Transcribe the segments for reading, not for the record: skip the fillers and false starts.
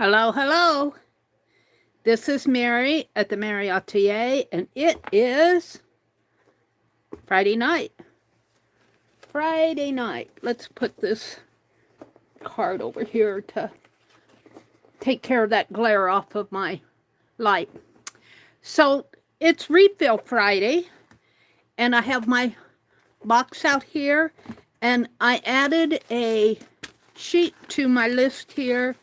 Hello, hello. This is Meri at the Meri Atelier, and it is Friday night. Friday night. Let's put this card over here to take care of that glare off of my light. So it's Refill Friday, and I have my box out here, and I added a sheet to my list here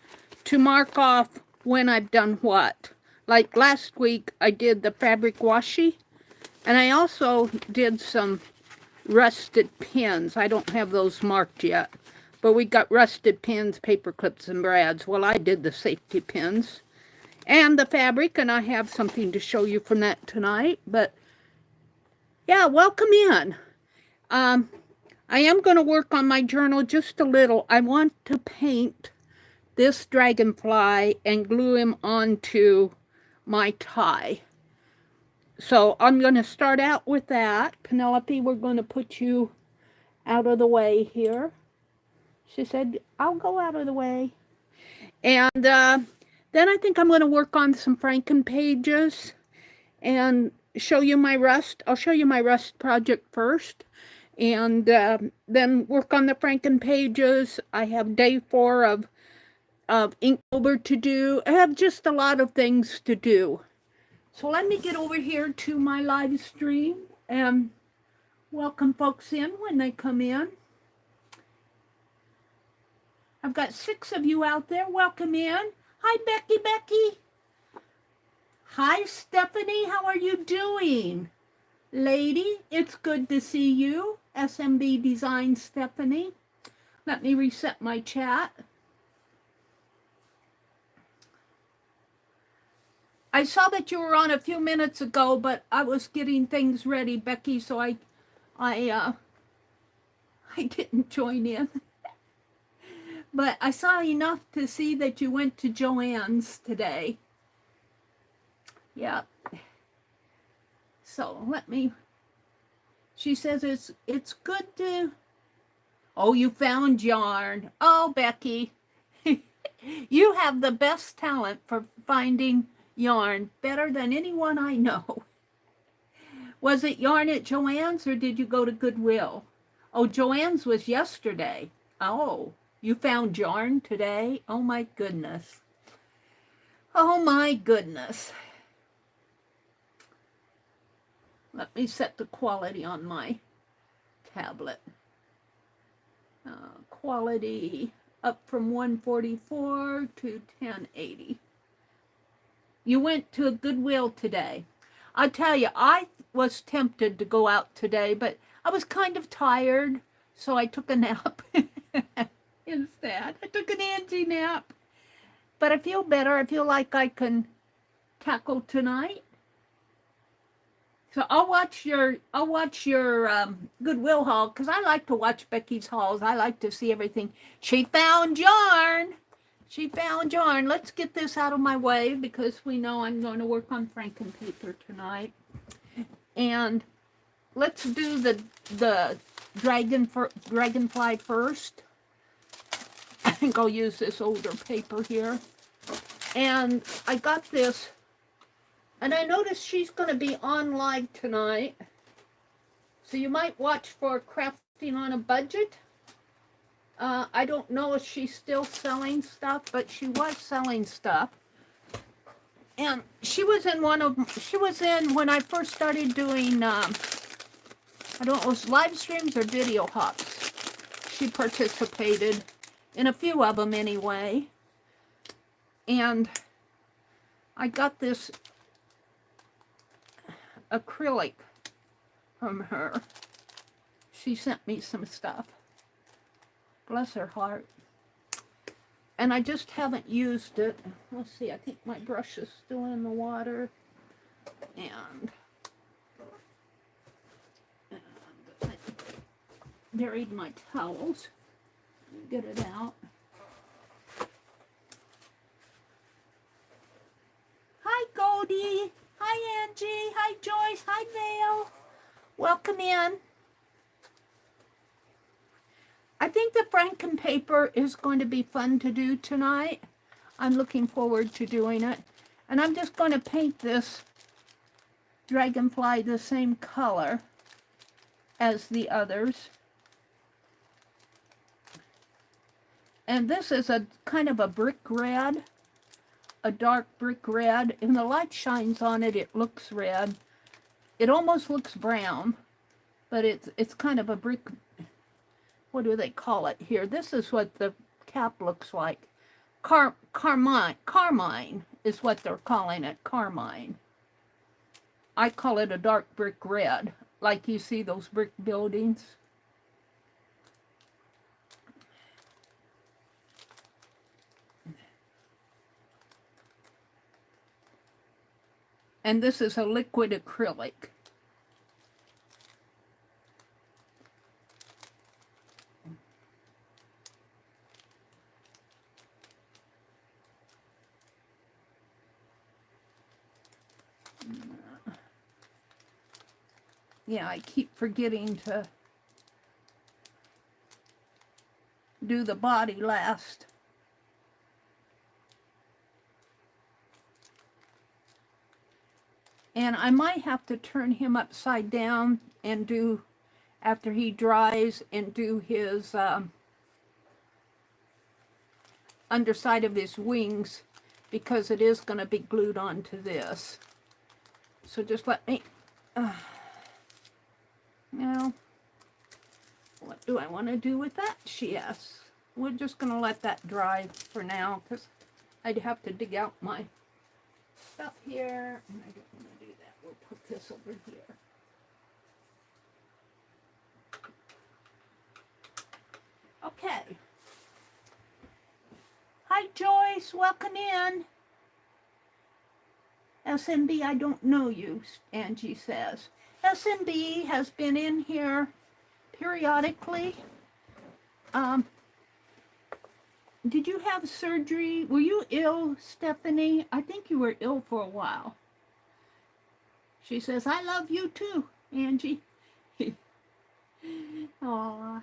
to mark off when I've done what. Like last week, I did the fabric washi, and I also did some rusted pins. I don't have those marked yet, but we got rusted pins, paper clips, and brads. Well, I did the safety pins and the fabric, and I have something to show you from that tonight. But yeah, welcome in. I am going to work on my journal just a little. I want to paint this dragonfly and glue him onto my tie. So I'm going to start out with that. Penelope, we're going to put you out of the way here. She said, I'll go out of the way. And then I think I'm going to work on some Frankenpages and show you my rust. I'll show you my rust project first. And then work on the Frankenpages. I have day 4 of Inktober to do. I have just a lot of things to do. So let me get over here to my live stream and welcome folks in when they come in. I've got 6 of you out there. Welcome in. Hi, Becky. Hi, Stephanie. How are you doing? Lady, it's good to see you. SMB Design Stephanie. Let me reset my chat. I saw that you were on a few minutes ago, but I was getting things ready, Becky, so I didn't join in. But I saw enough to see that you went to Joann's today. Yeah. So let me. She says it's good to. Oh, you found yarn. Oh, Becky, you have the best talent for finding yarn, better than anyone I know. Was it yarn at Joann's or did you go to Goodwill? Oh, Joann's was yesterday. Oh, you found yarn today? Oh my goodness. Oh my goodness. Let me set the quality on my tablet. Quality up from 144 to 1080. You went to a Goodwill today. I tell you, I was tempted to go out today, but I was kind of tired, so I took a nap instead. I took an Angie nap. But I feel better. I feel like I can tackle tonight. So I'll watch your Goodwill haul, because I like to watch Becky's hauls. I like to see everything. She found yarn. She found yarn. Let's get this out of my way because we know I'm going to work on Frankenpaper tonight. And let's do the dragonfly first. I think I'll use this older paper here. And I got this, and I noticed she's going to be on live tonight. So you might watch for Crafting on a Budget. I don't know if she's still selling stuff, but she was selling stuff. And she was in when I first started doing, I don't know, it was live streams or video hops. She participated in a few of them anyway. And I got this acrylic from her. She sent me some stuff. Bless her heart. And I just haven't used it. Let's see, I think my brush is still in the water. And I buried my towels. Get it out. Hi, Goldie. Hi, Angie. Hi, Joyce. Hi, Vale. Welcome in. I think the Frankenpaper is going to be fun to do tonight. I'm looking forward to doing it. And I'm just going to paint this dragonfly the same color as the others. And this is a kind of a brick red, a dark brick red. And the light shines on it, it looks red. It almost looks brown, but it's kind of a brick, what do they call it here? This is what the cap looks like. Carmine is what they're calling it, carmine. I call it a dark brick red, like you see those brick buildings. And this is a liquid acrylic. Yeah, I keep forgetting to do the body last. And I might have to turn him upside down and do, after he dries, and do his underside of his wings, because it is going to be glued onto this. So just let me, now, what do I want to do with that, she asks. We're just going to let that dry for now, because I'd have to dig out my stuff here, and I don't want to do that. We'll put this over here. Okay. Hi, Joyce. Welcome in. SMB, I don't know you, Angie says. SMB has been in here periodically. Did you have surgery? Were you ill, Stephanie? I think you were ill for a while. She says, I love you too, Angie. Aw.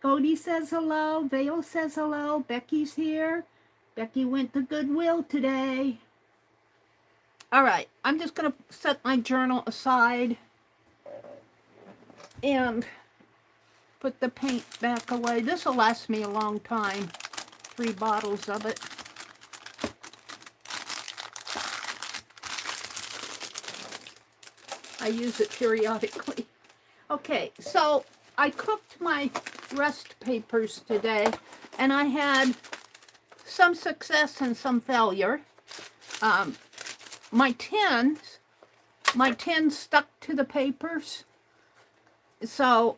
Cody says hello. Vale says hello. Becky's here. Becky went to Goodwill today. All right, I'm just going to set my journal aside and put the paint back away. This will last me a long time. 3 bottles of it. I use it periodically. Okay, so I cooked my rust papers today, and I had some success and some failure. My tins stuck to the papers, so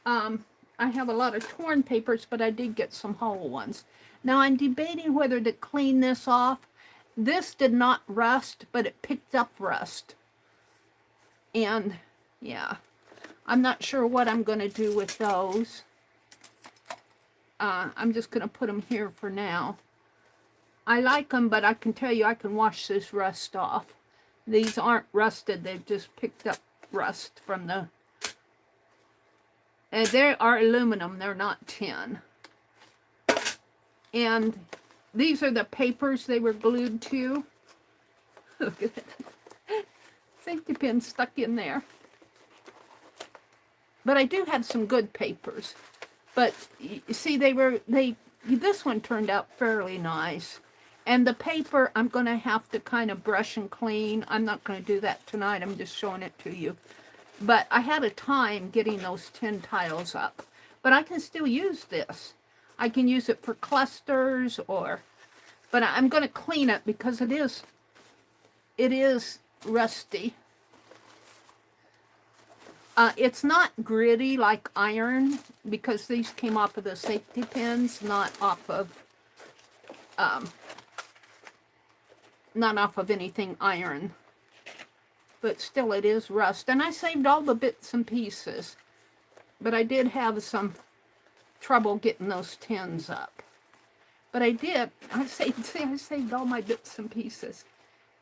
I have a lot of torn papers, but I did get some whole ones. Now I'm debating whether to clean this off. This did not rust, but it picked up rust. And yeah, I'm not sure what I'm going to do with those. I'm just going to put them here for now. I like them, but I can tell you I can wash this rust off. These aren't rusted. They've just picked up rust from the... And they are aluminum. They're not tin. And these are the papers they were glued to. Look at that. Safety pin stuck in there. But I do have some good papers. But you see, this one turned out fairly nice. And the paper, I'm going to have to kind of brush and clean. I'm not going to do that tonight. I'm just showing it to you. But I had a time getting those tin tiles up. But I can still use this. I can use it for clusters or... But I'm going to clean it because it is rusty. It's not gritty like iron because these came off of the safety pins, not off of anything iron. But still it is rust. And I saved all the bits and pieces. But I did have some trouble getting those tins up. But I did. I saved all my bits and pieces.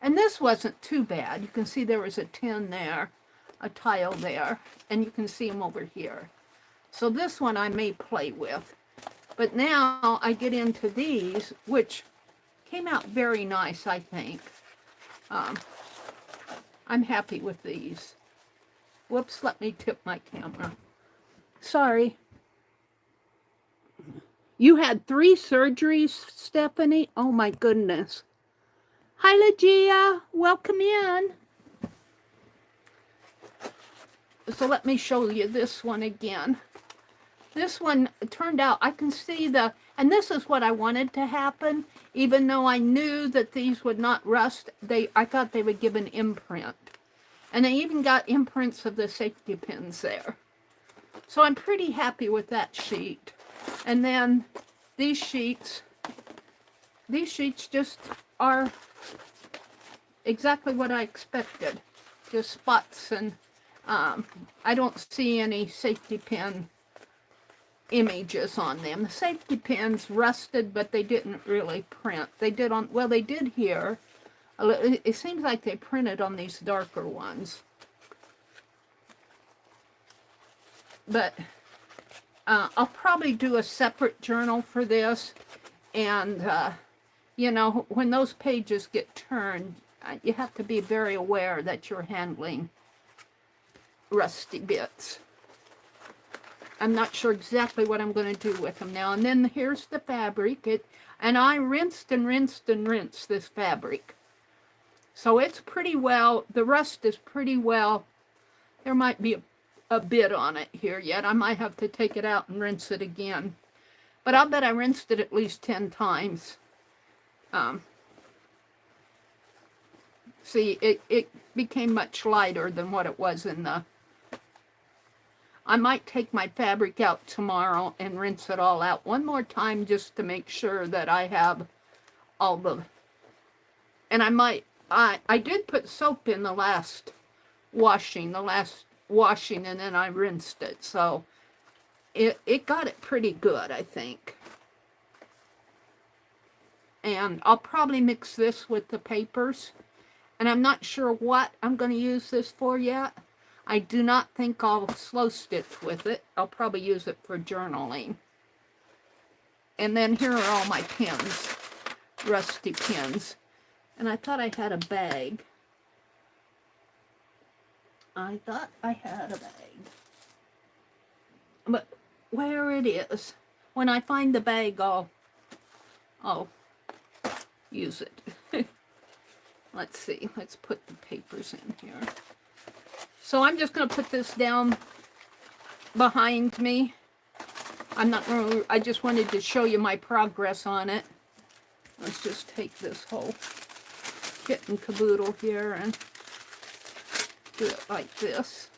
And this wasn't too bad. You can see there was a tin there, a tile there, and you can see them over here. So this one I may play with. But now I get into these, which came out very nice, I think. I'm happy with these. Whoops, let me tip my camera. Sorry. You had 3 surgeries, Stephanie? Oh my goodness. Hi, Legia. Welcome in. So let me show you this one again. This one turned out, I can see and this is what I wanted to happen, even though I knew that these would not rust. I thought they would give an imprint. And I even got imprints of the safety pins there. So I'm pretty happy with that sheet. And then these sheets just are exactly what I expected. Just spots, and I don't see any safety pin images on them. The safety pins rusted, but they didn't really print. They did on, well, they did here. It seems like they printed on these darker ones. But I'll probably do a separate journal for this. And, you know, when those pages get turned, you have to be very aware that you're handling rusty bits. I'm not sure exactly what I'm going to do with them now. And then here's the fabric. And I rinsed and rinsed and rinsed this fabric. So it's pretty well, the rust is pretty well, there might be a bit on it here yet. I might have to take it out and rinse it again. But I'll bet I rinsed it at least 10 times. See, it became much lighter than what it was in the... I might take my fabric out tomorrow and rinse it all out one more time just to make sure that I have all the... And I did put soap in the last washing, and then I rinsed it. So it got it pretty good, I think. And I'll probably mix this with the papers. And I'm not sure what I'm going to use this for yet. I do not think I'll slow stitch with it. I'll probably use it for journaling. And then here are all my pins, rusty pins. And I thought I had a bag. I thought I had a bag. But where it is, when I find the bag, I'll use it. Let's see. Let's put the papers in here. So I'm just going to put this down behind me. I'm not going to, I just wanted to show you my progress on it. Let's just take this whole kit and caboodle here and do it like this.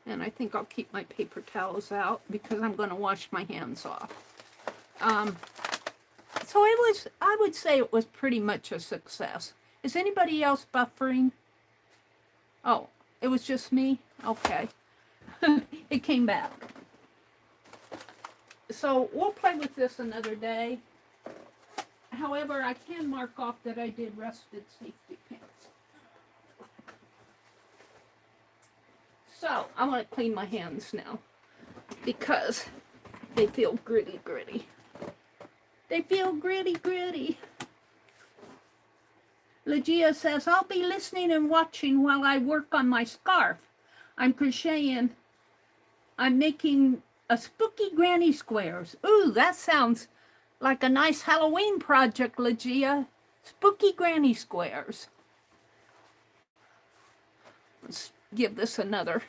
And I think I'll keep my paper towels out because I'm going to wash my hands off. So I would say it was pretty much a success. Is anybody else buffering? Oh, it was just me? Okay. It came back. So we'll play with this another day. However, I can mark off that I did rusted safety pins. So I want to clean my hands now because they feel gritty. They feel gritty. Legia says, I'll be listening and watching while I work on my scarf. I'm crocheting. I'm making a spooky granny squares. Ooh, that sounds like a nice Halloween project, Legia. Spooky granny squares. Let's give this another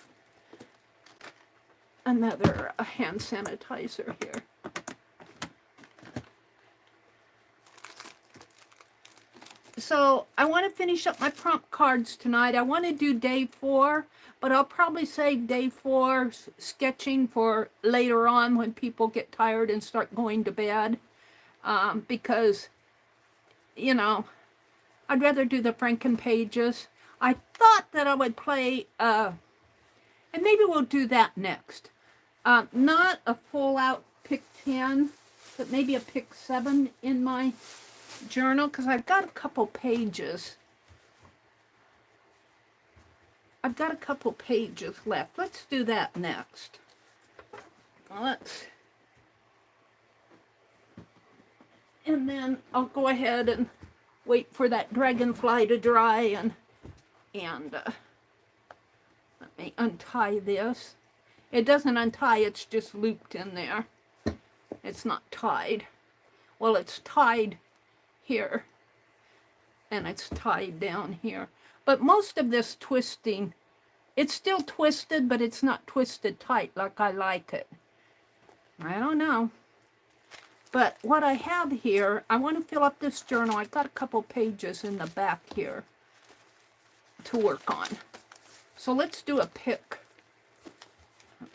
hand sanitizer here. So I want to finish up my prompt cards tonight. I want to do day 4, but I'll probably save day 4 sketching for later on when people get tired and start going to bed. Because, you know, I'd rather do the Frankenpages. I thought that I would play, and maybe we'll do that next. Not a full out pick 10, but maybe a pick 7 in my journal, because I've got a couple pages. I've got a couple pages left. Let's do that next. And then I'll go ahead and wait for that dragonfly to dry, and let me untie this. It doesn't untie, it's just looped in there. It's not tied. Well, it's tied here, and it's tied down here. But most of this twisting, it's still twisted, but it's not twisted tight like I like it. I don't know. But what I have here, I want to fill up this journal. I got a couple pages in the back here to work on. So let's do a pick.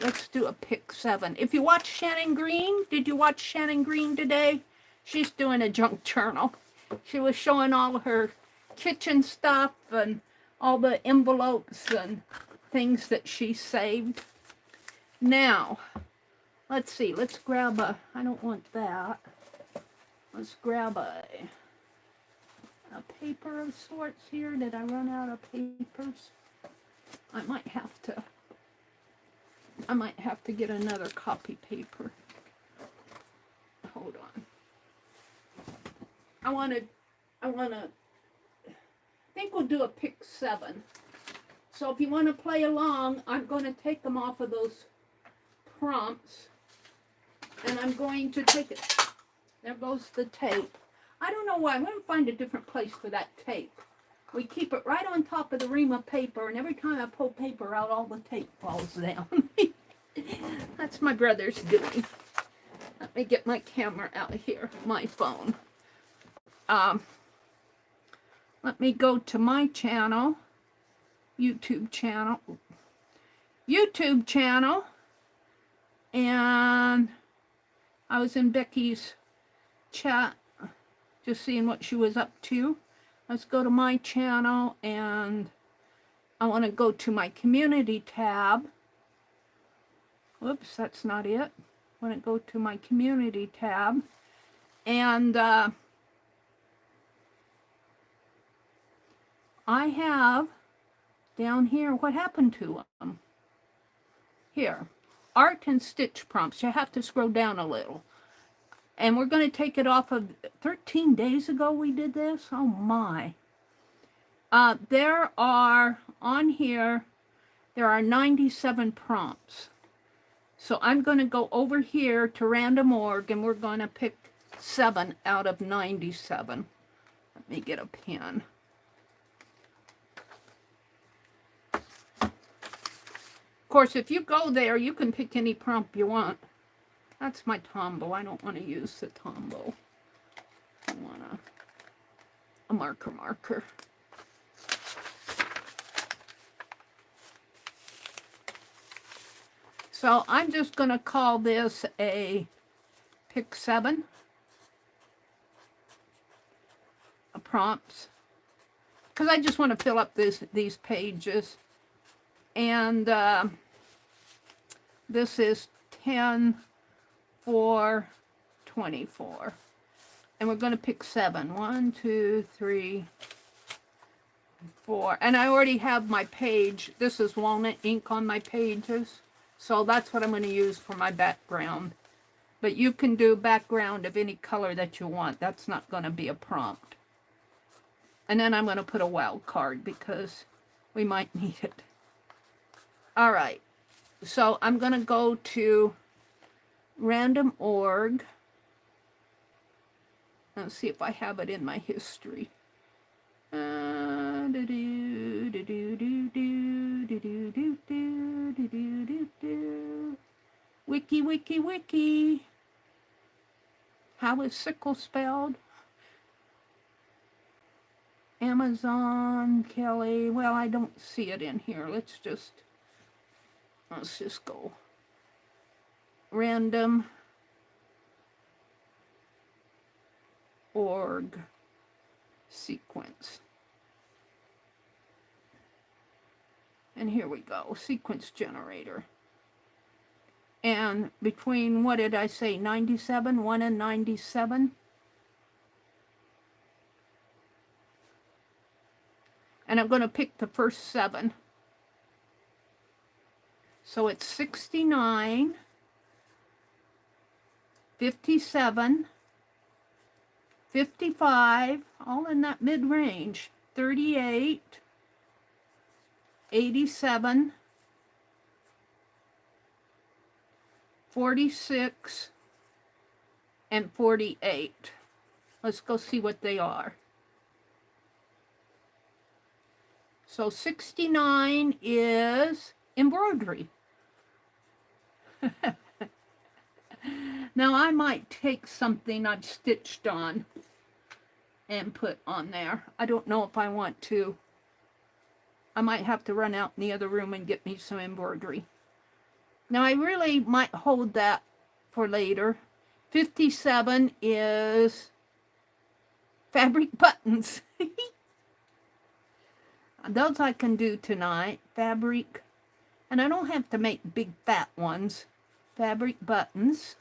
Let's do a pick 7. If you watch Shannon Green, did you watch Shannon Green today? She's doing a junk journal. She was showing all her kitchen stuff and all the envelopes and things that she saved. Now, let's see. Let's grab a, I don't want that. Let's grab a paper of sorts here. Did I run out of papers? I might have to get another copy paper. Hold on. I think we'll do a pick 7. So if you want to play along, I'm going to take them off of those prompts, and I'm going to take it. There goes the tape. I don't know why. I'm going to find a different place for that tape. We keep it right on top of the ream of paper, and every time I pull paper out, all the tape falls down. That's my brother's doing. Let me get my camera out here, my phone. Let me go to my channel, YouTube channel, and I was in Becky's chat, just seeing what she was up to. Let's go to my channel, and I want to go to my community tab. Whoops, that's not it. I want to go to my community tab, and I have down here, what happened to them? Here, art and stitch prompts. You have to scroll down a little. And we're going to take it off of 13 days ago we did this. Oh my. There are, on here, there are 97 prompts. So I'm going to go over here to Random Org, and we're going to pick 7 out of 97. Let me get a pen. Of course, if you go there, you can pick any prompt you want. That's my Tombow. I don't want to use the Tombow. I want a marker. So I'm just going to call this a pick 7. A prompts. Because I just want to fill up these pages. And this is 10, 4, 24. And we're going to pick 7. 1, 2, 3, 4. And I already have my page. This is walnut ink on my pages. So that's what I'm going to use for my background. But you can do background of any color that you want. That's not going to be a prompt. And then I'm going to put a wild card because we might need it. All right. So I'm going to go to Random Org. Let's see if I have it in my history. Wiki. How is sickle spelled? Amazon, Kelly. Well, I don't see it in here. Let's just go. Random Org sequence. And here we go, sequence generator. And between, what did I say, 97, 1 and 97? And I'm going to pick the first 7. So it's 69, 57, 55, all in that mid-range, 38, 87, 46, and 48. Let's go see what they are. So 69 is embroidery. Now I might take something I've stitched on and put on there. I don't know if I want to. I might have to run out in the other room and get me some embroidery. Now I really might hold that for later. 57 is fabric buttons. Those I can do tonight. Fabric. And I don't have to make big fat ones. Fabric buttons.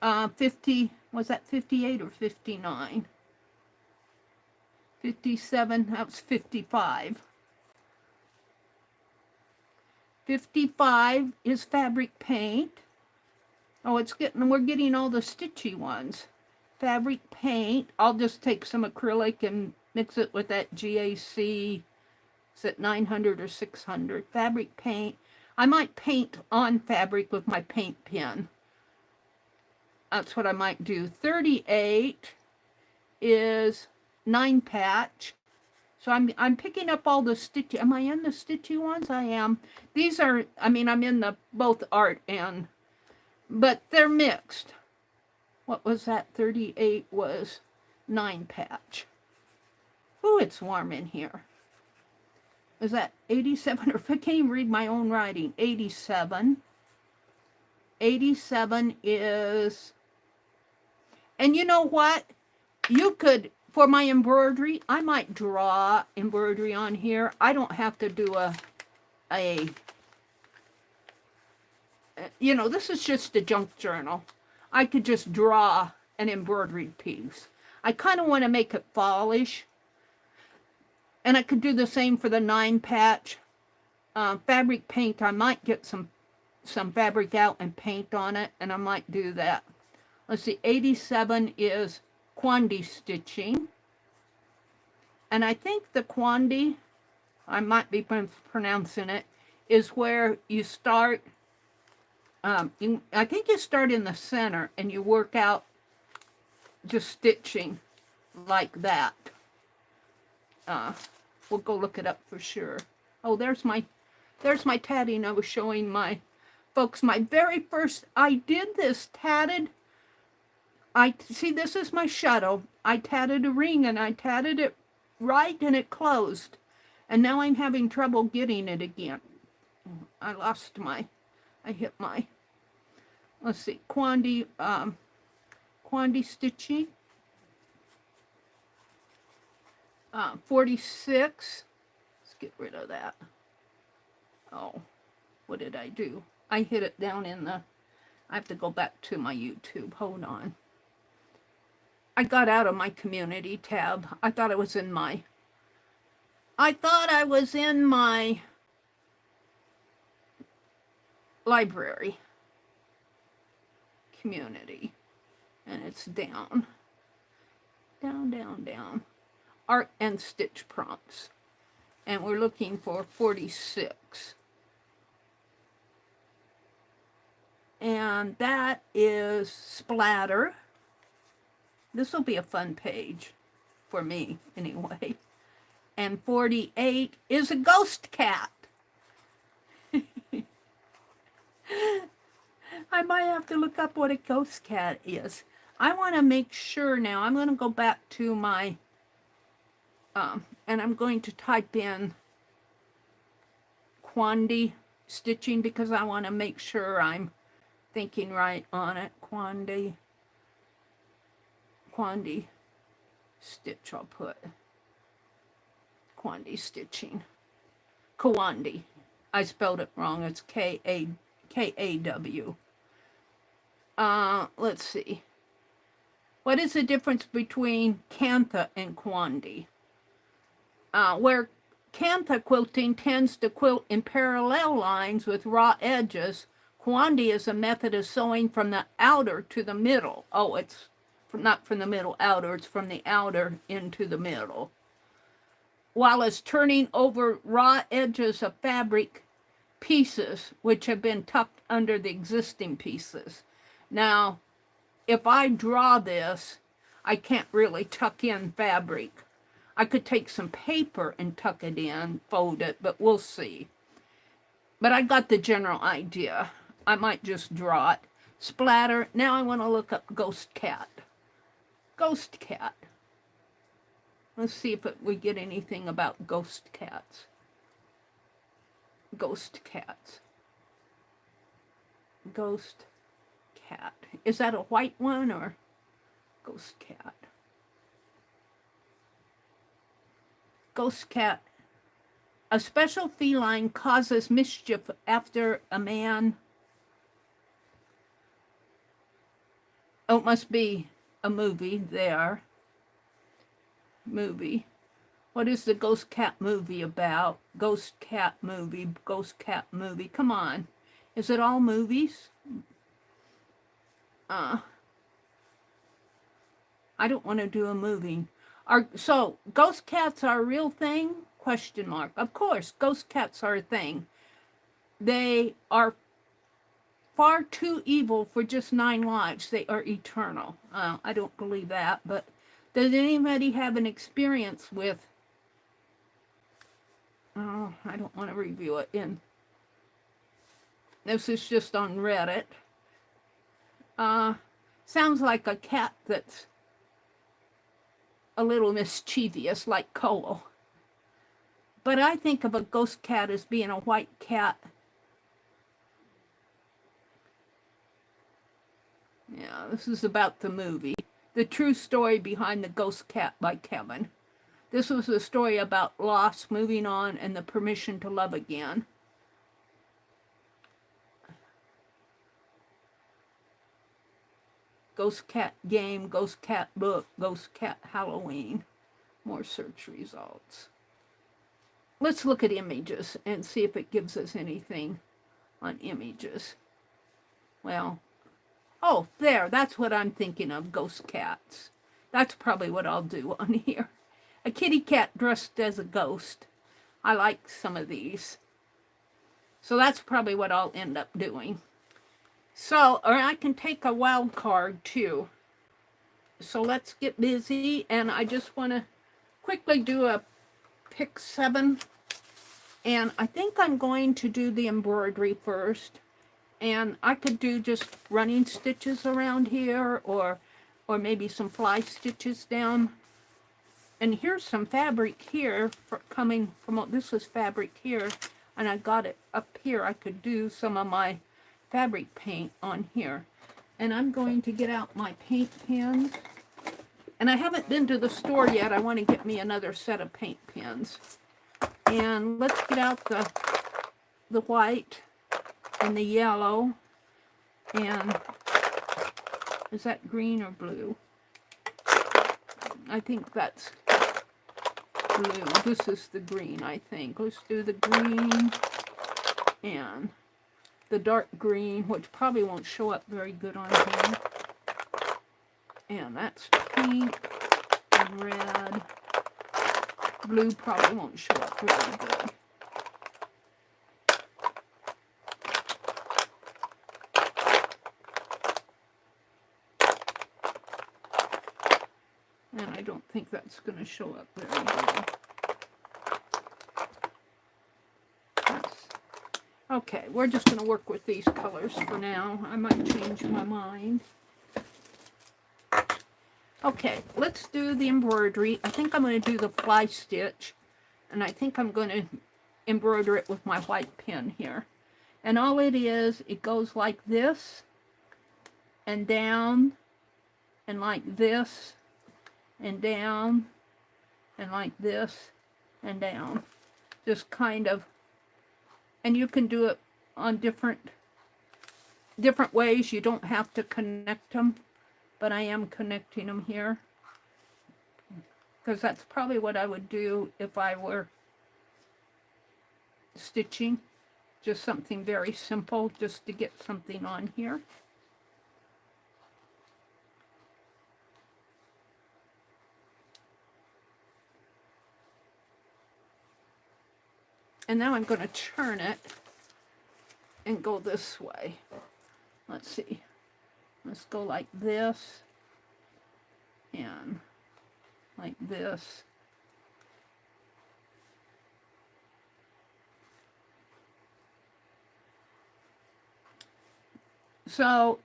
50, was that 58 or 59? 57, that was 55. 55 is fabric paint. Oh, we're getting all the stitchy ones. Fabric paint. I'll just take some acrylic and mix it with that GAC. Is it 900 or 600? Fabric paint. I might paint on fabric with my paint pen. That's what I might do. 38 is 9 patch. So I'm picking up all the stitchy. Am I in the stitchy ones? I am. These are, I mean, I'm in the both art and, but they're mixed. What was that? 38 was 9 patch. Ooh, it's warm in here. Is that 87? Or I can't even read my own writing. 87. 87 is, and you know what? You could, for my embroidery, I might draw embroidery on here. I don't have to do you know, this is just a junk journal. I could just draw an embroidered piece. I kind of want to make it fallish. And I could do the same for the 9 patch. Fabric paint, I might get some fabric out and paint on it, and I might do that. Let's see, 87 is Quandi stitching. And I think the Quandi, I might be pronouncing it, is where you start, I think you start in the center and you work out just stitching like that. We'll go look it up for sure. Oh, there's my tatting. I was showing my folks my very first, I did this tatted. See, this is my shuttle. I tatted a ring and I tatted it right and it closed. And now I'm having trouble getting it again. I hit my, let's see, Quandi stitching. 46. Let's get rid of that. Oh, what did I do? I hit it down in the, I have to go back to my YouTube. Hold on. I got out of my community tab. I thought I was in my library community. And it's down. Down, down, down. Art and stitch prompts. And we're looking for 46. And that is splatter. This will be a fun page for me anyway. And 48 is a ghost cat. I might have to look up what a ghost cat is. I want to make sure now. I'm going to go back to my, and I'm going to type in Quandi stitching because I want to make sure I'm thinking right on it. Quandi stitch, I'll put. Quandi stitching. Quandi. I spelled it wrong. It's K-A-W. Let's see. What is the difference between Kantha and Quandi? Where Kantha quilting tends to quilt in parallel lines with raw edges, Quandi is a method of sewing from the outer to the middle. Oh, it's not from the middle outer, it's from the outer into the middle. While it's turning over raw edges of fabric pieces, which have been tucked under the existing pieces. Now, if I draw this, I can't really tuck in fabric. I could take some paper and tuck it in, fold it, but we'll see. But I got the general idea. I might just draw it. Splatter. Now I want to look up ghost cat. Ghost cat. Let's see if we get anything about ghost cats. Ghost cats. Ghost cat. Is that a white one or ghost cat? Ghost cat. A special feline causes mischief after a man. Oh, it must be a movie there. Movie. What is the ghost cat movie about? Ghost cat movie, ghost cat movie. Come on. Is it all movies? I don't want to do a movie. So, ghost cats are a real thing? Question mark. Of course, ghost cats are a thing. They are far too evil for just 9 lives. They are eternal. I don't believe that, but does anybody have an experience with... Oh, I don't want to review it in... This is just on Reddit. Sounds like a cat that's a little mischievous, like Cole. But I think of a ghost cat as being a white cat. Yeah, this is about the movie. The True Story Behind the Ghost Cat by Kevin. This was a story about loss, moving on, and the permission to love again. Ghost cat game, ghost cat book, ghost cat Halloween. More search results. Let's look at images and see if it gives us anything on images. Well, oh, there, that's what I'm thinking of, ghost cats. That's probably what I'll do on here. A kitty cat dressed as a ghost. I like some of these. So that's probably what I'll end up doing. So, or I can take a wild card too. So let's get busy, and I just want to quickly do a pick 7. And I think I'm going to do the embroidery first. And I could do just running stitches around here, or maybe some fly stitches down. And here's some fabric here coming from, this was fabric here, and I got it up here. I could do some of my fabric paint on here. And I'm going to get out my paint pens. And I haven't been to the store yet. I want to get me another set of paint pens. And let's get out the white and the yellow. And is that green or blue? I think that's blue. This is the green, I think. Let's do the green and the dark green, which probably won't show up very good on here. And that's pink and red. Blue probably won't show up very good. And I don't think that's going to show up very good. Okay, we're just going to work with these colors for now. I might change my mind. Okay, let's do the embroidery. I think I'm going to do the fly stitch. And I think I'm going to embroider it with my white pen here. And all it is, it goes like this, and down, and like this, and down, and like this, and down. Just kind of, and you can do it on different ways. You don't have to connect them, but I am connecting them here, because that's probably what I would do if I were stitching. Just something very simple, just to get something on here. And now I'm going to turn it and go this way. Let's see. Let's go like this and like this. So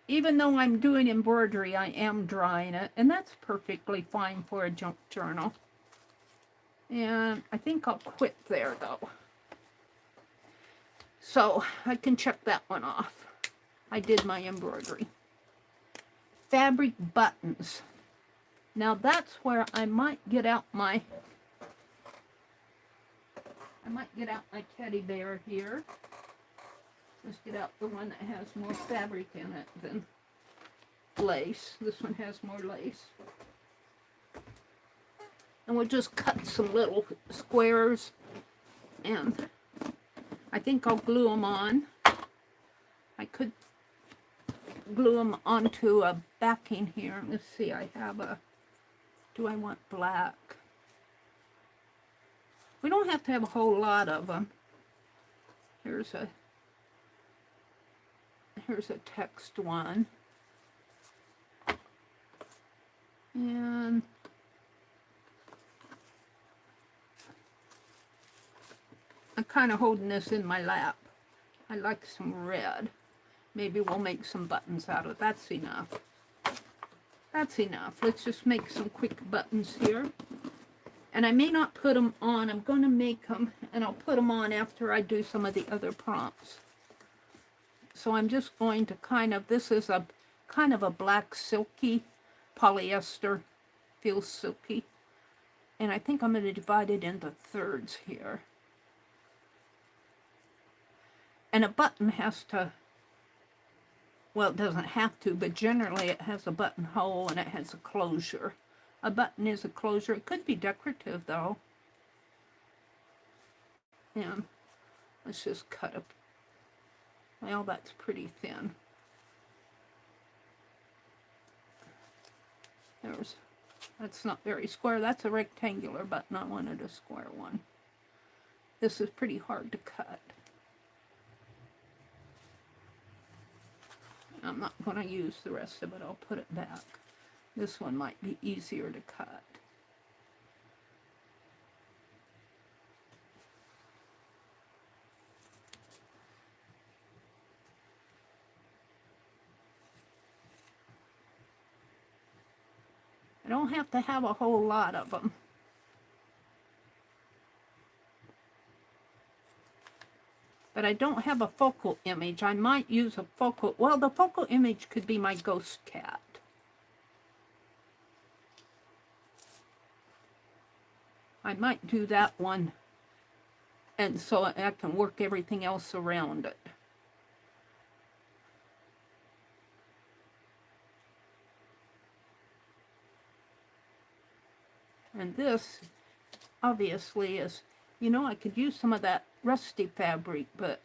even though I'm doing embroidery, I am drying it, and that's perfectly fine for a junk journal. And I think I'll quit there though. So I can check that one off. I did my embroidery. Fabric buttons. Now that's where I might get out my teddy bear here. Let's get out the one that has more fabric in it than lace. This one has more lace. And we'll just cut some little squares, and I think I'll glue them on. I could glue them onto a backing here. Let's see, I have a, do I want black? We don't have to have a whole lot of them. Here's a text one. And I'm kind of holding this in my lap. I like some red. Maybe we'll make some buttons out of it. That's enough. That's enough. Let's just make some quick buttons here. And I may not put them on. I'm going to make them, and I'll put them on after I do some of the other prompts. So I'm just going to kind of, this is a kind of a black silky polyester. Feels silky. And I think I'm going to divide it into thirds here. And a button has to, well, it doesn't have to, but generally it has a buttonhole and it has a closure. A button is a closure. It could be decorative though. And let's just cut up. Well, that's pretty thin. That's not very square. That's a rectangular button. I wanted a square one. This is pretty hard to cut. I'm not going to use the rest of it. I'll put it back. This one might be easier to cut. I don't have to have a whole lot of them. But I don't have a focal image. I might use a focal, well, the focal image could be my ghost cat. I might do that one, and so I can work everything else around it. And this, obviously, is, you know, I could use some of that rusty fabric, but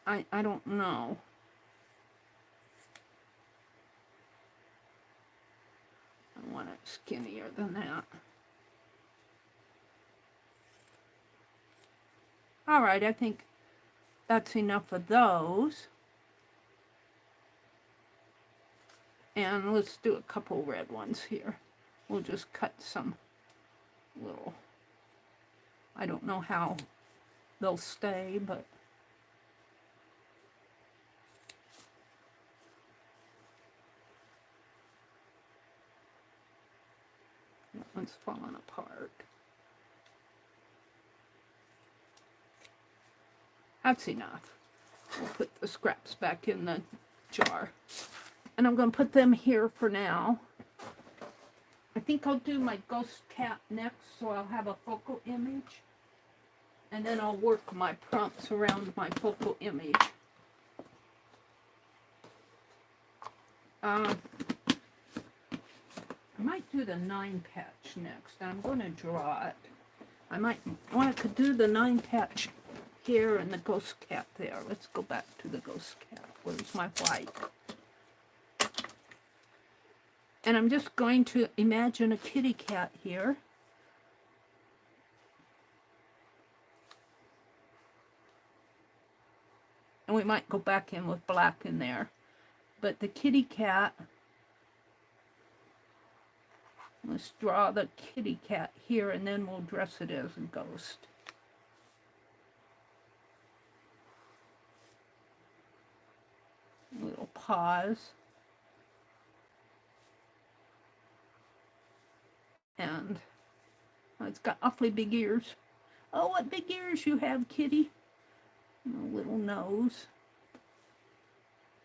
I don't know. I want it skinnier than that. All right, I think that's enough of those. And let's do a couple red ones here. We'll just cut some little, I don't know how they'll stay, but that one's falling apart. That's enough. We'll put the scraps back in the jar. And I'm going to put them here for now. I think I'll do my ghost cat next, so I'll have a focal image. And then I'll work my prompts around my focal image. I might do the 9 patch next. I'm going to draw it. I could do the 9 patch here and the ghost cat there. Let's go back to the ghost cat. Where's my white? And I'm just going to imagine a kitty cat here. And we might go back in with black in there. But the kitty cat, let's draw the kitty cat here and then we'll dress it as a ghost. A little paws. And oh, it's got awfully big ears. Oh, what big ears you have, kitty. And a little nose.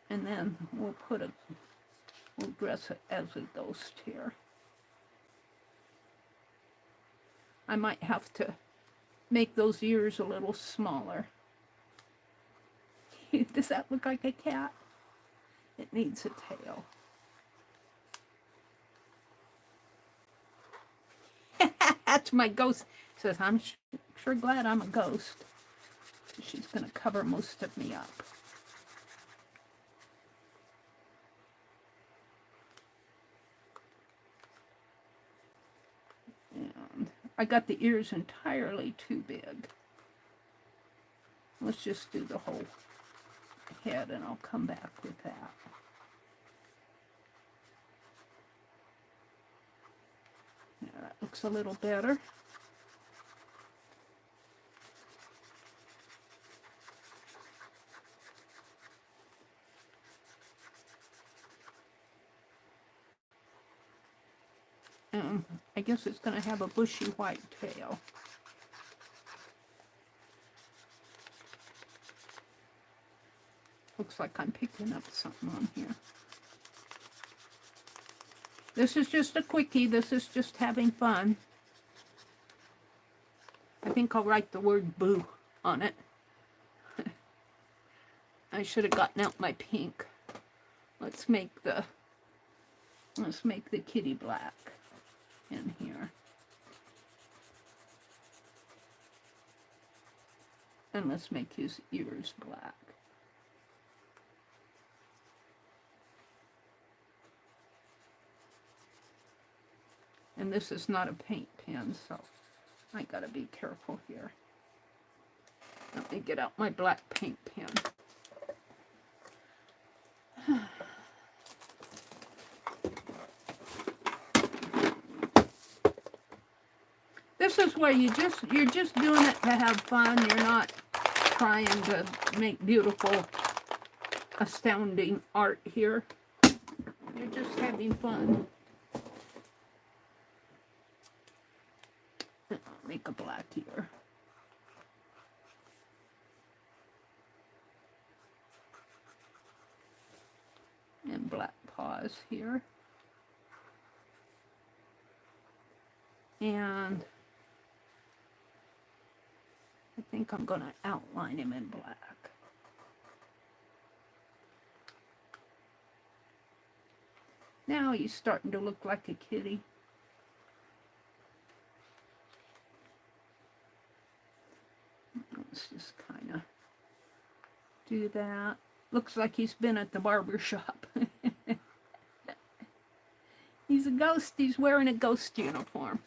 And then we'll dress it as a ghost here. I might have to make those ears a little smaller. Does that look like a cat? It needs a tail. That's my ghost. It says, I'm sure glad I'm a ghost. She's going to cover most of me up. And I got the ears entirely too big. Let's just do the whole head and I'll come back with that. Yeah, that looks a little better. I guess it's going to have a bushy white tail. Looks like I'm picking up something on here. This is just a quickie. This is just having fun. I think I'll write the word boo on it. I should have gotten out my pink. Let's make the kitty black in here. And let's make his ears black. And this is not a paint pen, so I gotta be careful here. Let me get out my black paint pen. This is where you're just doing it to have fun. You're not trying to make beautiful, astounding art here. You're just having fun. I'll make a black ear. And black paws here. And I think I'm going to outline him in black. Now he's starting to look like a kitty. Let's just kind of do that. Looks like he's been at the barber shop. He's a ghost. He's wearing a ghost uniform.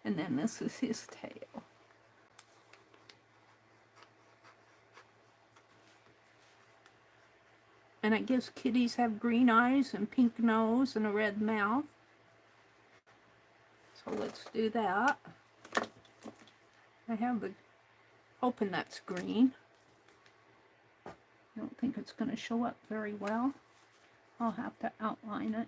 And then this is his tail. And I guess kitties have green eyes and pink nose and a red mouth. So let's do that. I have the, hoping that's green. I don't think it's going to show up very well. I'll have to outline it.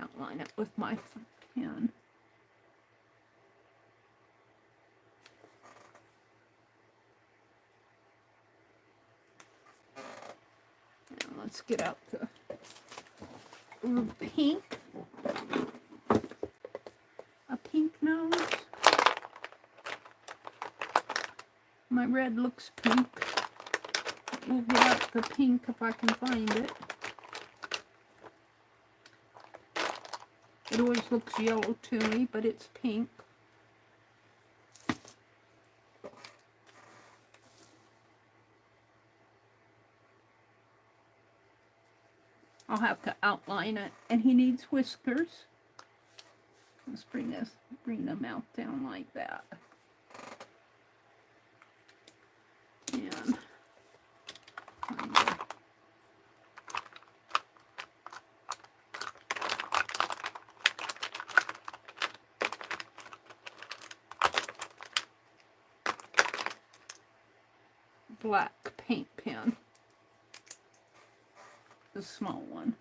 Outline it with my pen. Now let's get out the pink. A pink nose. My red looks pink. We'll get out the pink if I can find it. It always looks yellow to me, but it's pink. I'll have to outline it. And he needs whiskers. Let's bring the mouth down like that. And kind of black paint pen, the small one.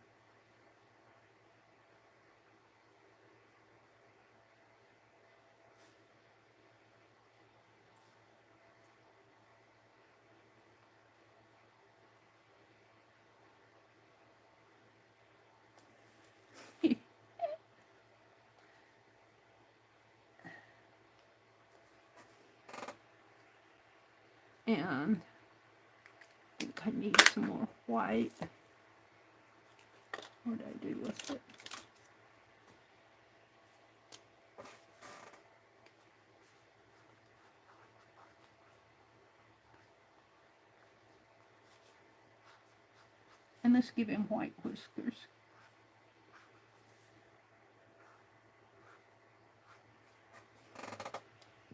And I think I need some more white. What did I do with it? And let's give him white whiskers.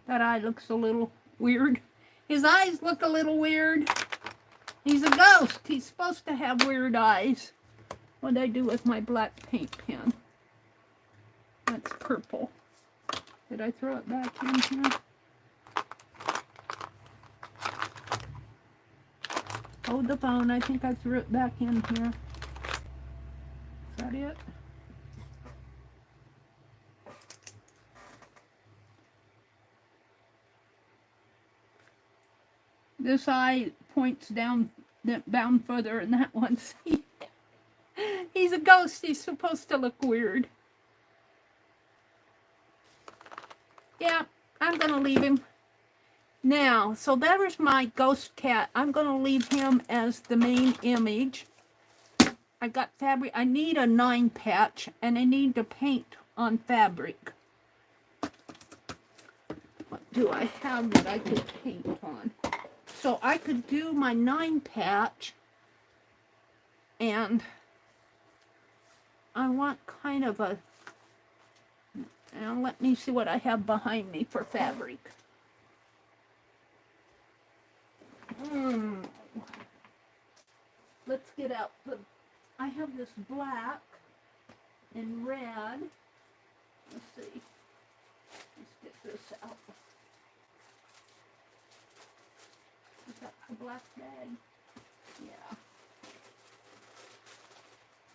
That eye looks a little weird. His eyes look a little weird. He's a ghost. He's supposed to have weird eyes. What did I do with my black paint pen? That's purple. Did I throw it back in here? Hold the phone. I think I threw it back in here. Is that it? This eye points down further than that one. See? He's a ghost. He's supposed to look weird. Yeah, I'm going to leave him. Now, so there's my ghost cat. I'm going to leave him as the main image. I've got fabric. I need a 9 patch, and I need to paint on fabric. What do I have that I could paint on? So I could do my 9 patch, and I want kind of a, now let me see what I have behind me for fabric. Let's get out the, I have this black and red. Let's see. Let's get this out. Is that a black bag? Yeah.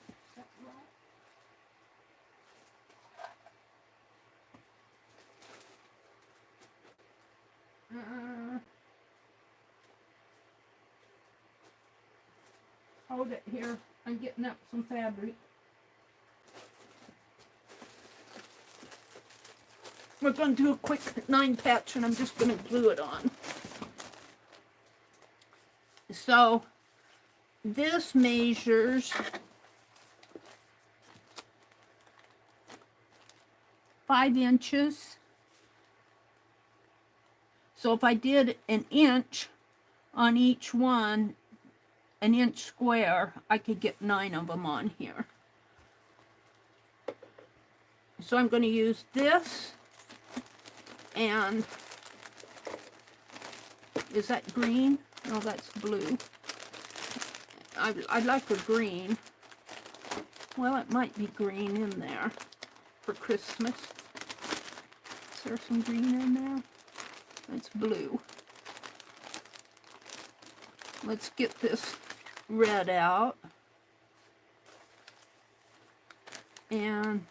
Is that black? Hold it here. I'm getting up some fabric. We're going to do a quick 9 patch, and I'm just going to glue it on. So this measures 5 inches. So if I did an inch on each one, an inch square, I could get 9 of them on here. So I'm going to use this, and is that green? No, that's blue. I'd like a green. Well, it might be green in there for Christmas. Is there some green in there? It's blue. Let's get this red out. And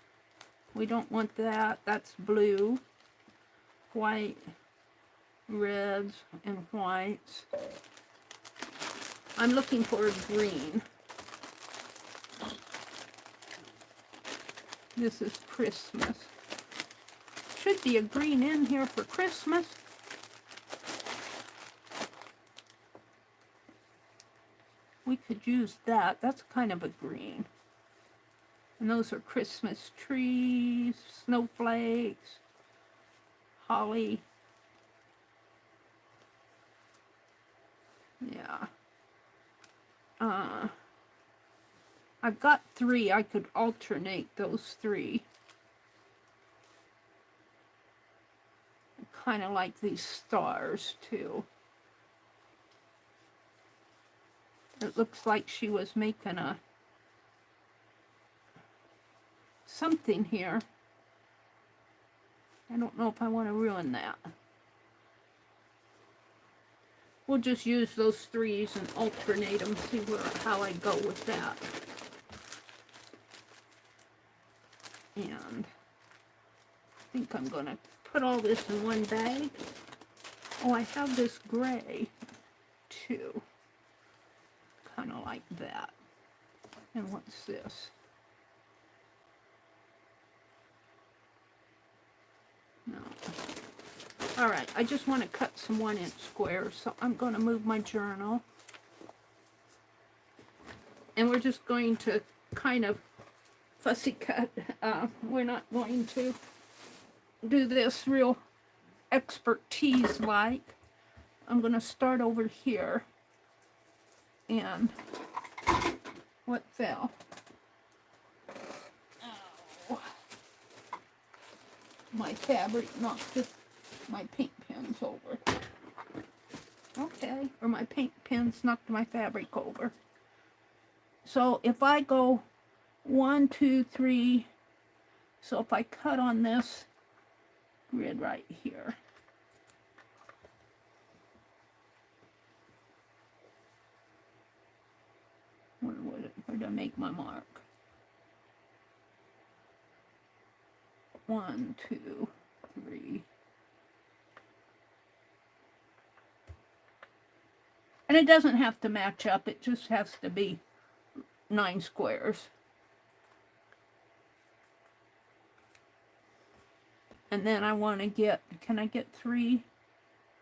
we don't want that. That's blue. White, reds, and whites. I'm looking for a green. This is Christmas. Should be a green in here for Christmas. We could use that. That's kind of a green. And those are Christmas trees, snowflakes, holly. I've got 3. I could alternate those 3. Kind of like these stars too. It looks like she was making a something here. I don't know if I want to ruin that. We'll just use those 3s and alternate them, see how I go with that. And I think I'm going to put all this in one bag. Oh, I have this gray too. Kind of like that. And what's this? No. All right, I just want to cut some 1-inch squares, so I'm going to move my journal. And we're just going to kind of fussy cut. We're not going to do this real expertise-like. I'm going to start over here. And what fell? Oh. My fabric knocked my paint pens over. Okay, or my paint pens knocked my fabric over. So if I go 1, 2, 3, so if I cut on this grid right here, where did I make my mark? 1, 2, 3. And it doesn't have to match up, it just has to be 9 squares. And then I want to get, can I get 3?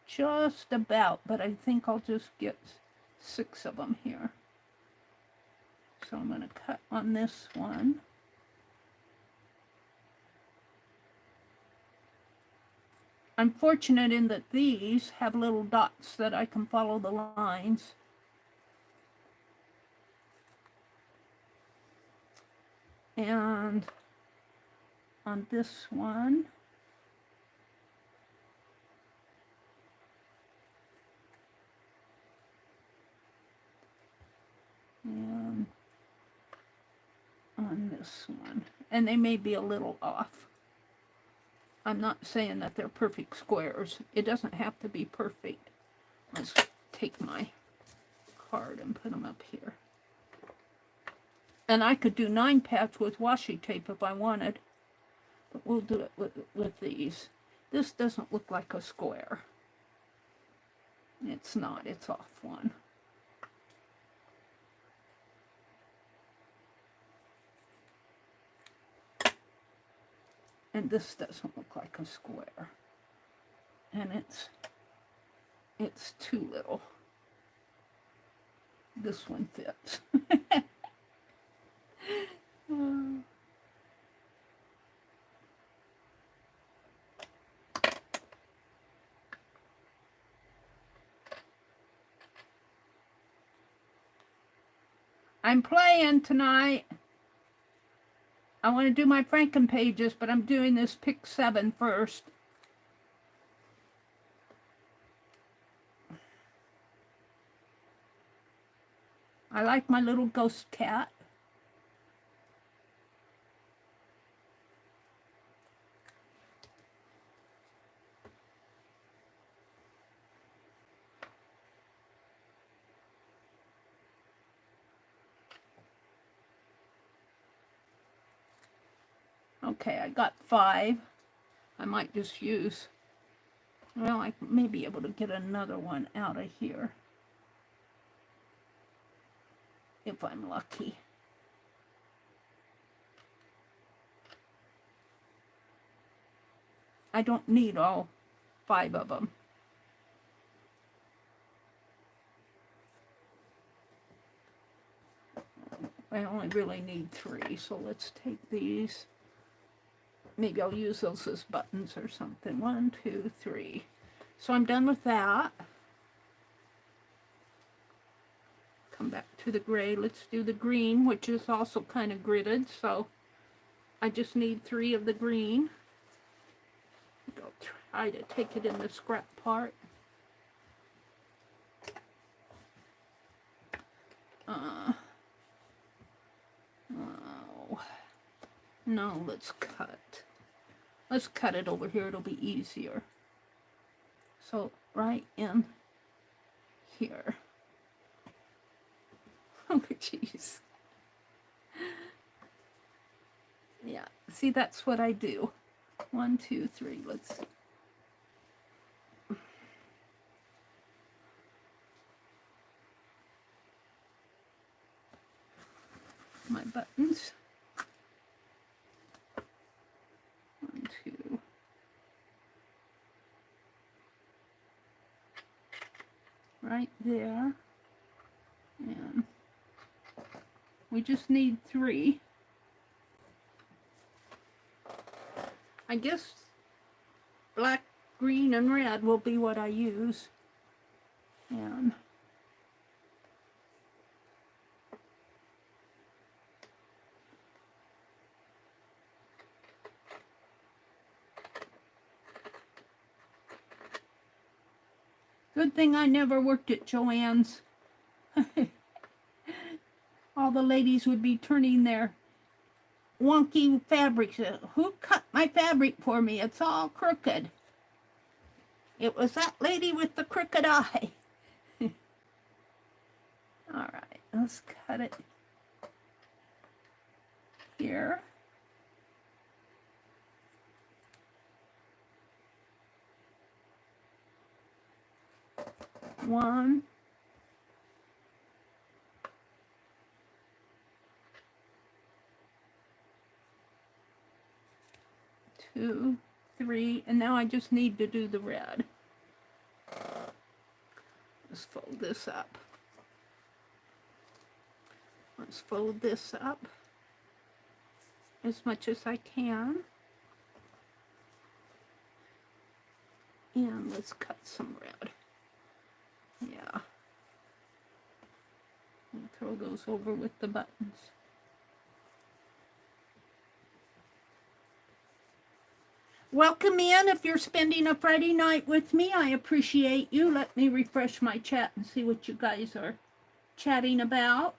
Just about, but I think I'll just get 6 of them here. So I'm going to cut on this one. I'm fortunate in that these have little dots that I can follow the lines. And on this one, and on this one, and they may be a little off. I'm not saying that they're perfect squares. It doesn't have to be perfect. Let's take my card and put them up here. And I could do 9 patch with washi tape if I wanted, but we'll do it with these. This doesn't look like a square. It's not, it's off one. And this doesn't look like a square. And it's too little. This one fits. I'm playing tonight. I want to do my Frankenpages, but I'm doing this pick 7 first. I like my little ghost cat. Okay, I got 5. I might just use, well, I may be able to get another one out of here. If I'm lucky. I don't need all 5 of them. I only really need 3, so let's take these. Maybe I'll use those as buttons or something. 1, 2, 3. So I'm done with that. come back to the gray. Let's do the green, which is also kind of gridded, so I just need 3 of the green. I'll try to take it in the scrap part. Oh. No, let's cut. Let's cut it over here. It'll be easier. So right in here. Oh, jeez. Yeah, see, that's what I do. 1, 2, 3. Let's... my buttons. 1, 2. Right there. And we just need 3. I guess black, green, and red will be what I use. And good thing I never worked at Joann's. All the ladies would be turning their wonky fabrics. Who cut my fabric for me? It's all crooked. It was that lady with the crooked eye. All right, let's cut it here. One. 2, 3, and now I just need to do the red. Let's fold this up. Let's fold this up as much as I can. And let's cut some red. Yeah. And throw those over with the buttons. Welcome in if you're spending a Friday night with me. I appreciate you. Let me refresh my chat and see what you guys are chatting about.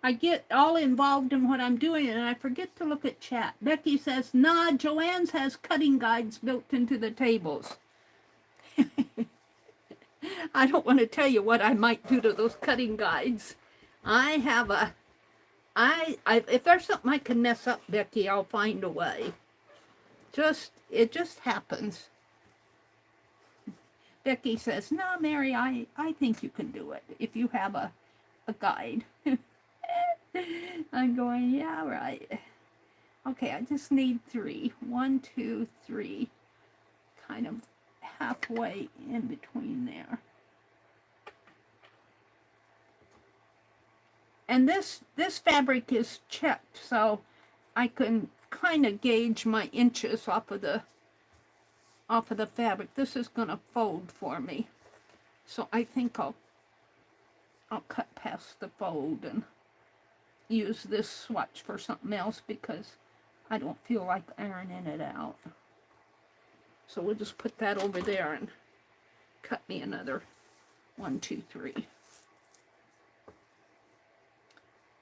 I get all involved in what I'm doing and I forget to look at chat. Becky says, nah, Joann's has cutting guides built into the tables. I don't want to tell you what I might do to those cutting guides. I have a... if there's something I can mess up, Becky, I'll find a way. It just happens. Becky says, no, Meri, I think you can do it if you have a guide. I'm going, yeah, right. Okay, I just need 3. 1, 2, 3. Kind of halfway in between there. And this fabric is checked, so I can kind of gauge my inches off of the fabric. This is going to fold for me, so I think I'll cut past the fold and use this swatch for something else because I don't feel like ironing it out. So we'll just put that over there and cut me another 1, 2, 3.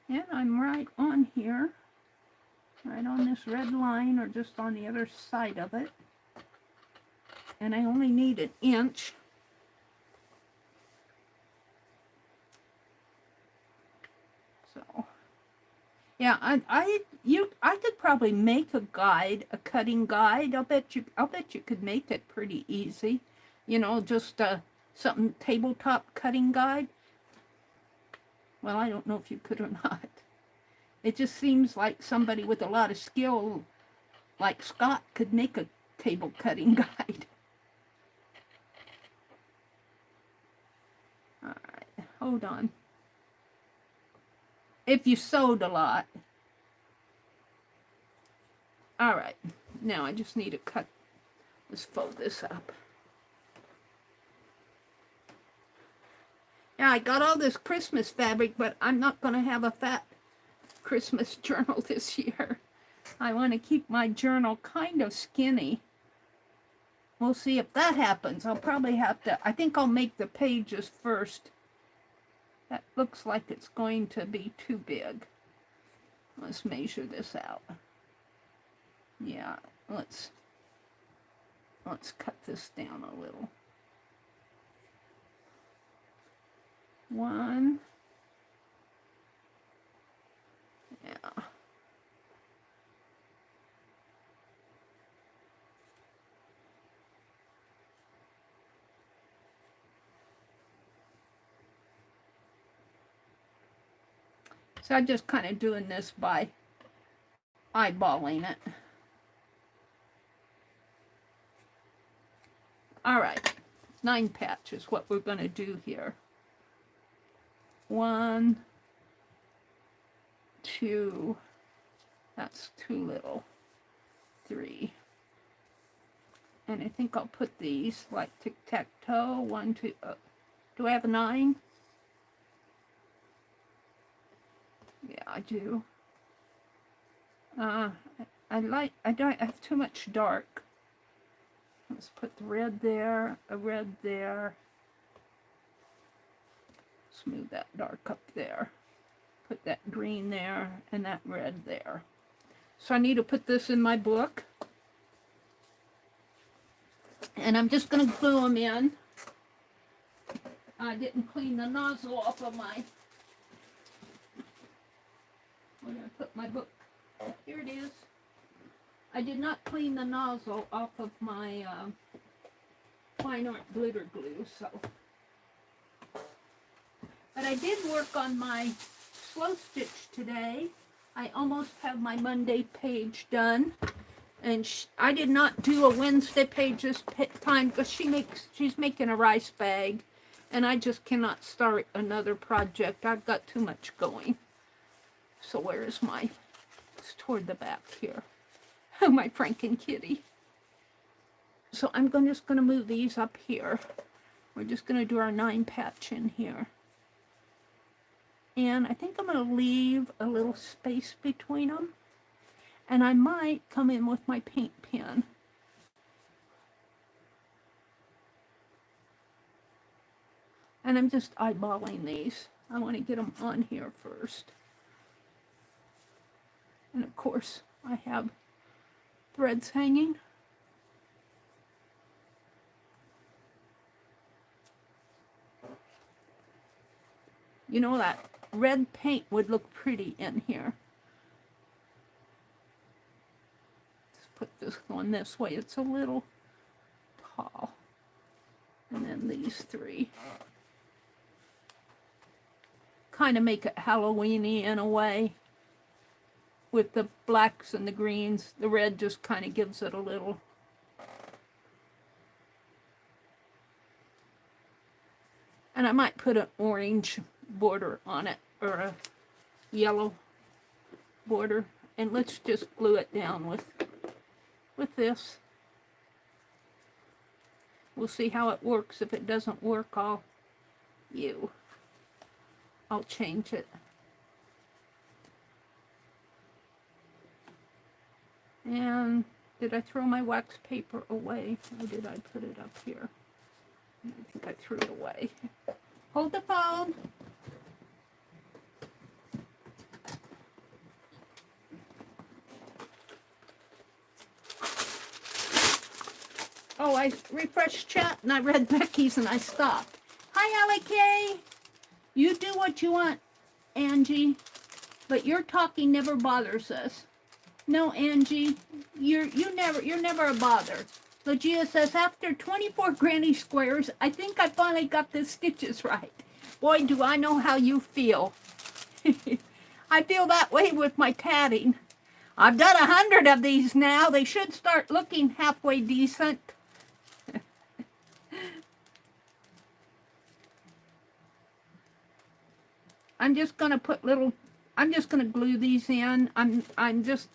And I'm right on here, right on this red line, or just on the other side of it. And I only need 1 inch. So, yeah, I could probably make a guide, a cutting guide. I'll bet you could make it pretty easy. You know, just something tabletop cutting guide. Well, I don't know if you could or not. It just seems like somebody with a lot of skill, like Scott, could make a table cutting guide. All right, hold on. If you sewed a lot. All right, now I just need to cut. Let's fold this up. Yeah, I got all this Christmas fabric, but I'm not going to have a fat Christmas journal this year. I want to keep my journal kind of skinny. We'll see if that happens. I'll probably have to, I think I'll make the pages first. That looks like it's going to be too big. Let's measure this out. Yeah, let's cut this down a little. 1. Yeah. So I'm just kind of doing this by eyeballing it. All right, 9 patches, what we're going to do here. 1, 2, that's too little. 3. And I think I'll put these like tic-tac-toe. 1, 2, do I have a 9? Yeah, I do. I don't have too much dark. Let's put the red there, a red there. Smooth that dark up there. Put that green there and that red there. So I need to put this in my book. And I'm just going to glue them in. I didn't clean the nozzle off of my... Where did I put my book? Here it is. I did not clean the nozzle off of my fine art glitter glue, so. But I did work on my slow stitch today. I almost have my Monday page done. And I did not do a Wednesday page this time because she's making a rice bag. And I just cannot start another project. I've got too much going. So where is my, it's toward the back here. My Franken kitty. So I'm just going to move these up here. We're just going to do our 9 patch in here. And I think I'm going to leave a little space between them. And I might come in with my paint pen. And I'm just eyeballing these. I want to get them on here first. And of course, I have threads hanging. You know, that red paint would look pretty in here. Let's put this one this way. It's a little tall. And then these 3. Kind of make it Halloween-y in a way. With the blacks and the greens, the red just kind of gives it a little. And I might put an orange border on it, or a yellow border. And let's just glue it down with this. We'll see how it works. If it doesn't work, I'll change it. And did I throw my wax paper away? Or did I put it up here? I think I threw it away. Hold the phone. Oh, I refreshed chat and I read Becky's and I stopped. Hi, Allie Kay. You do what you want, Angie, but your talking never bothers us. No, Angie, you're never a bother. Legia says, after 24 granny squares, I think I finally got the stitches right. Boy, do I know how you feel. I feel that way with my tatting. I've done 100 of these now. They should start looking halfway decent. I'm just gonna put little. I'm just gonna glue these in. I'm just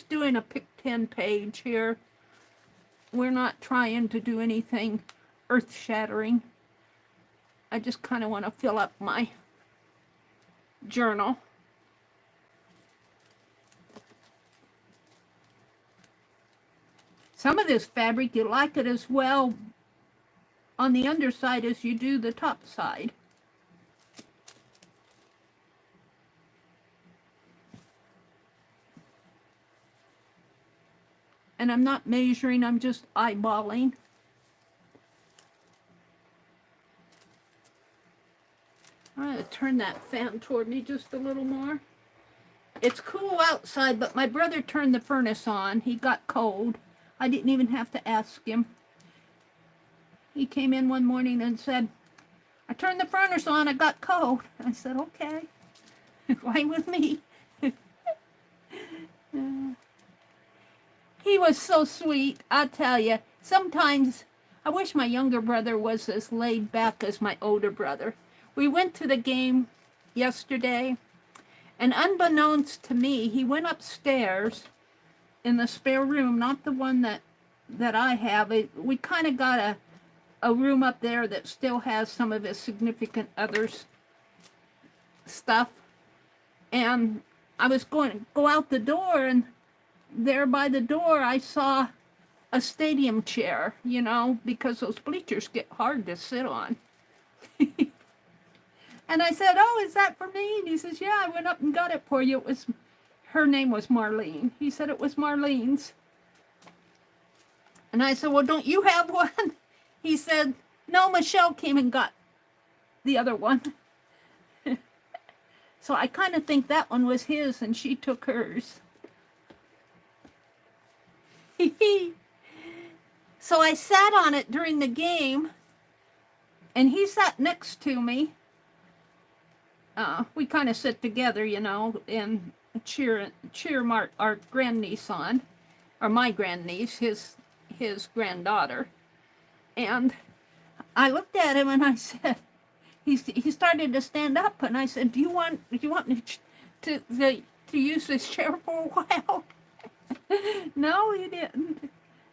doing a pick 10 page here. We're not trying to do anything earth-shattering. I just kind of want to fill up my journal. Some of this fabric, you like it as well on the underside as you do the top side. And I'm not measuring, I'm just eyeballing. I'm going to turn that fan toward me just a little more. It's cool outside, but my brother turned the furnace on. He got cold. I didn't even have to ask him. He came in one morning and said, I turned the furnace on, I got cold. I said, okay, fine with me. He was so sweet, I tell you. Sometimes I wish my younger brother was as laid back as my older brother. We went to the game yesterday, and unbeknownst to me, he went upstairs in the spare room, not the one that I have. We kind of got a room up there that still has some of his significant others' stuff. And I was going to go out the door, and there by the door I saw a stadium chair, you know, because those bleachers get hard to sit on. And I said, oh, is that for me? And he says, yeah, I went up and got it for you. Her name was Marlene. He said it was Marlene's. And I said, well, don't you have one? He said, no, Michelle came and got the other one. So I kind of think that one was his and she took hers. So I sat on it during the game, and he sat next to me. We kind of sit together, you know, and cheer our grandniece on, or my grandniece, his granddaughter. And I looked at him and I said, he started to stand up, and I said, do you want me to use this chair for a while? No, he didn't.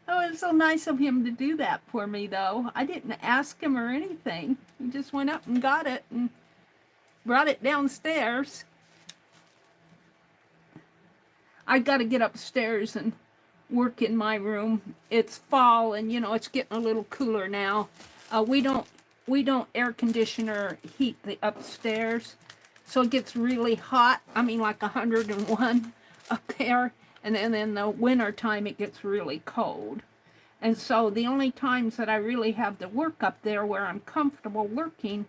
Oh, it was so nice of him to do that for me, though. I didn't ask him or anything. He just went up and got it and brought it downstairs. I got to get upstairs and work in my room. It's fall, and you know it's getting a little cooler now. We don't air condition or heat the upstairs, so it gets really hot. I mean, like 101 up there. And then in the winter time, it gets really cold. And so the only times that I really have to work up there where I'm comfortable working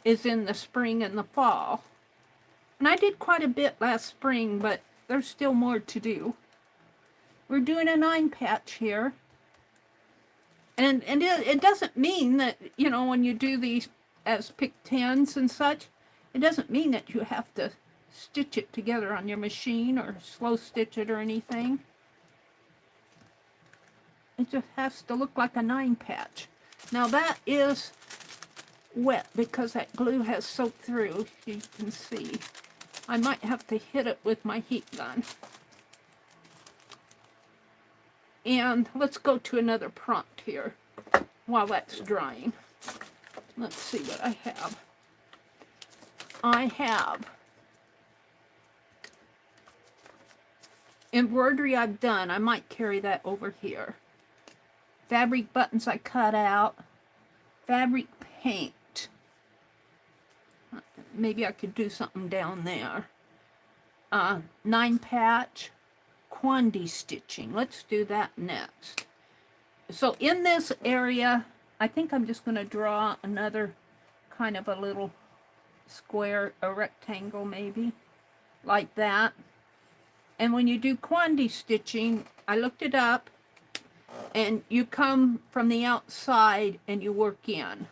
is in the spring and the fall. And I did quite a bit last spring, but there's still more to do. We're doing a 9 patch here. And it doesn't mean that, you know, when you do these as pick 10s and such, it doesn't mean that you have to stitch it together on your machine or slow stitch it or anything. It just has to look like a 9 patch. Now that is wet because that glue has soaked through, you can see. I might have to hit it with my heat gun. And let's go to another prompt here while that's drying. Let's see what I have. I have embroidery I've done. I might carry that over here. Fabric buttons I cut out. Fabric paint. Maybe I could do something down there. 9 patch. Quandary stitching. Let's do that next. So in this area, I think I'm just going to draw another kind of a little square, a rectangle maybe, like that. And when you do quandary stitching, I looked it up, and you come from the outside and you work in.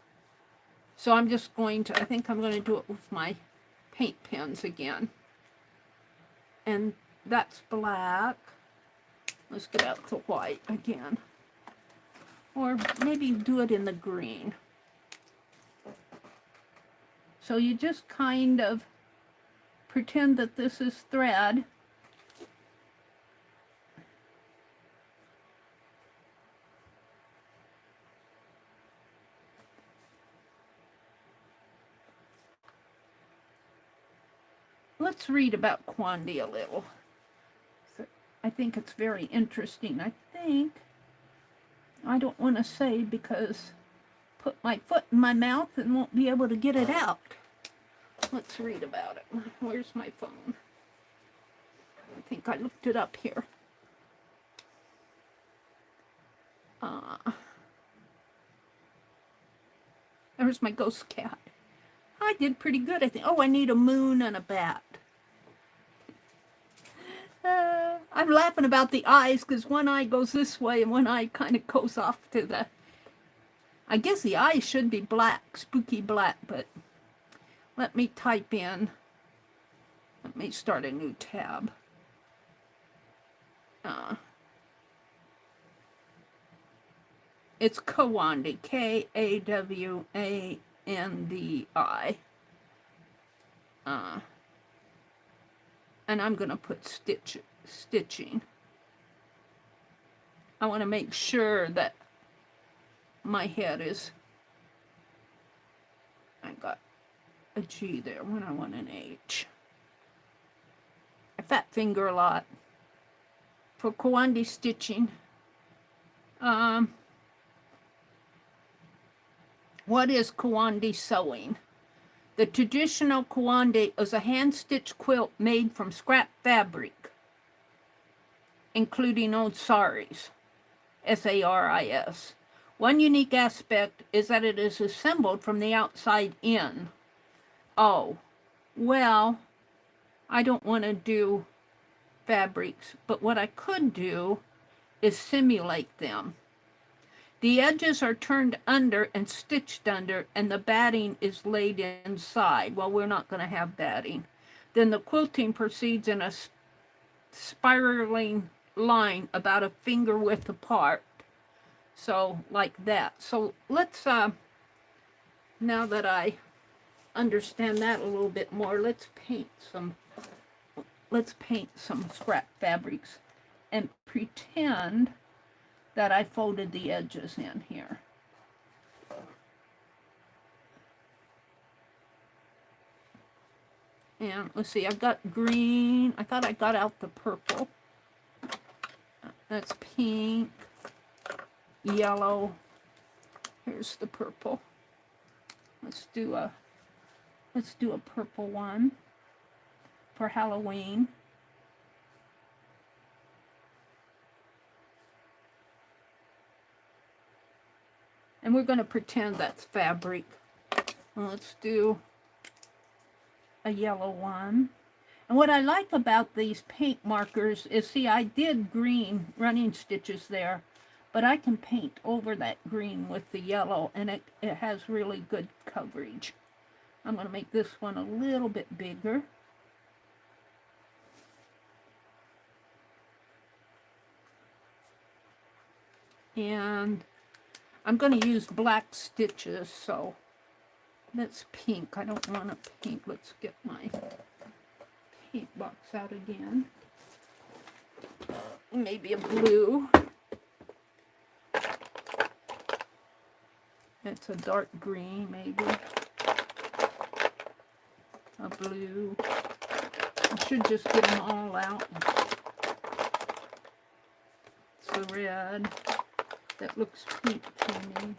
So I'm just going to, I think I'm going to do it with my paint pens again. And that's black. Let's get out the white again. Or maybe do it in the green. So you just kind of pretend that this is thread. let's read about Quandie a little. So I think it's very interesting. I don't want to say because put my foot in my mouth and won't be able to get it out. Let's read about it. Where's my phone? I think I looked it up here. There's my ghost cat. I did pretty good, I think. Oh, I need a moon and a bat. I'm laughing about the eyes because one eye goes this way and one eye kind of goes off to the... I guess the eyes should be black, spooky black, but let me type in. Let me start a new tab. It's Kawandi, Kawandi. And I'm going to put stitching. I want to make sure that my head is... I got a G there when I want an H. I fat finger a lot for Kawandi stitching. What is Kawandi sewing? The traditional Kawandi is a hand-stitched quilt made from scrap fabric, including old saris, S-A-R-I-S. One unique aspect is that it is assembled from the outside in. Oh, well, I don't want to do fabrics, but what I could do is simulate them. The edges are turned under and stitched under, and the batting is laid inside. Well, we're not going to have batting. Then the quilting proceeds in a spiraling line about a finger width apart. So, like that. So, let's, now that I understand that a little bit more, let's paint some scrap fabrics and pretend that I folded the edges in here. And let's see, I've got green. I thought I got out the purple. That's pink, yellow. Here's the purple. Let's do a purple one for Halloween. And we're going to pretend that's fabric. Let's do a yellow one. And what I like about these paint markers is, see, I did green running stitches there, but I can paint over that green with the yellow, and it has really good coverage. I'm going to make this one a little bit bigger. And I'm going to use black stitches, so that's pink. I don't want a pink. Let's get my paint box out again. Maybe a blue. It's a dark green, maybe. A blue. I should just get them all out. It's the red. That looks pink to me.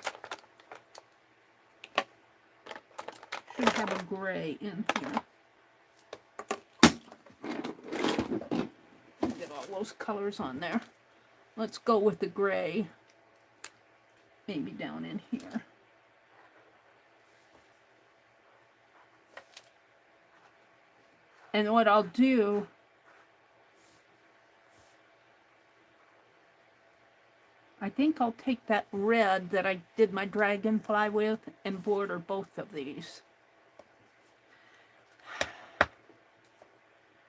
Should have a gray in here. Get all those colors on there. Let's go with the gray. Maybe down in here. And what I'll do, I think I'll take that red that I did my dragonfly with and border both of these.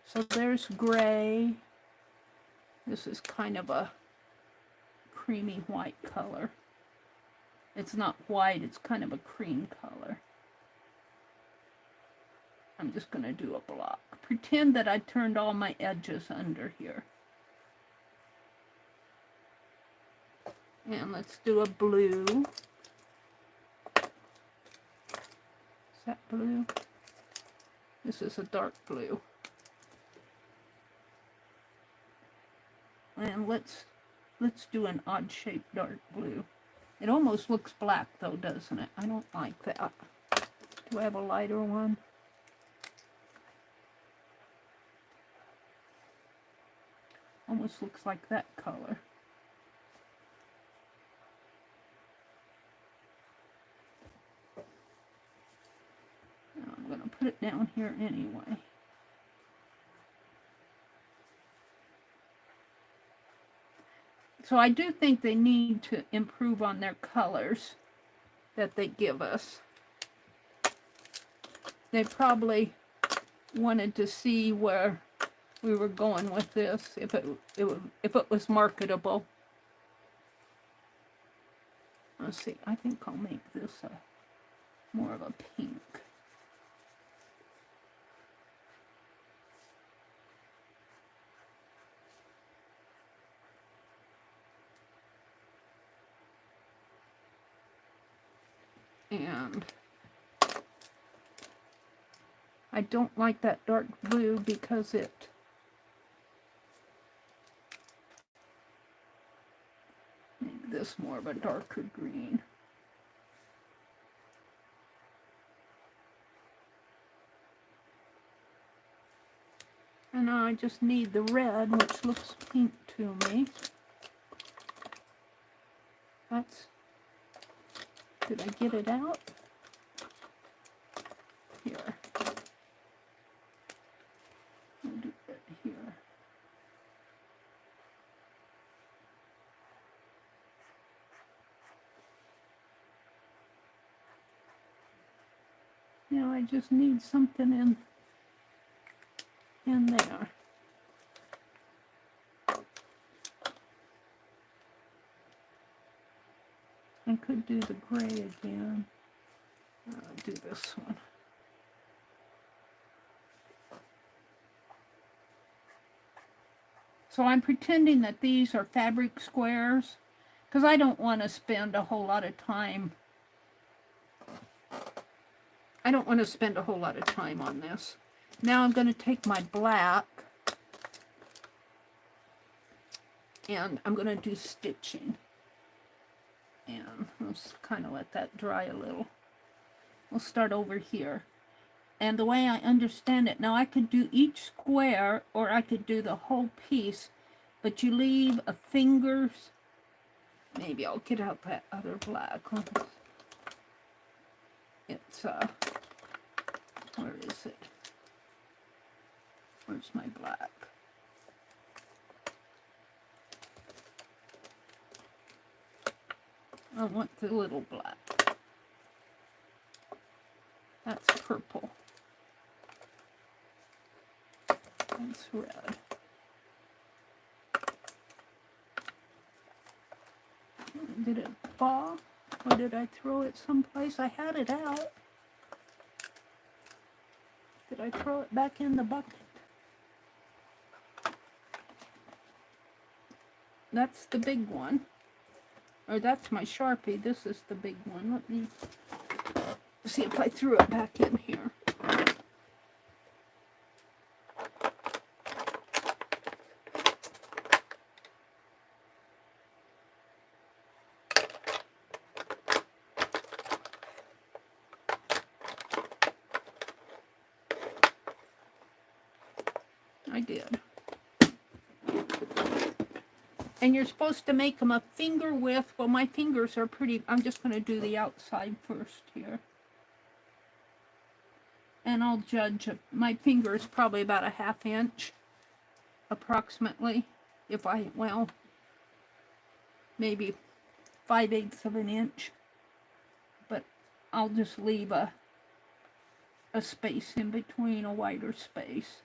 So there's gray. This is kind of a creamy white color. It's not white, it's kind of a cream color. I'm just going to do a block. Pretend that I turned all my edges under here. And let's do a blue. Is that blue? This is a dark blue. let's do an odd shaped dark blue. It almost looks black though, doesn't it? I don't like that. Do I have a lighter one? Almost looks like that color. Now I'm going to put it down here anyway. So I do think they need to improve on their colors that they give us. They probably wanted to see where we were going with this, if it was marketable. Let's see, I think I'll make this more of a pink. And I don't like that dark blue because it make this more of a darker green. And now I just need the red, which looks pink to me. Did I get it out? Here. I'll do that here. Now I just need something in there. I could do the gray again. I'll do this one. So I'm pretending that these are fabric squares because I don't want to spend a whole lot of time. I don't want to spend a whole lot of time on this. Now I'm going to take my black and I'm going to do stitching. And let's kind of let that dry a little. We'll start over here. And the way I understand it, now I could do each square or I could do the whole piece, but you leave a fingers. Maybe I'll get out that other black one. It's, where is it? Where's my black? I want the little black. That's purple. That's red. Did it fall? Or did I throw it someplace? I had it out. Did I throw it back in the bucket? That's the big one. Or that's my Sharpie. This is the big one. Let me see if I threw it back in here. I did. And you're supposed to make them a finger width. Well, my fingers are pretty. I'm just going to do the outside first here. And I'll judge. My finger is probably about a 1/2 inch, approximately. If I, well, maybe 5/8 of an inch. But I'll just leave a space in between, a wider space.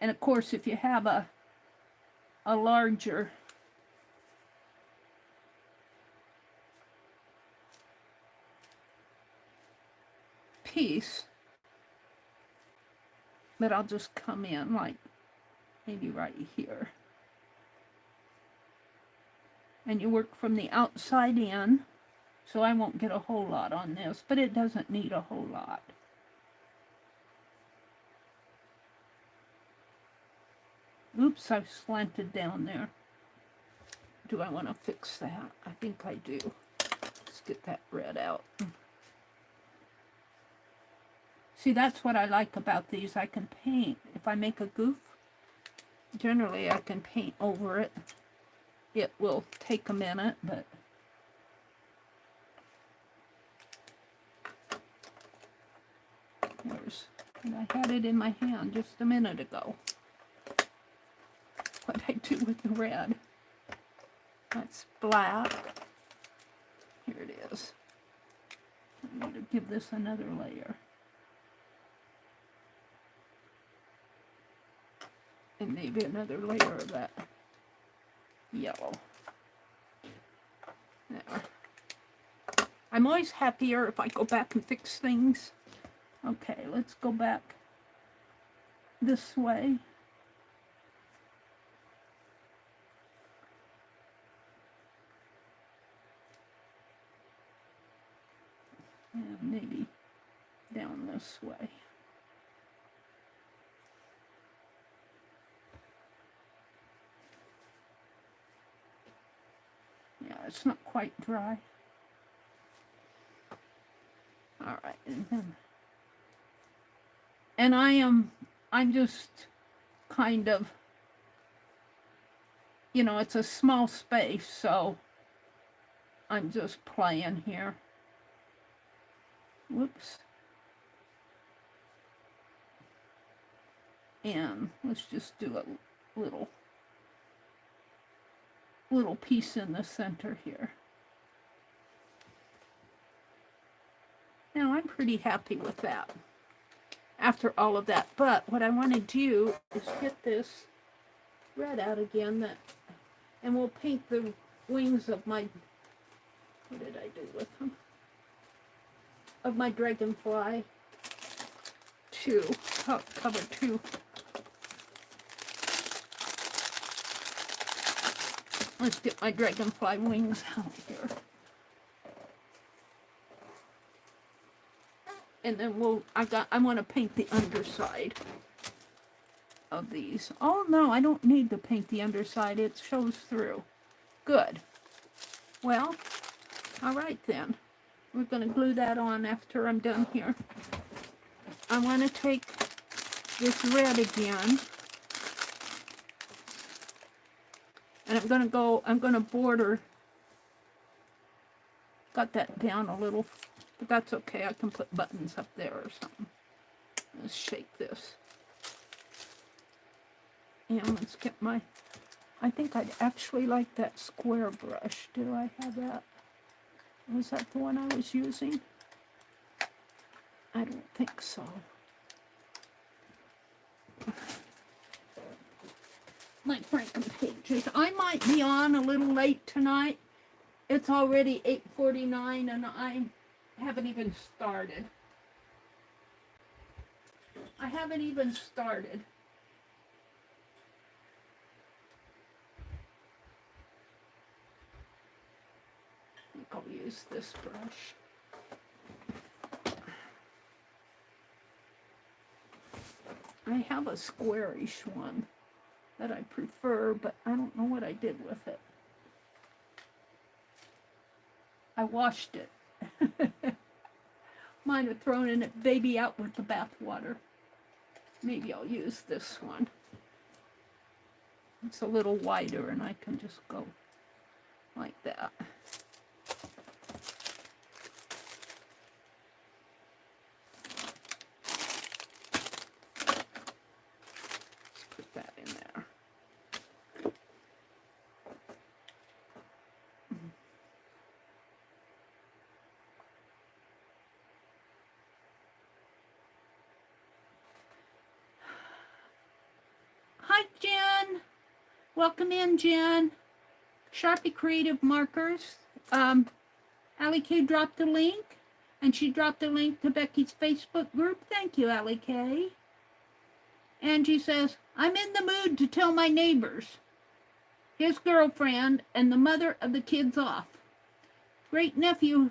And of course, if you have a larger piece, but I'll just come in like maybe right here. And you work from the outside in, so I won't get a whole lot on this, but it doesn't need a whole lot. Oops, I slanted down there. Do I want to fix that? I think I do. Let's get that red out. See, that's what I like about these. I can paint. If I make a goof, generally I can paint over it. It will take a minute, but there's, and I had it in my hand just a minute ago. What I do with the red. That's black. Here it is. I'm going to give this another layer. And maybe another layer of that yellow. There. I'm always happier if I go back and fix things. Okay, let's go back this way. And maybe down this way. Yeah, it's not quite dry. All right, and I'm just kind of, you know, it's a small space, so I'm just playing here. Whoops. And let's just do a little piece in the center here. Now I'm pretty happy with that after all of that. But what I want to do is get this red out again, and we'll paint the wings of my, what did I do with them? Of my dragonfly to cover two. Let's get my dragonfly wings out here. And then I want to paint the underside of these. Oh no, I don't need to paint the underside. It shows through. Good. Well, all right then. We're going to glue that on after I'm done here. I want to take this red again. And I'm going to border. Got that down a little, but that's okay. I can put buttons up there or something. Let's shake this. And let's get my, I think I'd actually like that square brush. Do I have that? Was that the one I was using? I don't think so. My Frankenpaper. I might be on a little late tonight. It's already 8:49 and I haven't even started. I haven't even started. I think I'll use this brush. I have a squarish one that I prefer, but I don't know what I did with it. I washed it. Might have thrown it baby out with the bath water. Maybe I'll use this one. It's a little wider and I can just go like that. Welcome in, Jen. Sharpie Creative Markers. Allie K dropped a link, and she dropped a link to Becky's Facebook group. Thank you, Allie K. Angie says, I'm in the mood to tell my neighbors, his girlfriend, and the mother of the kids off. Great nephew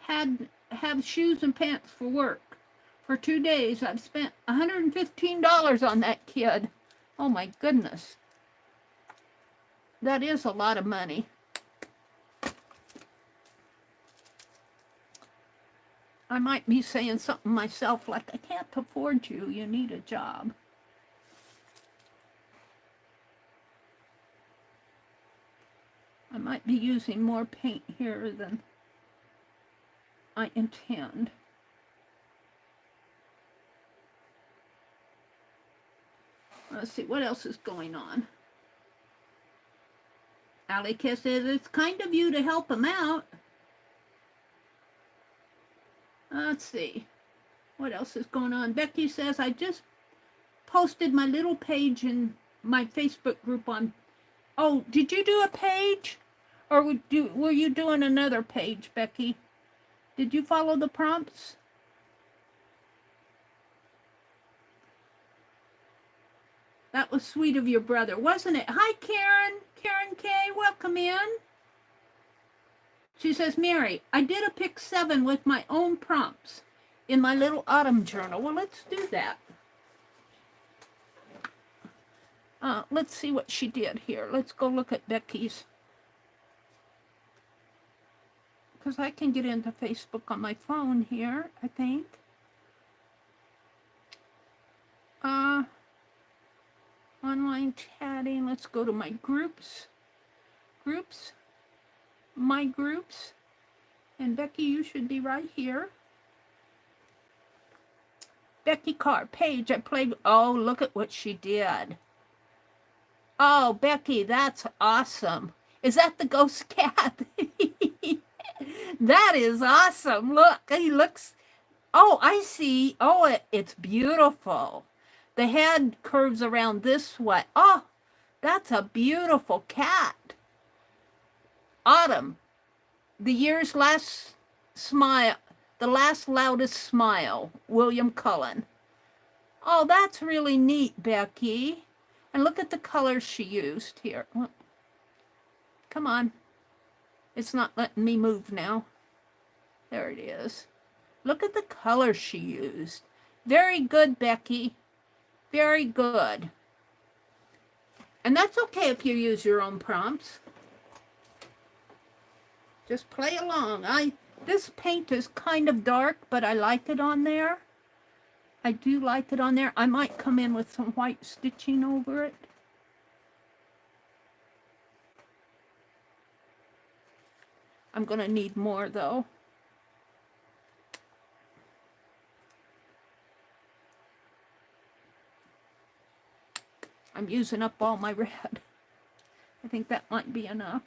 have shoes and pants for work. For 2 days, I've spent $115 on that kid. Oh my goodness. That is a lot of money. I might be saying something myself like, I can't afford you. You need a job. I might be using more paint here than I intend. Let's see, what else is going on? Alika says, it's kind of you to help him out. Let's see. What else is going on? Becky says, I just posted my little page in my Facebook group on... Oh, did you do a page? Or were you doing another page, Becky? Did you follow the prompts? That was sweet of your brother, wasn't it? Hi, Karen. Karen K, welcome in. She says, Meri, I did a pick 7 with my own prompts in my little autumn journal. Well, let's do that. Let's see what she did here. Let's go look at Becky's. Because I can get into Facebook on my phone here, I think. Online chatting. Let's go to my groups. My groups. And Becky, you should be right here. Becky Carr, page, I played. Oh, look at what she did. Oh, Becky, that's awesome. Is that the ghost cat? That is awesome. Look, he looks. Oh, I see. Oh, it's beautiful. The head curves around this way. Oh, that's a beautiful cat. Autumn, the year's last smile, the last loudest smile, William Cullen. Oh, that's really neat, Becky. And look at the colors she used here. Come on. It's not letting me move now. There it is. Look at the colors she used. Very good, Becky. Very good. And that's okay if you use your own prompts. Just play along. This paint is kind of dark, but I like it on there. I do like it on there. I might come in with some white stitching over it. I'm going to need more, though. I'm using up all my red. I think that might be enough.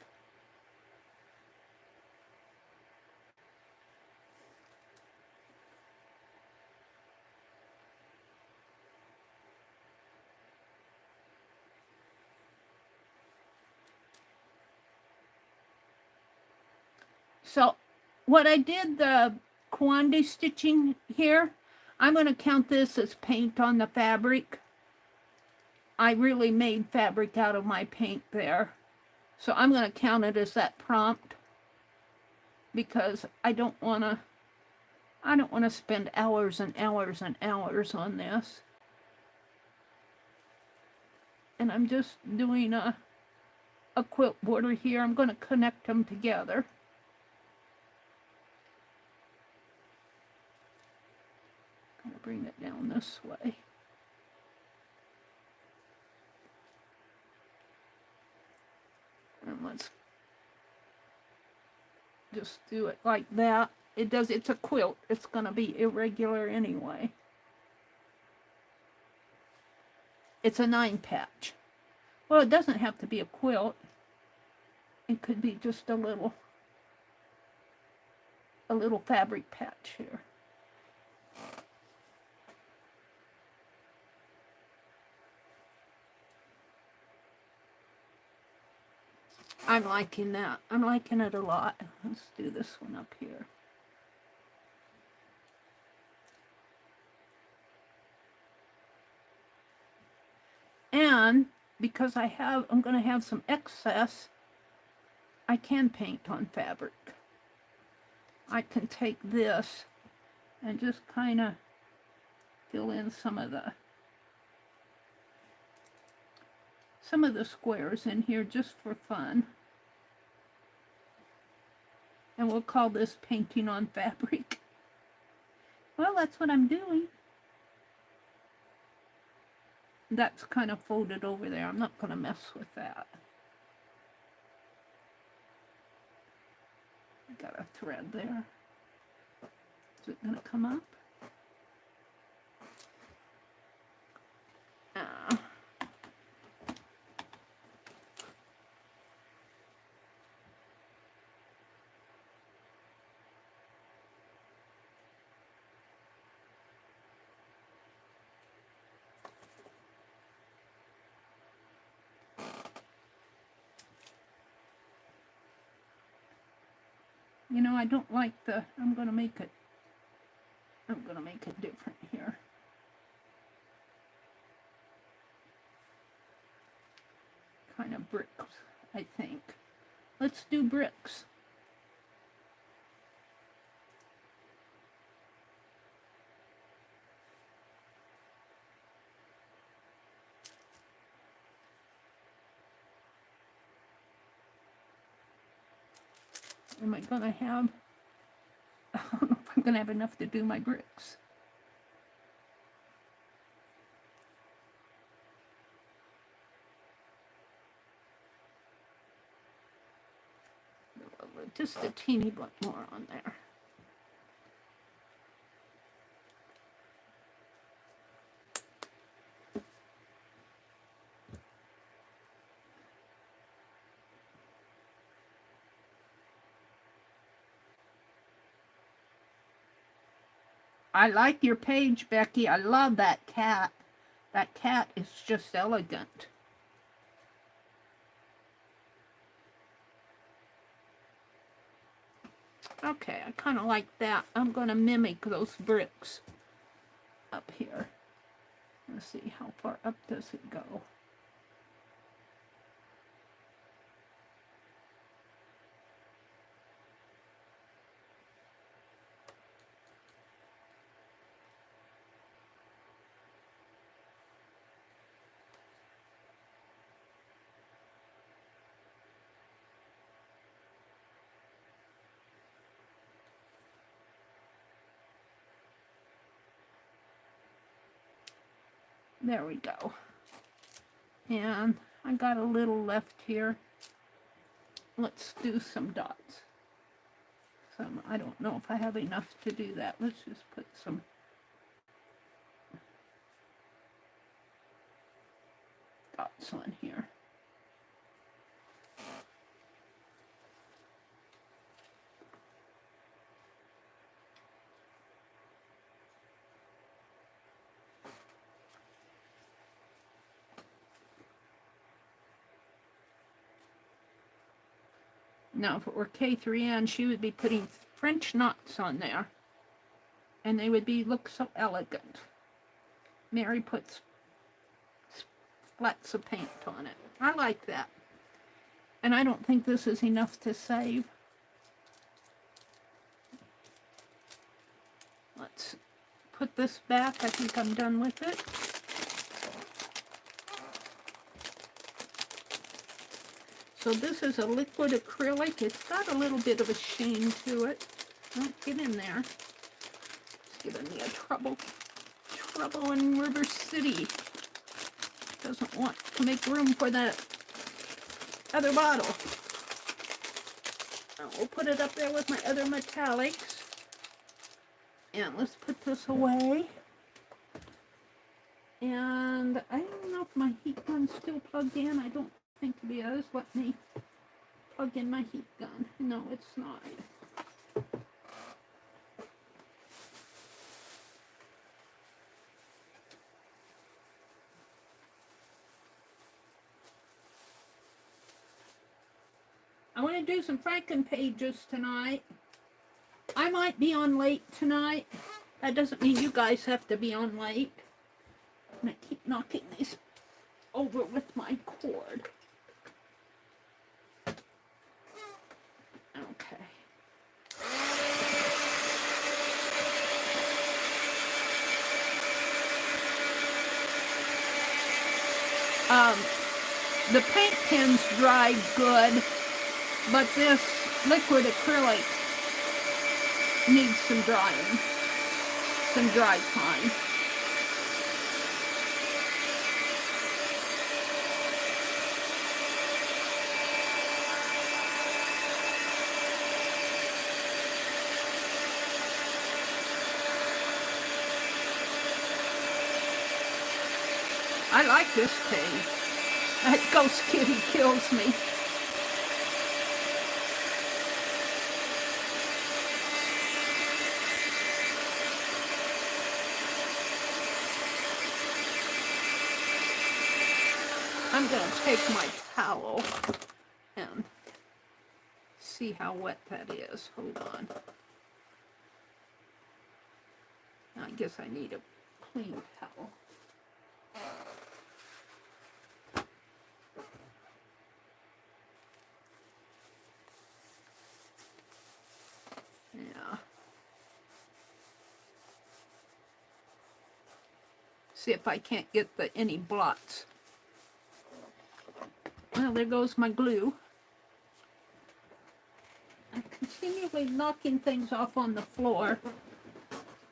So what I did, the Kwande stitching here, I'm going to count this as paint on the fabric. I really made fabric out of my paint there. So I'm going to count it as that prompt because I don't want to spend hours and hours and hours on this. And I'm just doing a quilt border here. I'm going to connect them together. I'm going to bring it down this way. And let's just do it like that. It's a quilt. It's going to be irregular anyway. It's a 9-patch. Well, it doesn't have to be a quilt. It could be just a little fabric patch here. I'm liking that. I'm liking it a lot. Let's do this one up here. And because I'm going to have some excess, I can paint on fabric. I can take this and just kind of fill in some of the some of the squares in here just for fun. And we'll call this painting on fabric. Well, that's what I'm doing. That's kind of folded over there. I'm not going to mess with that. Got a thread there. Is it going to come up? You know, I don't like the, I'm going to make it different here. Kind of bricks, I think. Let's do bricks. Am I going to have, I don't know if I'm going to have enough to do my bricks. Just a teeny bit more on there. I like your page, Becky. I love that cat. That cat is just elegant. Okay, I kind of like that. I'm going to mimic those bricks up here. Let's see, how far up does it go? There we go. And I got a little left here. Let's do some dots. I don't know if I have enough to do that. Let's just put some dots on here. Now, if it were K3N, she would be putting French knots on there. And they would look so elegant. Meri puts splats of paint on it. I like that. And I don't think this is enough to save. Let's put this back. I think I'm done with it. So this is a liquid acrylic. It's got a little bit of a sheen to it. Don't get in there. It's giving me a trouble in River City. Doesn't want to make room for that other bottle. We'll put it up there with my other metallics. And let's put this away. And I don't know if my heat gun's still plugged in. I don't think it is. Let me plug in my heat gun. No, it's not. I want to do some Frankenpages tonight. I might be on late tonight. That doesn't mean you guys have to be on late. I'm going to keep knocking these over with my cord. Okay. The paint pens dried good, but this liquid acrylic needs some drying, some dry time. I like this page. That ghost kitty kills me. I'm going to take my towel and see how wet that is. Hold on. I guess I need a clean towel. Yeah. See if I can't get any blots. Well, there goes my glue. I'm continually knocking things off on the floor.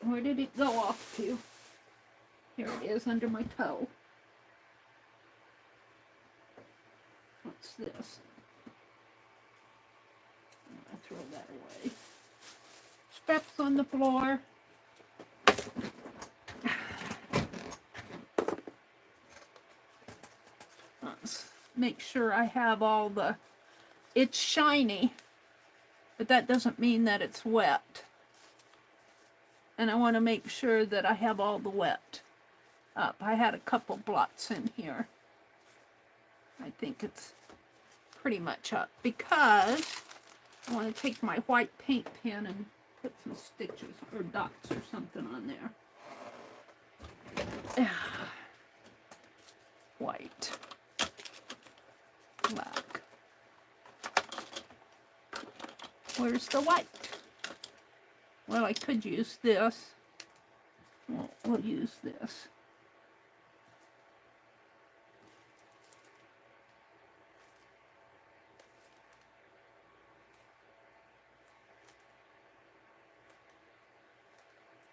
Where did it go off to? Here it is under my toe. What's this? I'll throw that away. Scraps on the floor. Let's make sure I have all the... It's shiny, but that doesn't mean that it's wet. And I want to make sure that I have all the wet up. I had a couple blots in here. I think it's pretty much up because I want to take my white paint pen and put some stitches or dots or something on there. White. Black. Where's the white? Well, I could use this. We'll use this.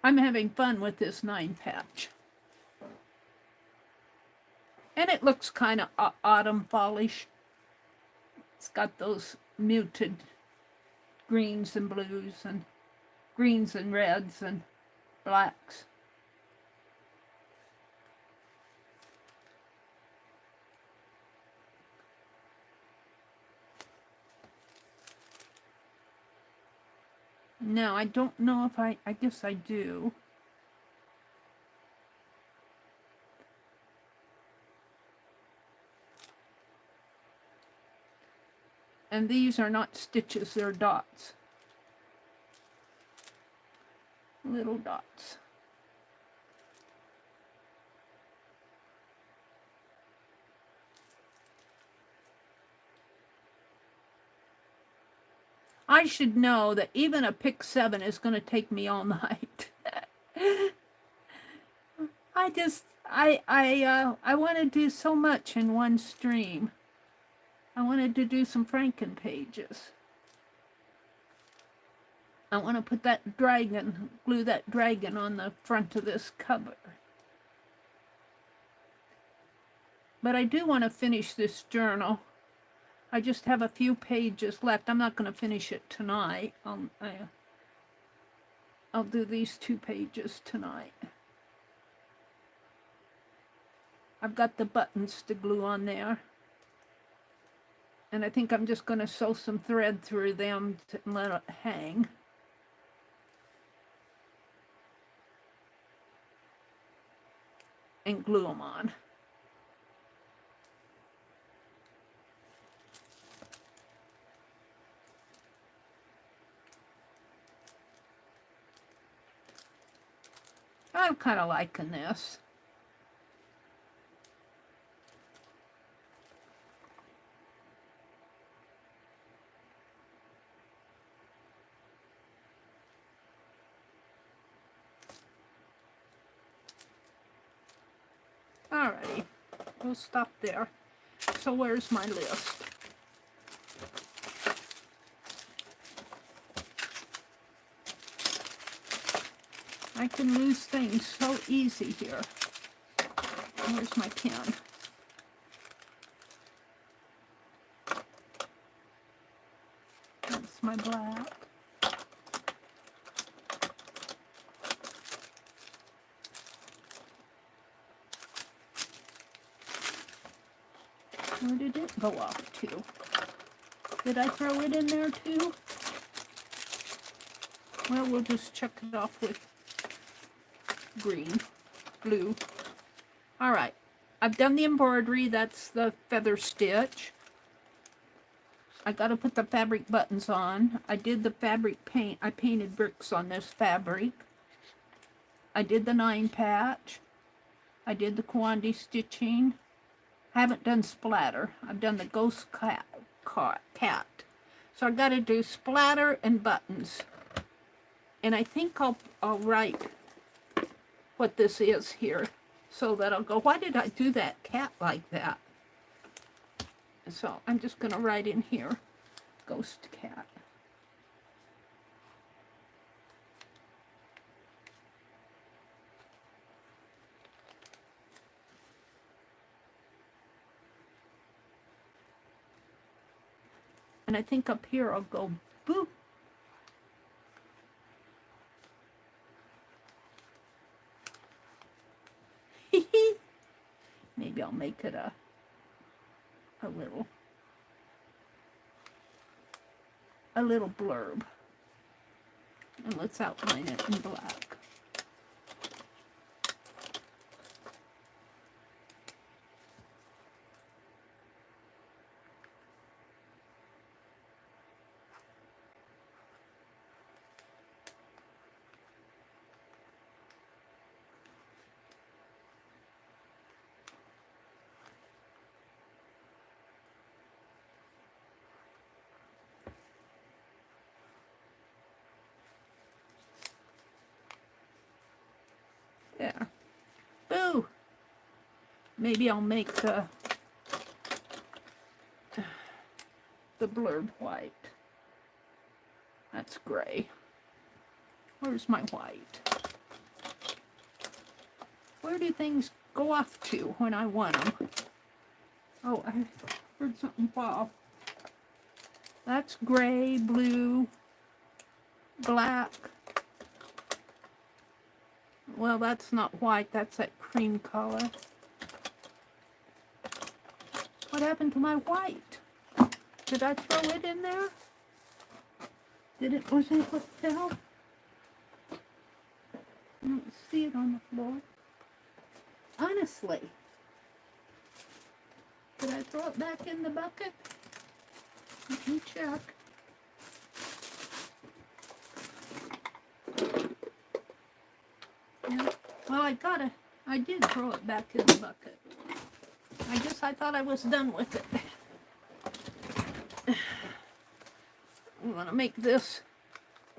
I'm having fun with this 9-patch. And it looks kind of autumn fallish. It's got those muted greens and blues and greens and reds and blacks. Now, I don't know if I guess I do. And these are not stitches, they're dots. Little dots. I should know that even a Pic 7 is going to take me all night. I want to do so much in one stream. I wanted to do some Franken pages. I want to put that dragon, glue that dragon on the front of this cover. But I do want to finish this journal. I just have a few pages left. I'm not going to finish it tonight. I'll do these 2 pages tonight. I've got the buttons to glue on there. And I think I'm just going to sew some thread through them and let it hang. And glue them on. I'm kind of liking this. Alrighty, we'll stop there. So where's my list? I can lose things so easy here. Where's my pen? That's my black. Where did it go off to? Did I throw it in there too? Well, we'll just check it off with green, blue. All right, I've done the embroidery. That's the feather stitch. I got to put the fabric buttons on. I did the fabric paint. I painted bricks on this fabric. I did the 9 patch. I did the Kwandi stitching. I haven't done splatter. I've done the ghost cat. So I got to do splatter and buttons. And I think I'll write what this is here, so that I'll go, why did I do that cat like that? So I'm just going to write in here, ghost cat. And I think up here I'll go boo. Maybe I'll make it a little blurb. And let's outline it in black. There. Boo! Maybe I'll make the blurb white. That's gray. Where's my white? Where do things go off to when I want them? Oh, I heard something fall. That's gray, blue, black. Well, that's not white, that's that cream color. What happened to my white? Did I throw it in there? Was it what fell? I don't see it on the floor. Honestly. Did I throw it back in the bucket? Let me check. Yeah. Well, I did throw it back in the bucket. I guess I thought I was done with it. I'm going to make this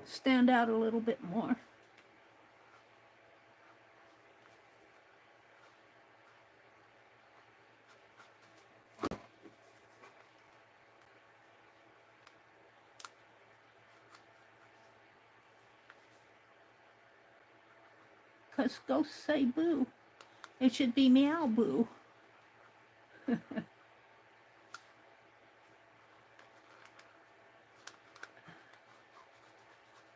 stand out a little bit more. Because ghosts say boo. It should be meow boo.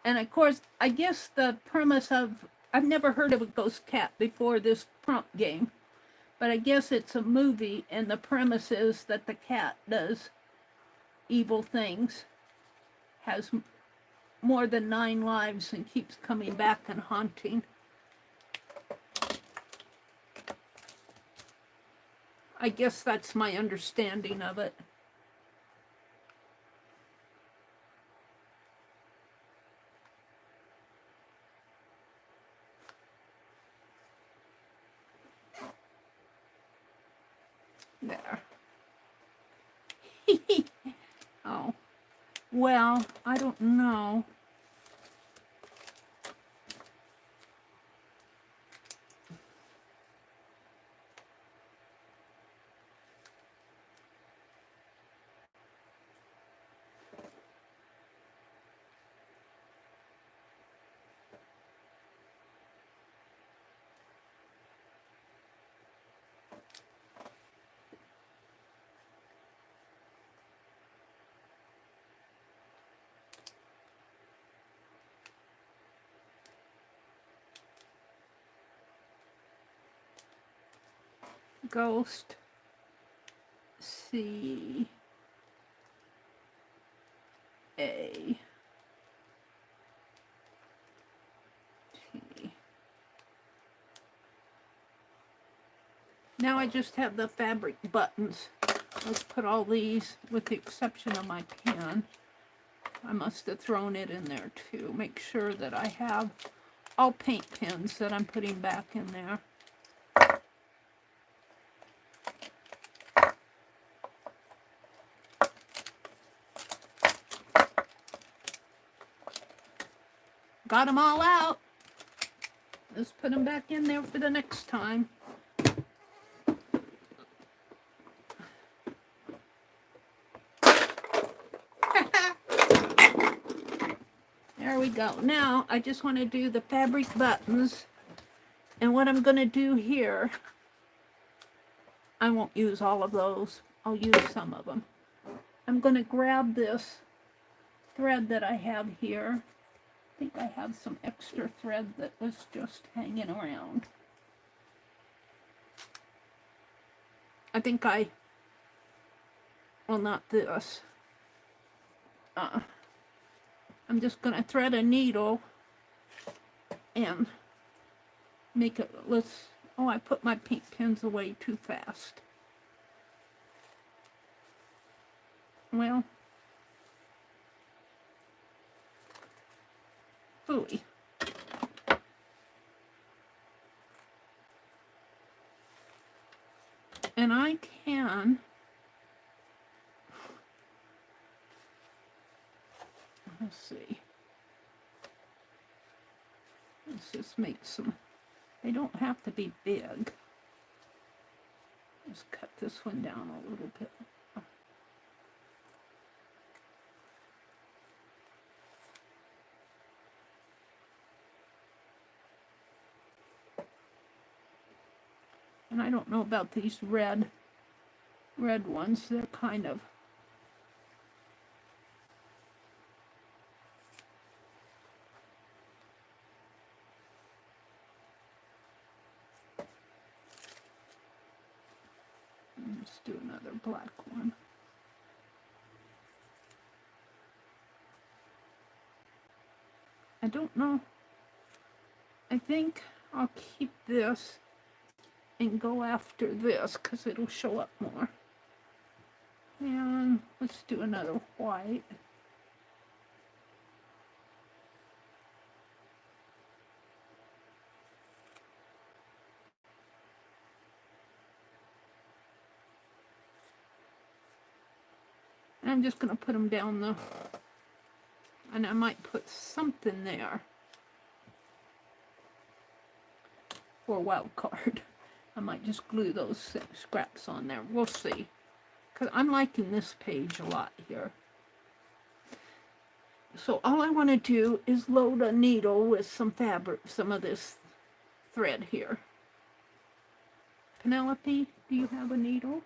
And of course, I guess the premise of, I've never heard of a ghost cat before this prompt game, but I guess it's a movie, and the premise is that the cat does evil things, has more than 9 lives, and keeps coming back and haunting. I guess that's my understanding of it. There. Oh. Well, I don't know. Ghost C A T. Now I just have the fabric buttons. Let's put all these, with the exception of my pen. I must have thrown it in there too. Make sure that I have all paint pens that I'm putting back in there. Got them all out. Let's put them back in there for the next time. There we go. Now I just want to do the fabric buttons, and what I'm going to do here, I won't use all of those. I'll use some of them. I'm going to grab this thread that I have here. I think I have some extra thread that was just hanging around. I think well, not this. I'm just going to thread a needle and make it, oh, I put my pink pins away too fast. Well, ooey. And I can, let's see, let's just make some, they don't have to be big. Just cut this one down a little bit. And I don't know about these red ones. They're kind of, let's do another black one. I don't know. I think I'll keep this and go after this because it'll show up more. And let's do another white. And I'm just going to put them down the, and I might put something there for a wild card. I might just glue those scraps on there. We'll see. Because I'm liking this page a lot here. So all I want to do is load a needle with some fabric, some of this thread here. Penelope, do you have a needle?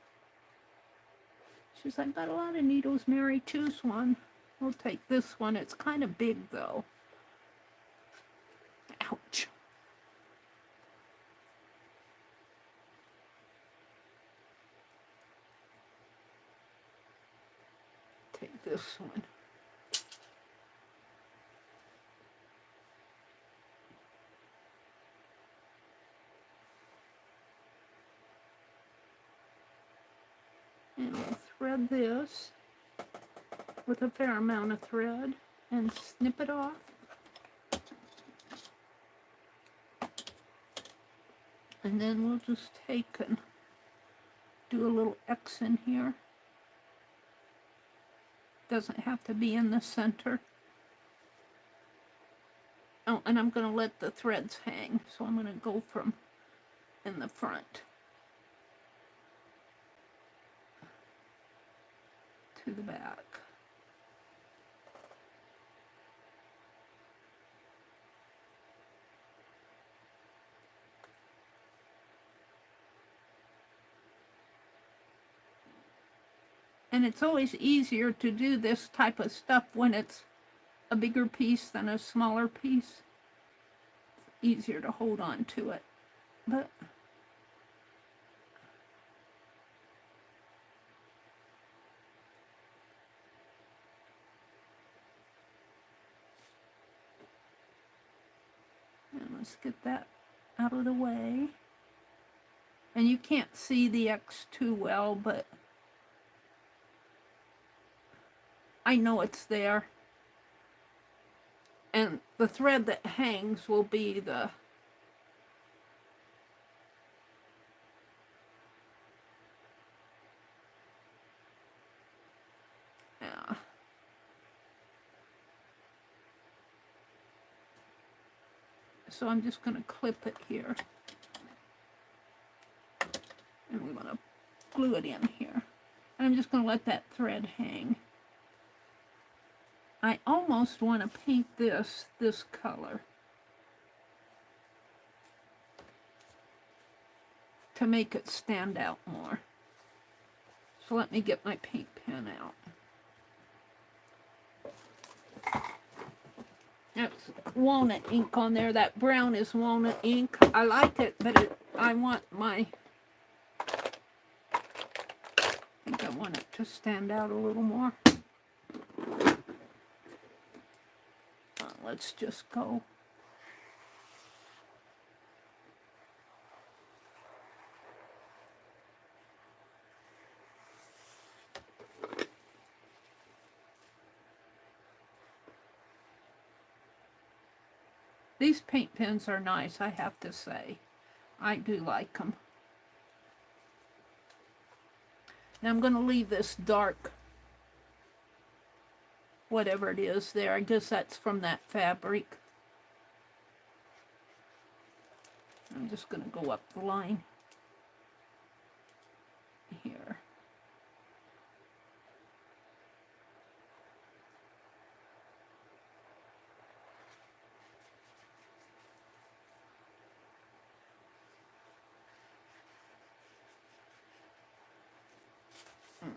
She's like, got a lot of needles, Meri. Choose one. We'll take this one. It's kind of big, though. Ouch. Take this one. And we'll thread this with a fair amount of thread and snip it off. And then we'll just take and do a little X in here. Doesn't have to be in the center. Oh, and I'm going to let the threads hang. So I'm going to go from in the front to the back. And it's always easier to do this type of stuff when it's a bigger piece than a smaller piece. It's easier to hold on to it. But Let's get that out of the way. And you can't see the X too well, but I know it's there. And the thread that hangs will be the so I'm just going to clip it here. And we want to glue it in here. And I'm just going to let that thread hang. I almost want to paint this color to make it stand out more. So let me get my paint pen out. That's walnut ink on there. That brown is walnut ink. I like it, but I want my... I think I want it to stand out a little more. Let's just go. These paint pens are nice, I have to say. I do like them. Now I'm going to leave this dark, whatever it is there. I guess that's from that fabric. I'm just going to go up the line here.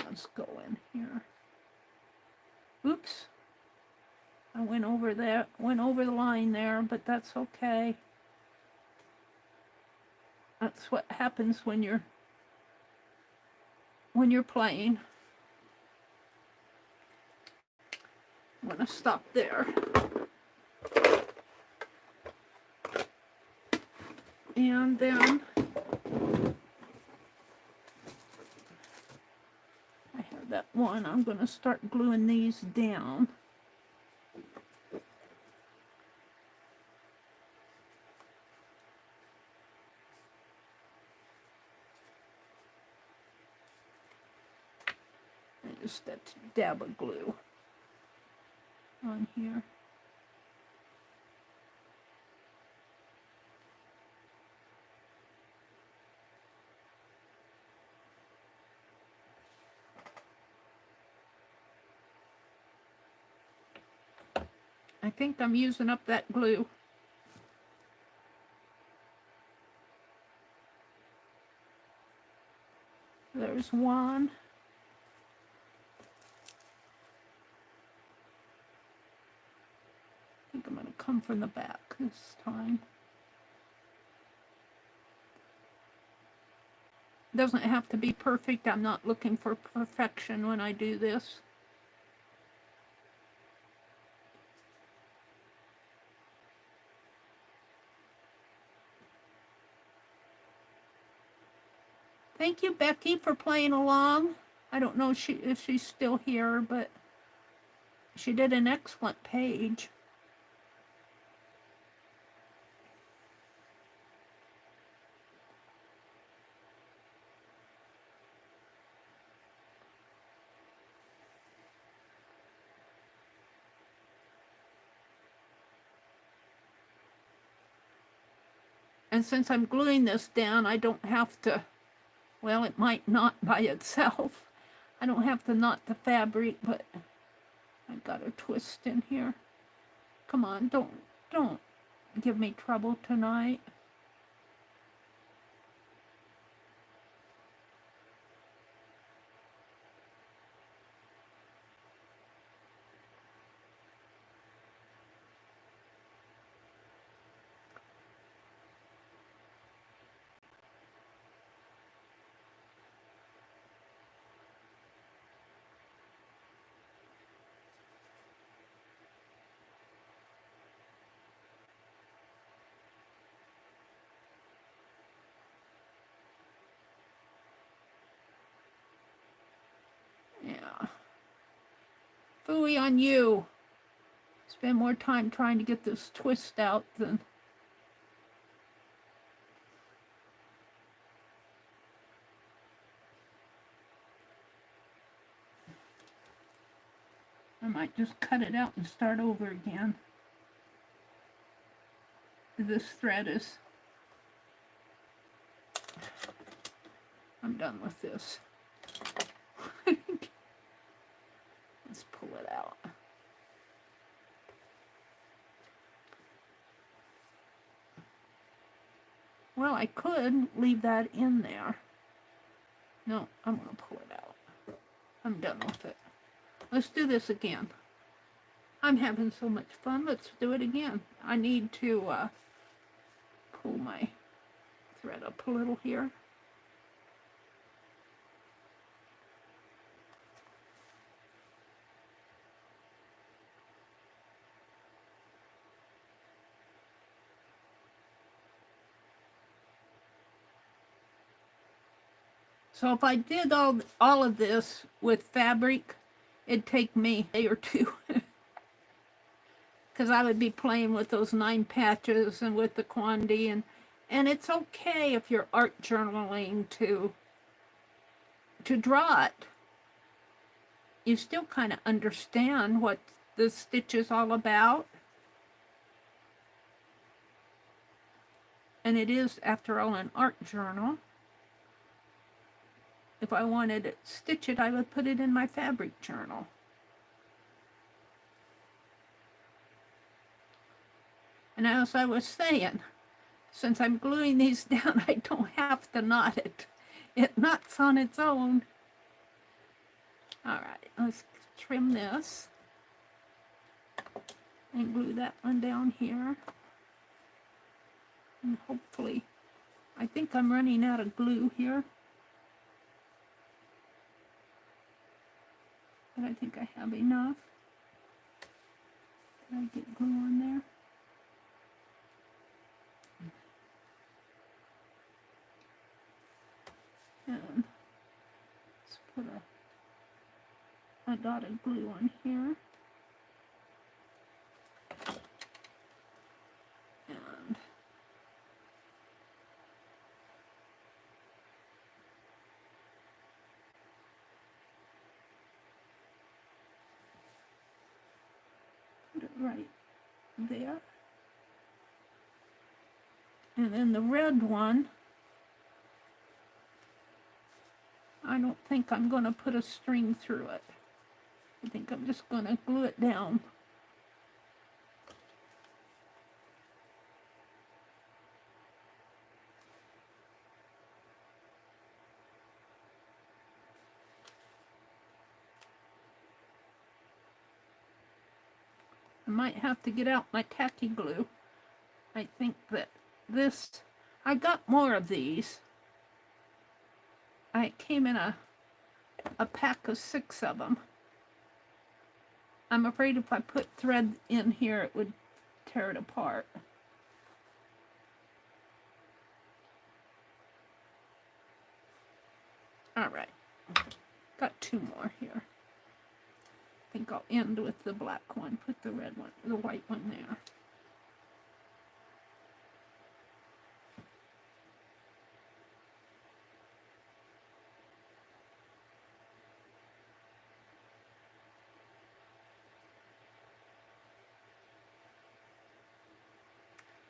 Let's go in here. Oops. I went over the line there, but that's okay. That's what happens when you're playing. I'm gonna stop there. And then I have that one. I'm gonna start gluing these down. Just that dab of glue on here. I think I'm using up that glue. There's one. I think I'm going to come from the back this time. It doesn't have to be perfect. I'm not looking for perfection when I do this. Thank you, Becky, for playing along. I don't know if she's still here, but she did an excellent page. And since I'm gluing this down, I don't have to, well, it might knot by itself. I don't have to knot the fabric, but I've got a twist in here. Come on, don't give me trouble tonight. Phooey on you. Spend more time trying to get this twist out than... I might just cut it out and start over again. This thread is... I'm done with this. Let's pull it out. Well, I could leave that in there. No, I'm going to pull it out. I'm done with it. Let's do this again. I'm having so much fun. Let's do it again. I need to pull my thread up a little here. So if I did all of this with fabric, it'd take me a day or two. Because I would be playing with those 9 patches and with the quantity. And it's okay if you're art journaling to draw it. You still kind of understand what the stitch is all about. And it is, after all, an art journal. If I wanted to stitch it, I would put it in my fabric journal. And as I was saying, since I'm gluing these down, I don't have to knot it. It knots on its own. All right, let's trim this and glue that one down here. And hopefully, I think I'm running out of glue here. But I think I have enough. Did I get glue on there? And let's put a dotted glue on here. And put it right there. And then the red one, I don't think I'm going to put a string through it. I think I'm just going to glue it down. I might have to get out my tacky glue. I think that this, I got more of these. I came in a pack of 6 of them. I'm afraid if I put thread in here, it would tear it apart. All right, got 2 more here. I think I'll end with the black one, put the red one, the white one there.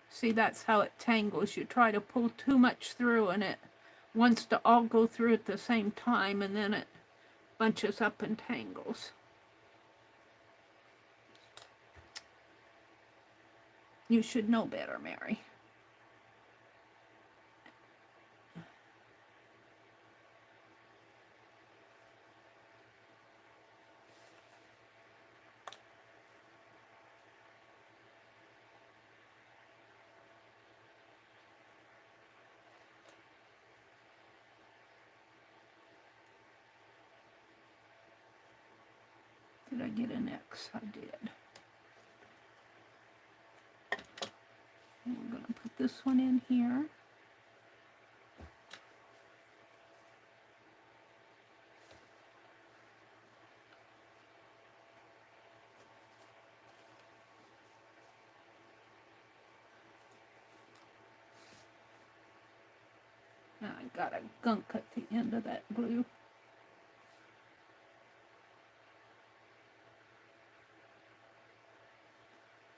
See, that's how it tangles. You try to pull too much through and it wants to all go through at the same time, and then it bunches up and tangles. You should know better, Meri. Did I get an X? I did. And we're going to put this one in here. got a gunk at the end of that glue.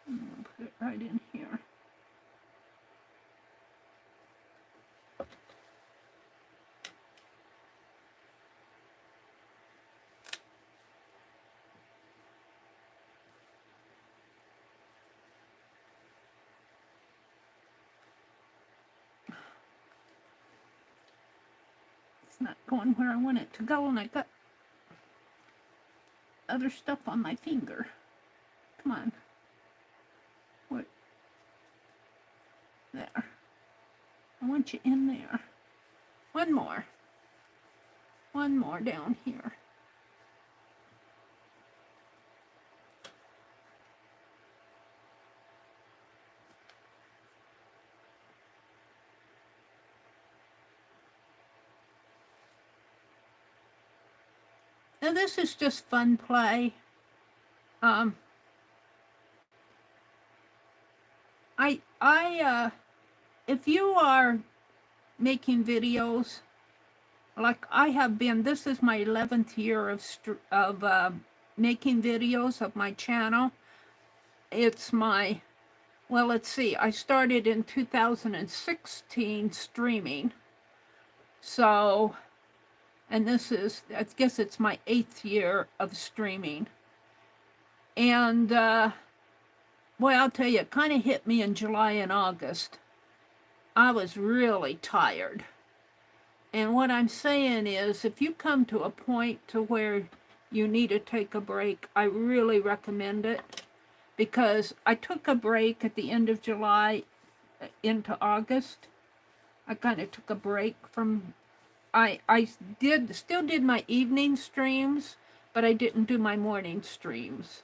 I'll put it right in here. It's not going where I want it to go, and I got other stuff on my finger. Come on. What? There. I want you in there. One more. One more down here. Now this is just fun play. If you are making videos, like I have been, this is my 11th year of making videos of my channel. It's my, well, let's see, I started in 2016 streaming. So, and this is, I guess it's my 8th year of streaming. And, well, I'll tell you, it kind of hit me in July and August. I was really tired. And what I'm saying is, if you come to a point to where you need to take a break, I really recommend it. Because I took a break at the end of July into August. I kind of took a break from, I still did my evening streams, but I didn't do my morning streams.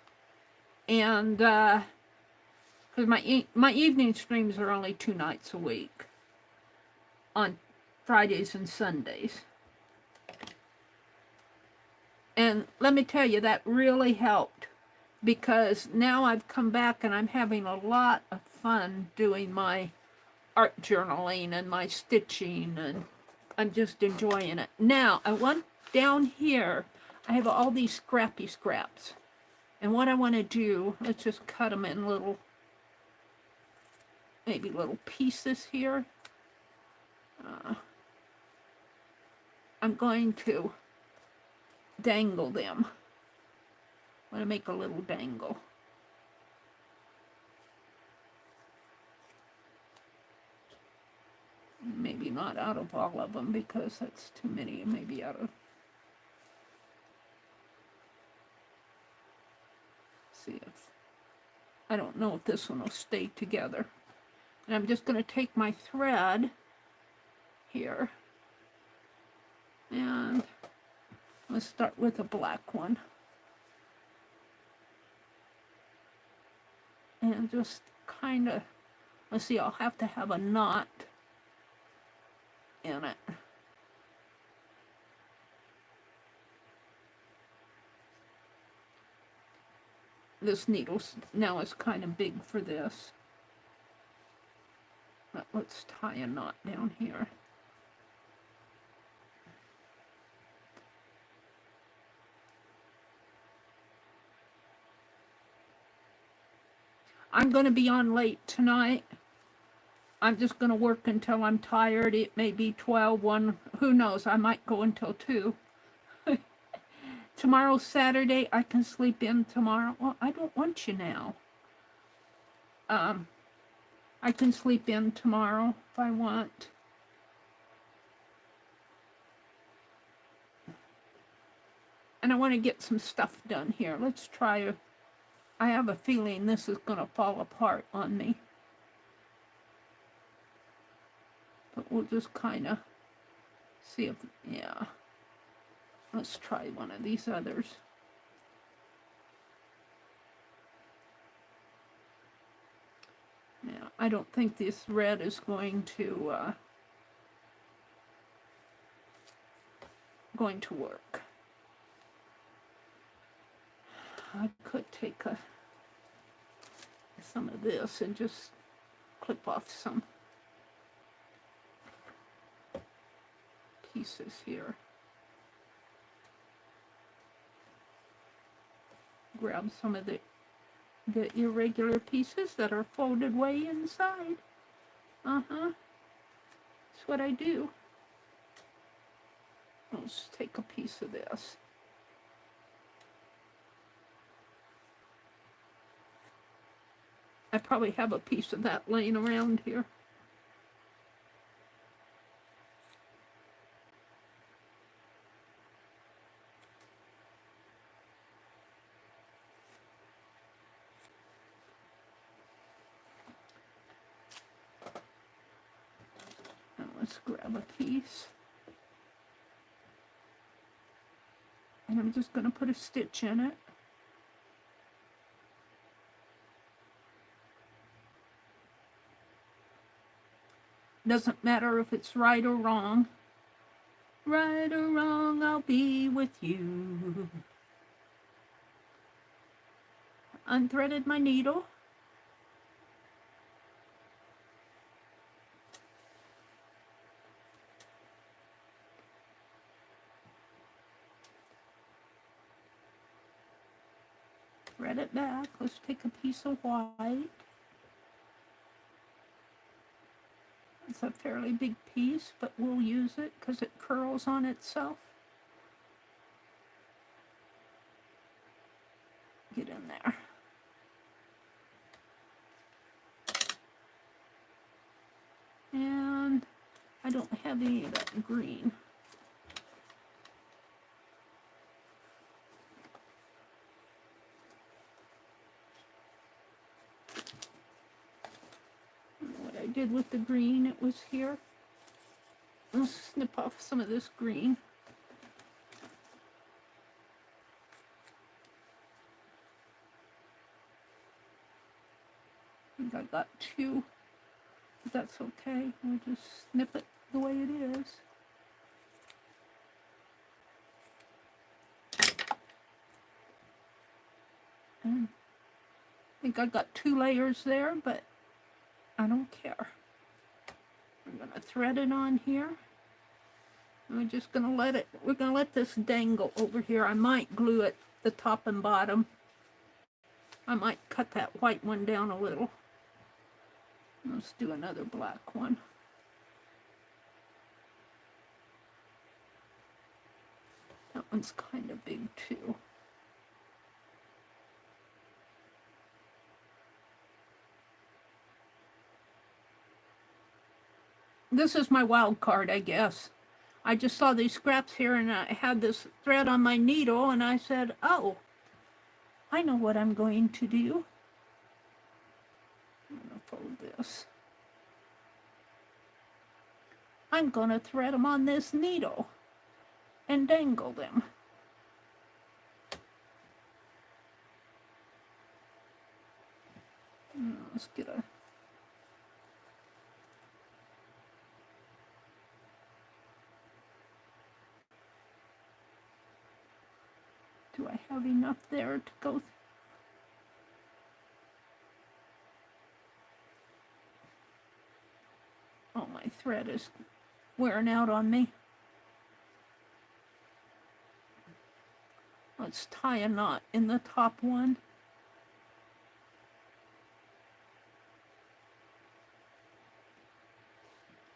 And, because my evening streams are only 2 nights a week, on Fridays and Sundays. And let me tell you, that really helped, because now I've come back and I'm having a lot of fun doing my art journaling and my stitching, and I'm just enjoying it. Now, I want down here, I have all these scrappy scraps. And what I want to do, let's just cut them in little, maybe little pieces here. I'm going to dangle them. I want to make a little dangle. Maybe not out of all of them, because that's too many. Maybe out of, see if, I don't know if this one will stay together. And I'm just going to take my thread here, and let's start with a black one. And just kind of, let's see, I'll have to have a knot in it. This needle now is kind of big for this. But let's tie a knot down here. I'm going to be on late tonight. I'm just going to work until I'm tired. It may be 12, 1, who knows, I might go until 2. Tomorrow's Saturday, I can sleep in tomorrow. Well, I don't want you now. I can sleep in tomorrow if I want. And I want to get some stuff done here. Let's try, I have a feeling this is going to fall apart on me. But we'll just kind of see if, yeah. Let's try one of these others. Now, I don't think this red is going to work. I could take some of this and just clip off some. pieces here. Grab some of the irregular pieces that are folded way inside. That's what I do. Let's take a piece of this. I probably have a piece of that laying around here. Now let's grab a piece. And I'm just going to put a stitch in it. Doesn't matter if it's right or wrong. Right or wrong, I'll be with you. Unthreaded my needle. Thread it back. Let's take a piece of white. It's a fairly big piece, but we'll use it because it curls on itself. Get in there. And I don't have any of that green. What I did with the green, it was here. I'll snip off some of this green. I think I got two. But that's okay. We'll just snip it the way it is. And I think I got 2 layers there, but I don't care. I'm gonna thread it on here. And we're just gonna let it, we're gonna let this dangle over here. I might glue it the top and bottom. I might cut that white one down a little. Let's do another black one. That one's kind of big too. This is my wild card, I guess. I just saw these scraps here and I had this thread on my needle and I said, oh, I know what I'm going to do. I'm going to fold this. I'm going to thread them on this needle and dangle them. Let's get a... Do I have enough there to go through? Oh, my thread is wearing out on me. Let's tie a knot in the top one.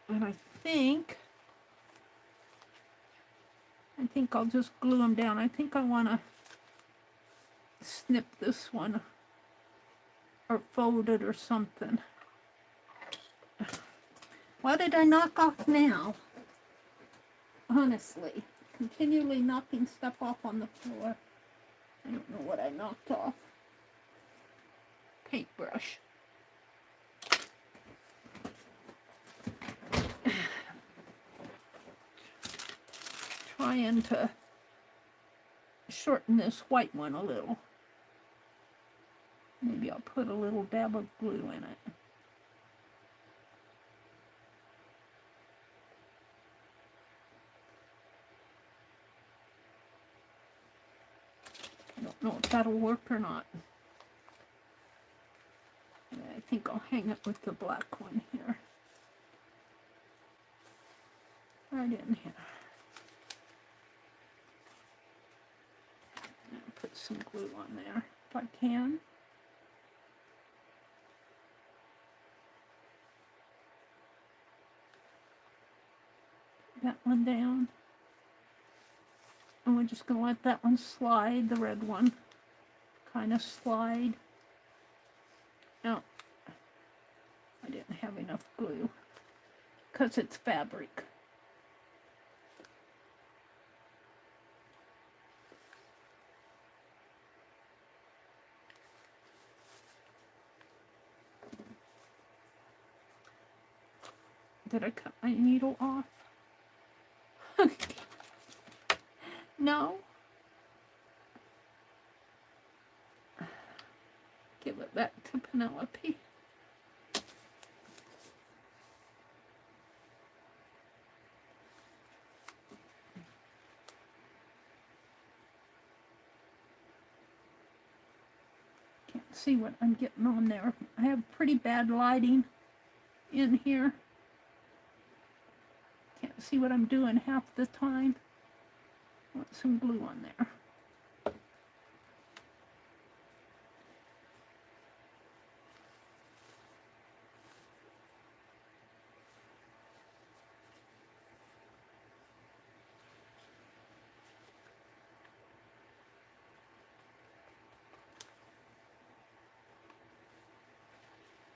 And I think I'll just glue them down. I think I want to snip this one or fold it or something. What did I knock off now? Honestly, continually knocking stuff off on the floor. I don't know what I knocked off. Paintbrush. Trying to shorten this white one a little. Maybe I'll put a little dab of glue in it. I don't know if that'll work or not. I think I'll hang it with the black one here. Right in here. some glue on there if I can. That one down. And we're just going to let that one slide, the red one. Kind of slide. No, I didn't have enough glue because it's fabric. Did I cut my needle off? No. Give it back to Penelope. Can't see what I'm getting on there. I have pretty bad lighting in here. Can't see what I'm doing half the time. Want some glue on there.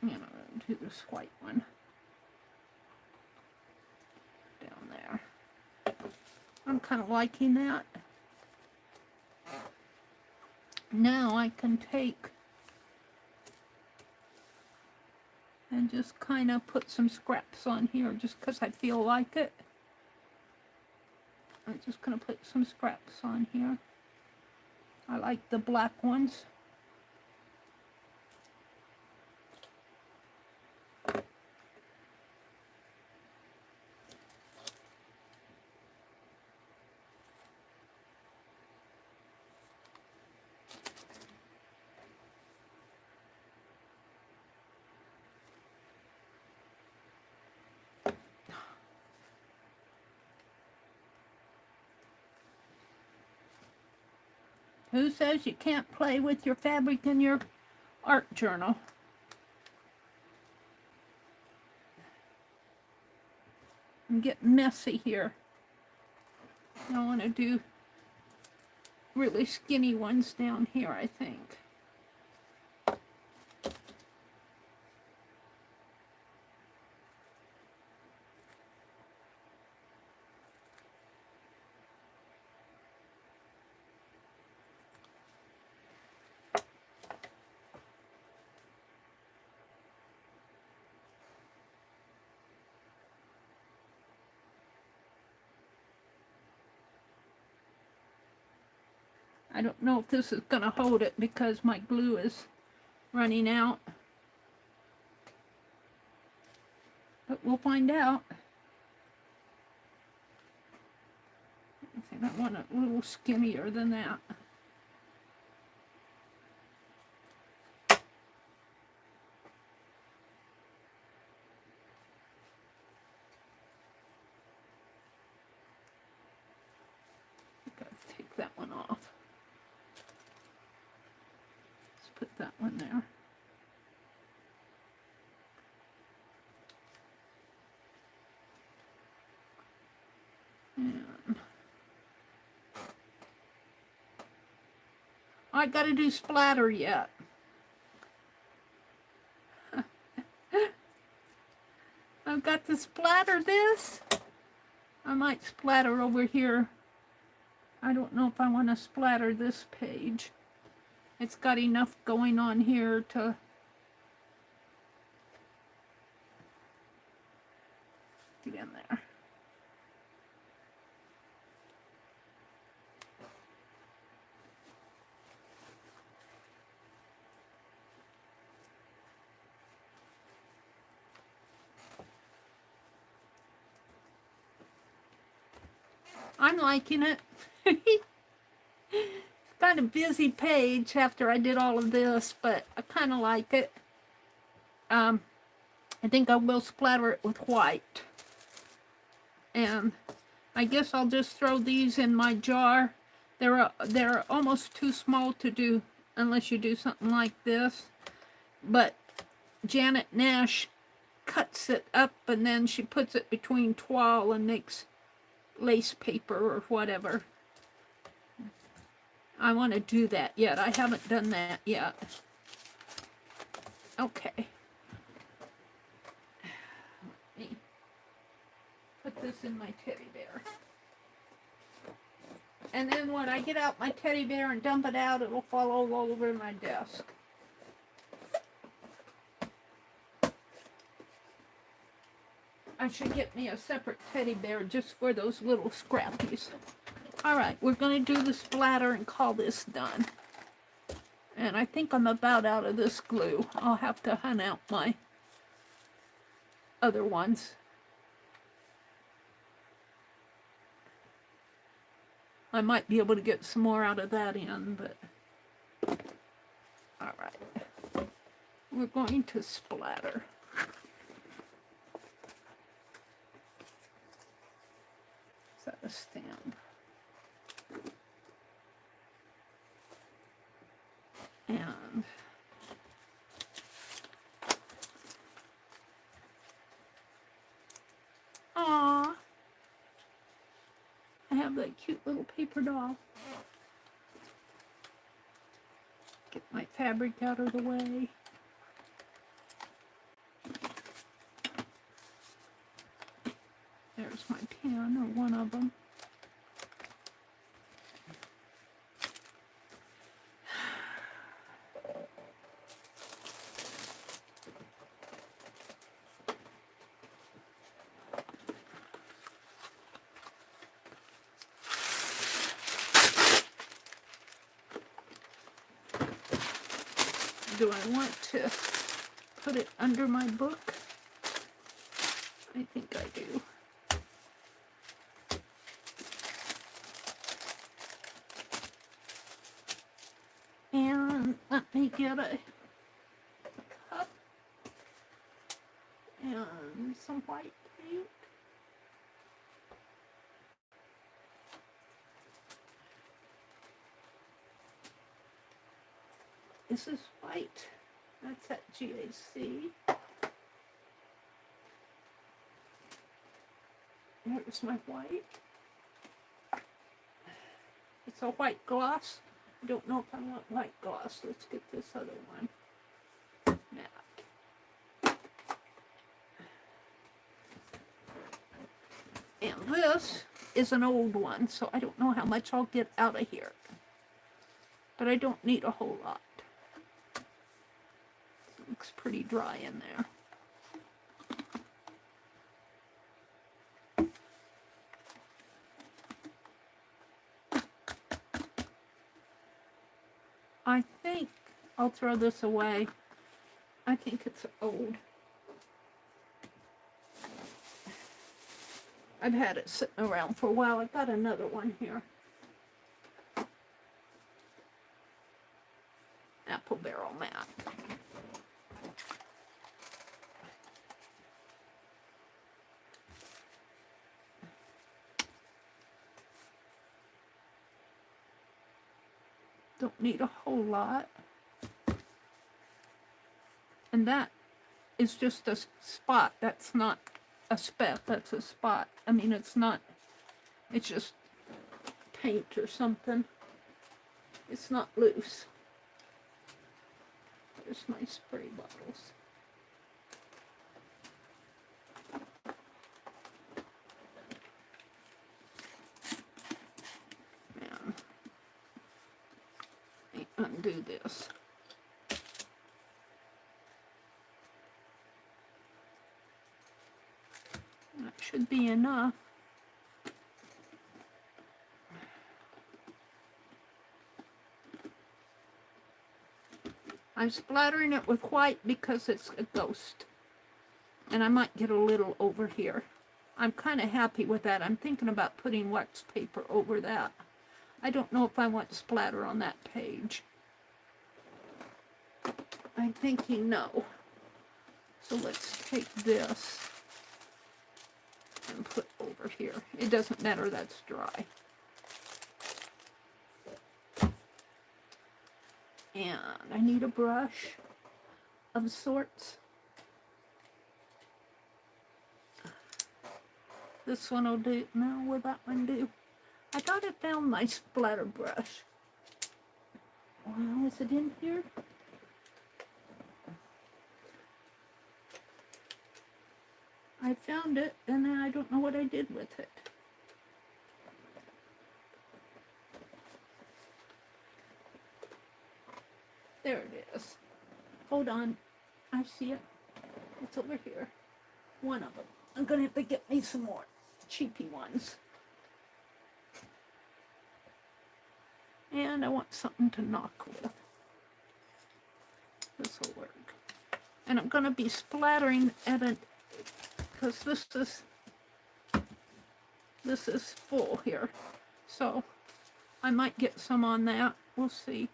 I'm going to do this white one down there. I'm kind of liking that. Now I can take and just kind of put some scraps on here just because I feel like it. I'm just going to put some scraps on here. I like the black ones. Who says you can't play with your fabric in your art journal? I'm getting messy here. I want to do really skinny ones down here, I think. I don't know if this is going to hold it because my glue is running out. But we'll find out. I think I want it a little skinnier than that. Gotta take that one off. Put that one there. And I got to do splatter yet. I've got to splatter this. I might splatter over here. I don't know if I want to splatter this page. It's got enough going on here to get in there. I'm liking it. Kind of busy page after I did all of this, but I kind of like it. I think I will splatter it with white. And I guess I'll just throw these in my jar They're almost too small to do unless you do something like this. But Janet Nash cuts it up and then she puts it between toile and makes lace paper or whatever. I want to do that yet. I haven't done that yet. Okay. Let me put this in my teddy bear. And then when I get out my teddy bear and dump it out, it'll fall all over my desk. I should get me a separate teddy bear just for those little scrappies. Alright, we're going to do the splatter and call this done. And I think I'm about out of this glue. I'll have to hunt out my other ones. I might be able to get some more out of that end, but... Alright. We're going to splatter. Is that a stamp? And I have that cute little paper doll. Get my fabric out of the way. There's my pen, or one of them. Do I want to put it under my book? I think I do. And let me get a cup and some white paint. This is white. That's at GAC. There's my white. It's a white gloss. I don't know if I want white gloss. Let's get this other one. Matte. And this is an old one, so I don't know how much I'll get out of here. But I don't need a whole lot. Looks pretty dry in there. I think I'll throw this away. I think it's old. I've had it sitting around for a while. I've got another one here. Apple Barrel Matte. Don't need a whole lot. And that is just a spot. That's not a speck. That's a spot. I mean, it's not, it's just paint or something. It's not loose. There's my spray bottles. Undo this. That should be enough. I'm splattering it with white because it's a ghost. And I might get a little over here. I'm kind of happy with that. I'm thinking about putting wax paper over that. I don't know if I want splatter on that page. I'm thinking no. So let's take this and put over here. It doesn't matter, that's dry. And I need a brush of sorts. This one will do. No, will that one do? I thought I found my splatter brush. Well, is it in here? I found it, and then I don't know what I did with it. There it is. Hold on. I see it. It's over here. One of them. I'm going to have to get me some more cheapy ones. And I want something to knock with. This will work. And I'm going to be splattering at it because this is full here. So I might get some on that. We'll see.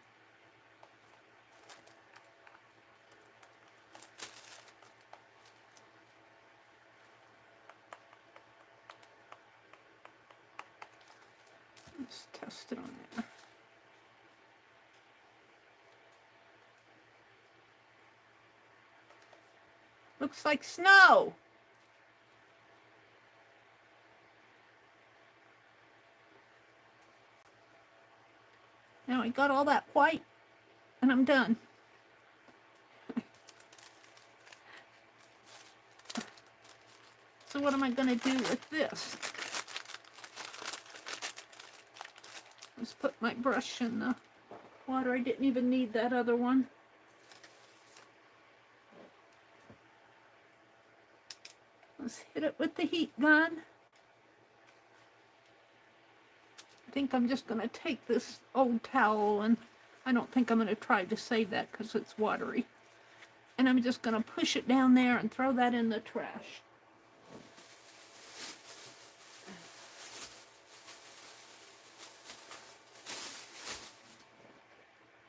Let's test it on there. Looks like snow. Now I got all that white and I'm done. So what am I going to do with this? Let's put my brush in the water. I didn't even need that other one. Let's hit it with the heat gun. I think I'm just going to take this old towel, and I don't think I'm going to try to save that because it's watery. And I'm just going to push it down there and throw that in the trash.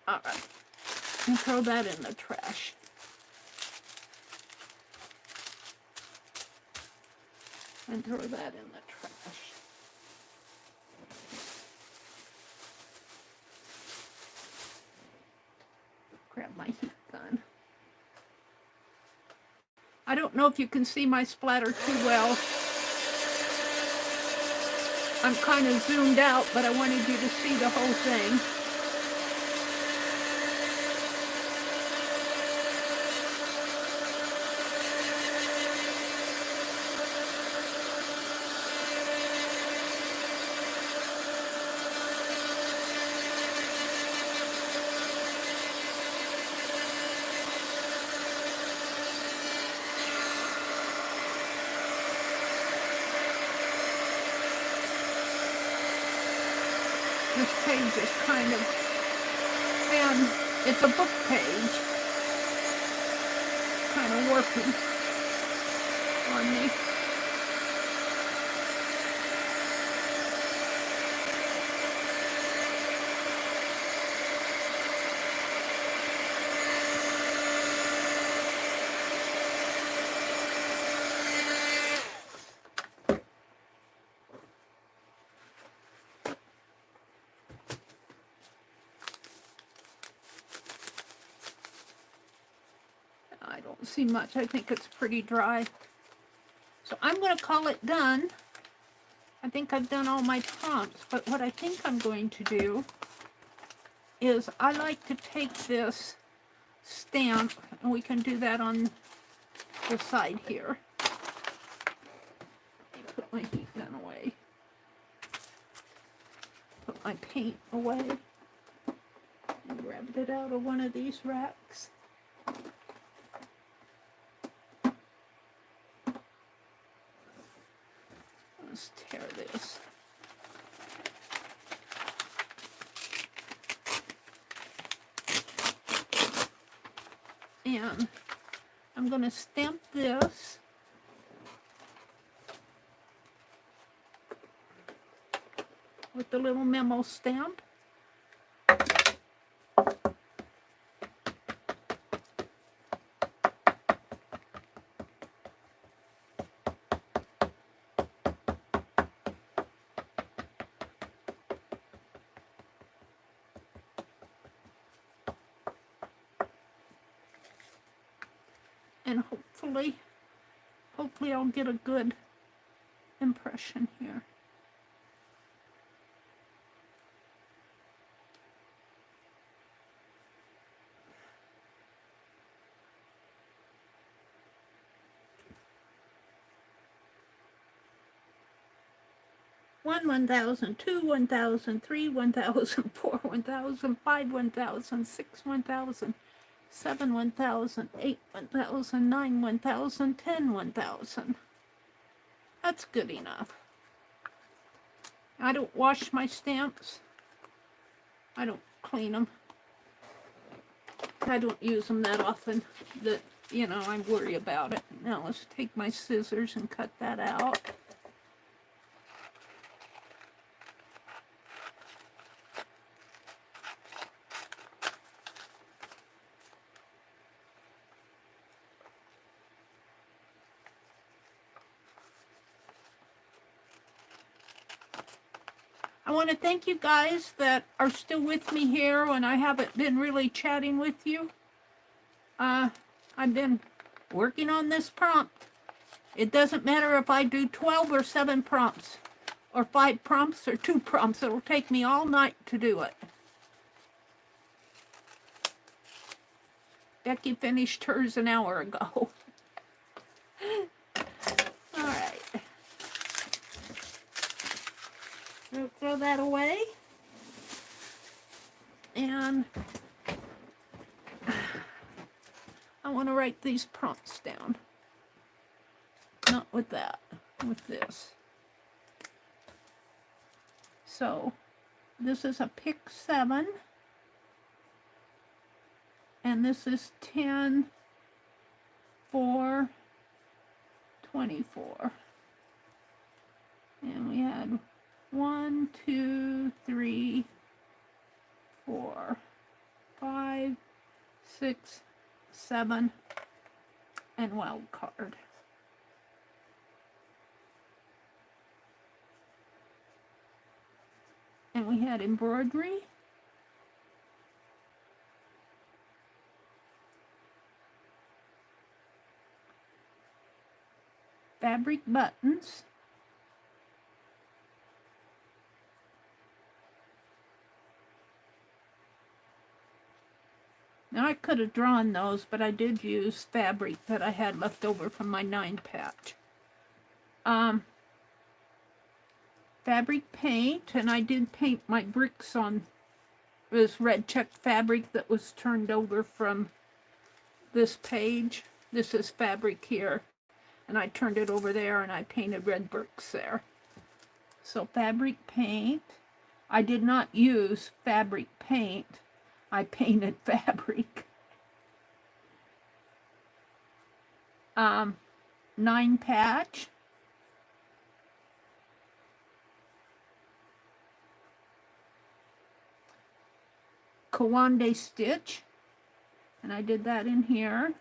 All right, and throw that in the trash. And throw that in the trash. Grab my heat gun. I don't know if you can see my splatter too well. I'm kind of zoomed out, but I wanted you to see the whole thing. This page is kind of, and it's a book page, kind of working on me. I don't see much. I think it's pretty dry. So I'm going to call it done. I think I've done all my prompts, but what I think I'm going to do is I like to take this stamp, and we can do that on the side here. Let me put my heat gun away. Put my paint away. I grabbed it out of one of these racks. Let's tear this. And I'm going to stamp this. With the little memo stamp. And hopefully I'll get a good impression here. One, 1,000, 2, 1,000, 3, 1,000, 4, 1,000, 5, 1,000, 6, 1,000, 7, 1,000, 8, 1,000, 9, 1,000, 10, 1,000. That's good enough. I don't wash my stamps. I don't clean them. I don't use them that often that, you know, I worry about it. Now let's take my scissors and cut that out. I want to thank you guys that are still with me here when I haven't been really chatting with you. I've been working on this prompt. It doesn't matter if I do 12 or 7 prompts, or 5 prompts, or 2 prompts. It'll take me all night to do it. Becky finished hers an hour ago. We'll throw that away. And I want to write these prompts down. Not with that, with this. So this is a pick 7. And this is 10, 4, 24. And we had 1, 2, 3, 4, 5, 6, 7, and wild card. And we had embroidery. Fabric buttons. Now I could have drawn those, but I did use fabric that I had left over from my 9 patch. Fabric paint, and I did paint my bricks on this red check fabric that was turned over from this page. This is fabric here, and I turned it over there and I painted red bricks there. So fabric paint. I did not use fabric paint. I painted fabric. 9 patch. Kawande stitch. And I did that in here.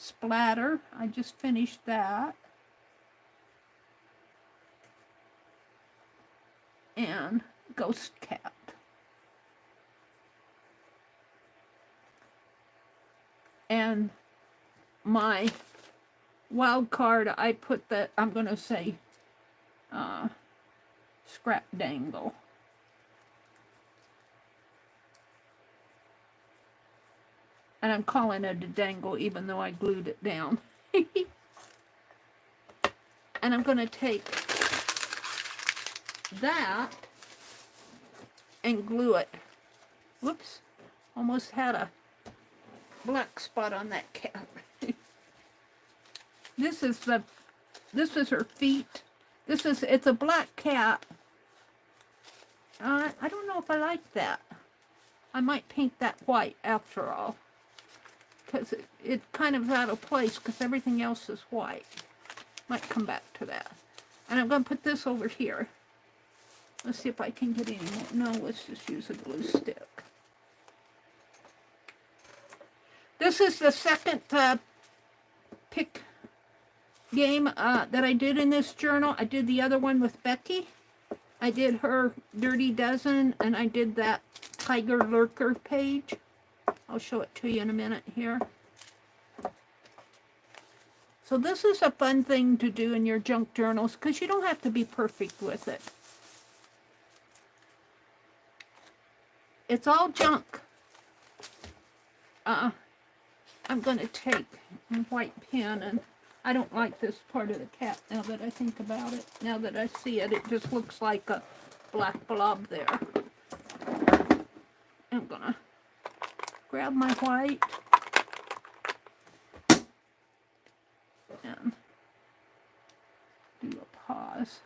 Splatter, I just finished that. And ghost cat. And my wild card, I put that, I'm going to say scrap dangle. And I'm calling it a dangle even though I glued it down. And I'm going to take that and glue it. Whoops. Almost had a black spot on that cat. This is her feet. It's a black cat. I don't know if I like that. I might paint that white after all. Because it kind of out of place because everything else is white. Might come back to that. And I'm going to put this over here. Let's see if I can get any more. No, let's just use a glue stick. This is the second pick game that I did in this journal. I did the other one with Becky. I did her Dirty Dozen, and I did that Tiger Lurker page. I'll show it to you in a minute here. So this is a fun thing to do in your junk journals because you don't have to be perfect with it. It's all junk. I'm going to take a white pen, and I don't like this part of the cap now that I think about it. Now that I see it, it just looks like a black blob there. I'm going to grab my white and do a pause.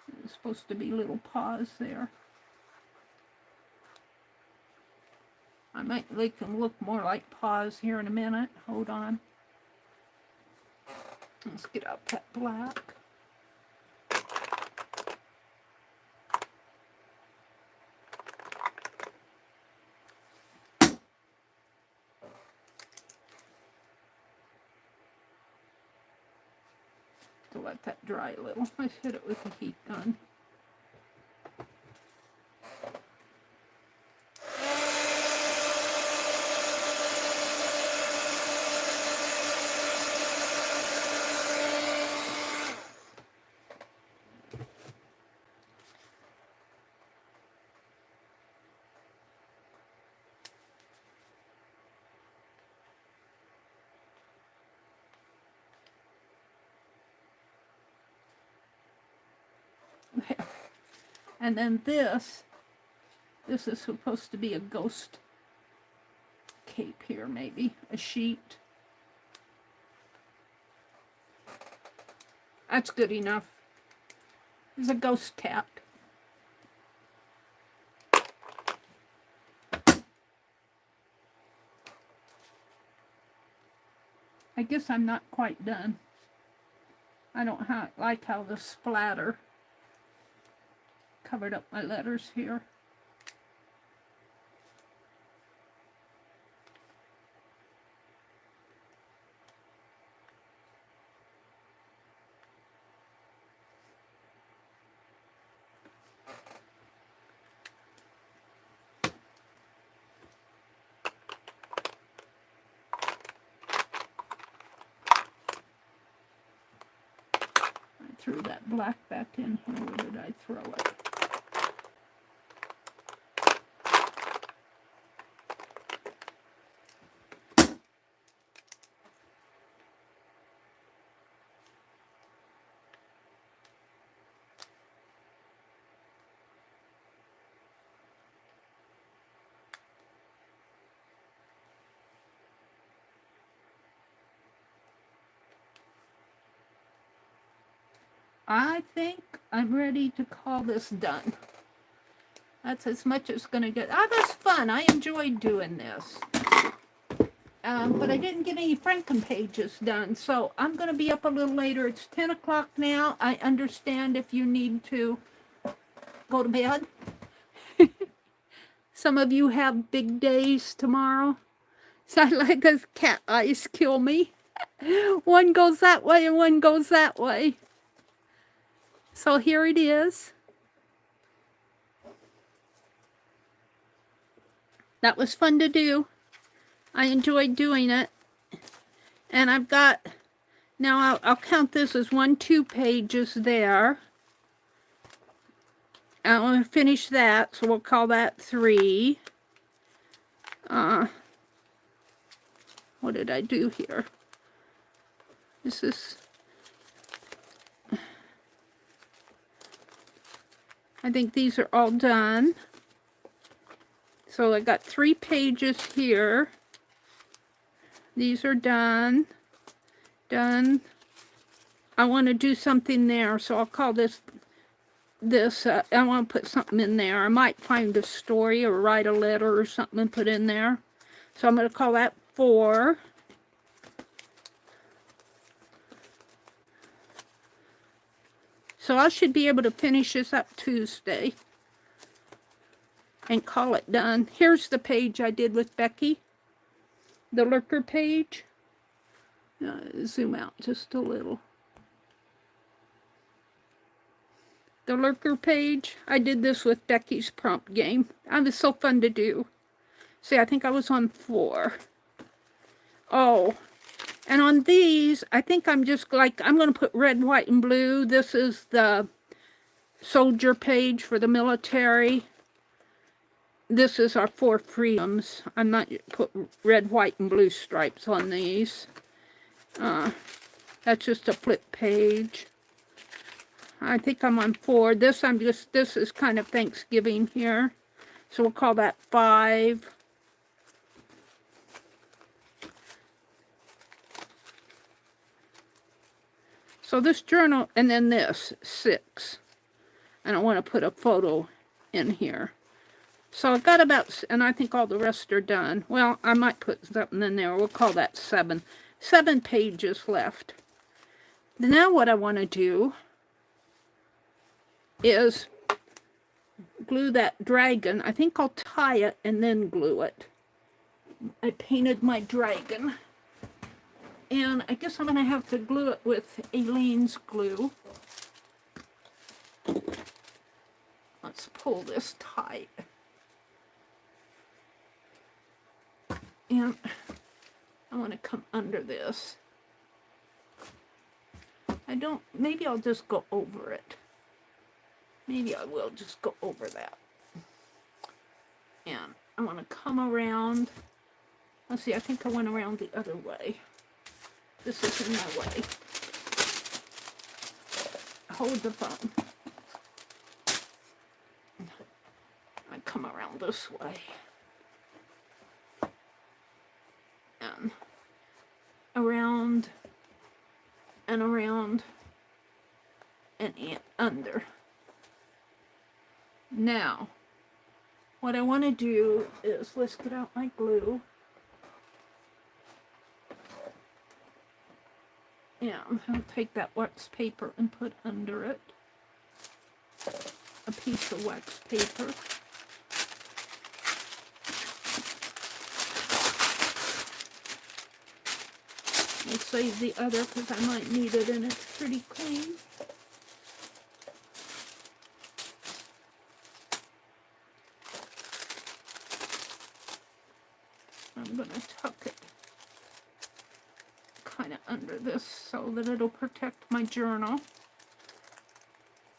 There's supposed to be a little pause there. I might make them look more like pause here in a minute. Hold on. Let's get out that black. To let that dry a little. Let's hit it with a heat gun. There. And then this is supposed to be a ghost cape here, maybe a sheet. That's good enough. It's a ghost cat. I guess I'm not quite done. I don't like how the splatter covered up my letters here. I threw that black back in here. Where did I throw it? I think I'm ready to call this done. That's as much as going to get. Ah, that's fun. I enjoyed doing this. But I didn't get any Franken pages done, so I'm going to be up a little later. It's 10 o'clock now. I understand if you need to go to bed. Some of you have big days tomorrow. Sound like those cat eyes kill me. One goes that way and one goes that way. So here it is. That was fun to do. I enjoyed doing it. And I've got, now I'll count this as 2 pages there. I want to finish that, so we'll call that 3. What did I do here? This is, I think these are all done. So I got 3 pages here. These are done. Done. I want to do something there, so I'll call this, I want to put something in there. I might find a story or write a letter or something and put in there. So I'm going to call that 4. So I should be able to finish this up Tuesday. and call it done. Here's the page I did with Becky, the lurker page. Zoom out just a little. The lurker page, I did this with Becky's prompt game. It was so fun to do. See, I think I was on 4. Oh, and on these, I think I'm just like, I'm going to put red, white, and blue. This is the soldier page for the military. This is our 4 freedoms. I might put red, white, and blue stripes on these. That's just a flip page. I think I'm on 4. This is kind of Thanksgiving here. So we'll call that 5. So this journal, and then this, 6. And I want to put a photo in here. So I've got about, and I think all the rest are done. Well, I might put something in there. We'll call that 7. 7 pages left. Now what I want to do is glue that dragon. I think I'll tie it and then glue it. I painted my dragon. And I guess I'm going to have to glue it with Aleene's glue. Let's pull this tight. And I want to come under this. Maybe I'll just go over it. Maybe I will just go over that. And I want to come around. Let's see, I think I went around the other way. This is in my way. Hold the phone. I come around this way. And around and around and under. Now, what I want to do is, let's get out my glue. Yeah, I'm going to take that wax paper and put under it a piece of wax paper. I'll save the other because I might need it and it's pretty clean. I'm going to tuck it kind of under this so that it'll protect my journal.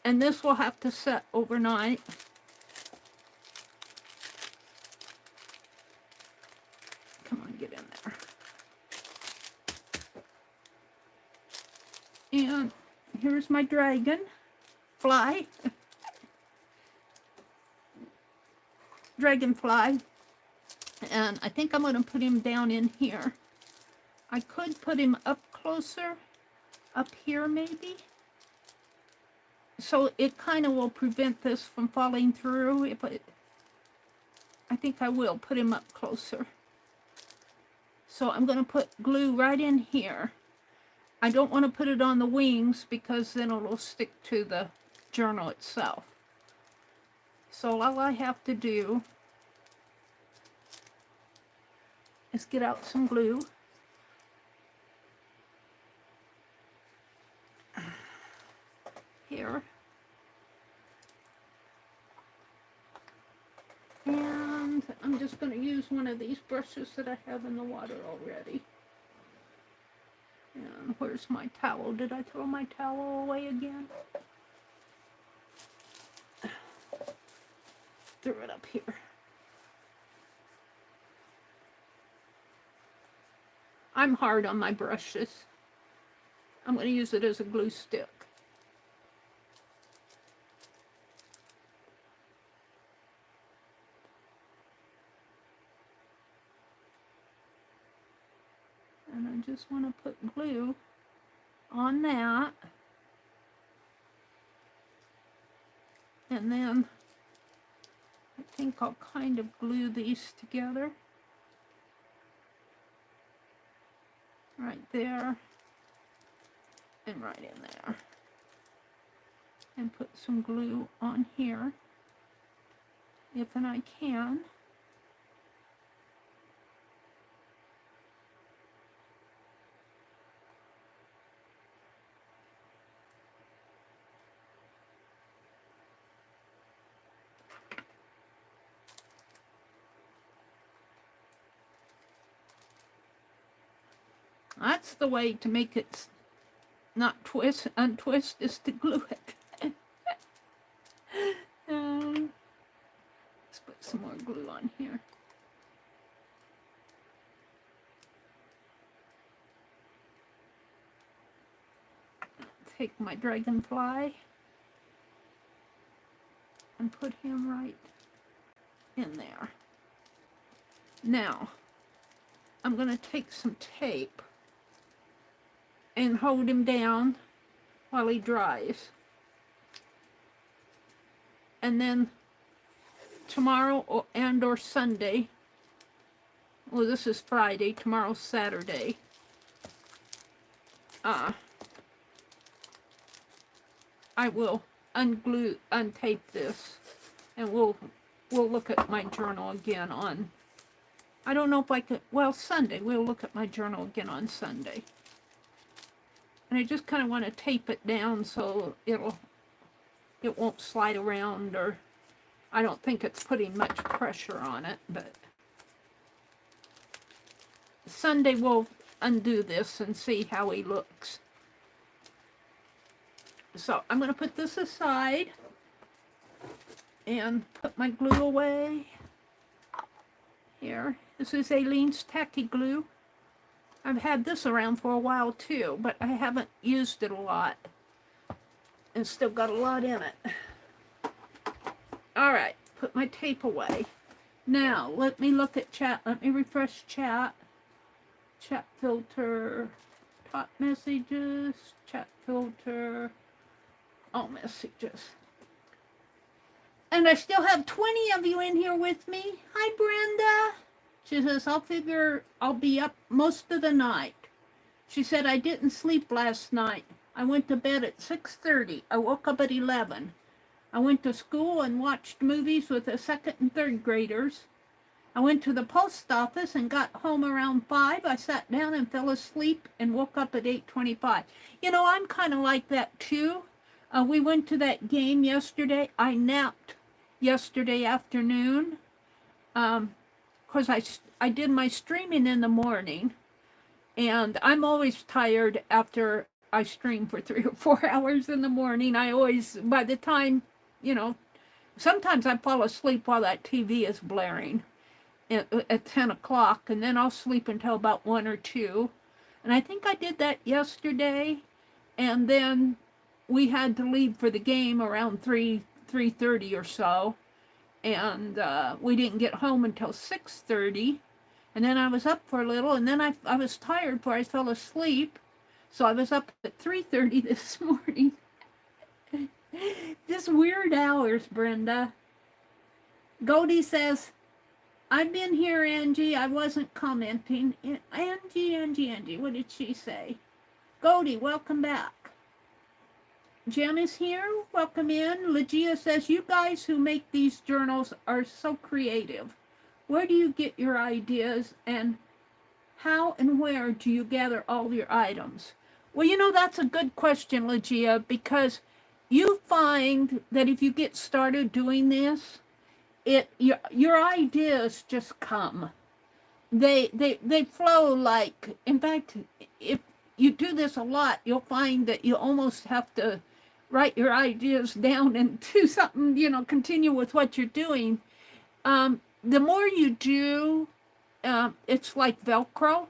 And this will have to set overnight. Come on, get in there. And here's my dragonfly. Dragonfly. And I think I'm going to put him down in here. I could put him up closer, up here maybe. So it kind of will prevent this from falling through. I think I will put him up closer. So I'm going to put glue right in here. I don't want to put it on the wings because then it'll stick to the journal itself. So all I have to do is get out some glue. Here. And I'm just going to use one of these brushes that I have in the water already. And where's my towel? Did I throw my towel away again? Threw it up here. I'm hard on my brushes. I'm going to use it as a glue stick. And I just want to put glue on that. And then I think I'll kind of glue these together. Right there. And right in there. And put some glue on here. if and I can. That's the way to make it not untwist, is to glue it. Let's put some more glue on here. Take my dragonfly and put him right in there. Now, I'm going to take some tape and hold him down while he dries. And then tomorrow or Sunday, well, this is Friday, tomorrow's Saturday, I will untape this, and we'll look at my journal again on, I don't know if I could, well, Sunday. We'll look at my journal again on Sunday. And I just kind of want to tape it down so it won't slide around, or I don't think it's putting much pressure on it, but Sunday we'll undo this and see how he looks. So I'm going to put this aside and put my glue away. Here, this is Aileen's Tacky Glue. I've had this around for a while too, but I haven't used it a lot. And still got a lot in it. Alright, put my tape away. Now, let me look at chat. Let me refresh chat. Chat filter. Top messages. Chat filter. All messages. And I still have 20 of you in here with me. Hi, Brenda. She says, I'll figure I'll be up most of the night. She said, I didn't sleep last night. I went to bed at 6:30. I woke up at 11. I went to school and watched movies with the second and third graders. I went to the post office and got home around 5. I sat down and fell asleep and woke up at 8:25. You know, I'm kind of like that too. We went to that game yesterday. I napped yesterday afternoon. Because I did my streaming in the morning, and I'm always tired after I stream for 3 or 4 hours in the morning. I always, by the time, you know, sometimes I fall asleep while that TV is blaring at 10 o'clock, and then I'll sleep until about 1 or 2. And I think I did that yesterday, and then we had to leave for the game around 3:30 or so. And we didn't get home until 6:30. And then I was up for a little, and then I was tired before I fell asleep. So I was up at 3:30 this morning. Just weird hours, Brenda. Goldie says, I've been here, Angie. I wasn't commenting. Angie, what did she say? Goldie, welcome back. Jem is here. Welcome in. Legia says, you guys who make these journals are so creative. Where do you get your ideas, and how and where do you gather all your items? Well, you know, that's a good question, Legia, because you find that if you get started doing this, your ideas just come. They flow like, in fact, if you do this a lot, you'll find that you almost have to write your ideas down and do something, you know, continue with what you're doing. The more you do, it's like Velcro.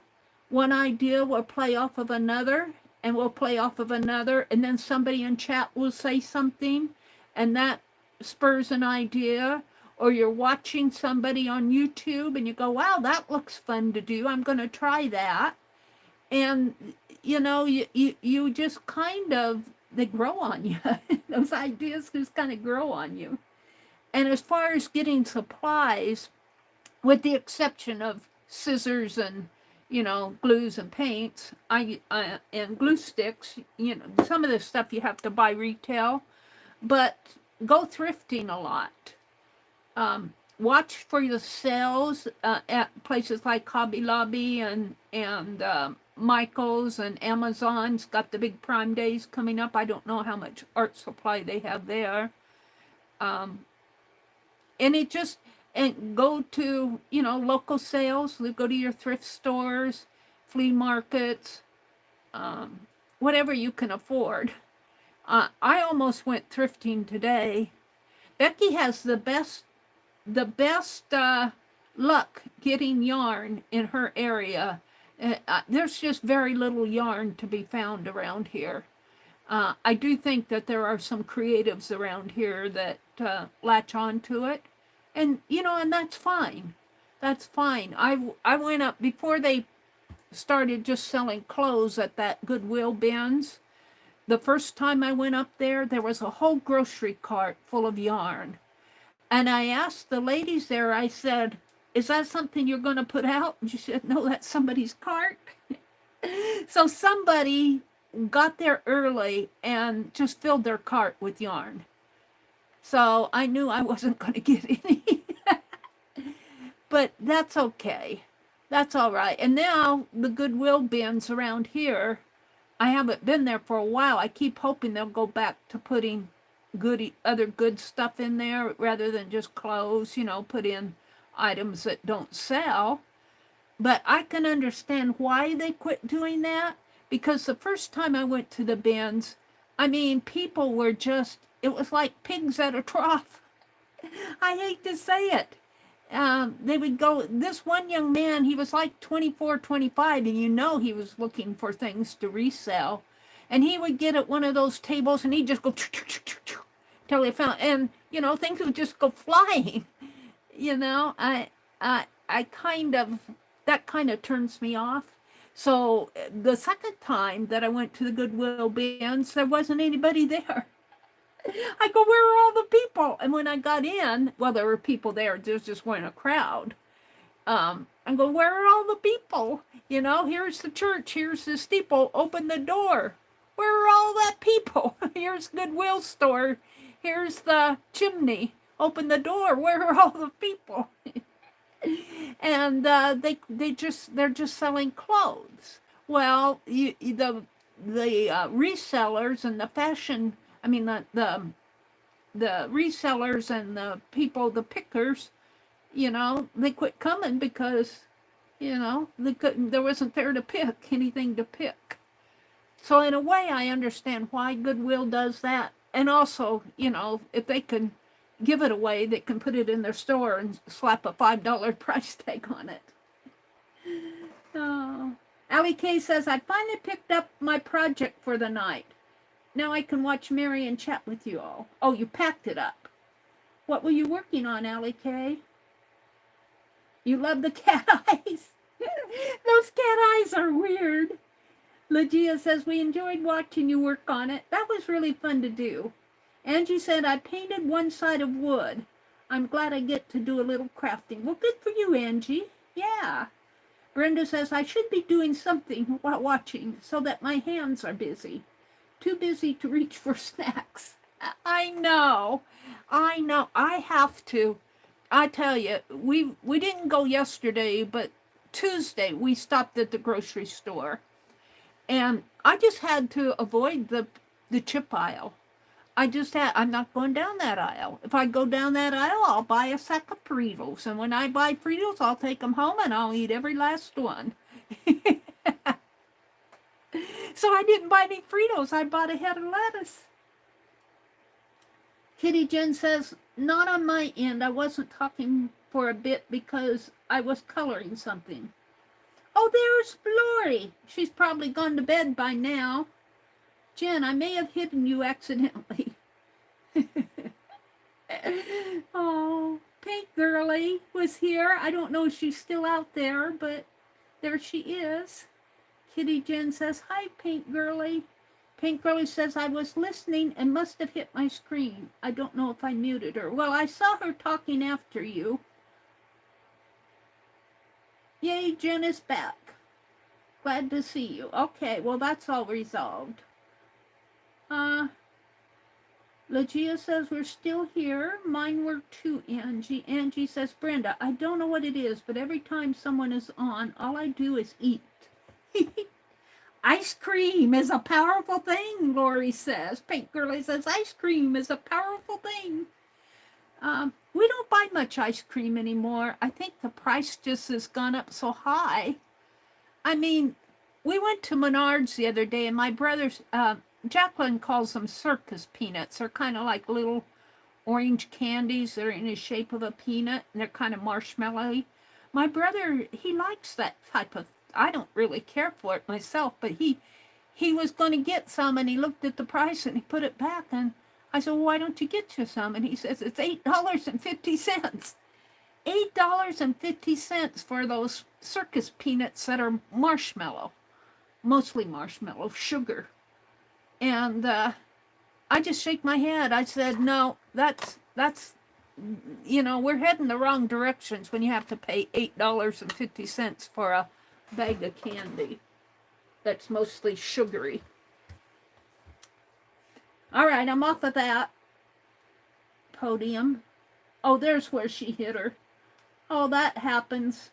One idea will play off of another, and will play off of another, and then somebody in chat will say something, and that spurs an idea. Or you're watching somebody on YouTube, and you go, wow, that looks fun to do. I'm going to try that. And, you know, you just kind of, they grow on you. Those ideas just kind of grow on you. And as far as getting supplies, with the exception of scissors and, you know, glues and paints, and glue sticks, you know, some of this stuff you have to buy retail, but go thrifting a lot. Watch for the sales at places like Hobby Lobby and Michael's and Amazon's got the big Prime Days coming up. I don't know how much art supply they have there. And it just, and go to, you know, local sales, go to your thrift stores, flea markets, whatever you can afford. I almost went thrifting today. Becky has the best luck getting yarn in her area. There's just very little yarn to be found around here. I do think that there are some creatives around here that latch on to it. And, you know, and that's fine. That's fine. I went up, before they started just selling clothes at that Goodwill bins, the first time I went up there, there was a whole grocery cart full of yarn. And I asked the ladies there, I said, is that something you're going to put out? And she said, no, that's somebody's cart. So somebody got there early and just filled their cart with yarn. So I knew I wasn't going to get any. But that's okay. That's all right. And now the Goodwill bins around here, I haven't been there for a while. I keep hoping they'll go back to putting other good stuff in there rather than just clothes, you know, put in items that don't sell. But I can understand why they quit doing that, because the first time I went to the bins, I mean, people were just, it was like pigs at a trough. I hate to say it. They would go, this one young man, he was like 24, 25, and you know he was looking for things to resell. And he would get at one of those tables and he'd just go till he found, and you know, things would just go flying. You know, I kind of, that kind of turns me off. So the second time that I went to the Goodwill bins, there wasn't anybody there. I go, where are all the people? And when I got in, well, there were people there, there just wasn't a crowd. I go, where are all the people? You know, here's the church, here's the steeple, open the door. Where are all that people? Here's Goodwill store, here's the chimney, open the door. Where are all the people? And they're just selling clothes. Well, the resellers and the fashion, I mean the resellers and the people, the pickers, you know, they quit coming because, you know, there wasn't there to pick, anything to pick. So in a way, I understand why Goodwill does that. And also, you know, if they can give it away, they can put it in their store and slap a $5 price tag on it. Oh. Allie K says, I finally picked up my project for the night. Now I can watch Meri and chat with you all. Oh, you packed it up. What were you working on, Allie K? You love the cat eyes. Those cat eyes are weird. Legia says, we enjoyed watching you work on it. That was really fun to do. Angie said, I painted one side of wood. I'm glad I get to do a little crafting. Well, good for you, Angie. Yeah. Brenda says, I should be doing something while watching so that my hands are busy. Too busy to reach for snacks. I know. I have to. I tell you, we didn't go yesterday, but Tuesday we stopped at the grocery store. And I just had to avoid the chip aisle. I'm not going down that aisle. If I go down that aisle, I'll buy a sack of Fritos. And when I buy Fritos, I'll take them home and I'll eat every last one. So I didn't buy any Fritos. I bought a head of lettuce. Kitty Jen says, not on my end. I wasn't talking for a bit because I was coloring something. Oh, there's Lori. She's probably gone to bed by now. Jen, I may have hidden you accidentally. Oh, Pink Girlie was here. I don't know if she's still out there, but there she is. Kitty Jen says, hi, Pink Girlie. Pink Girlie says, I was listening and must have hit my screen. I don't know if I muted her. Well, I saw her talking after you. Yay, Jen is back. Glad to see you. Okay, well, that's all resolved. Legia says, we're still here. Mine were too, Angie. Angie says, Brenda, I don't know what it is, but every time someone is on, all I do is eat. Ice cream is a powerful thing, Lori says. Pink Girlie says, ice cream is a powerful thing. We don't buy much ice cream anymore. I think the price just has gone up so high. I mean, we went to Menards the other day, and my brother's, Jacqueline calls them circus peanuts. They're kind of like little orange candies that are in the shape of a peanut, and they're kind of marshmallowy. My brother, he likes that type of, I don't really care for it myself, but he was going to get some, and he looked at the price, and he put it back, and I said, well, why don't you get you some? And he says, it's $8.50. $8.50 for those circus peanuts that are marshmallow, mostly marshmallow, sugar. And I just shake my head. I said, no, that's, you know, we're heading the wrong directions when you have to pay $8.50 for a bag of candy that's mostly sugary. All right, I'm off of that podium. Oh, there's where she hit her. Oh, that happens.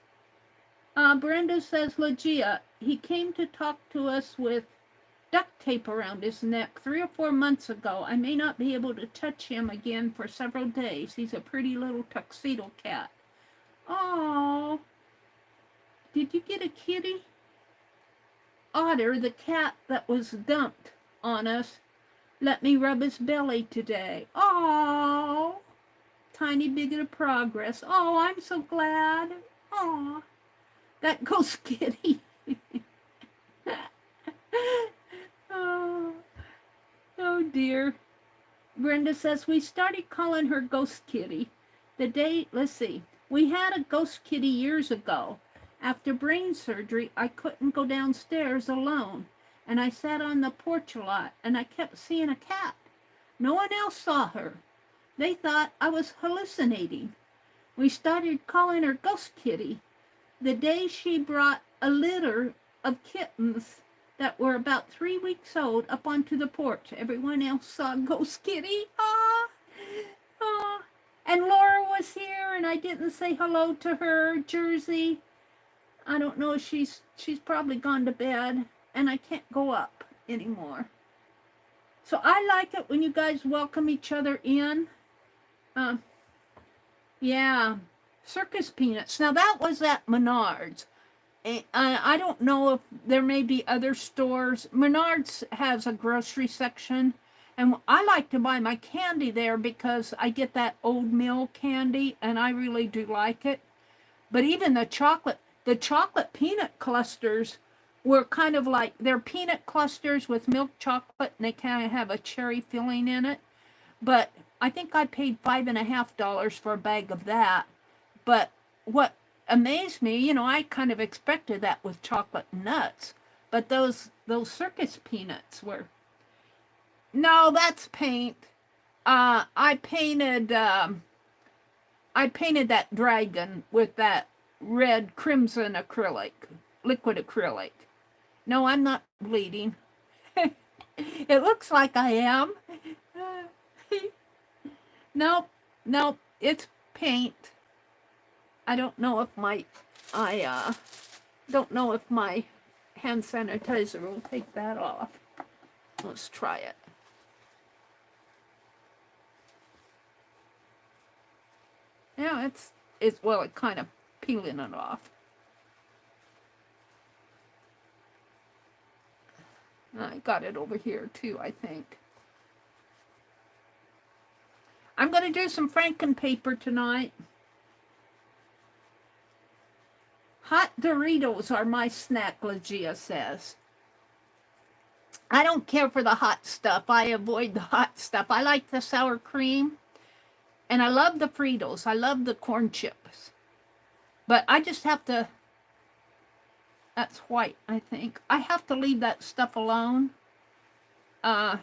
Brenda says, Legia, he came to talk to us with duct tape around his neck 3 or 4 months ago. I may not be able to touch him again for several days. He's a pretty little tuxedo cat. Oh, did you get a kitty? Otter, the cat that was dumped on us, let me rub his belly today. Oh, tiny bit of progress. Oh, I'm so glad. Oh, that ghost kitty. Oh dear. Brenda says, we started calling her Ghost Kitty. The day, let's see, we had a ghost kitty years ago. After brain surgery, I couldn't go downstairs alone, and I sat on the porch a lot, and I kept seeing a cat. No one else saw her. They thought I was hallucinating. We started calling her Ghost Kitty. The day she brought a litter of kittens that were about 3 weeks old up onto the porch, everyone else saw Ghost Kitty. Ah, ah. And Laura was here, and I didn't say hello to her. Jersey, I don't know, she's probably gone to bed, and I can't go up anymore. So I like it when you guys welcome each other in. Yeah, circus peanuts. Now that was at Menards. I don't know if there may be other stores. Menards has a grocery section, and I like to buy my candy there because I get that old mill candy, and I really do like it. But even the chocolate peanut clusters were kind of like, they're peanut clusters with milk chocolate, and they kind of have a cherry filling in it. But I think I paid $5.50 for a bag of that. But what amazed me, you know, I kind of expected that with chocolate nuts, but those circus peanuts were, no, that's paint. I painted that dragon with that red crimson acrylic, liquid acrylic. No, I'm not bleeding. It looks like I am. Nope, it's paint. I don't know if my hand sanitizer will take that off. Let's try it. Yeah, it's well, it kind of peeling it off. I got it over here too, I think. I'm going to do some Frankenpaper tonight. Hot Doritos are my snack, Legia says. I don't care for the hot stuff. I avoid the hot stuff. I like the sour cream. And I love the Fritos. I love the corn chips. But I just have to... That's white, I think. I have to leave that stuff alone. Or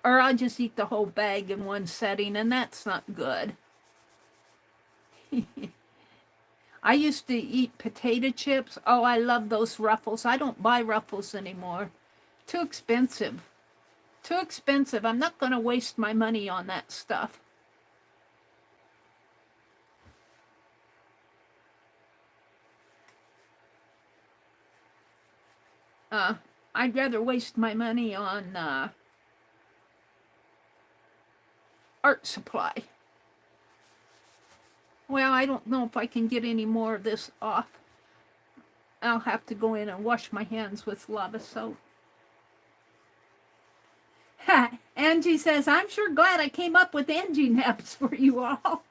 I'll just eat the whole bag in one setting, and that's not good. I used to eat potato chips. Oh, I love those Ruffles. I don't buy Ruffles anymore. Too expensive. Too expensive. I'm not going to waste my money on that stuff. I'd rather waste my money on art supply. Well, I don't know if I can get any more of this off. I'll have to go in and wash my hands with lava soap. Angie says, I'm sure glad I came up with Angie naps for you all.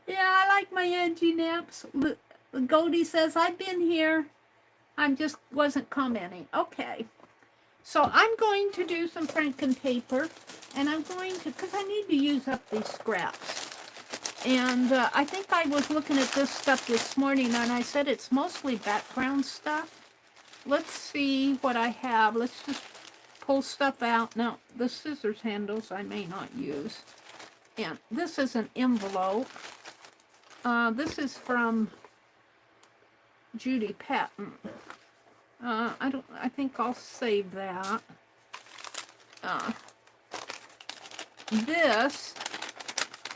Yeah, I like my Angie naps. Goldie says, I've been here. I just wasn't commenting. Okay. So I'm going to do some Frankenpaper, and I'm going to, because I need to use up these scraps. And I think I was looking at this stuff this morning, and I said it's mostly background stuff. Let's see what I have. Let's just pull stuff out. Now, the scissors handles I may not use. And this is an envelope. This is from Judy Patton. I think I'll save that.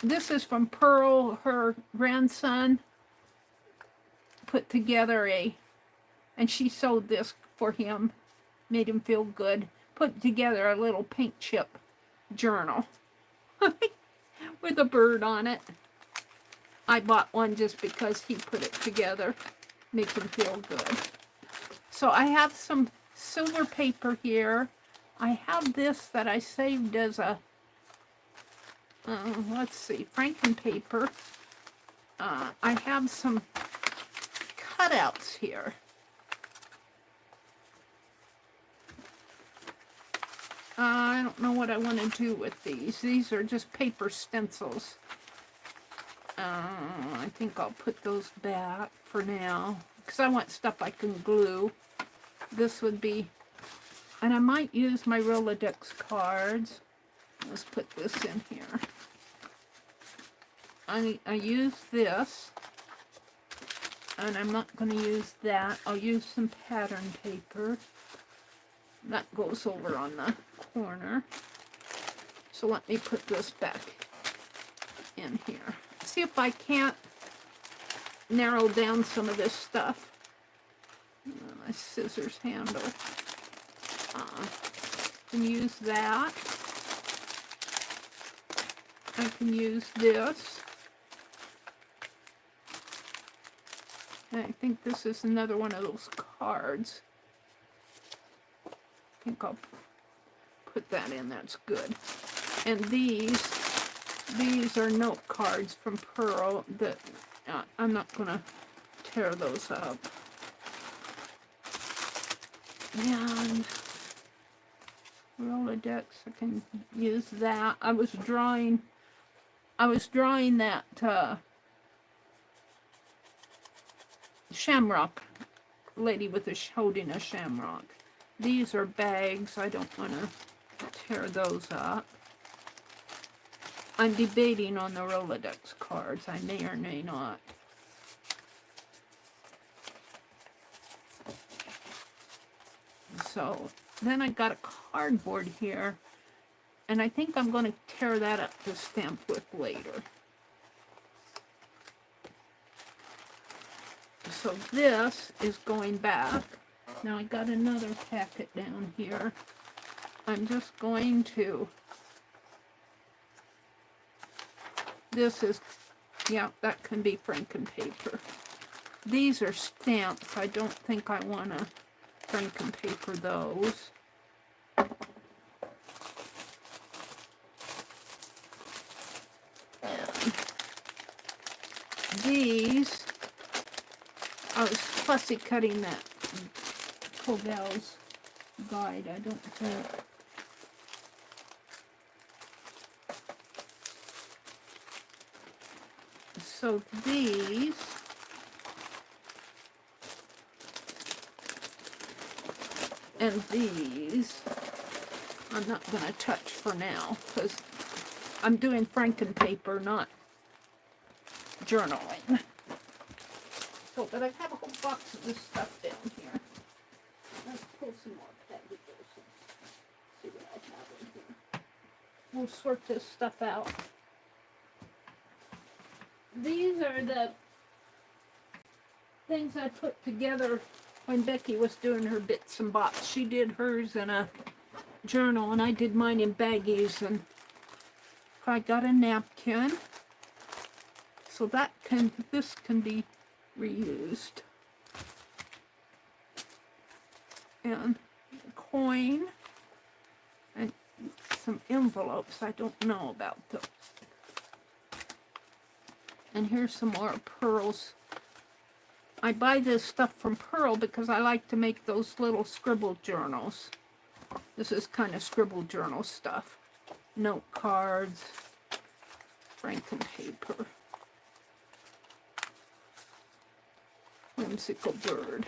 This is from Pearl. Her grandson put together and she sewed this for him, made him feel good, put together a little pink chip journal with a bird on it. I bought one just because he put it together, make him feel good. So I have some silver paper here. I have this that I saved as a, let's see, Frankenpaper. I have some cutouts here. I don't know what I want to do with these. These are just paper stencils. I think I'll put those back for now, because I want stuff I can glue. This would be, and I might use my Rolodex cards. Let's put this in here. I use this, and I'm not going to use that. I'll use some pattern paper. That goes over on the corner. So let me put this back in here. See if I can't narrow down some of this stuff. My scissors handle. Can use that. I can use this. And I think this is another one of those cards. I think I'll put that in. That's good. And these are note cards from Pearl that I'm not going to tear those up. And Rolodex, I can use that. I was drawing that shamrock lady with holding a shamrock. These are bags. I don't want to tear those up. I'm debating on the Rolodex cards. I may or may not. So then I got a cardboard here, and I think I'm going to tear that up to stamp with later. So this is going back. Now I got another packet down here. I'm just going to, this is, yeah, that can be Frankenpaper. These are stamps. I don't think I want to Frankenpaper those. And these, I was fussy cutting that Cobell's guide. I don't think. So these, and these, I'm not going to touch for now, because I'm doing Frankenpaper, not journaling. So, but I have a whole box of this stuff down here. Let's pull some more packages. we'll sort this stuff out. These are the things I put together when Becky was doing her bits and bots. She did hers in a journal, and I did mine in baggies, and I got a napkin. So this can be reused. And a coin. And some envelopes. I don't know about those. And here's some more pearls. I buy this stuff from Pearl because I like to make those little scribble journals. This is kind of scribble journal stuff. Note cards. Frankenpaper. Whimsical bird.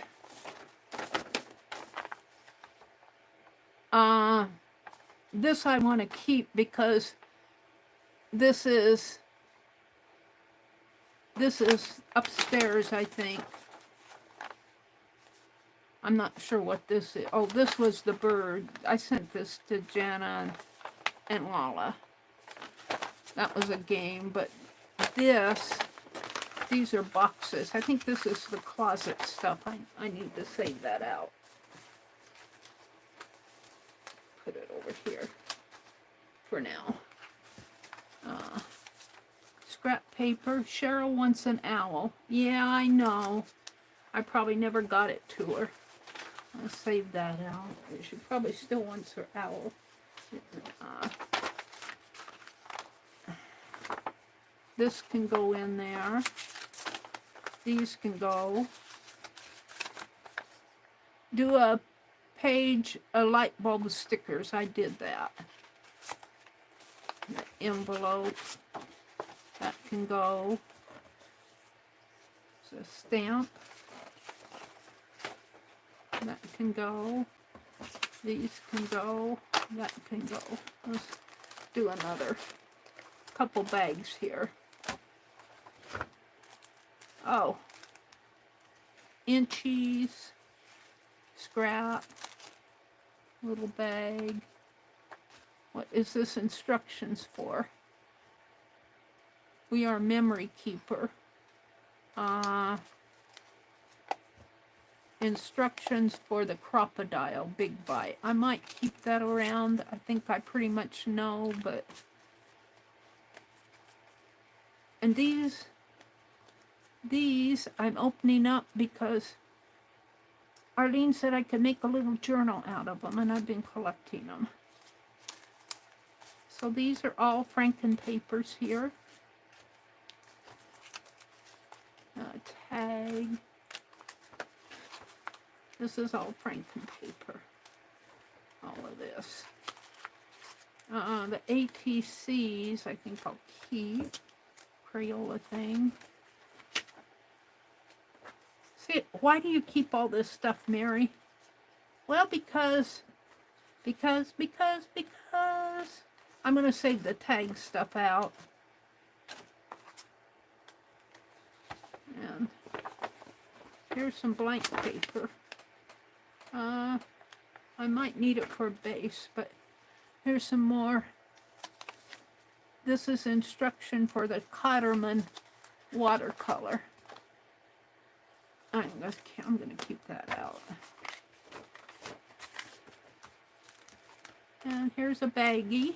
This I want to keep because this is upstairs, I think. I'm not sure what this is. Oh, this was the bird. I sent this to Jana and Lala. That was a game, but these are boxes. I think this is the closet stuff. I need to save that out. Put it over here for now. Scrap paper. Cheryl wants an owl. Yeah, I know. I probably never got it to her. I'll save that out. She probably still wants her owl. This can go in there. These can go. Do a page, a light bulb stickers. I did that. The envelope. That can go. It's a stamp. That can go. These can go. That can go. Let's do another couple bags here. Oh. Inchies. Scrap. Little bag. What is this instructions for? We are memory keeper. Instructions for the crocodile big bite. I might keep that around. I think I pretty much know, but... And these I'm opening up because Arlene said I could make a little journal out of them, and I've been collecting them. So these are all Frankenpapers here. Tag. This is all Frankenpaper. All of this. The ATCs, I think I'll keep. Crayola thing. See, why do you keep all this stuff, Mary? Well, because I'm going to save the tag stuff out. And here's some blank paper. I might need it for a base, but here's some more. This is instruction for the Cotterman watercolor. I'm going to keep that out. And here's a baggie.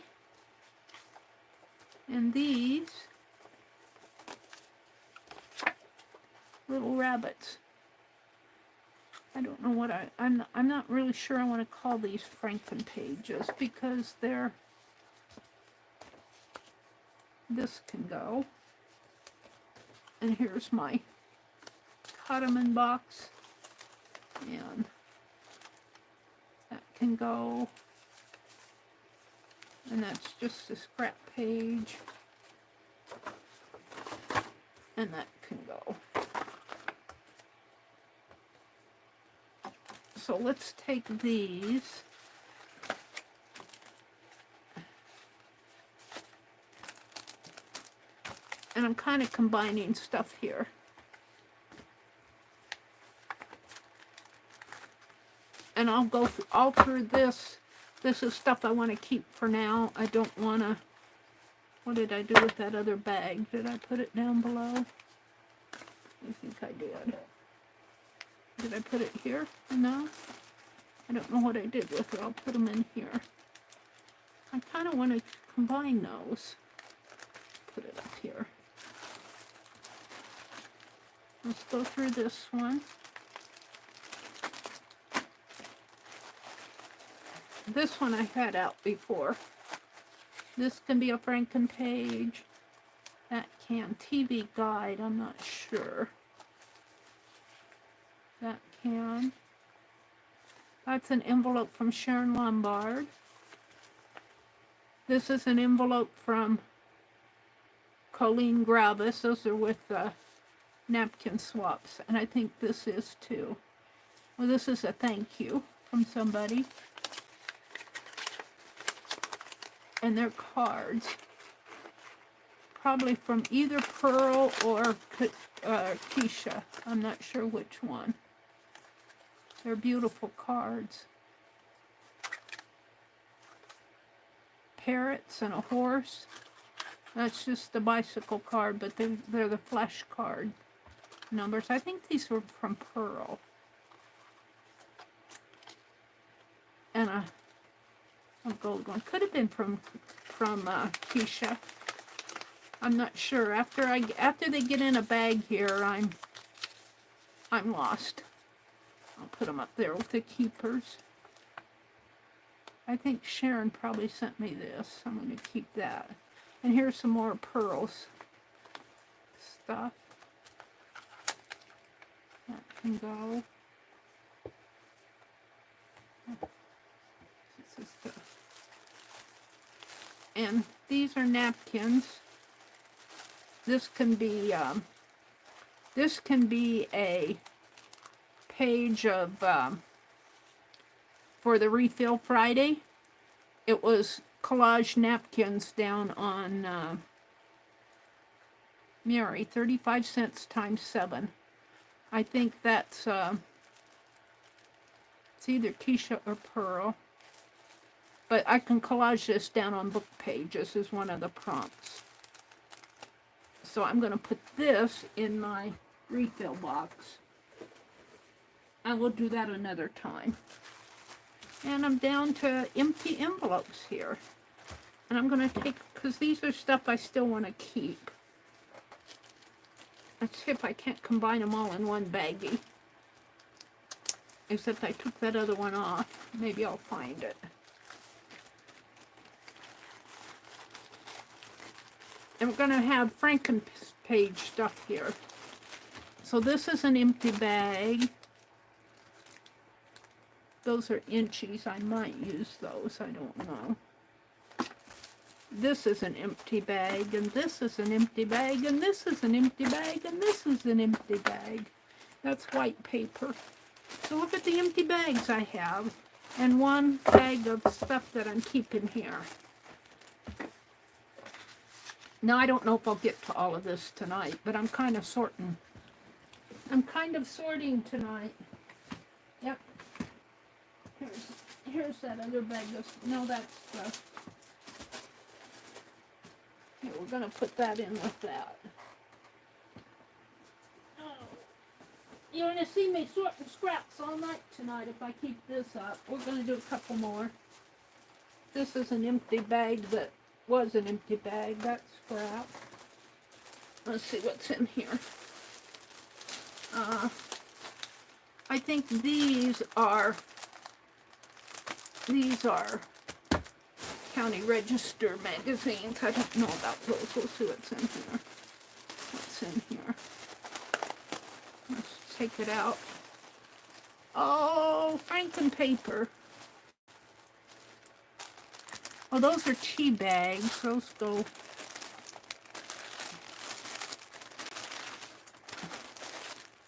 And these little rabbits. I don't know what I'm not really sure I want to call these Franken pages because they're, this can go. And here's my Cotterman box. And that can go. And that's just a scrap page. And that can go. So let's take these. And I'm kind of combining stuff here. And I'll go all through this. This is stuff I want to keep for now. I don't want to What did I do with that other bag? Did I put it down below? I think I did. Did I put it here? No? I don't know what I did with it. I'll put them in here. I kind of want to combine those. Put it up here. Let's go through this one. This one I had out before. This can be a Franken page. That can. TV guide, I'm not sure. That can. That's an envelope from Sharon Lombard. This is an envelope from Colleen Gravis. Those are with napkin swaps. And I think this is too. Well, this is a thank you from somebody. And they're cards. Probably from either Pearl or Keisha. I'm not sure which one. They're beautiful cards. Parrots and a horse. That's just the bicycle card, but they're the flash card numbers. I think these were from Pearl. And a gold one. Could have been from Keisha. I'm not sure. After they get in a bag here, I'm lost. I'll put them up there with the keepers. I think Sharon probably sent me this. I'm going to keep that. And here's some more Pearls stuff. That can go. This is the... And these are napkins. This can be a page of for the Refill Friday. It was collage napkins down on Meri, 35 cents times 7. I think that's it's either Keisha or Pearl. But I can collage this down on book pages as one of the prompts. So I'm going to put this in my refill box. I will do that another time. And I'm down to empty envelopes here. And I'm going to take, because these are stuff I still want to keep. Let's see if I can't combine them all in one baggie. Except I took that other one off. Maybe I'll find it. And we're going to have Frankenpage stuff here. So this is an empty bag. Those are inchies. I might use those. I don't know. This is an empty bag, and this is an empty bag, and this is an empty bag, and this is an empty bag. That's white paper. So look at the empty bags I have, and one bag of stuff that I'm keeping here. Now, I don't know if I'll get to all of this tonight, but I'm kind of sorting. I'm kind of sorting tonight. Yep. Here's that other bag of, no, that's the, here, we're going to put that in with that. Oh. You're going to see me sorting scraps all night tonight if I keep this up. We're going to do a couple more. This is an empty bag that was an empty bag. That's scrap. Let's see what's in here. I think these are County Register magazines. I don't know about those. We'll see what's in here. What's in here? Let's take it out. Oh, Frankenpaper. Oh, those are tea bags. Those go.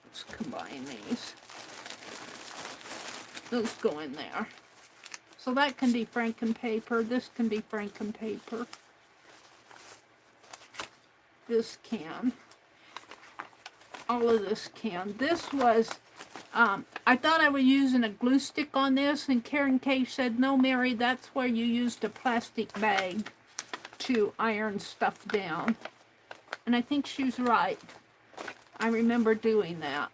Let's combine these. Those go in there. So that can be Frankenpaper. This can be Frankenpaper. This can. All of this can. This was, I thought I was using a glue stick on this, and Karen K said, no, Meri, that's where you used a plastic bag to iron stuff down. And I think she's right. I remember doing that.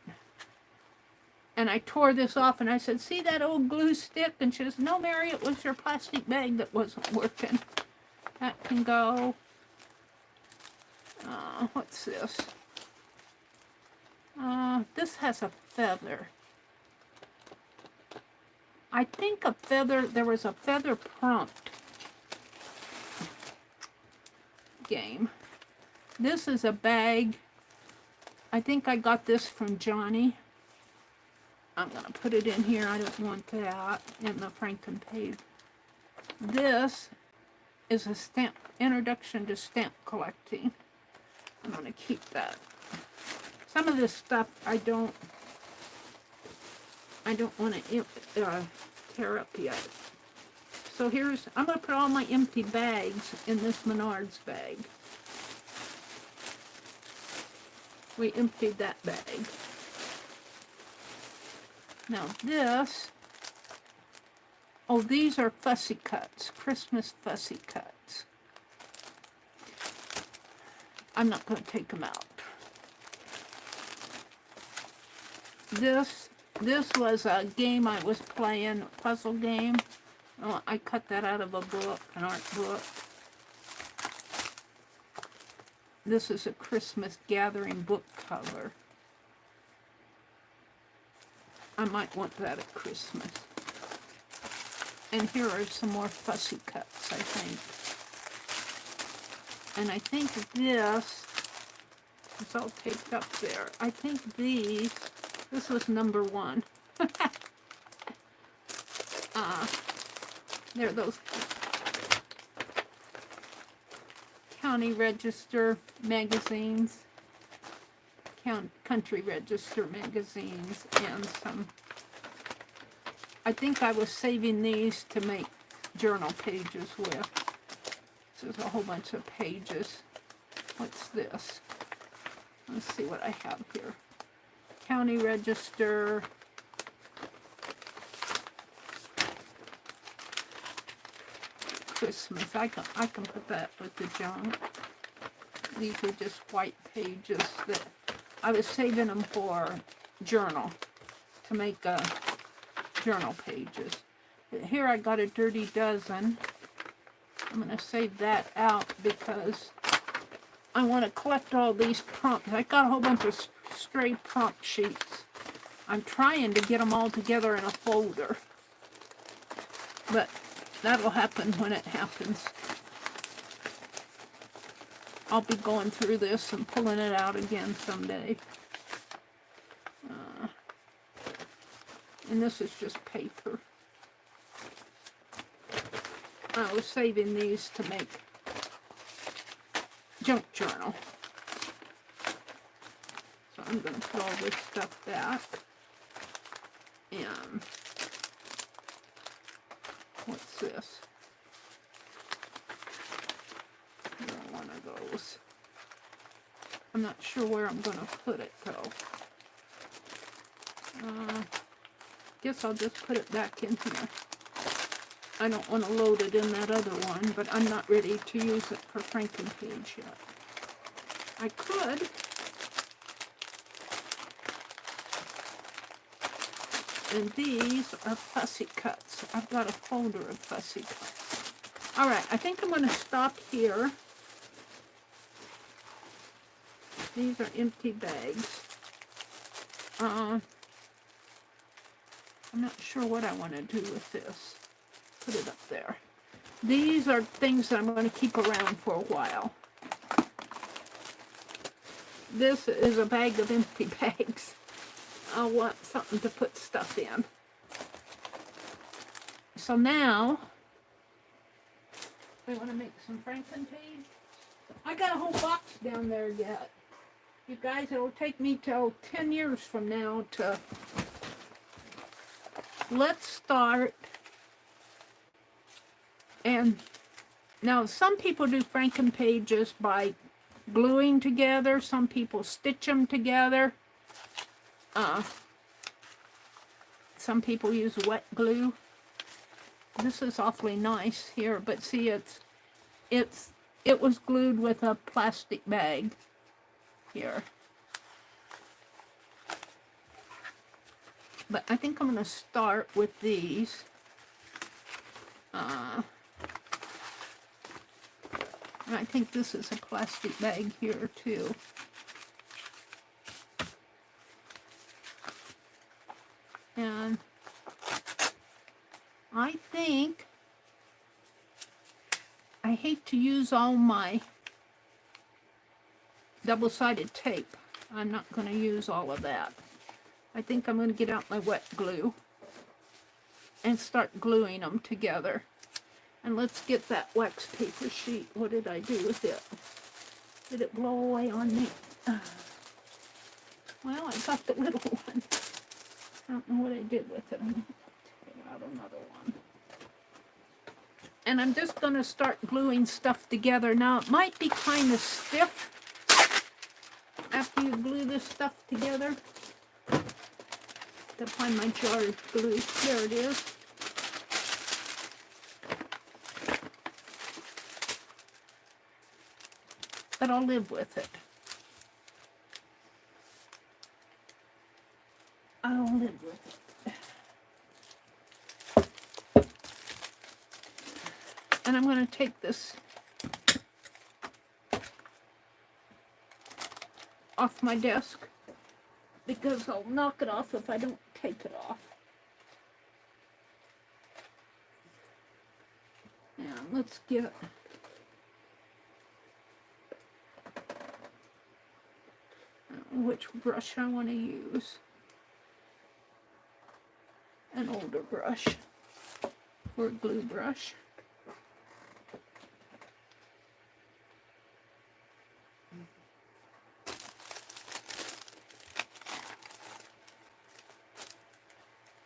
And I tore this off and I said, see that old glue stick? And she says, no, Meri, it was your plastic bag that wasn't working. That can go. What's this? This has a feather. I think a feather, there was a feather prompt game. This is a bag. I think I got this from Johnny. I'm going to put it in here. I don't want that in the Frankenpaper. This is a stamp, introduction to stamp collecting. I'm going to keep that. Some of this stuff I don't want to tear up yet. So here's, I'm going to put all my empty bags in this Menards bag. We emptied that bag. Now this, oh, these are fussy cuts, Christmas fussy cuts. I'm not going to take them out. This was a game I was playing, a puzzle game. Oh, I cut that out of a book, an art book. This is a Christmas gathering book cover. I might want that at Christmas. And here are some more fussy cuts, I think. And I think this is all taped up there. I think this was number 1. There are those County Register magazines. Country Register magazines, and some. I think I was saving these to make journal pages with. This is a whole bunch of pages. What's this? Let's see what I have here. County Register. Christmas. I can put that with the junk. These are just white pages that I was saving them for journal, to make journal pages. Here I got a Dirty Dozen. I'm going to save that out because I want to collect all these prompts. I got a whole bunch of stray prompt sheets. I'm trying to get them all together in a folder, but that'll happen when it happens. I'll be going through this and pulling it out again someday. And this is just paper. I was saving these to make junk journal. So I'm going to put all this stuff back. And what's this? One of those. I'm not sure where I'm going to put it though. Guess I'll just put it back in here. I don't want to load it in that other one, but I'm not ready to use it for Frankenpaper yet. I could. And these are fussy cuts. I've got a folder of fussy cuts. Alright, I think I'm going to stop here. These are empty bags. I'm not sure what I want to do with this. Put it up there. These are things that I'm going to keep around for a while. This is a bag of empty bags. I want something to put stuff in. So now, we want to make some Frankenpaper. I got a whole box down there yet. You guys, it'll take me till 10 years from now to... Let's start. And now some people do Frankenpaper by gluing together. Some people stitch them together. Some people use wet glue. This is awfully nice here, but see, it's it was glued with a plastic bag here. But I think I'm going to start with these. And I think this is a plastic bag here too. And I think I hate to use all my double-sided tape. I'm not going to use all of that. I think I'm going to get out my wet glue and start gluing them together. And let's get that wax paper sheet. What did I do with it? Did it blow away on me? Well, I got the little one. I don't know what I did with it. I'm going to take out another one. And I'm just going to start gluing stuff together. Now, it might be kind of stiff after you glue this stuff together. To find my jar of glue. There it is. But I'll live with it. I'll live with it. And I'm going to take this off my desk because I'll knock it off if I don't take it off. Now let's get which brush I want to use. An older brush or a glue brush.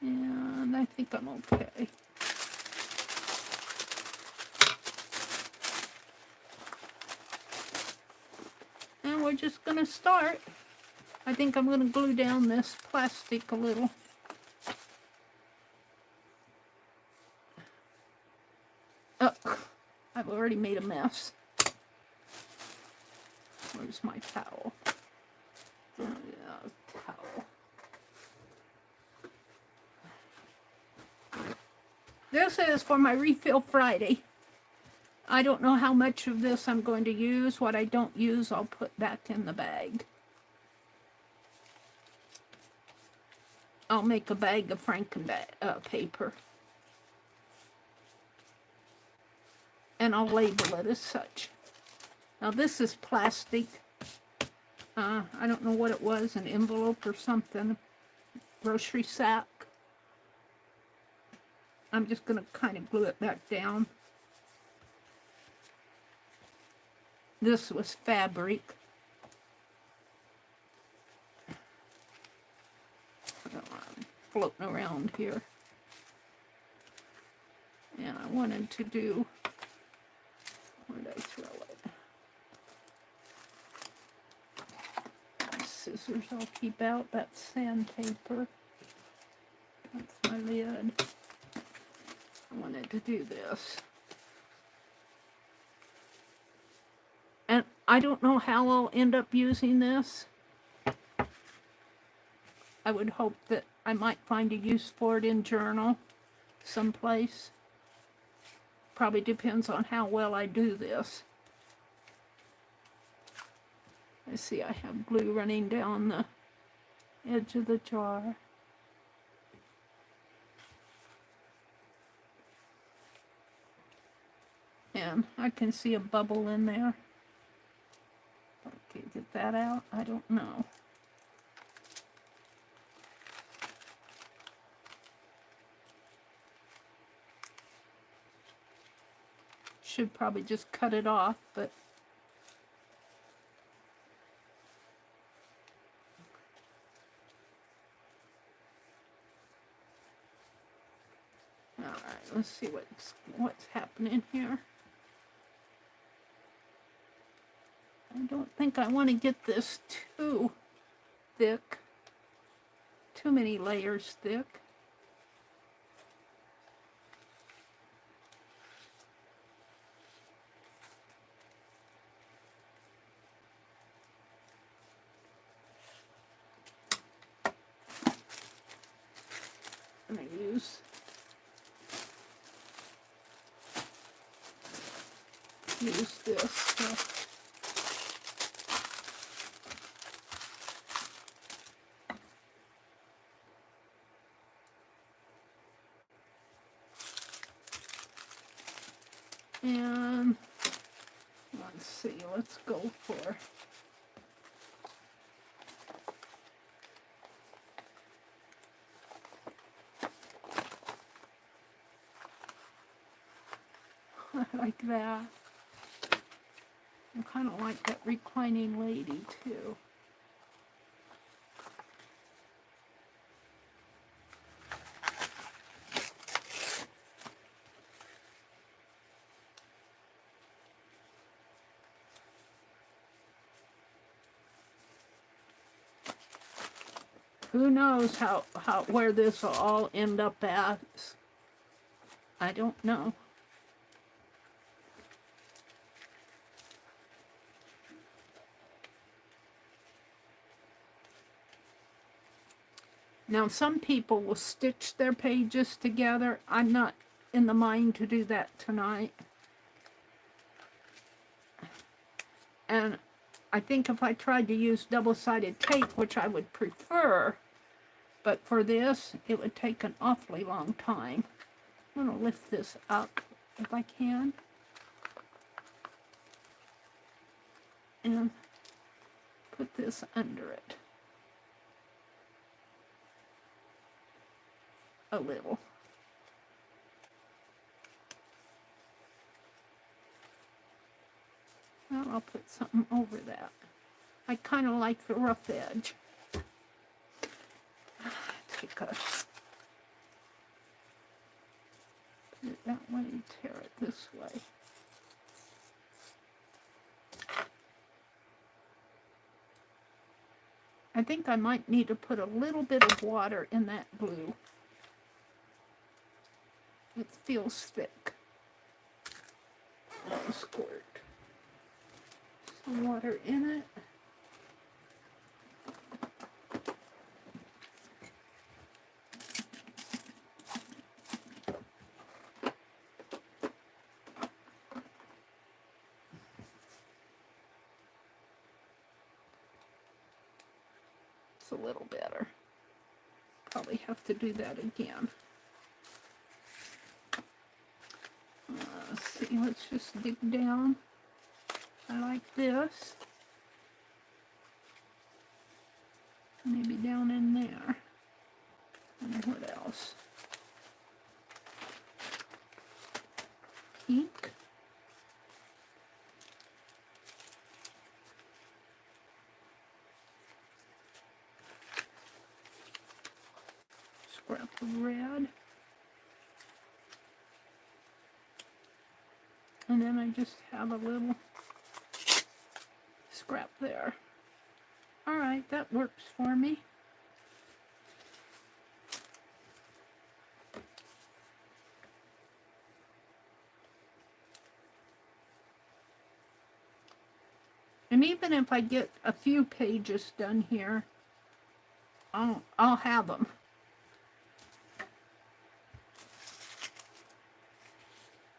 And I think I'm okay. And we're just going to start. I think I'm going to glue down this plastic a little. Oh, I've already made a mess. Where's my towel? Oh, yeah, towel. This is for my Refill Friday. I don't know how much of this I'm going to use. What I don't use, I'll put back in the bag. I'll make a bag of Frankenpaper. And I'll label it as such. Now this is plastic. I don't know what it was, an envelope or something. Grocery sack. I'm just going to kind of glue it back down. This was fabric. I'm floating around here. And I wanted to do, where did I throw it? Scissors I'll keep out. That's sandpaper. That's my lid. I wanted to do this. And I don't know how I'll end up using this. I would hope that I might find a use for it in journal someplace. Probably depends on how well I do this. I see I have glue running down the edge of the jar. And I can see a bubble in there. Okay, get that out? I don't know. Should probably just cut it off, but all right, let's see what's happening here. I don't think I want to get this too thick, too many layers thick. going to use this. And let's see, let's go for like that. I kind of like that reclining lady too. Who knows where this will all end up at? I don't know. Now, some people will stitch their pages together. I'm not in the mind to do that tonight. And I think if I tried to use double-sided tape, which I would prefer, but for this, it would take an awfully long time. I'm going to lift this up if I can. And put this under it. A little. Well, I'll put something over that. I kind of like the rough edge. Take a, put it that way and tear it this way. I think I might need to put a little bit of water in that glue. It feels thick. I'll squirt some water in it. It's a little better. Probably have to do that again. Let's see, let's just dig down. I like this. Maybe down in there. And what else? Pink. Scrap of red. And then I just have a little scrap there. All right, that works for me. And even if I get a few pages done here, I'll have them.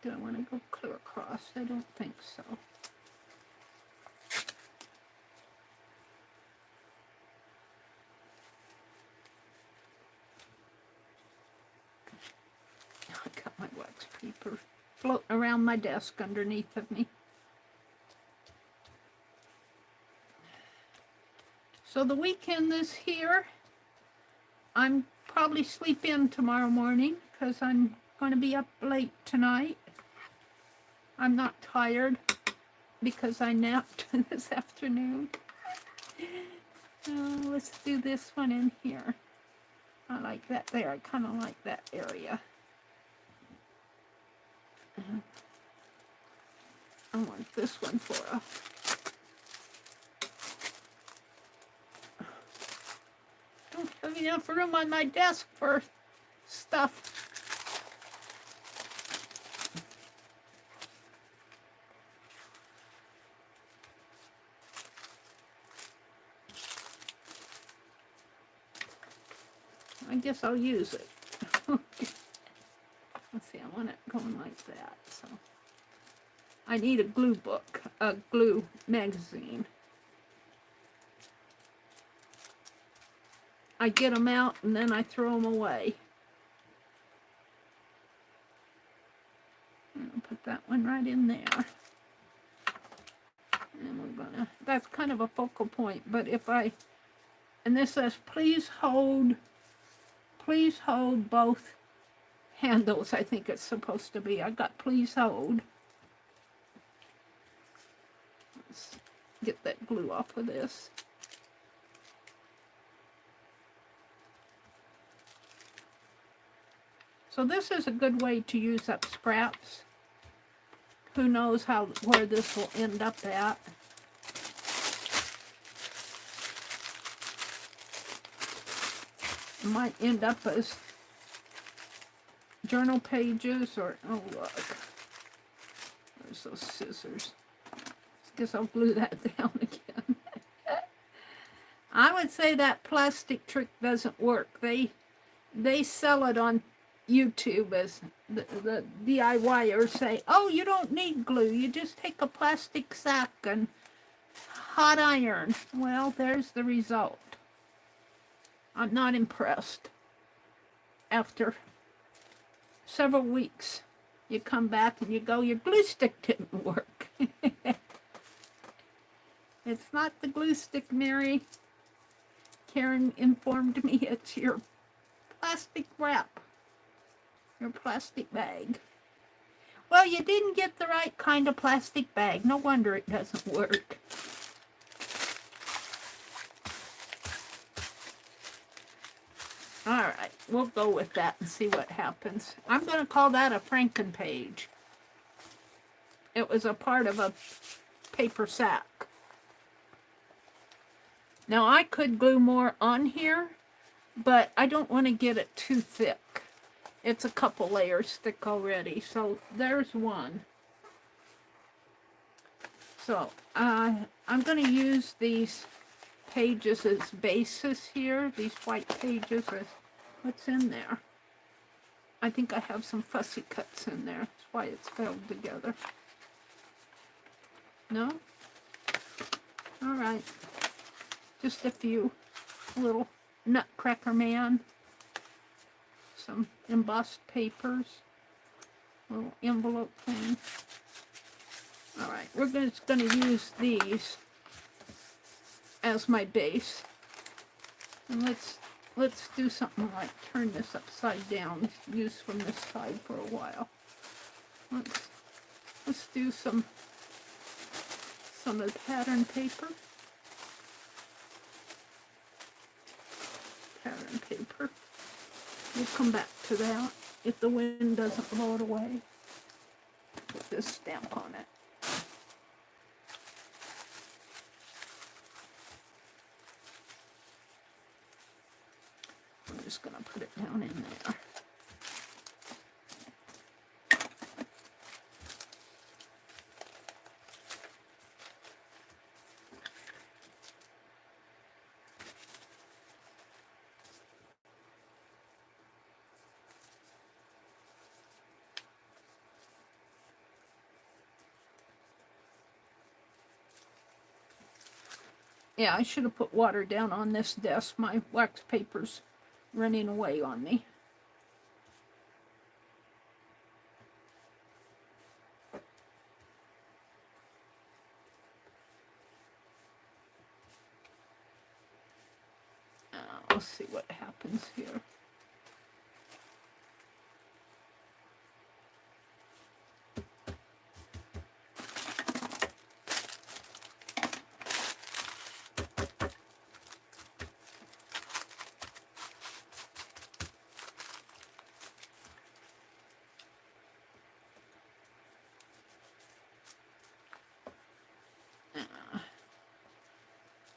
Do I want to go clear across? I don't think so. I got my wax paper floating around my desk underneath of me. So the weekend is here. I'm probably sleep in tomorrow morning because I'm going to be up late tonight. I'm not tired because I napped this afternoon. Let's do this one in here. I like that there. I kind of like that area. I want this one for a... Don't have enough room on my desk for stuff. I guess I'll use it. going like that. So I need a glue book, a glue magazine. I get them out and then I throw them away. I'll put that one right in there. And we're gonna, that's kind of a focal point, but if I, and this says, please hold both handles, I think it's supposed to be. I got please hold. Let's get that glue off of this. So this is a good way to use up scraps. Who knows where this will end up at. It might end up as journal pages or, oh look, there's those scissors. Guess I'll glue that down again. I would say that plastic trick doesn't work. They sell it on YouTube as the DIYers say, oh, you don't need glue. You just take a plastic sack and hot iron. Well, there's the result. I'm not impressed. After several weeks, you come back and you go, your glue stick didn't work. It's not the glue stick, Mary. Karen informed me it's your plastic wrap. Your plastic bag. Well, you didn't get the right kind of plastic bag. No wonder it doesn't work. Alright, we'll go with that and see what happens. I'm going to call that a Frankenpage. It was a part of a paper sack. Now, I could glue more on here, but I don't want to get it too thick. It's a couple layers thick already, so there's one. So, I'm going to use these pages as bases here, these white pages. What's in there? I think I have some fussy cuts in there. That's why it's held together. No? Alright. Just a few. Little Nutcracker Man. Some embossed papers. Little envelope thing. Alright, we're just going to use these as my base. And let's do something like turn this upside down. Use from this side for a while. Let's do some of the pattern paper. Pattern paper. We'll come back to that if the wind doesn't blow it away. Put this stamp on it. I'm just going to put it down in there. Yeah, I should have put water down on this desk. My wax paper's running away on me. We'll see what happens here.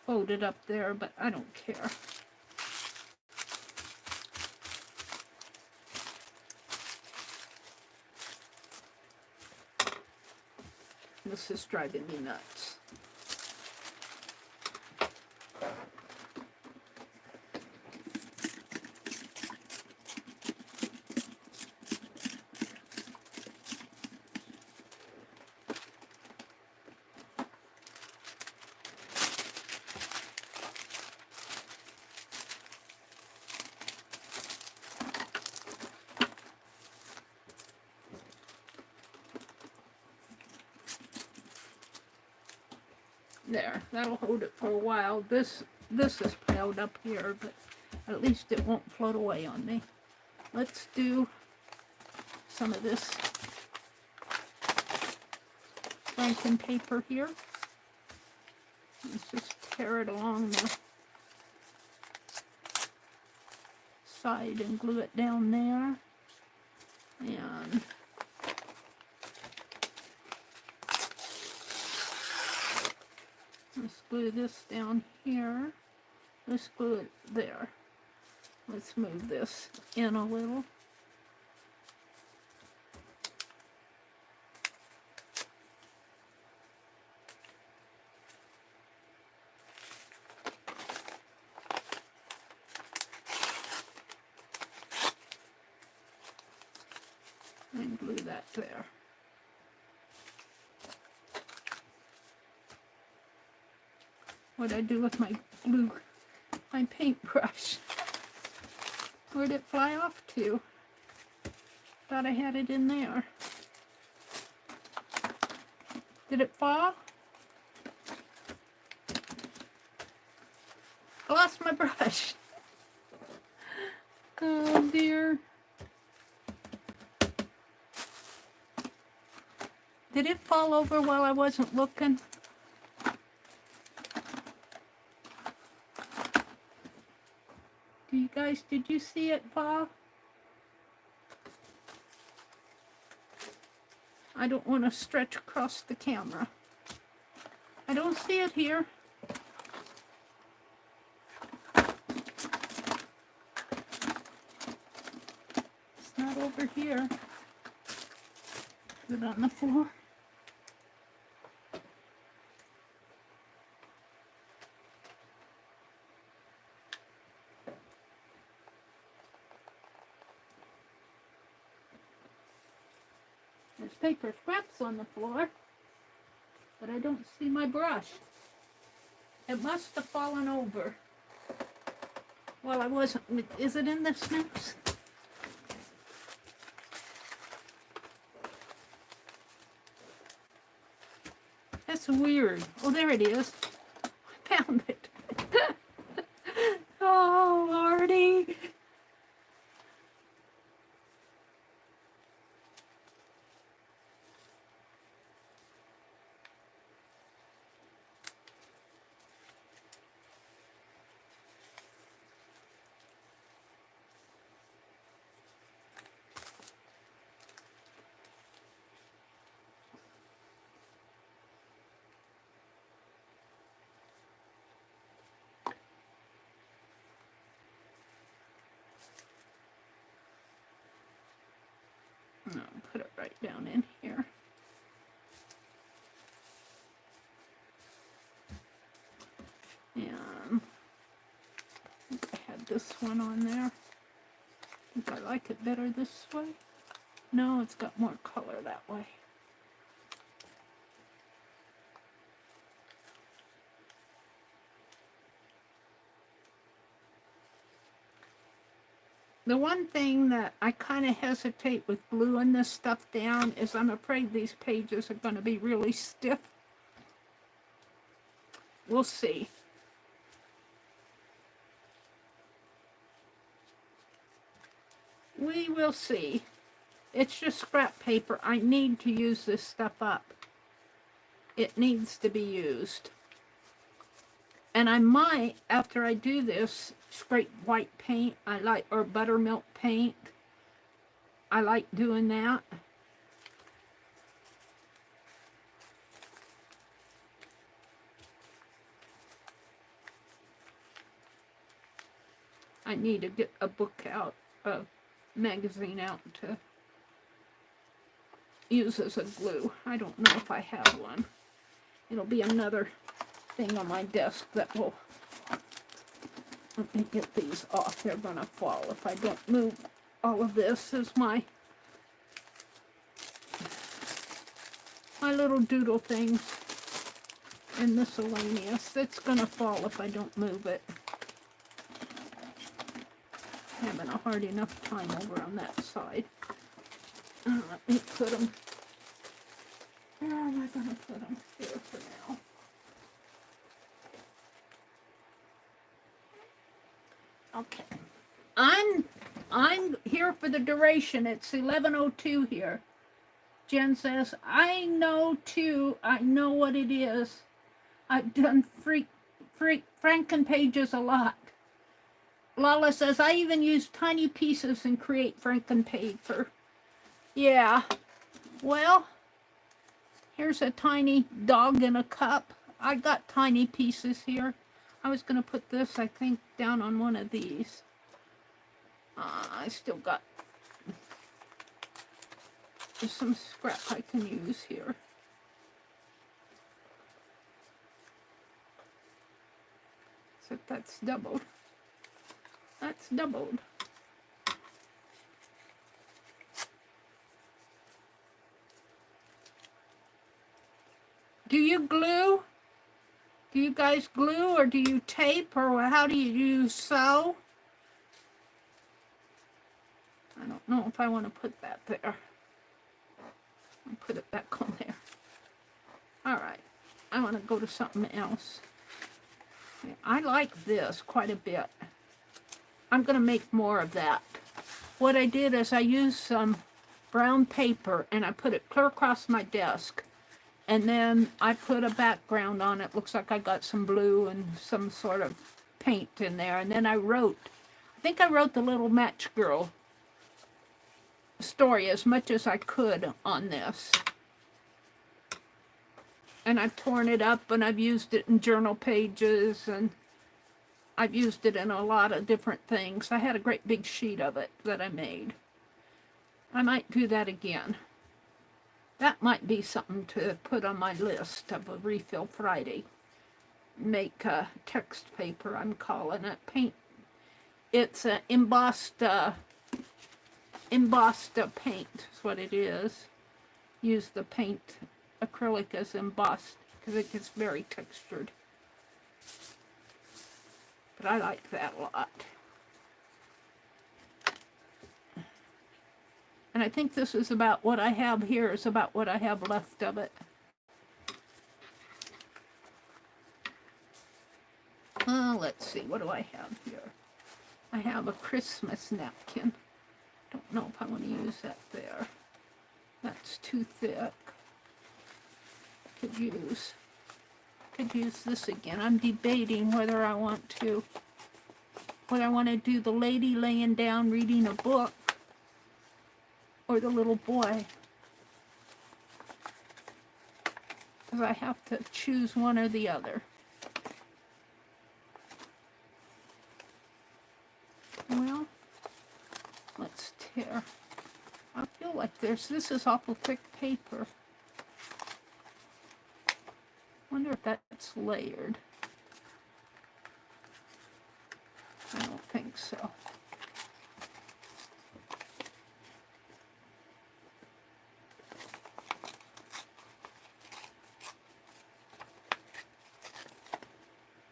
Fold it up there, but I don't care. This is driving me nuts. There, that'll hold it for a while. This is piled up here, but at least it won't float away on me. Let's do some of this Frankenpaper here. Let's just tear it along the side and glue it down there. And let's glue this down here. Let's glue it there. Let's move this in a little. And glue that there. What'd I do with my glue, my paintbrush? Where'd it fly off to? Thought I had it in there. Did it fall? I lost my brush. Oh dear. Did it fall over while I wasn't looking? You guys, did you see it fall? I don't want to stretch across the camera. I don't see it here. It's not over here. Is it on the floor? There's paper scraps on the floor, but I don't see my brush. It must have fallen over while I wasn't. Is it in this mess? That's weird. Oh, there it is. I found it. Oh, Lordy. No, put it right down in here. And I had this one on there. I think I like it better this way. No, it's got more color that way. The one thing that I kind of hesitate with gluing this stuff down is I'm afraid these pages are going to be really stiff. We'll see. We will see. It's just scrap paper. I need to use this stuff up. It needs to be used. And I might, after I do this, scrape white paint. I like, or buttermilk paint. I like doing that. I need to get a book out, a magazine out to use as a glue. I don't know if I have one. It'll be another thing on my desk that will, let me get these off. They're gonna fall if I don't move. All of this is my little doodle things and miscellaneous. It's gonna fall if I don't move it. Having a hard enough time over on that side. Let me put them. Where am I gonna put them? Here for now. Okay. I'm here for the duration. It's 11:02 here. Jen says, I know too. I know what it is. I've done Frankenpages a lot. Lala says, I even use tiny pieces and create Frankenpaper. Yeah. Well, here's a tiny dog in a cup. I got tiny pieces here. I was going to put this, I think, down on one of these. I still got some scrap I can use here. So that's doubled. That's doubled. Do you glue? Do you guys glue, or do you tape, or how do you sew? I don't know if I want to put that there. I'll put it back on there. All right. I want to go to something else. Yeah, I like this quite a bit. I'm going to make more of that. What I did is I used some brown paper and I put it clear across my desk. And then I put a background on it. Looks like I got some blue and some sort of paint in there. And then I think I wrote the Little Match Girl story as much as I could on this. And I've torn it up and I've used it in journal pages and I've used it in a lot of different things. I had a great big sheet of it that I made. I might do that again. That might be something to put on my list of a Refill Friday. Make a text paper, I'm calling it. Paint. It's an embossed paint is what it is. Use the paint acrylic as embossed because it gets very textured. But I like that a lot. And I think this is about what I have here is about what I have left of it. Let's see, what do I have here? I have a Christmas napkin. Don't know if I want to use that there. That's too thick. Could use this again. I'm debating whether I want to do the lady laying down reading a book or the little boy. Because I have to choose one or the other. Well, let's tear. I feel like this is awful thick paper. Wonder if that's layered. I don't think so.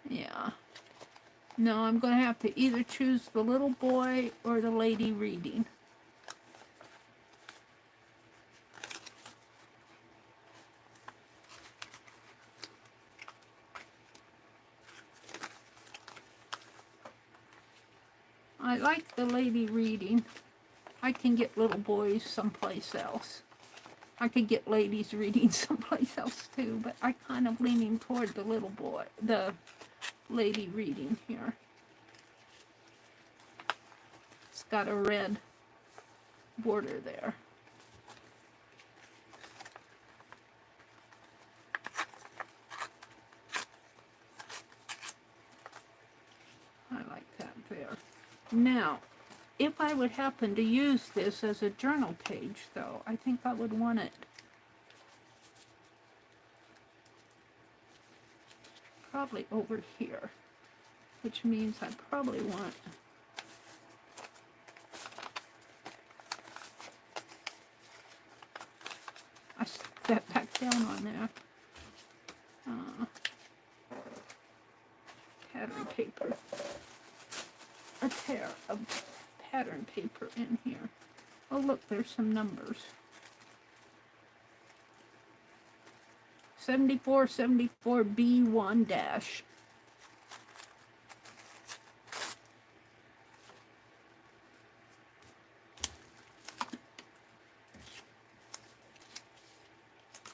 Yeah. No, I'm going to have to either choose the little boy or the lady reading. I like the lady reading. I can get little boys someplace else. I could get ladies reading someplace else too, but I kind of leaning toward the little boy, the lady reading here. It's got a red border there. I like that there. Now, if I would happen to use this as a journal page, though, I think I would want it probably over here, which means I probably want I stuck that back down on there. Pattern paper. A tear of pattern paper in here. Oh look, there's some numbers. 74B1 dash.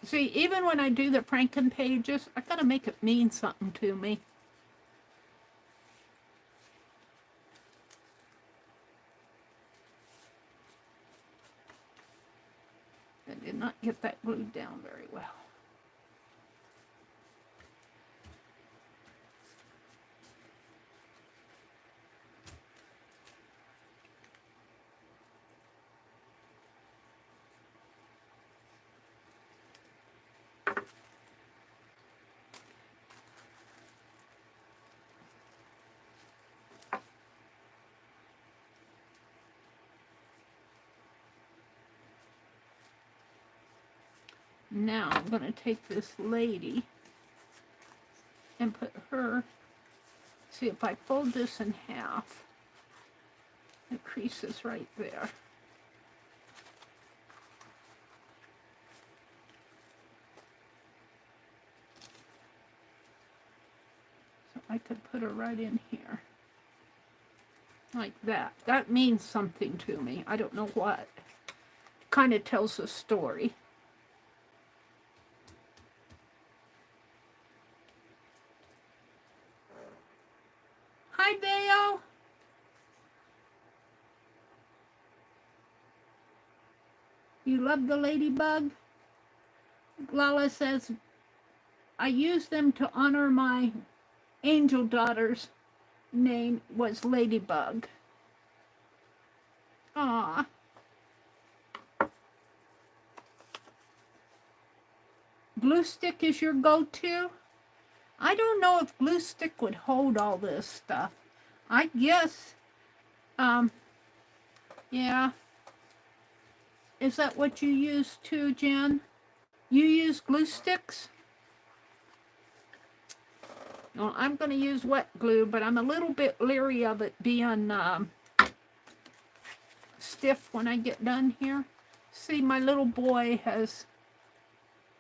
See, even when I do the Franken pages, I gotta make it mean something to me. I did not get that glued down very well. Now I'm going to take this lady and put her, see if I fold this in half, the crease is right there. So I could put her right in here. Like that. That means something to me. I don't know what. Kind of tells a story. Hi, Dale. You love the ladybug? Lala says, I used them to honor my angel daughter's name was Ladybug. Aw. Glue stick is your go-to? I don't know if glue stick would hold all this stuff. I guess, yeah. Is that what you use too, Jen? You use glue sticks? Well, I'm going to use wet glue, but I'm a little bit leery of it being stiff when I get done here. See, my little boy has,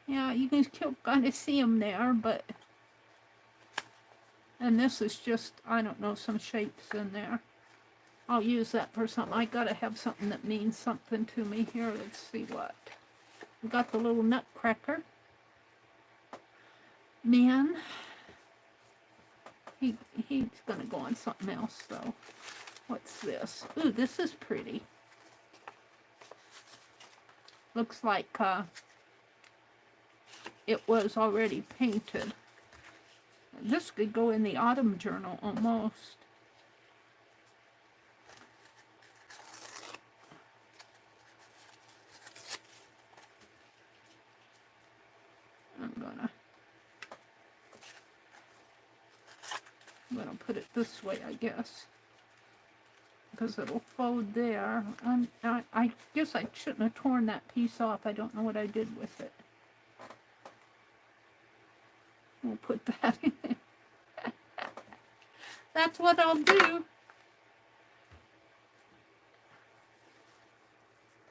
yeah, you can still kind of see him there, but, and this is just, I don't know, some shapes in there. I'll use that for something. I got to have something that means something to me here. Let's see what. We got the little nutcracker. Man. He's going to go on something else, though. What's this? Ooh, this is pretty. Looks like it was already painted. This could go in the autumn journal almost. I'm gonna put it this way, I guess, because it'll fold there. I guess I shouldn't have torn that piece off. I don't know what I did with it. We'll put that in there. That's what I'll do.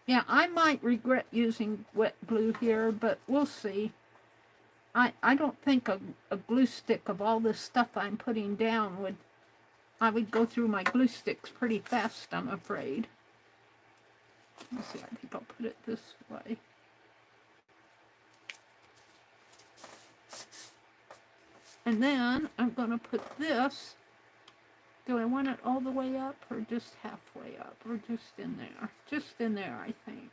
Yeah, I might regret using wet glue here, but we'll see. I don't think a glue stick of all this stuff I'm putting down would, I would go through my glue sticks pretty fast, I'm afraid. Let's see, I think I'll put it this way. And then I'm going to put this, do I want it all the way up or just halfway up or just in there? Just in there, I think.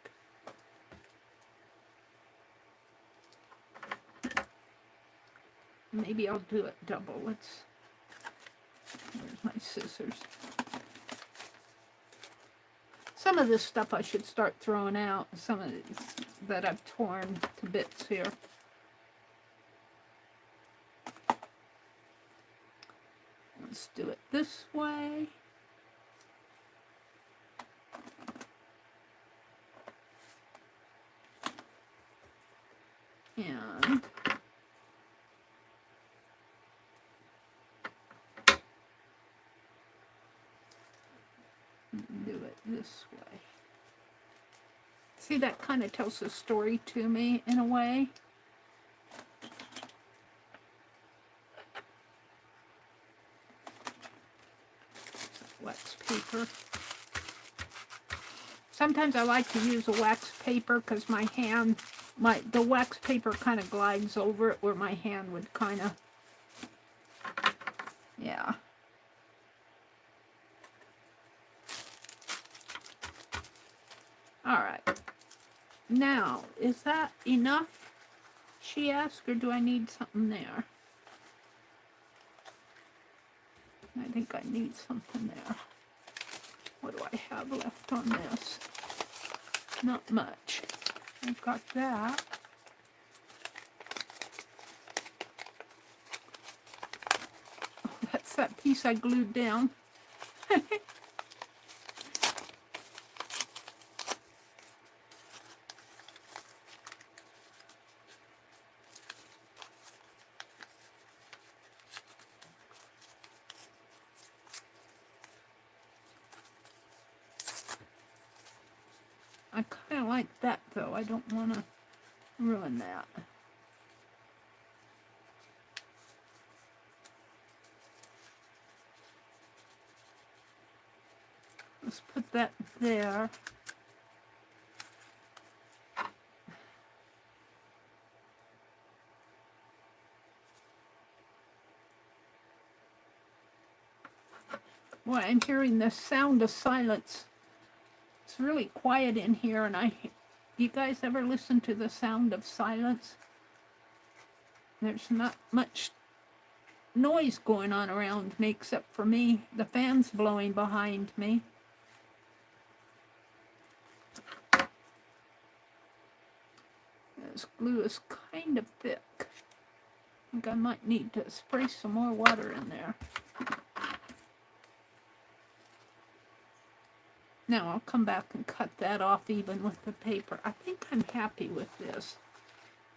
Maybe I'll do it double. Where's my scissors? Some of this stuff I should start throwing out. Some of these that I've torn to bits here. Let's do it this way. And do it this way. See, that kind of tells a story to me in a way. Wax paper. sometimes I like to use a wax paper because my hand, the wax paper kind of glides over it where my hand would kind of, yeah. All right. Now, is that enough, she asked, or do I need something there? I think I need something there. What do I have left on this? Not much. I've got that. Oh, that's that piece I glued down. I kind of like that, though. I don't want to ruin that. Let's put that there. Boy, I'm hearing the sound of silence. It's really quiet in here, and you guys ever listen to the sound of silence? There's not much noise going on around me except for me. The fan's blowing behind me. This glue is kind of thick. I think I might need to spray some more water in there. Now I'll come back and cut that off even with the paper. I think I'm happy with this.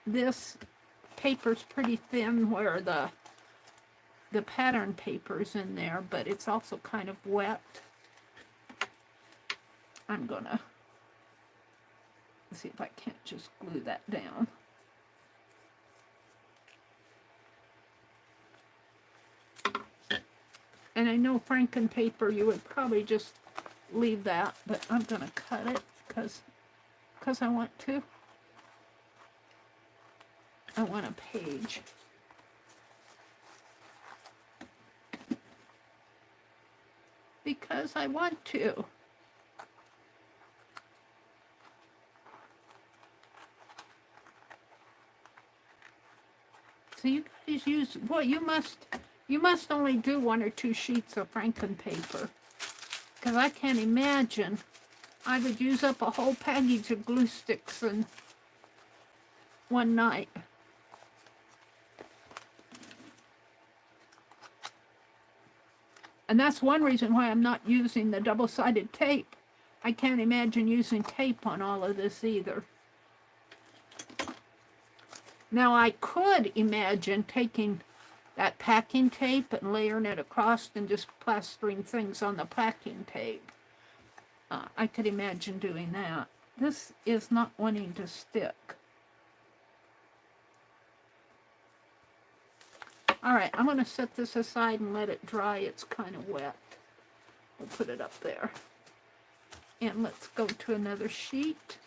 This paper's pretty thin where the pattern paper's in there, but it's also kind of wet. I'm gonna see if I can't just glue that down. And I know Frankenpaper, you would probably just leave that, but I'm gonna cut it because I want to. I want a page. Because I want to. So you guys use, boy, you must only do 1 or 2 sheets of Frankenpaper. Because I can't imagine I would use up a whole package of glue sticks in one night. And that's one reason why I'm not using the double-sided tape. I can't imagine using tape on all of this either. Now I could imagine taking that packing tape and layering it across and just plastering things on the packing tape. I could imagine doing that. This is not wanting to stick. All right, I'm going to set this aside and let it dry. It's kind of wet. We'll put it up there. And let's go to another sheet.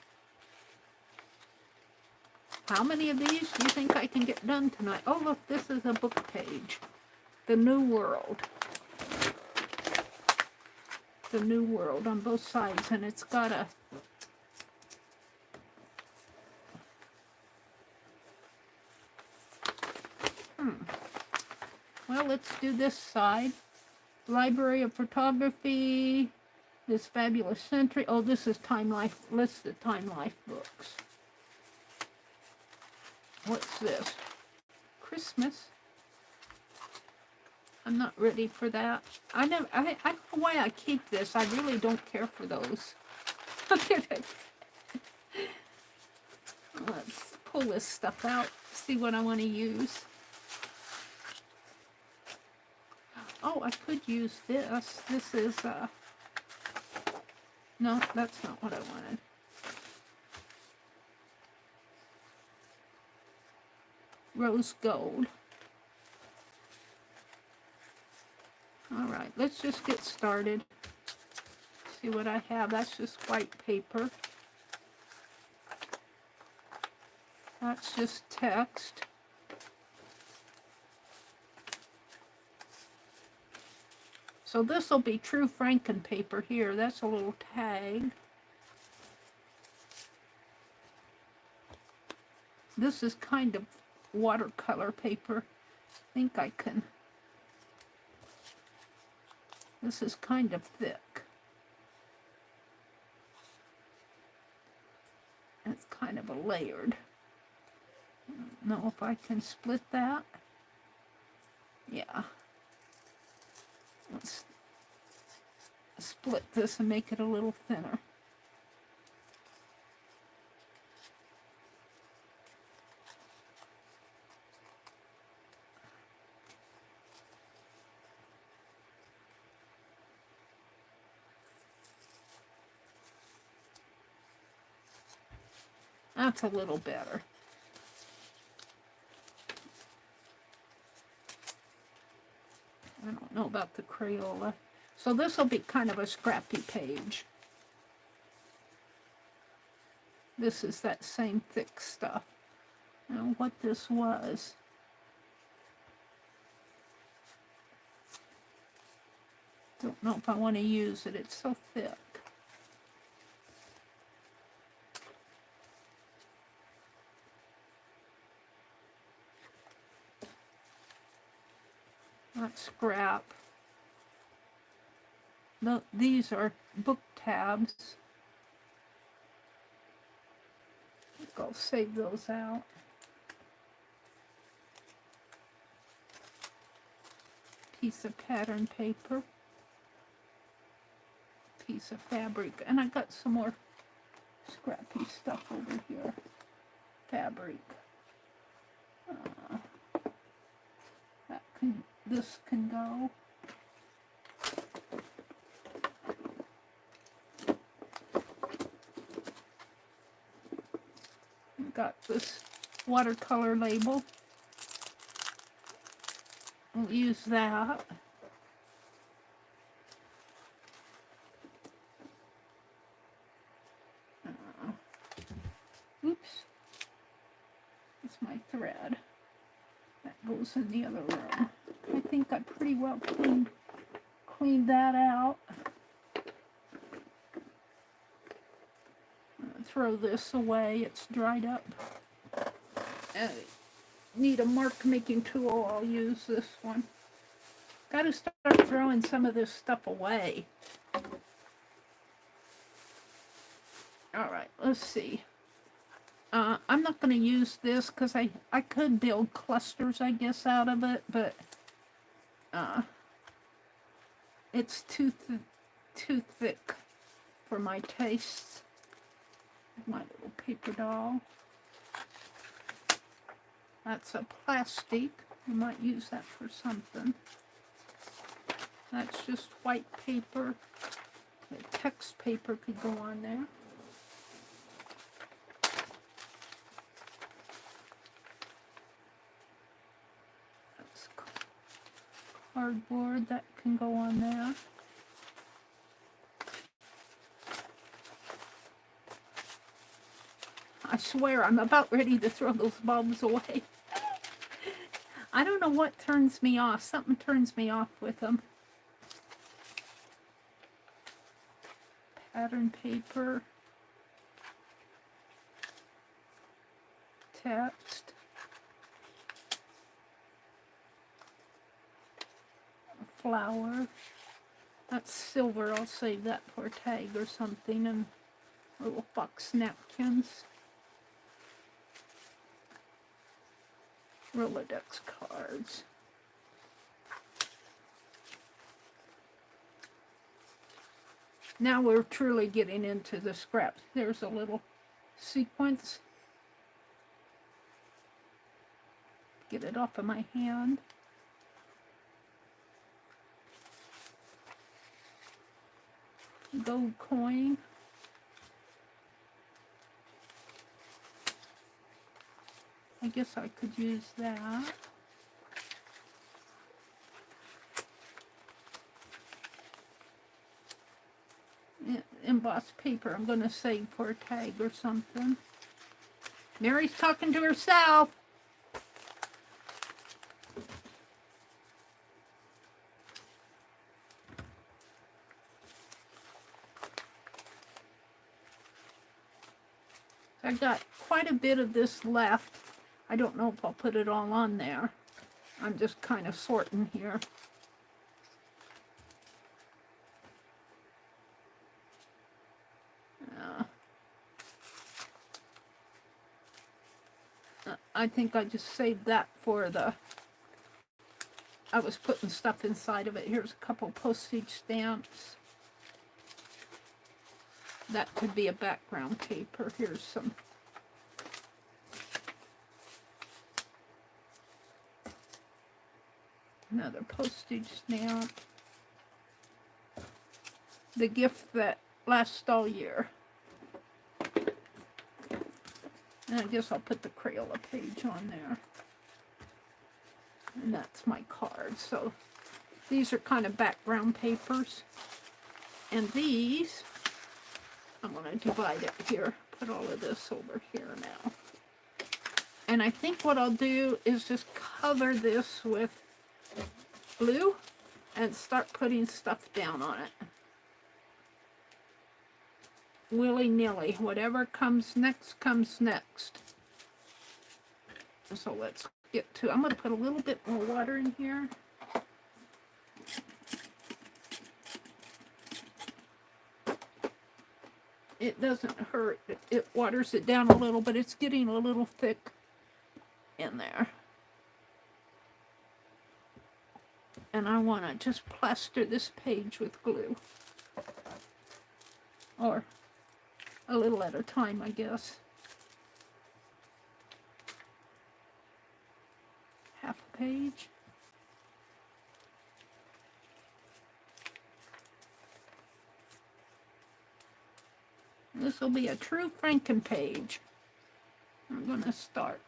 How many of these do you think I can get done tonight? Oh, look, this is a book page. The New World. The New World on both sides, and it's got a... Well, let's do this side. Library of Photography, This Fabulous Century. Oh, this is Time Life, list of Time Life books. What's this? Christmas. I'm not ready for that. I don't know why I keep this. I really don't care for those. Let's pull this stuff out, see what I want to use. Oh, I could use this. This is, no, that's not what I wanted. Rose gold. All right, let's just get started. See what I have? That's just white paper. That's just text. So this will be true Frankenpaper here. That's a little tag. This is kind of watercolor paper. I think I can. This is kind of thick. It's kind of a layered. I don't know if I can split that. Yeah. Let's split this and make it a little thinner. That's a little better. I don't know about the Crayola. So this will be kind of a scrappy page. This is that same thick stuff. Now what this was. Don't know if I want to use it. It's so thick. Not scrap. No, these are book tabs. I think I'll save those out. Piece of pattern paper. Piece of fabric. And I got some more scrappy stuff over here. Fabric. This can go. Got this watercolor label. We'll use that. Oops. It's my thread. That goes in the other room. I think I pretty well cleaned that out. Throw this away. It's dried up. Need a mark making tool. I'll use this one. Got to start throwing some of this stuff away. Alright, let's see. I'm not going to use this because I could build clusters, I guess, out of it, but it's too thick for my tastes. My little paper doll. That's a plastic. I might use that for something. That's just white paper. The text paper could go on there. That's cardboard. That can go on there. I swear I'm about ready to throw those bulbs away. I don't know what turns me off. Something turns me off with them. Pattern paper. Text. A flower. That's silver. I'll save that for a tag or something. And little fox napkins. Rolodex cards. Now we're truly getting into the scraps. There's a little sequence. Get it off of my hand. Gold coin. I guess I could use that. Yeah, embossed paper I'm going to save for a tag or something. Meri's talking to herself. I've got quite a bit of this left. I don't know if I'll put it all on there. I'm just kind of sorting here. I think I just saved that for the... I was putting stuff inside of it. Here's a couple postage stamps. That could be a background paper. Here's some... Another postage stamp. The gift that lasts all year. And I guess I'll put the Crayola page on there. And that's my card. So these are kind of background papers. And these, I'm going to divide it here. Put all of this over here now. And I think what I'll do is just cover this with glue and start putting stuff down on it. Willy-nilly. Whatever comes next, comes next. So let's get to... I'm going to put a little bit more water in here. It doesn't hurt. It waters it down a little, but it's getting a little thick in there. And I want to just plaster this page with glue. Or a little at a time, I guess. Half a page. This will be a true Frankenpage. I'm going to start.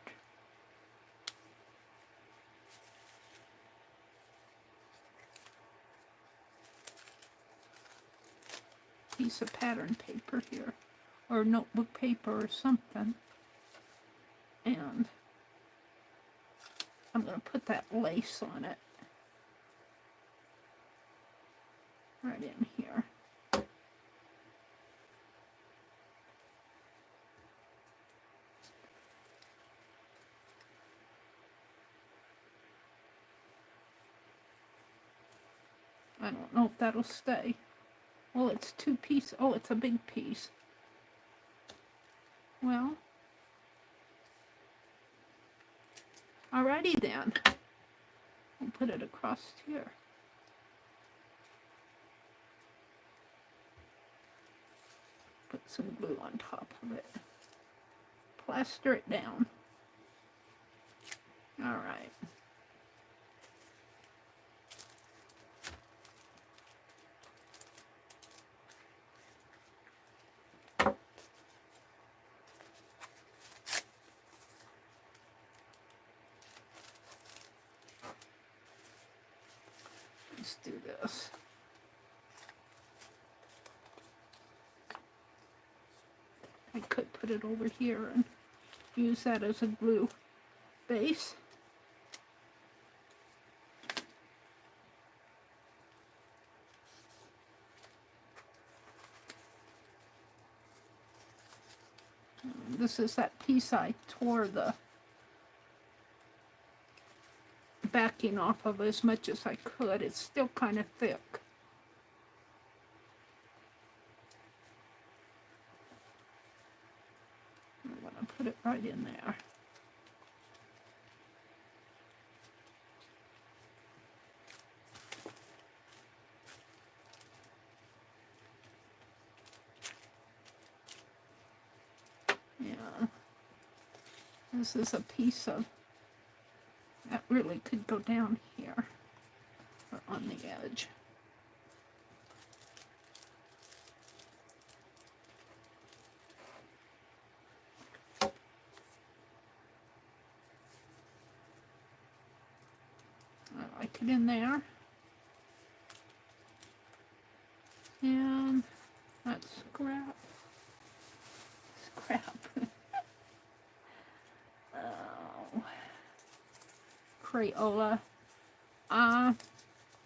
Piece of pattern paper here, or notebook paper or something. And I'm going to put that lace on it. Right in here. I don't know if that'll stay. Well, it's 2 pieces. Oh, it's a big piece. Well, alrighty then. We'll put it across here. Put some glue on top of it. Plaster it down. Alright. Let's do this. I could put it over here and use that as a glue base. This is that piece I tore the backing off of as much as I could. It's still kind of thick. I'm going to put it right in there. Yeah. This is a piece of... that really could go down here, or on the edge. I like it in there. And that's great. Crayola.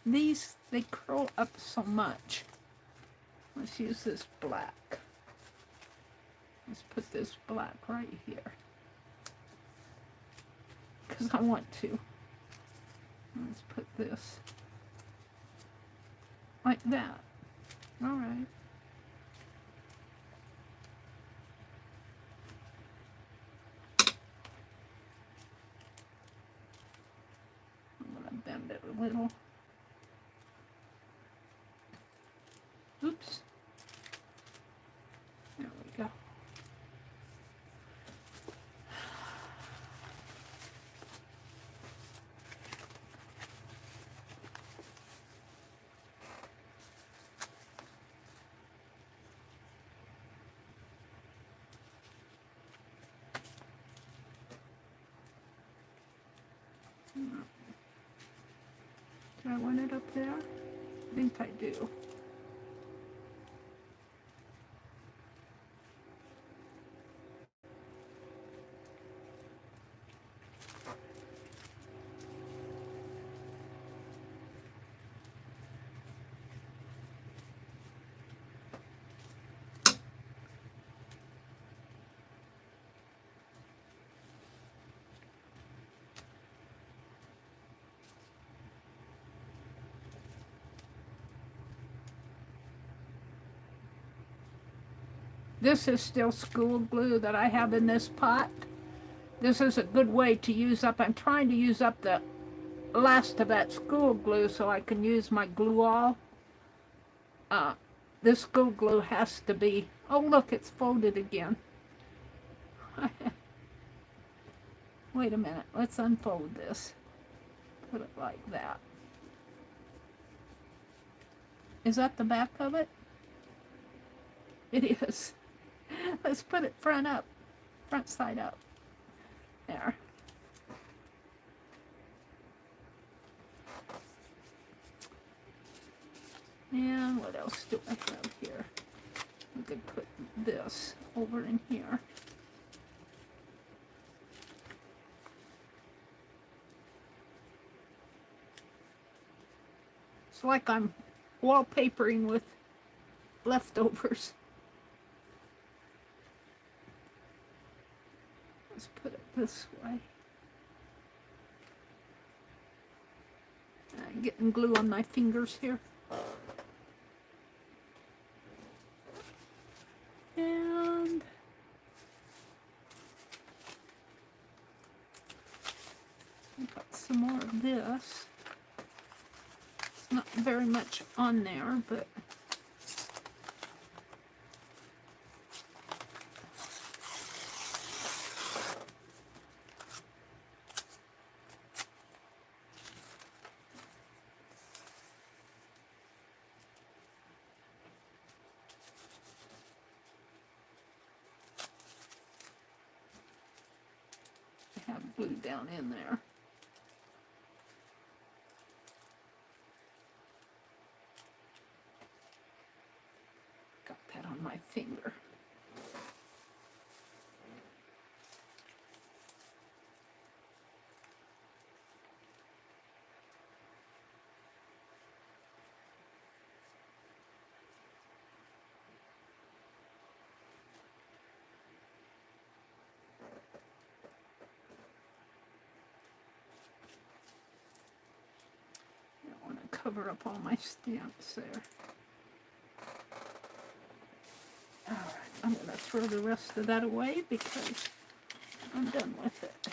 These, they curl up so much. Let's use this black. Let's put this black right here. Because I want to. Let's put this like that. All right. I'm going to bend it a little. Oops. There we go. Do I want it up there? I think I do. This is still school glue that I have in this pot. This is a good way to use up. I'm trying to use up the last of that school glue so I can use my glue all. This school glue has to be, oh look, it's folded again. Wait a minute, let's unfold this. Put it like that. Is that the back of it? It is. Let's put it front side up. There. And what else do I have here? We could put this over in here. It's like I'm wallpapering with leftovers. Let's put it this way. I'm getting glue on my fingers here. And I've got some more of this. It's not very much on there, but have glue down in there. Got that on my finger. Cover up all my stamps there. Alright, I'm going to throw the rest of that away because I'm done with it.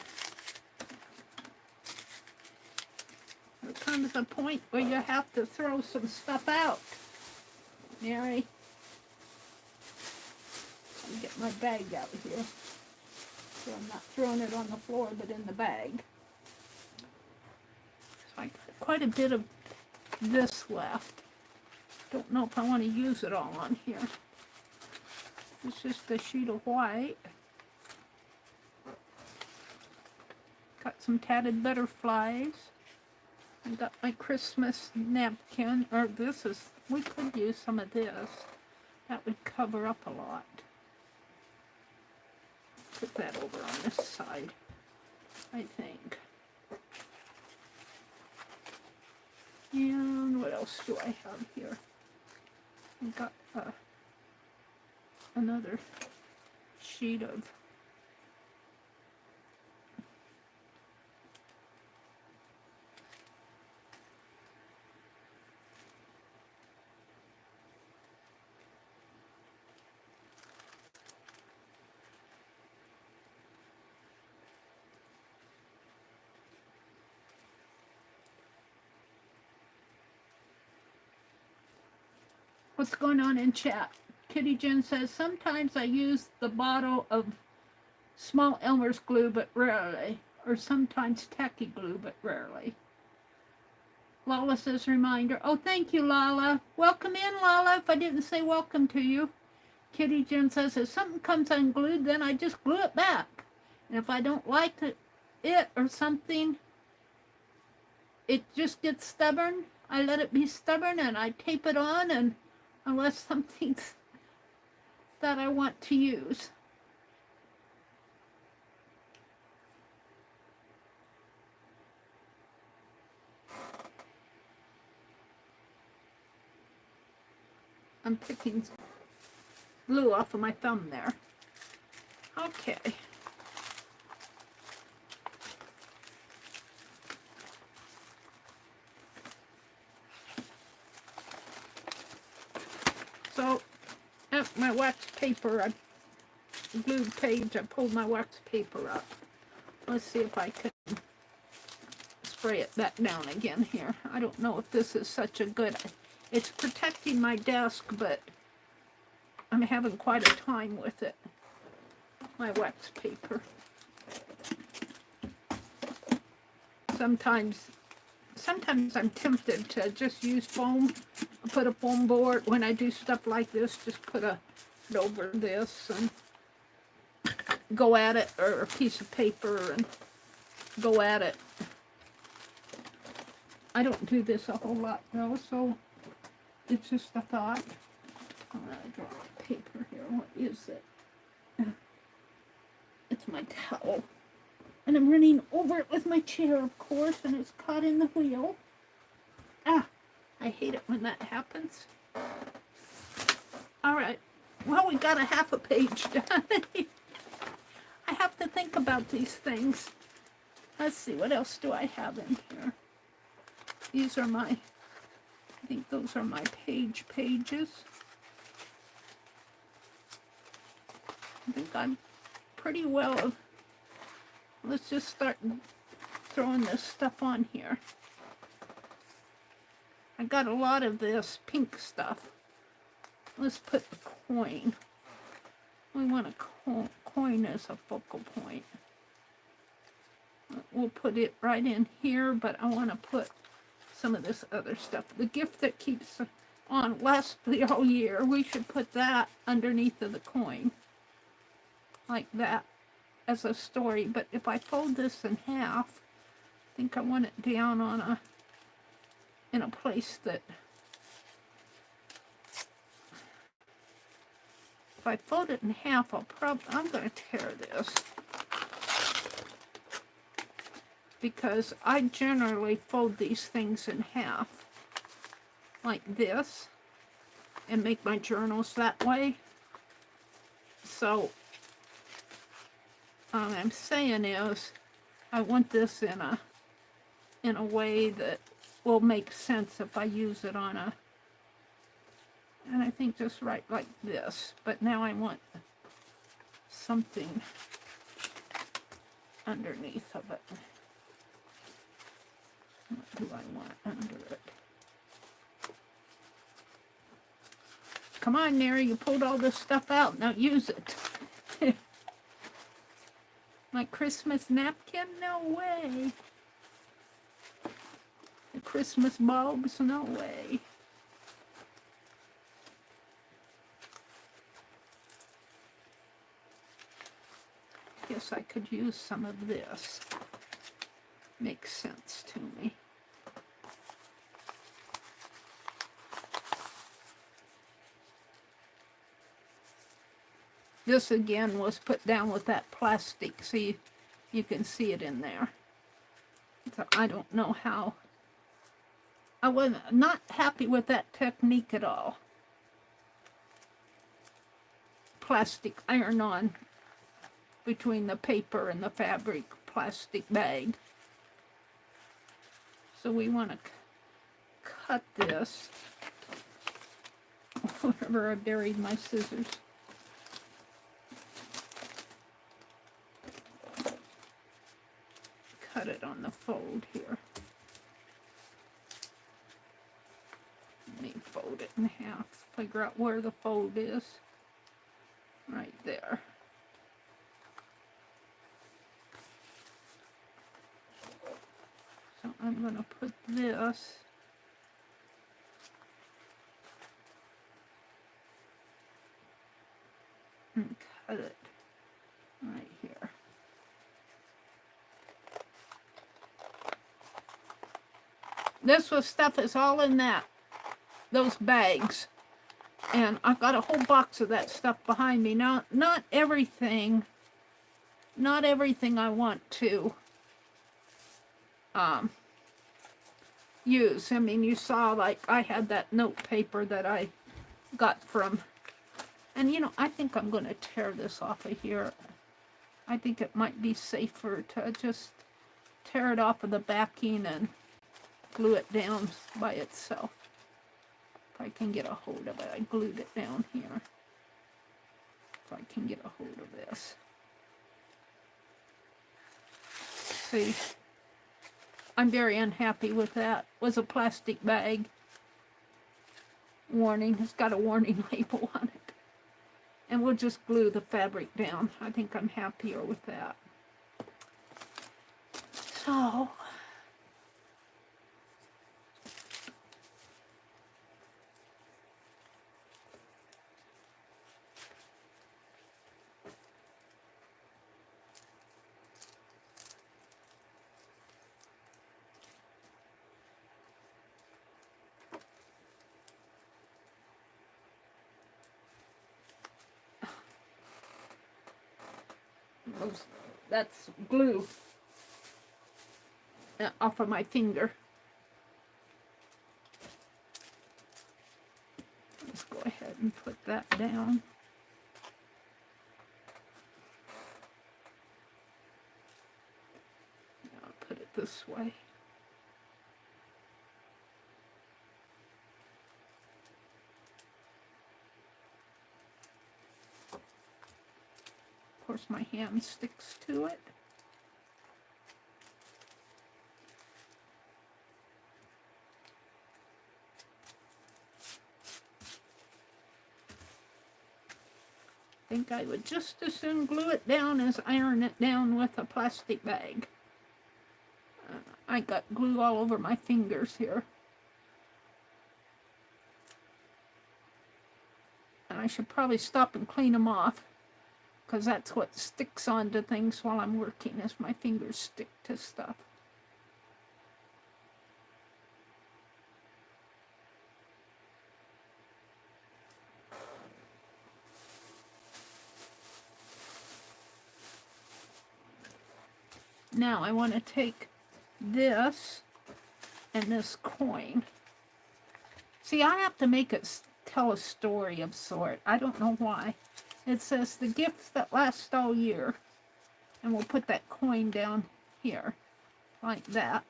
There comes a point where you have to throw some stuff out. Mary, let me get my bag out here. So I'm not throwing it on the floor, but in the bag. So I got quite a bit of this left. Don't know if I want to use it all on here. It's just a sheet of white. Got some tatted butterflies. I got my Christmas napkin, or this is, we could use some of this. That would cover up a lot. Put that over on this side, I think. And what else do I have here? I got another sheet of what's going on in chat? Kitty Jen says, sometimes I use the bottle of small Elmer's glue, but rarely. Or sometimes tacky glue, but rarely. Lala says, reminder. Oh, thank you, Lala. Welcome in, Lala, if I didn't say welcome to you. Kitty Jen says, if something comes unglued, then I just glue it back. And if I don't like it or something, it just gets stubborn. I let it be stubborn and I tape it on, and unless something's that I want to use. I'm picking glue off of my thumb there. Okay. So, my wax paper, I glued page, I pulled my wax paper up. Let's see if I can spray it back down again here. I don't know if this is such a good, it's protecting my desk, but I'm having quite a time with it. My wax paper. Sometimes I'm tempted to just use foam. I put a foam board when I do stuff like this, just put it over this and go at it, or a piece of paper and go at it. I don't do this a whole lot though, so it's just a thought. I'm gonna draw paper here. What is it? It's my towel. And I'm running over it with my chair, of course, and it's caught in the wheel. Ah, I hate it when that happens. All right. Well, we got a half a page done. I have to think about these things. Let's see, what else do I have in here? These are my, I think those are my pages. I think I'm pretty well, let's just start throwing this stuff on here. I got a lot of this pink stuff. Let's put the coin. We want a coin as a focal point. We'll put it right in here, but I want to put some of this other stuff. The gift that keeps on lasts the whole year. We should put that underneath of the coin. Like that as a story. But if I fold this in half, I think I want it down on in a place that, if I fold it in half, I'm going to tear this, because I generally fold these things in half like this and make my journals that way. So all I'm saying is I want this in a way that will make sense if I use it on and I think just right like this. But now I want something underneath of it. What do I want under it? Come on, Meri, you pulled all this stuff out. Now use it. My Christmas napkin? No way. The Christmas bulbs? No way. Guess I could use some of this. Makes sense to me. This again was put down with that plastic. See, you can see it in there. So I don't know how I was not happy with that technique at all. Plastic iron-on between the paper and the fabric plastic bag. So we want to cut this. Wherever I buried my scissors. Cut it on the fold here. Let me fold it in half. Figure out where the fold is. Right there. So I'm going to put this and cut it right here. This stuff is all in those bags. And I've got a whole box of that stuff behind me. Now, not everything I want to use. I mean, you saw, like, I had that note paper that I got from, and you know, I think I'm going to tear this off of here. I think it might be safer to just tear it off of the backing and glue it down by itself. If I can get a hold of it. I glued it down here. If I can get a hold of this. See, I'm very unhappy with that. It was a plastic bag. Warning, it's got a warning label on it. And we'll just glue the fabric down. I think I'm happier with that. So, that's glue off of my finger. Let's go ahead and put that down. I'll put it this way. Of course, my hand sticks to it. I think I would just as soon glue it down as iron it down with a plastic bag. I got glue all over my fingers here. And I should probably stop and clean them off, because that's what sticks onto things while I'm working, is my fingers stick to stuff. Now I want to take this and this coin. See, I have to make it tell a story of sort. I don't know why. It says the gifts that last all year. And we'll put that coin down here, like that.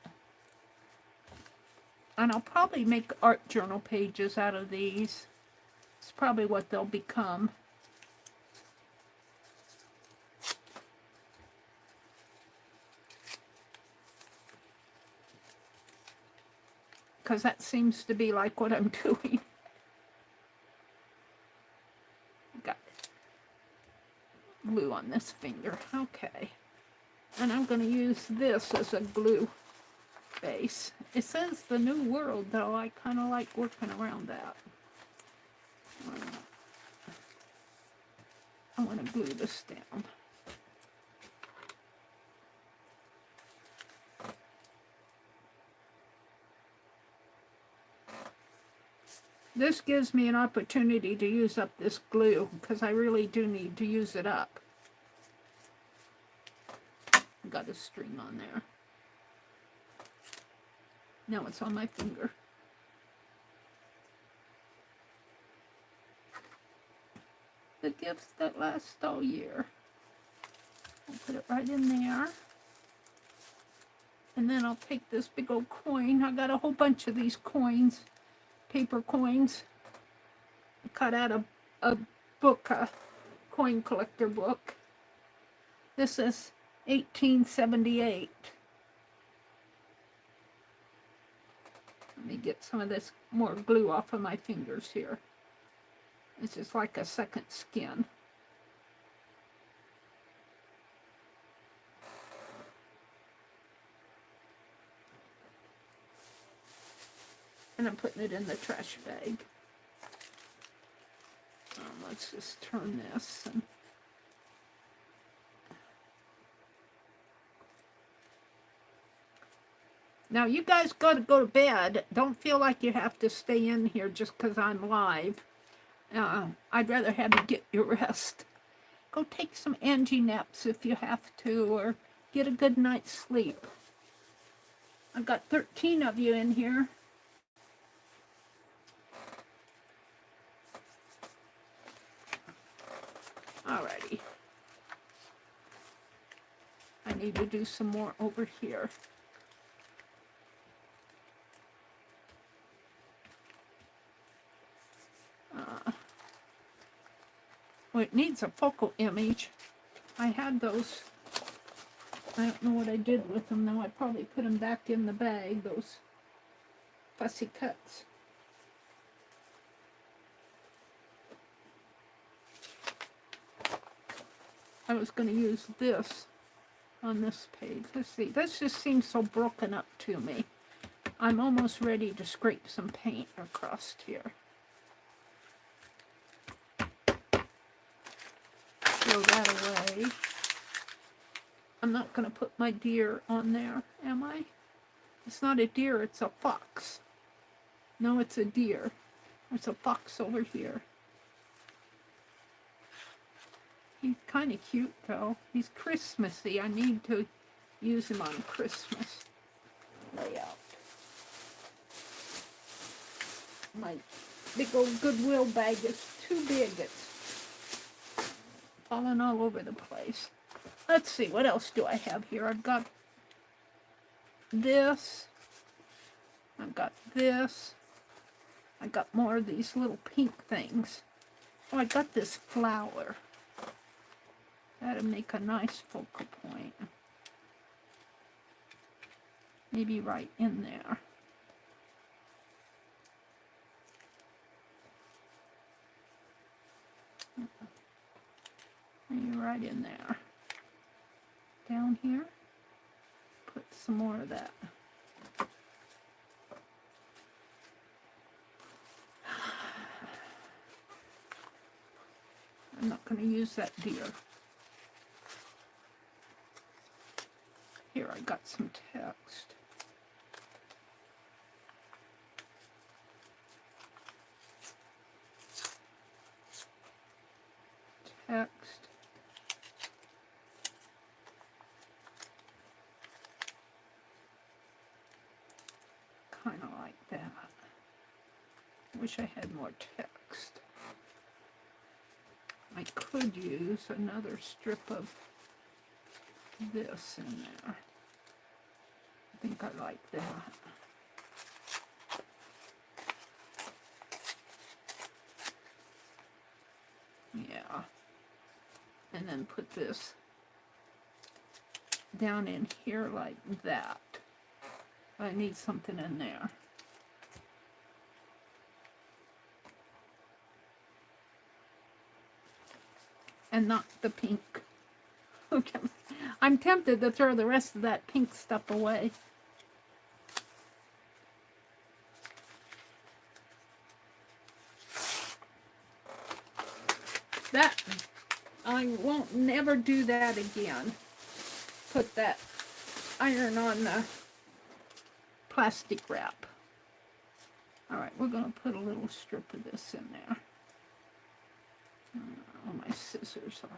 And I'll probably make art journal pages out of these. It's probably what they'll become. Because that seems to be like what I'm doing. Got glue on this finger. Okay. And I'm going to use this as a glue base. It says the New World, though. I kind of like working around that. I want to glue this down. This gives me an opportunity to use up this glue, because I really do need to use it up. Got a string on there. Now it's on my finger. the gifts that last all year. I'll put it right in there. And then I'll take this big old coin. I got a whole bunch of these coins, paper coins. I cut out a book, a coin collector book. This is 1878. Let me get some of this more glue off of my fingers here. It's just like a second skin. And I'm putting it in the trash bag. Let's just turn this. And now you guys got to go to bed. Don't feel like you have to stay in here just because I'm live. I'd rather have you get your rest. Go take some Angie naps if you have to, or get a good night's sleep. I've got 13 of you in here. Alrighty. I need to do some more over here. Well, it needs a focal image. I had those. I don't know what I did with them though. I probably put them back in the bag, those fussy cuts. I was going to use this on this page. Let's see. This just seems so broken up to me. I'm almost ready to scrape some paint across here. Throw that away. I'm not going to put my deer on there, am I? It's not a deer, it's a fox. No, it's a deer. There's a fox over here. He's kind of cute, though. He's Christmassy. I need to use him on Christmas layout. My big old Goodwill bag is too big. It's falling all over the place. Let's see, what else do I have here? I've got this. I've got this. I got more of these little pink things. Oh, I got this flower. That'll make a nice focal point. Maybe right in there. Maybe right in there. Down here, put some more of that. I'm not going to use that deer. Here, I got some text. Text. Kind of like that. Wish I had more text. I could use another strip of this in there. I think I like that. Yeah. And then put this down in here like that. I need something in there. And not the pink. Okay. I'm tempted to throw the rest of that pink stuff away. That, I won't never do that again. Put that iron on the plastic wrap. Alright, we're going to put a little strip of this in there. Oh, my scissors are.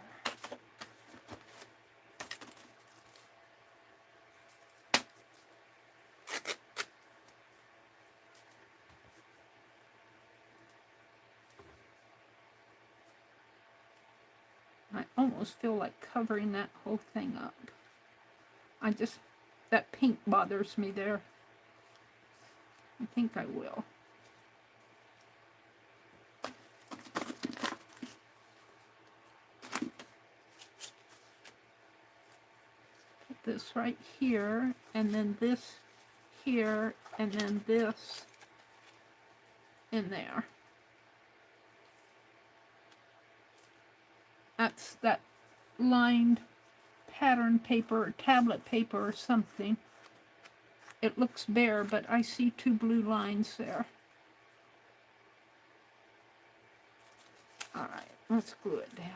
almost feel like covering that whole thing up. That pink bothers me there. I think I will. Put this right here, and then this here, and then this in there. That's that lined pattern paper or tablet paper or something. It looks bare, but I see two blue lines there. All right, let's glue it down.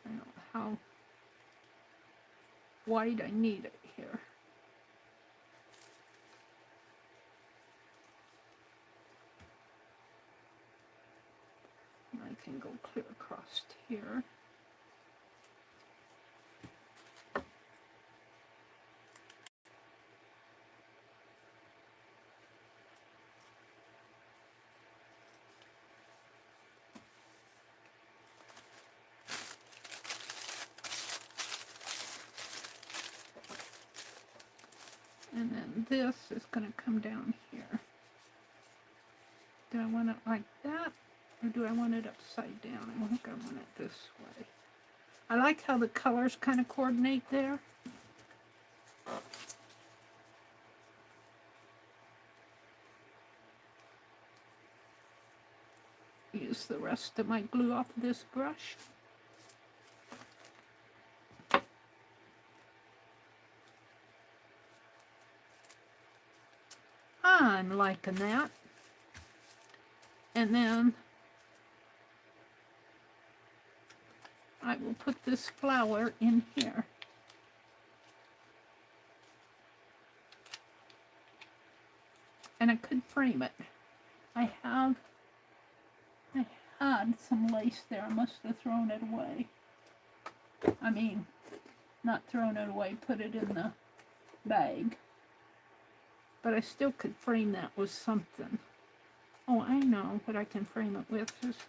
I don't know how wide I need it here. I can go clear across here. And then this is going to come down here. Do I want it like that? Or do I want it upside down? I think I want it this way. I like how the colors kind of coordinate there. Use the rest of my glue off this brush. I'm liking that. And then I will put this flower in here. And I could frame it. I had some lace there. I must have thrown it away. I mean, not thrown it away, put it in the bag. But I still could frame that with something. Oh, I know what I can frame it with. Just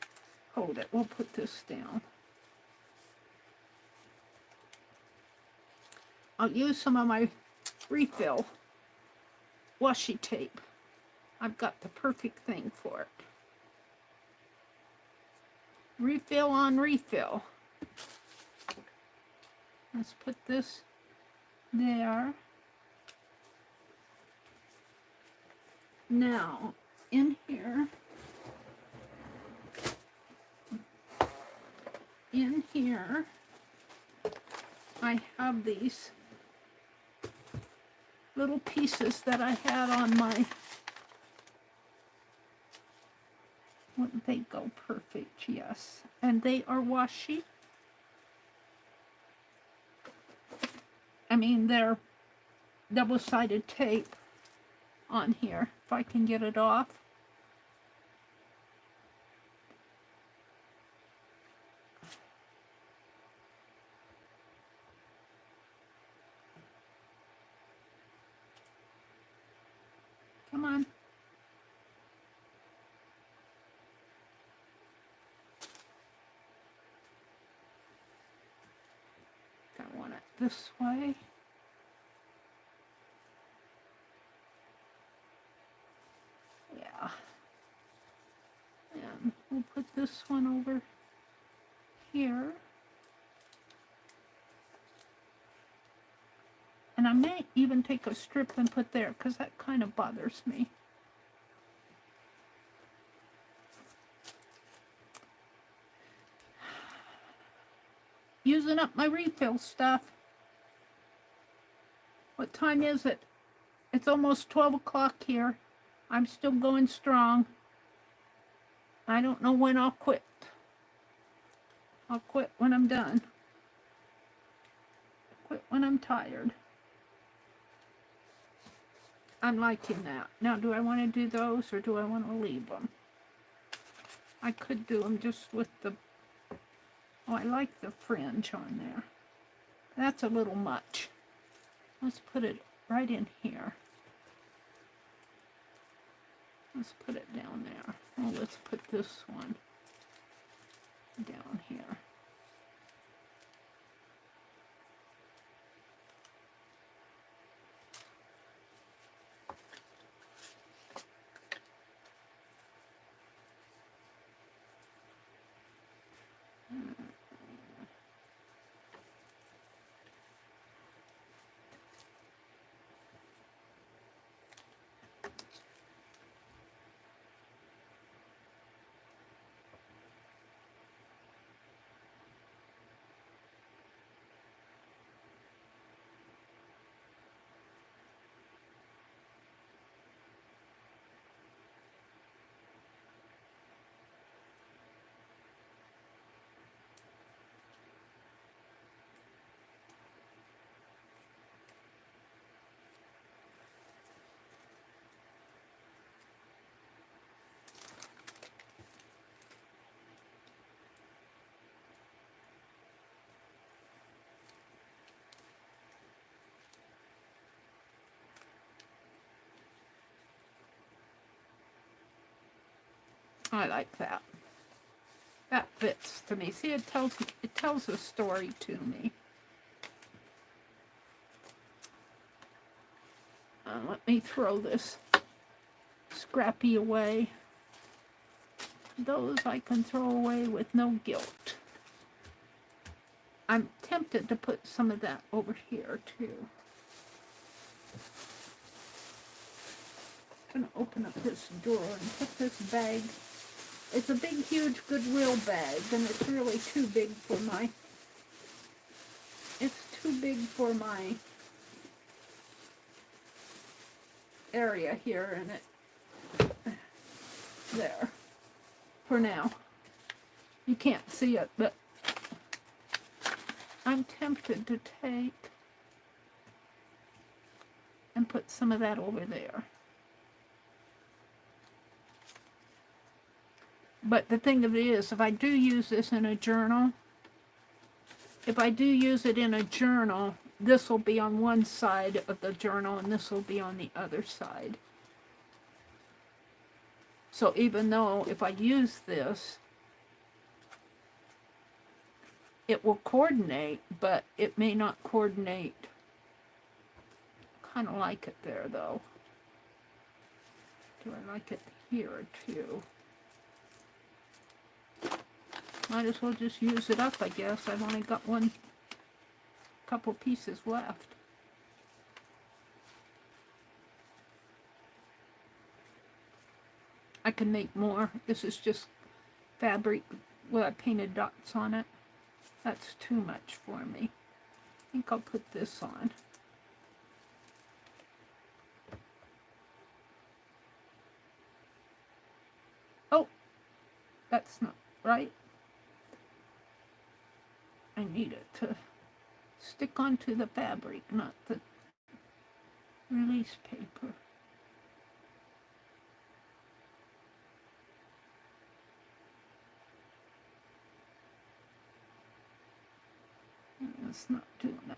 hold it. We'll put this down. I'll use some of my ReFill washi tape. I've got the perfect thing for it. ReFill on ReFill. Let's put this there. Now, in here, I have these little pieces that I had on my, wouldn't they go perfect? Yes. And they are washi. I mean, they're double-sided tape on here, if I can get it off. Come on. I want it this way. Yeah. And we'll put this one over here. And I may even take a strip and put there, because that kind of bothers me. Using up my refill stuff. What time is it? It's almost 12 o'clock here. I'm still going strong. I don't know when I'll quit. I'll quit when I'm done. Quit when I'm tired. I'm liking that. Now, do I want to do those or do I want to leave them? I could do them just with the... Oh, I like the fringe on there. That's a little much. Let's put it right in here. Let's put it down there. Oh, let's put this one down here. I like that. That fits to me. See, it tells a story to me. Let me throw this scrappy away. Those I can throw away with no guilt. I'm tempted to put some of that over here too. I'm going to open up this drawer and put this bag. It's a big, huge Goodwill bag, and it's really too big for my, area here, and it, there, for now. You can't see it, but I'm tempted to take and put some of that over there. But the thing of it is, if I do use this in a journal, this will be on one side of the journal and this will be on the other side. So even though if I use this, it will coordinate, but it may not coordinate. Kind of like it there though. Do I like it here too? Might as well just use it up, I guess. I've only got couple pieces left. I can make more. This is just fabric where I painted dots on it. That's too much for me. I think I'll put this on. Oh, that's not right. I need it to stick onto the fabric, not the release paper. It's not doing it.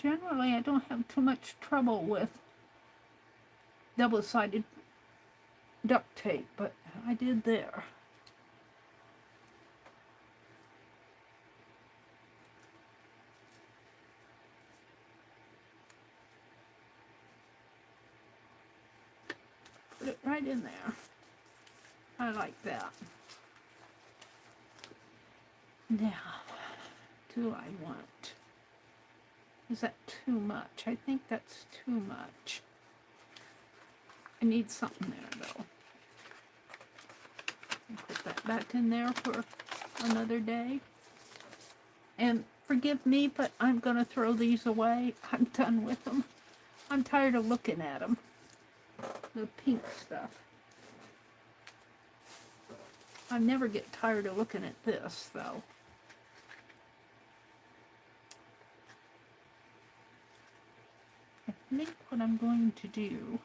Generally, I don't have too much trouble with double-sided duct tape, but I did there. Put it right in there. I like that. Now, do I want... Is that too much? I think that's too much. I need something there, though. I'll put that back in there for another day. And forgive me, but I'm going to throw these away. I'm done with them. I'm tired of looking at them. The pink stuff. I never get tired of looking at this, though. I think what I'm going to do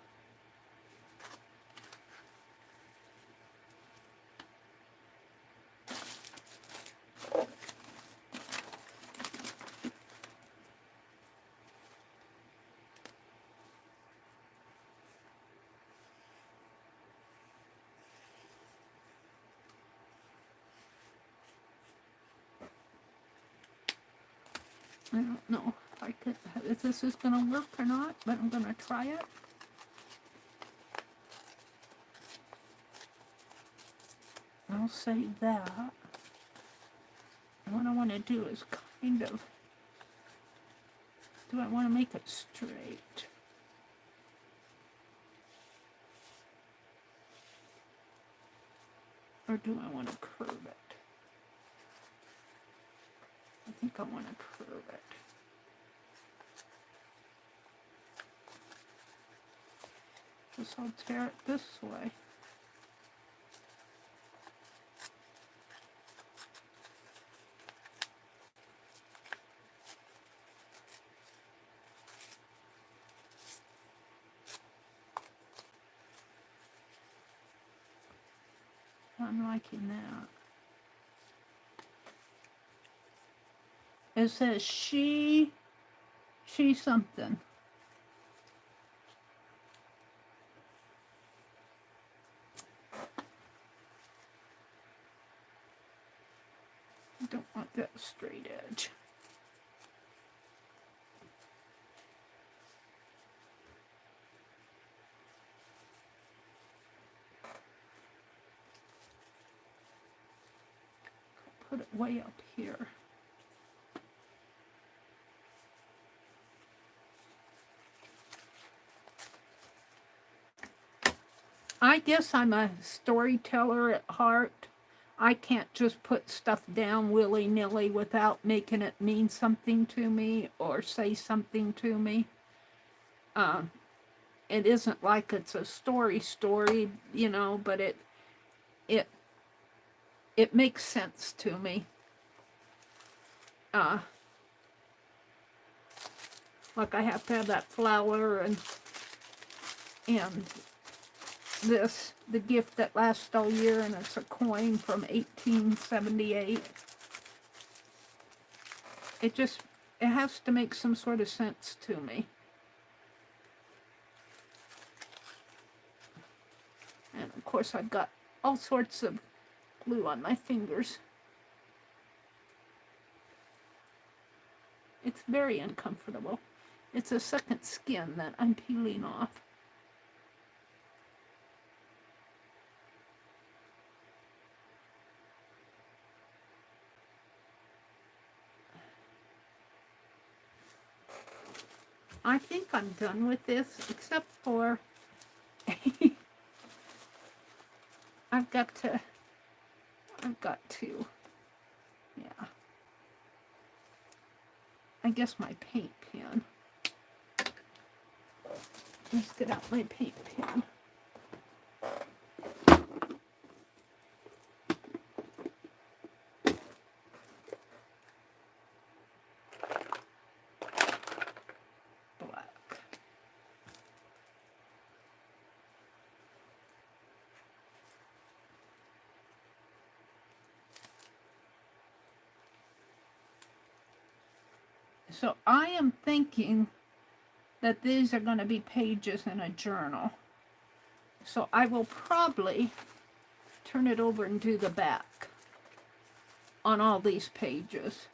I don't know if this is going to work or not, but I'm going to try it. I'll say that. And what I want to do is kind of, do I want to make it straight? Or do I want to curve it? I think I want to curve it. So I'll tear it this way. I'm liking that. It says she something. I don't want that straight edge. Put it way up here. I guess I'm a storyteller at heart. I can't just put stuff down willy-nilly without making it mean something to me or say something to me. It isn't like it's a story, you know, but it makes sense to me. Like I have to have that flower and this, the gift that lasts all year, and it's a coin from 1878. It has to make some sort of sense to me. And of course I've got all sorts of glue on my fingers. It's very uncomfortable. It's a second skin that I'm peeling off. I think I'm done with this, except for I've got to, yeah. I guess my paint pen. Let's get out my paint pen. So I am thinking that these are going to be pages in a journal. So I will probably turn it over and do the back on all these pages.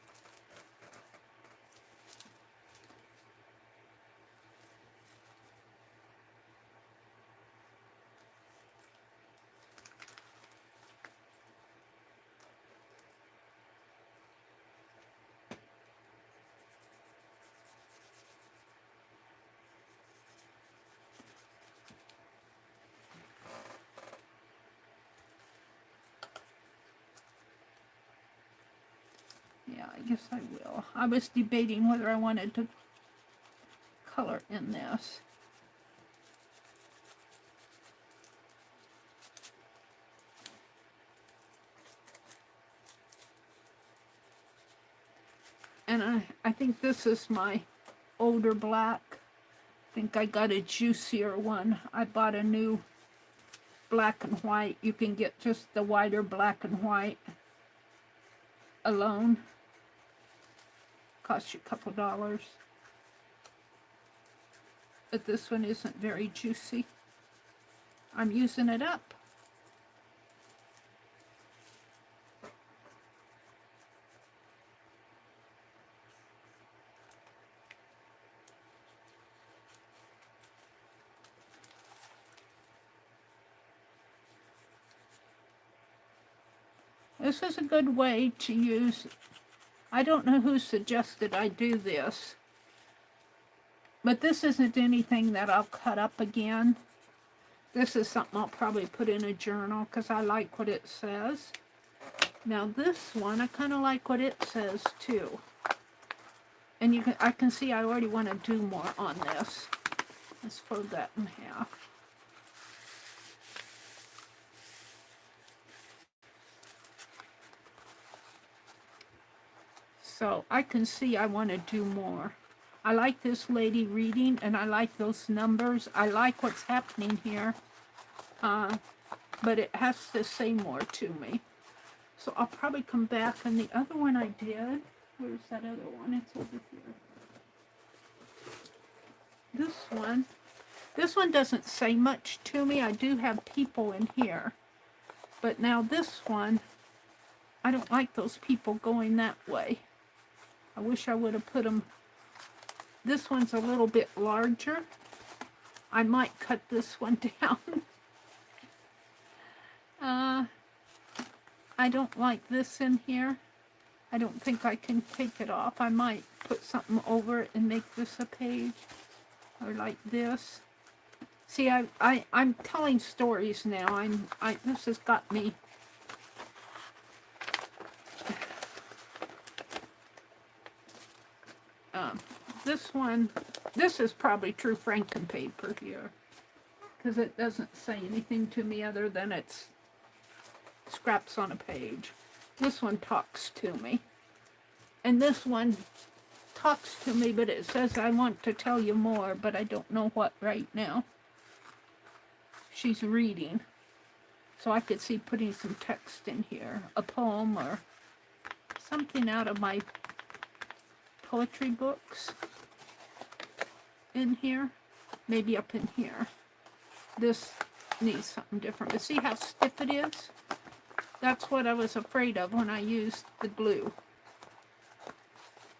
Yeah, I guess I will. I was debating whether I wanted to color in this. And I think this is my older black. I think I got a juicier one. I bought a new black and white. You can get just the whiter black and white alone. Costs you a couple dollars. But this one isn't very juicy. I'm using it up. This is a good way to use. I don't know who suggested I do this, but this isn't anything that I'll cut up again. This is something I'll probably put in a journal because I like what it says. Now this one, I kind of like what it says too. And I can see I already want to do more on this. Let's fold that in half. So I can see I want to do more. I like this lady reading, and I like those numbers. I like what's happening here, but it has to say more to me. So I'll probably come back, and the other one I did, where's that other one? It's over here. This one doesn't say much to me. I do have people in here, but now this one, I don't like those people going that way. I wish I would have put them. This one's a little bit larger. I might cut this one down. I don't like this in here. I don't think I can take it off. I might put something over it and make this a page. Or like this. See, I'm telling stories now. This has got me. This one, this is probably true Frankenpaper here, because it doesn't say anything to me other than it's scraps on a page. This one talks to me, and this one talks to me, but it says I want to tell you more, but I don't know what right now. She's reading, so I could see putting some text in here, a poem or something out of my poetry books in here, maybe up in here. This needs something different, but see how stiff it is? That's what I was afraid of when I used the glue.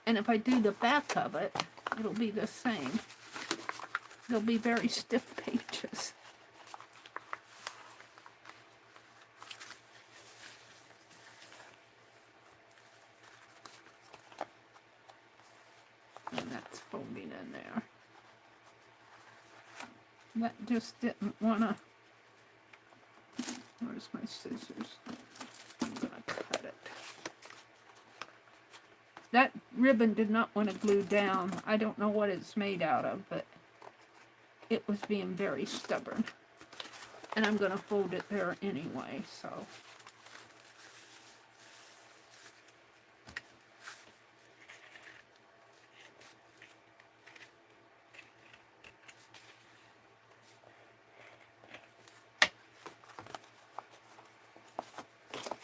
And if I do the back of it, it'll be the same. They'll be very stiff pages. And that's folding in there. That just didn't want to. Where's my scissors? I'm going to cut it. That ribbon did not want to glue down. I don't know what it's made out of, but it was being very stubborn. And I'm going to fold it there anyway, so.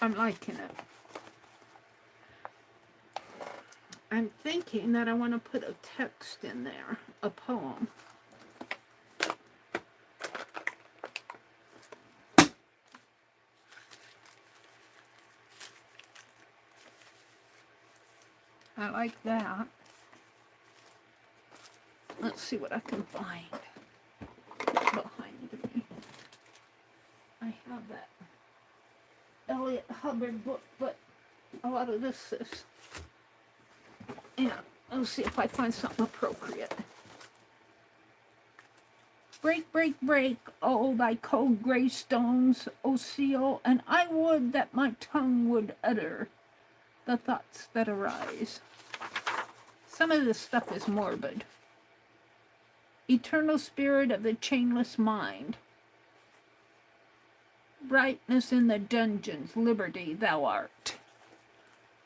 I'm liking it. I'm thinking that I want to put a text in there, a poem. I like that. Let's see what I can find behind me. I have that Elliot Hubbard book, but a lot of this is, yeah, let's see if I find something appropriate. Break, break, break, all thy cold grey stones, O seal, and I would that my tongue would utter the thoughts that arise. Some of this stuff is morbid. Eternal spirit of the chainless mind, brightness in the dungeons, liberty thou art.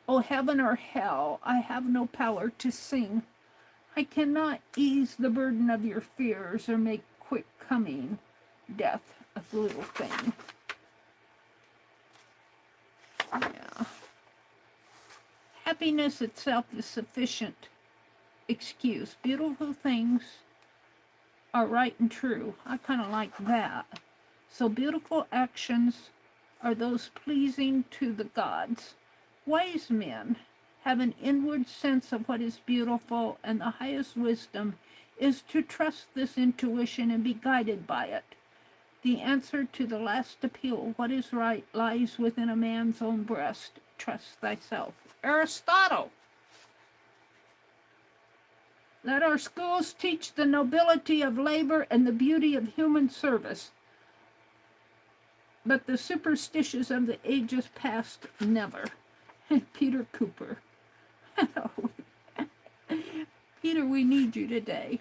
O heaven or hell, I have no power to sing. I cannot ease the burden of your fears or make quick coming death a little thing. Yeah. Happiness itself is sufficient excuse. Beautiful things are right and true. I kind of like that. So beautiful actions are those pleasing to the gods. Wise men have an inward sense of what is beautiful, and the highest wisdom is to trust this intuition and be guided by it. The answer to the last appeal, what is right, lies within a man's own breast. Trust thyself. Aristotle. Let our schools teach the nobility of labor and the beauty of human service. But the superstitious of the ages past never. Peter Cooper. Peter, we need you today.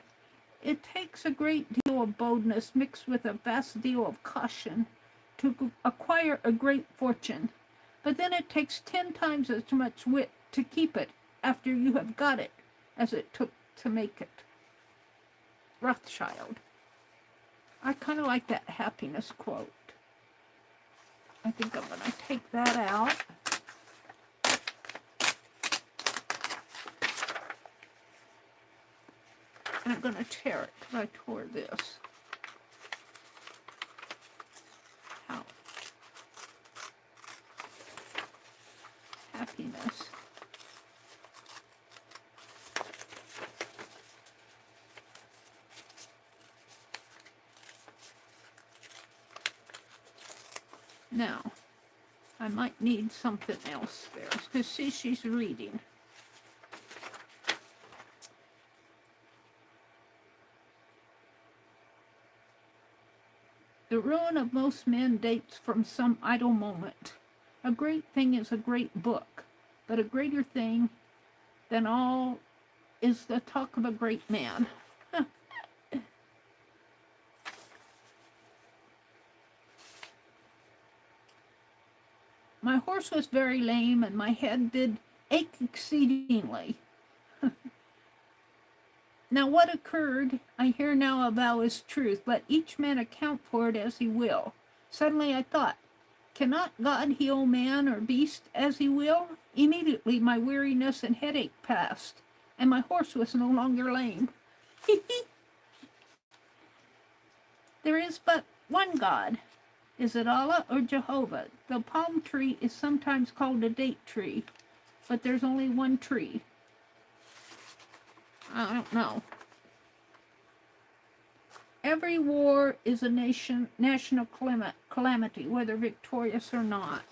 It takes a great deal of boldness mixed with a vast deal of caution to acquire a great fortune. But then it takes 10 times as much wit to keep it after you have got it as it took to make it. Rothschild. I kind of like that happiness quote. I think I'm going to take that out. And I'm going to tear it because I tore this out. Happiness. Now, I might need something else there, because see, she's reading. The ruin of most men dates from some idle moment. A great thing is a great book, but a greater thing than all is the talk of a great man. My horse was very lame, and my head did ache exceedingly. Now what occurred, I hear now avow as truth. Let each man account for it as he will. Suddenly I thought, cannot God heal man or beast as he will? Immediately my weariness and headache passed, and my horse was no longer lame. There is but one God. Is it Allah or Jehovah? The palm tree is sometimes called a date tree, but there's only one tree. I don't know. Every war is a national calamity, whether victorious or not.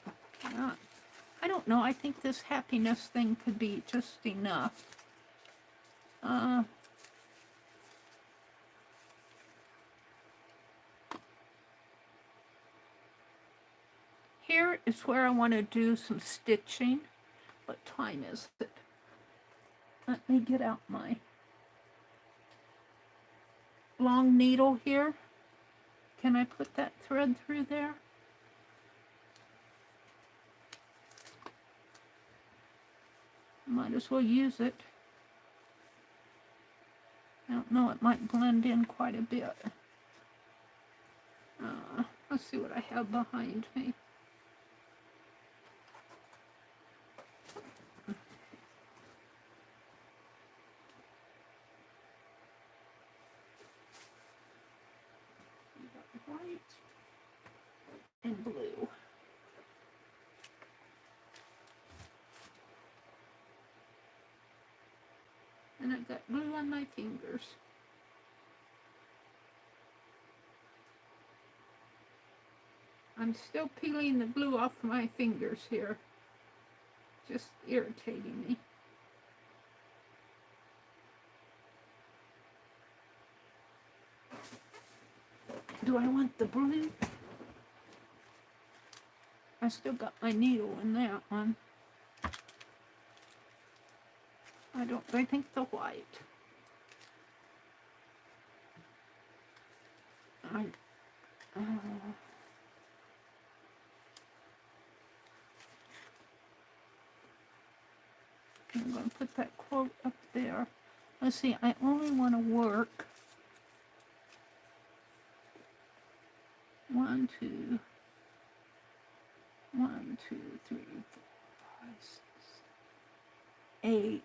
I don't know. I think this happiness thing could be just enough. Here is where I want to do some stitching. What time is it? Let me get out my long needle here. Can I put that thread through there? Might as well use it. I don't know, it might blend in quite a bit. Let's see what I have behind me. White and blue. And I've got glue on my fingers. I'm still peeling the glue off my fingers here. Just irritating me. Do I want the blue? I still got my needle in that one. I think the white. I'm going to put that quote up there. Let's see, I only want to work 1, 2, 1, 2, 3, 4, 5, 6, 8.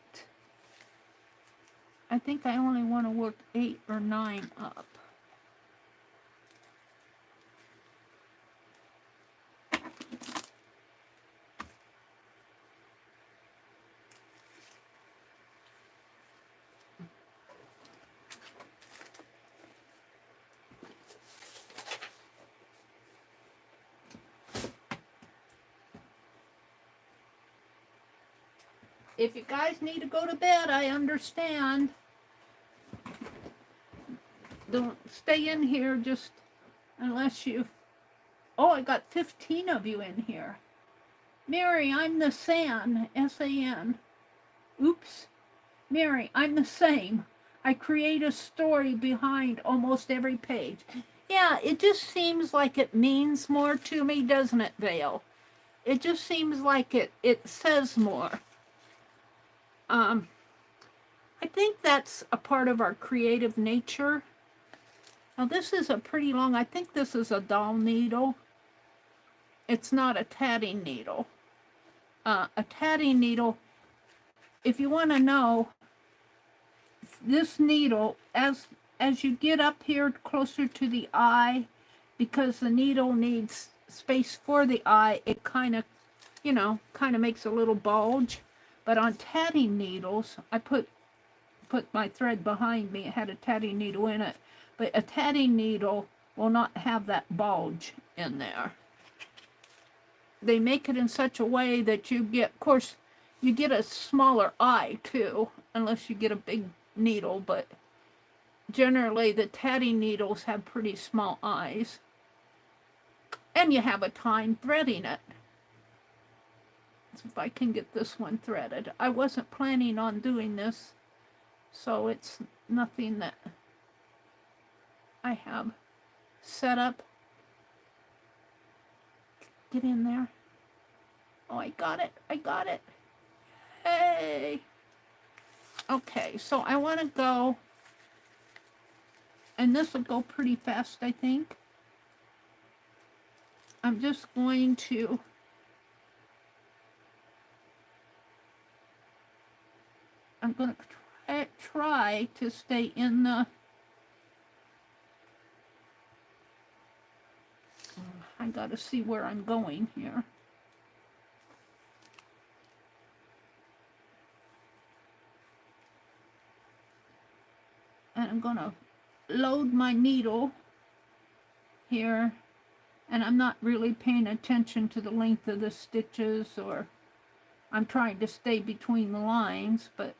I think I only want to work 8 or 9 up. If you guys need to go to bed, I understand. Don't stay in here just unless you... Oh, I got 15 of you in here. Meri, I'm the San, S-A-N. Oops. Meri, I'm the same. I create a story behind almost every page. Yeah, it just seems like it means more to me, doesn't it, Vale? It just seems like it says more. I think that's a part of our creative nature. Now this is a pretty long, I think this is a doll needle. It's not a tatting needle. A tatting needle, if you want to know, this needle, as you get up here closer to the eye, because the needle needs space for the eye, it kind of, you know, kind of makes a little bulge. But on tatting needles, I put my thread behind me. It had a tatting needle in it. But a tatting needle will not have that bulge in there. They make it in such a way that you get, of course, you get a smaller eye too, unless you get a big needle, but generally the tatting needles have pretty small eyes. And you have a time threading it. So if I can get this one threaded. I wasn't planning on doing this, so it's nothing that I have set up. Get in there. Oh, I got it. I got it. Hey. Okay, so I want to go, and this will go pretty fast, I think. I'm just going to try to stay in the... I got to see where I'm going here. And I'm going to load my needle here. And I'm not really paying attention to the length of the stitches, or I'm trying to stay between the lines, but...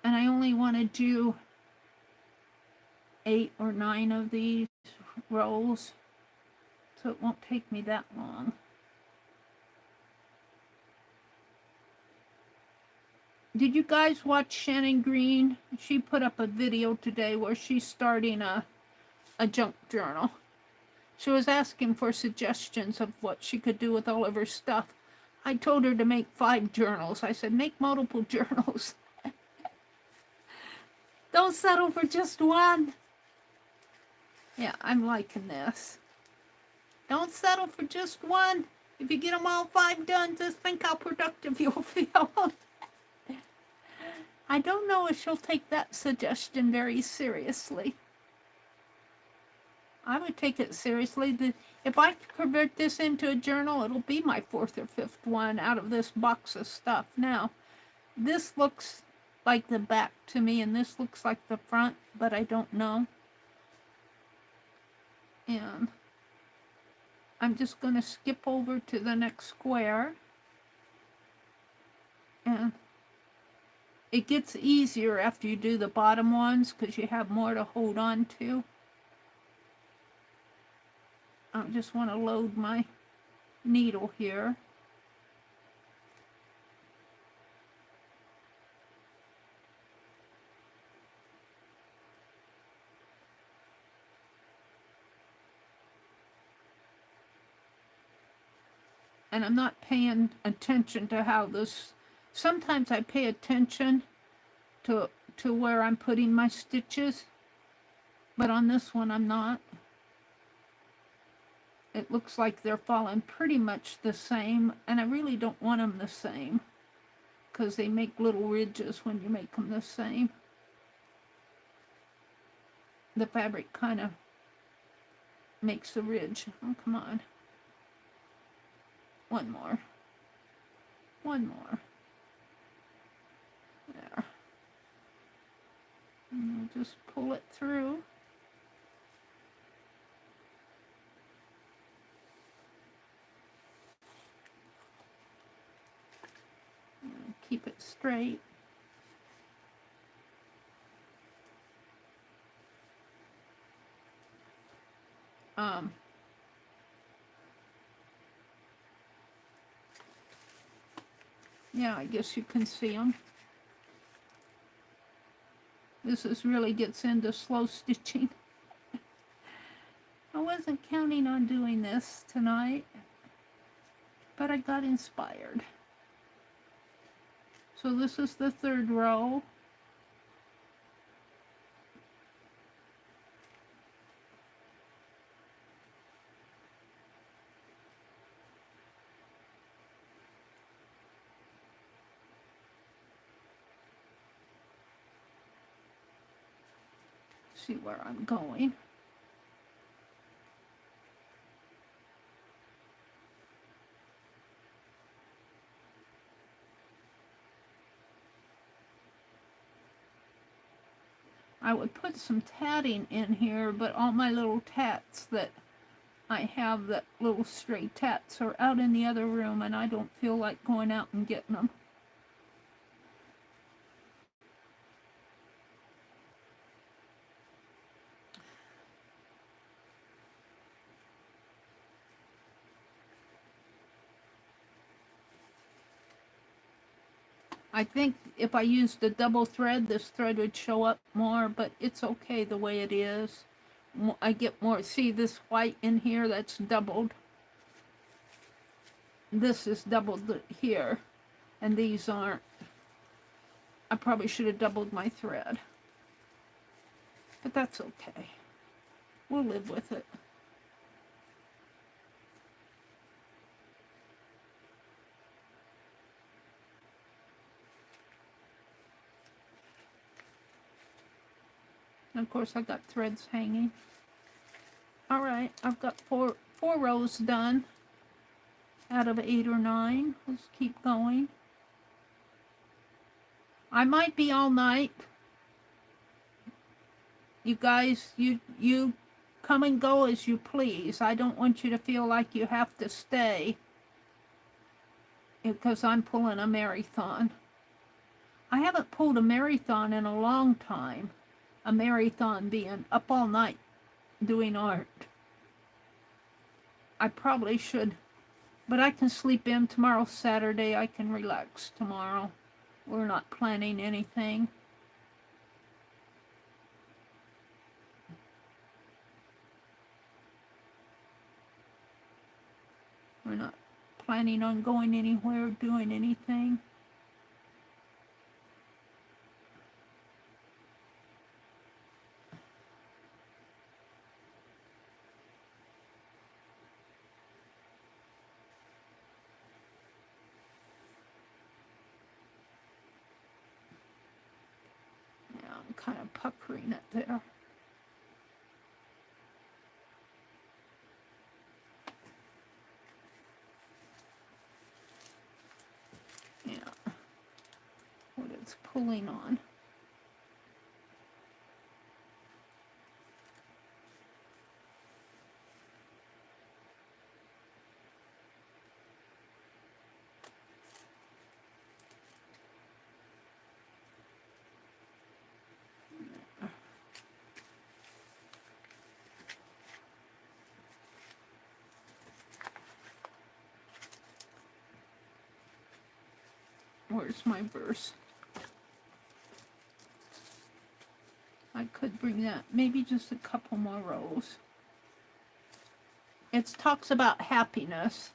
And I only want to do 8 or 9 of these rows, so it won't take me that long. Did you guys watch Shannon Green? She put up a video today where she's starting a junk journal. She was asking for suggestions of what she could do with all of her stuff. I told her to make 5 journals. I said, make multiple journals. Don't settle for just one. Yeah, I'm liking this. Don't settle for just one. If you get them all 5 done, just think how productive you'll feel. I don't know if she'll take that suggestion very seriously. I would take it seriously. If I convert this into a journal, it'll be my 4th or 5th one out of this box of stuff. Now, this looks like the back to me, and this looks like the front, but I don't know. And I'm just going to skip over to the next square. And it gets easier after you do the bottom ones because you have more to hold on to. I just want to load my needle here. and I'm not paying attention to how this, sometimes I pay attention to where I'm putting my stitches, but on this one I'm not. It looks like they're falling pretty much the same, and I really don't want them the same because they make little ridges when you make them the same. The fabric kind of makes a ridge. Oh, come on. One more. One more. There. And we'll just pull it through. And keep it straight. Yeah, I guess you can see them. This really gets into slow stitching. I wasn't counting on doing this tonight, but I got inspired. So this is the third row. See where I'm going. I would put some tatting in here, but all my little tats that I have, that little stray tats, are out in the other room, and I don't feel like going out and getting them. I think if I used a double thread, this thread would show up more, but it's okay the way it is. I get more, see this white in here, that's doubled. This is doubled here, and these aren't. I probably should have doubled my thread, but that's okay. We'll live with it. And of course, I got threads hanging. All right, I've got four rows done out of 8 or 9. Let's keep going. I might be all night. You guys, you come and go as you please. I don't want you to feel like you have to stay because I'm pulling a marathon. I haven't pulled a marathon in a long time. A marathon being up all night doing art. I probably should, but I can sleep in. Tomorrow's Saturday. I can relax tomorrow. We're not planning anything. We're not planning on going anywhere or doing anything. I'm kind of puckering it there. Yeah, what it's pulling on. Where's my verse? I could bring that, maybe just a couple more rows. It talks about happiness.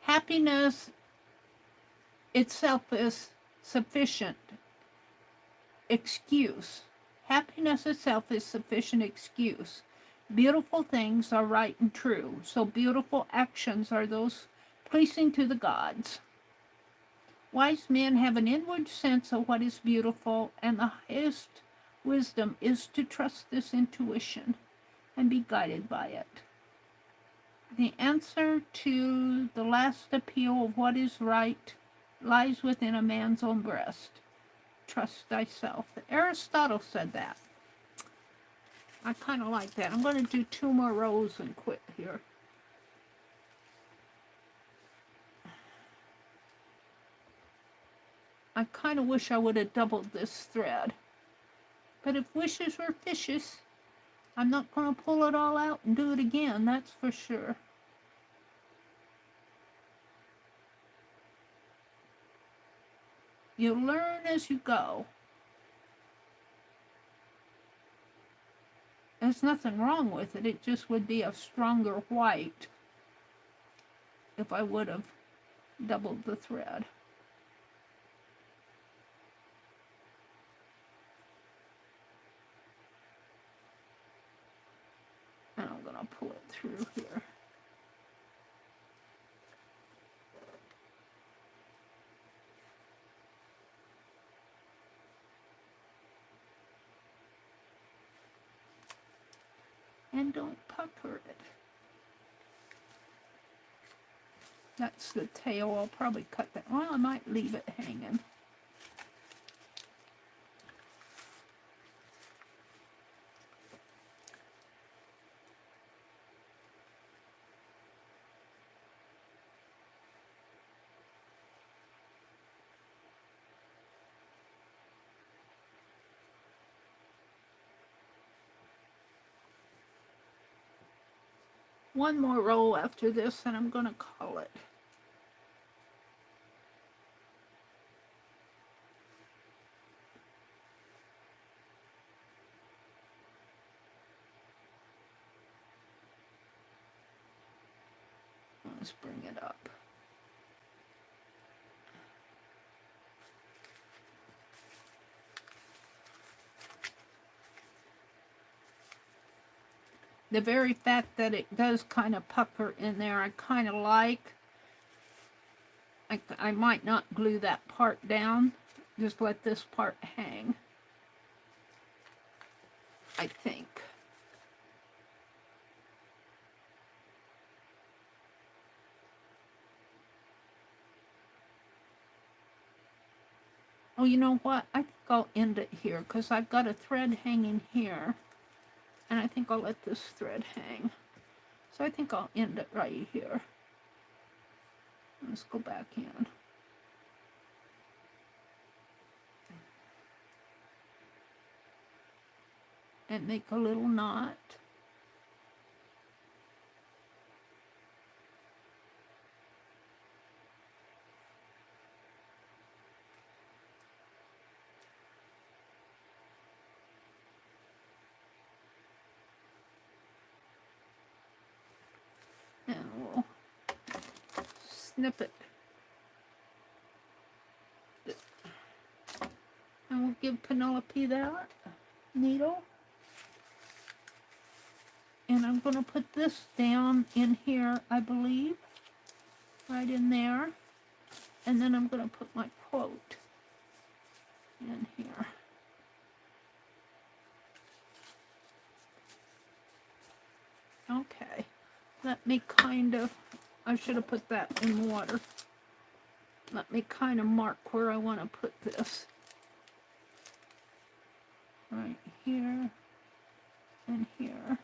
Happiness itself is sufficient excuse. Happiness itself is sufficient excuse. Beautiful things are right and true, so beautiful actions are those pleasing to the gods. Wise men have an inward sense of what is beautiful, and the highest wisdom is to trust this intuition and be guided by it. The answer to the last appeal of what is right lies within a man's own breast. Trust thyself. Aristotle said that. I kind of like that. I'm going to do 2 more rows and quit here. I kind of wish I would have doubled this thread. But if wishes were fishes, I'm not going to pull it all out and do it again, that's for sure. You learn as you go. There's nothing wrong with it. It just would be a stronger white if I would have doubled the thread. And I'm going to pull it through here. And don't pucker it. That's the tail. I'll probably cut that. Well, I might leave it hanging. One more row after this, and I'm going to call it. Let's bring it up. The very fact that it does kind of pucker in there, I kind of like. I might not glue that part down. Just let this part hang. I think. Oh, you know what? I think I'll end it here because I've got a thread hanging here. And I think I'll let this thread hang. So I think I'll end it right here. Let's go back in. And make a little knot. And we'll snip it. And we'll give Penelope that needle. And I'm going to put this down in here, I believe. Right in there. And then I'm going to put my quote in here. Okay. Let me kind of, I should have put that in water. Let me kind of mark where I want to put this. Right here, and here,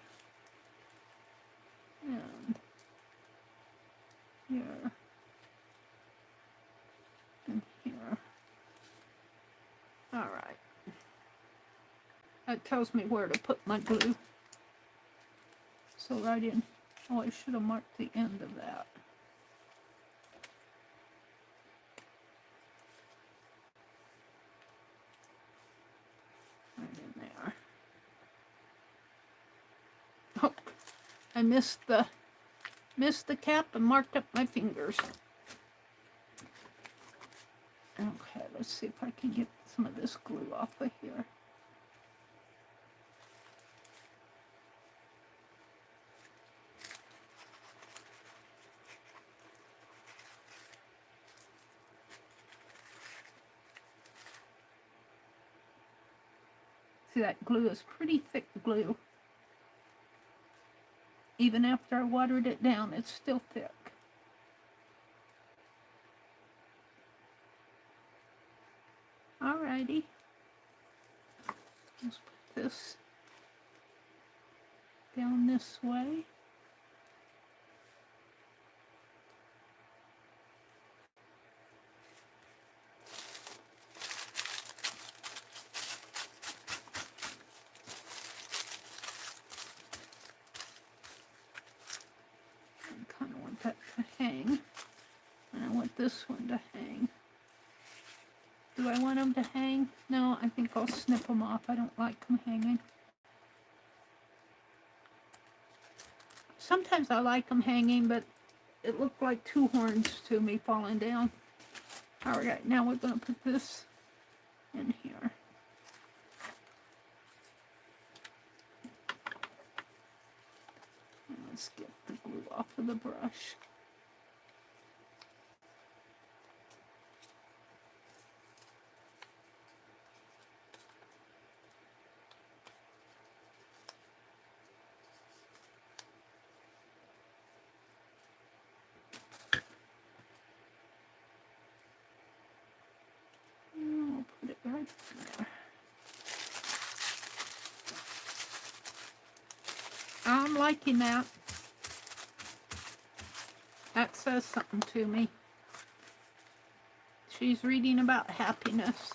and here, and here. All right. That tells me where to put my glue. So right in. Oh, I should have marked the end of that. Right in there. Oh, I missed the cap and marked up my fingers. Okay, let's see if I can get some of this glue off of here. See, that glue is pretty thick glue. Even after I watered it down, it's still thick. Alrighty. Let's put this down this way. I kind of want that to hang. And I want this one to hang. Do I want them to hang? No, I think I'll snip them off. I don't like them hanging. Sometimes I like them hanging, but it looked like two horns to me falling down. Alright, now we're going to put this in here. And let's get the glue off of the brush. I'll put it right there. I'm liking that. That says something to me. She's reading about happiness.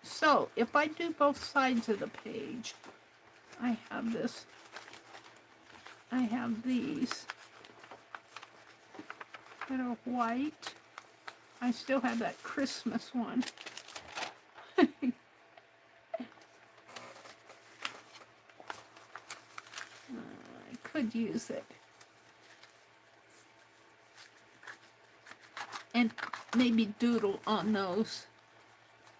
So, if I do both sides of the page, I have this. I have these that are white. I still have that Christmas one. I could use it. And maybe doodle on those.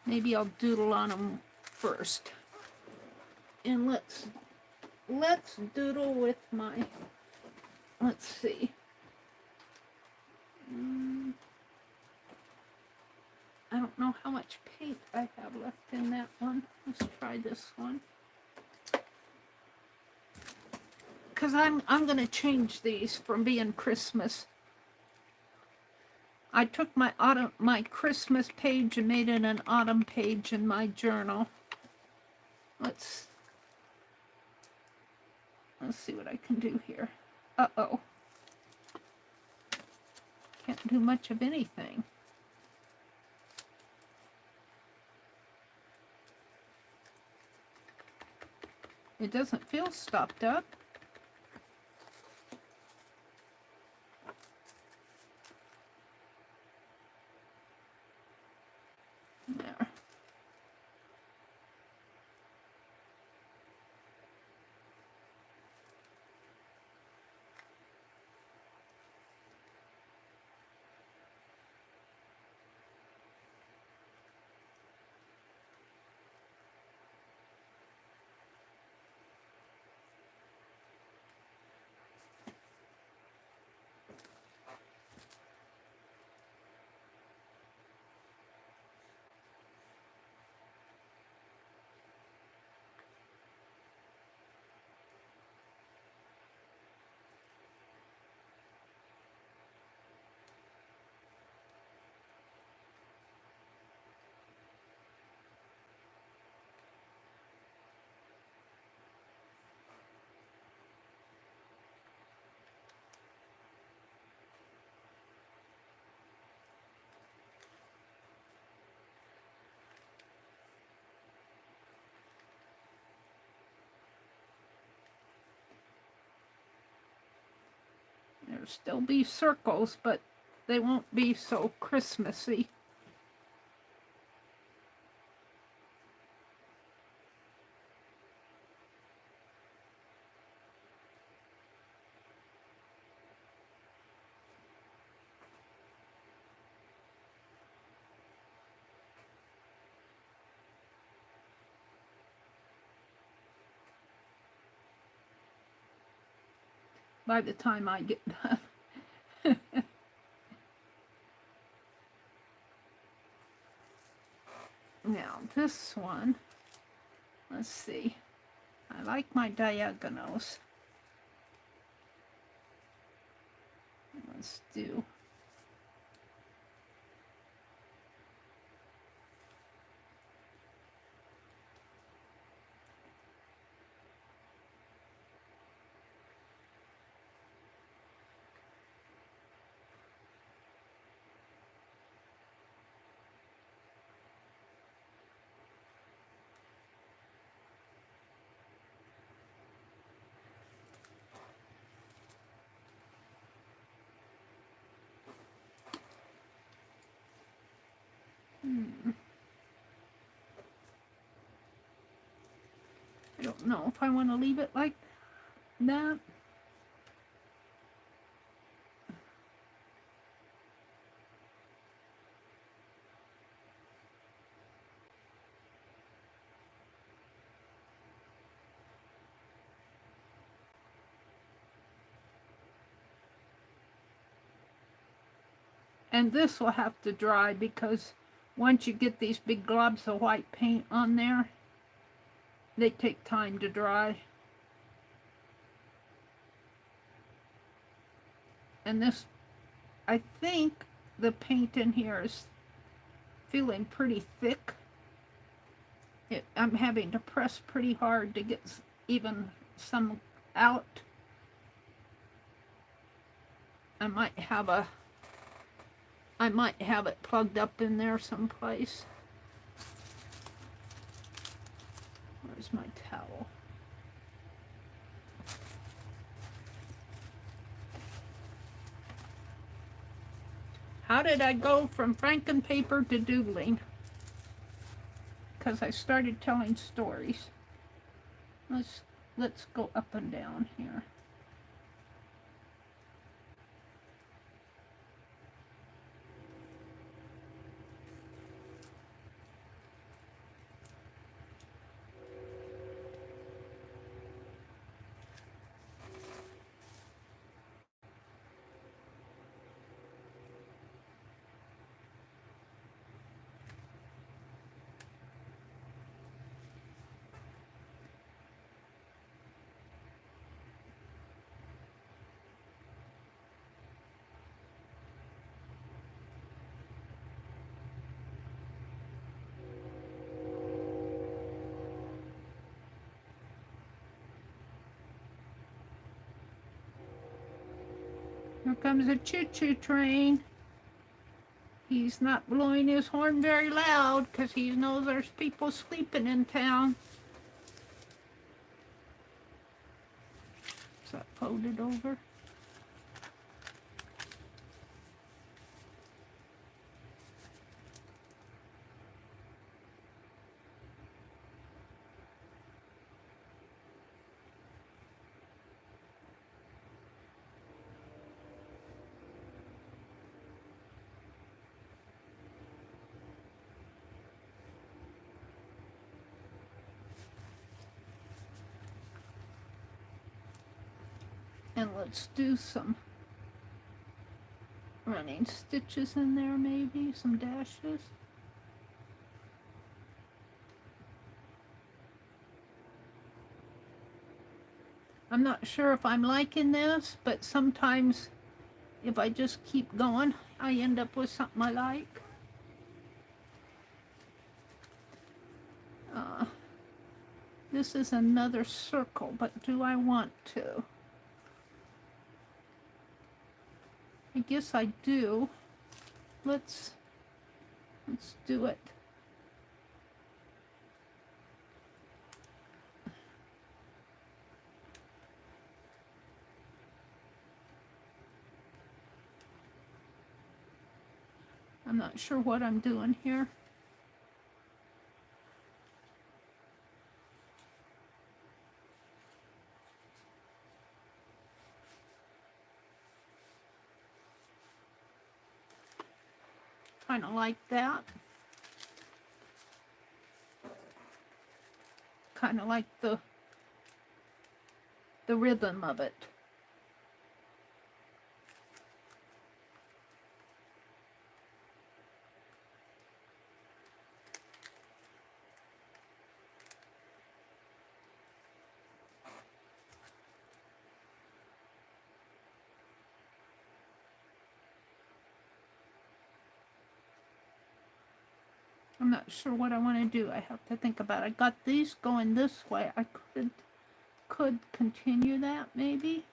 Maybe I'll doodle on them first. And let's doodle with my, let's see. I don't know how much paint I have left in that one. Let's try this one. Because I'm going to change these from being Christmas. I took my Christmas page and made it an autumn page in my journal. Let's see what I can do here. Uh-oh. Can't do much of anything. It doesn't feel stopped up. There. There'll still be circles, but they won't be so Christmassy. by the time I get done. Now this one, let's see. I like my diagonals. Let's do I don't know if I want to leave it like that. And this will have to dry because once you get these big globs of white paint on there, they take time to dry. And this, I think the paint in here is feeling pretty thick. I'm having to press pretty hard to get even some out. I might have it plugged up in there someplace. Where's my towel? How did I go from Frankenpaper to doodling? Because I started telling stories. Let's go up and down here. Here comes a choo-choo train. He's not blowing his horn very loud because he knows there's people sleeping in town. Is that folded over? And let's do some running stitches in there, maybe some dashes. I'm not sure if I'm liking this, but sometimes if I just keep going, I end up with something I like. This is another circle, but do I want to? I guess I do. Let's do it. I'm not sure what I'm doing here. Kind of like that. Kind of like the rhythm of it. I'm not sure what I want to do. I have to think about it. I got these going this way. I could continue that maybe.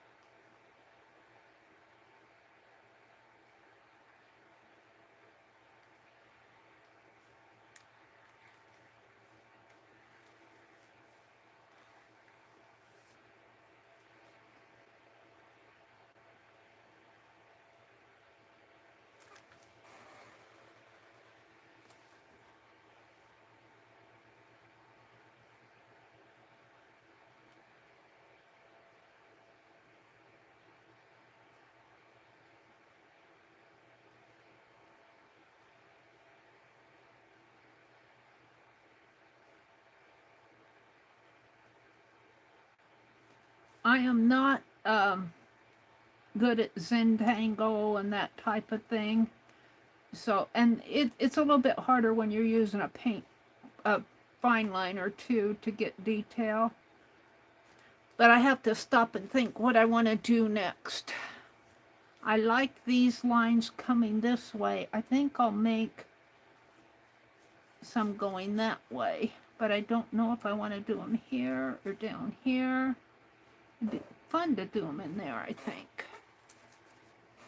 I am not good at Zentangle and that type of thing. So, and it's a little bit harder when you're using a fine line or two to get detail. But I have to stop and think what I want to do next. I like these lines coming this way. I think I'll make some going that way. But I don't know if I want to do them here or down here. It'd be fun to do them in there, I think.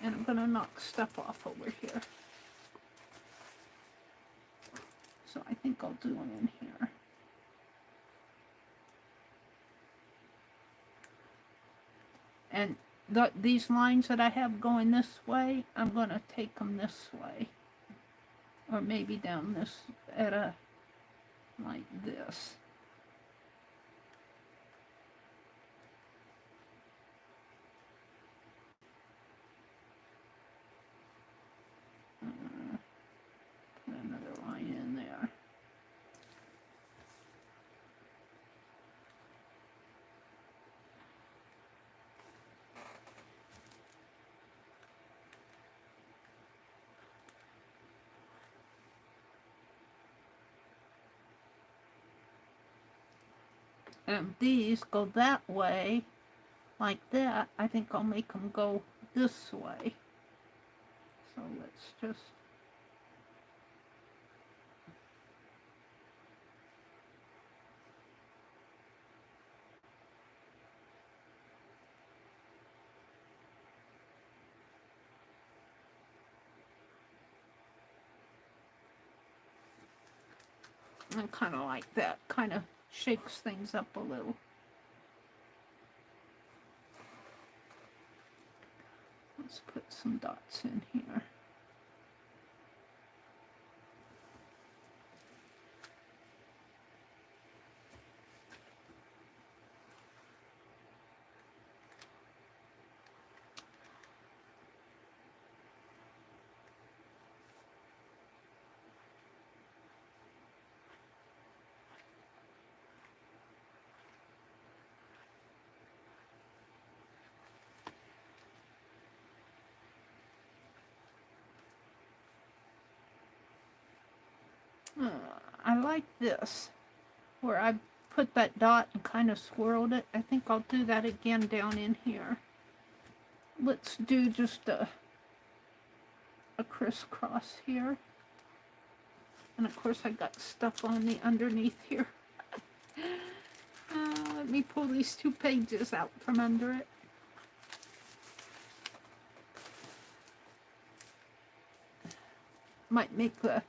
And I'm going to knock stuff off over here. So I think I'll do them in here. And these lines that I have going this way, I'm going to take them this way. Or maybe down this, like this. Put another line in there. And these go that way, like that. I think I'll make them go this way. So let's just... I kind of like that. Kind of shakes things up a little. Let's put some dots in here. I like this, where I put that dot and kind of swirled it. I think I'll do that again down in here. Let's do just a crisscross here. And of course I got stuff on the underneath here. Let me pull these 2 pages out from under it. Might make the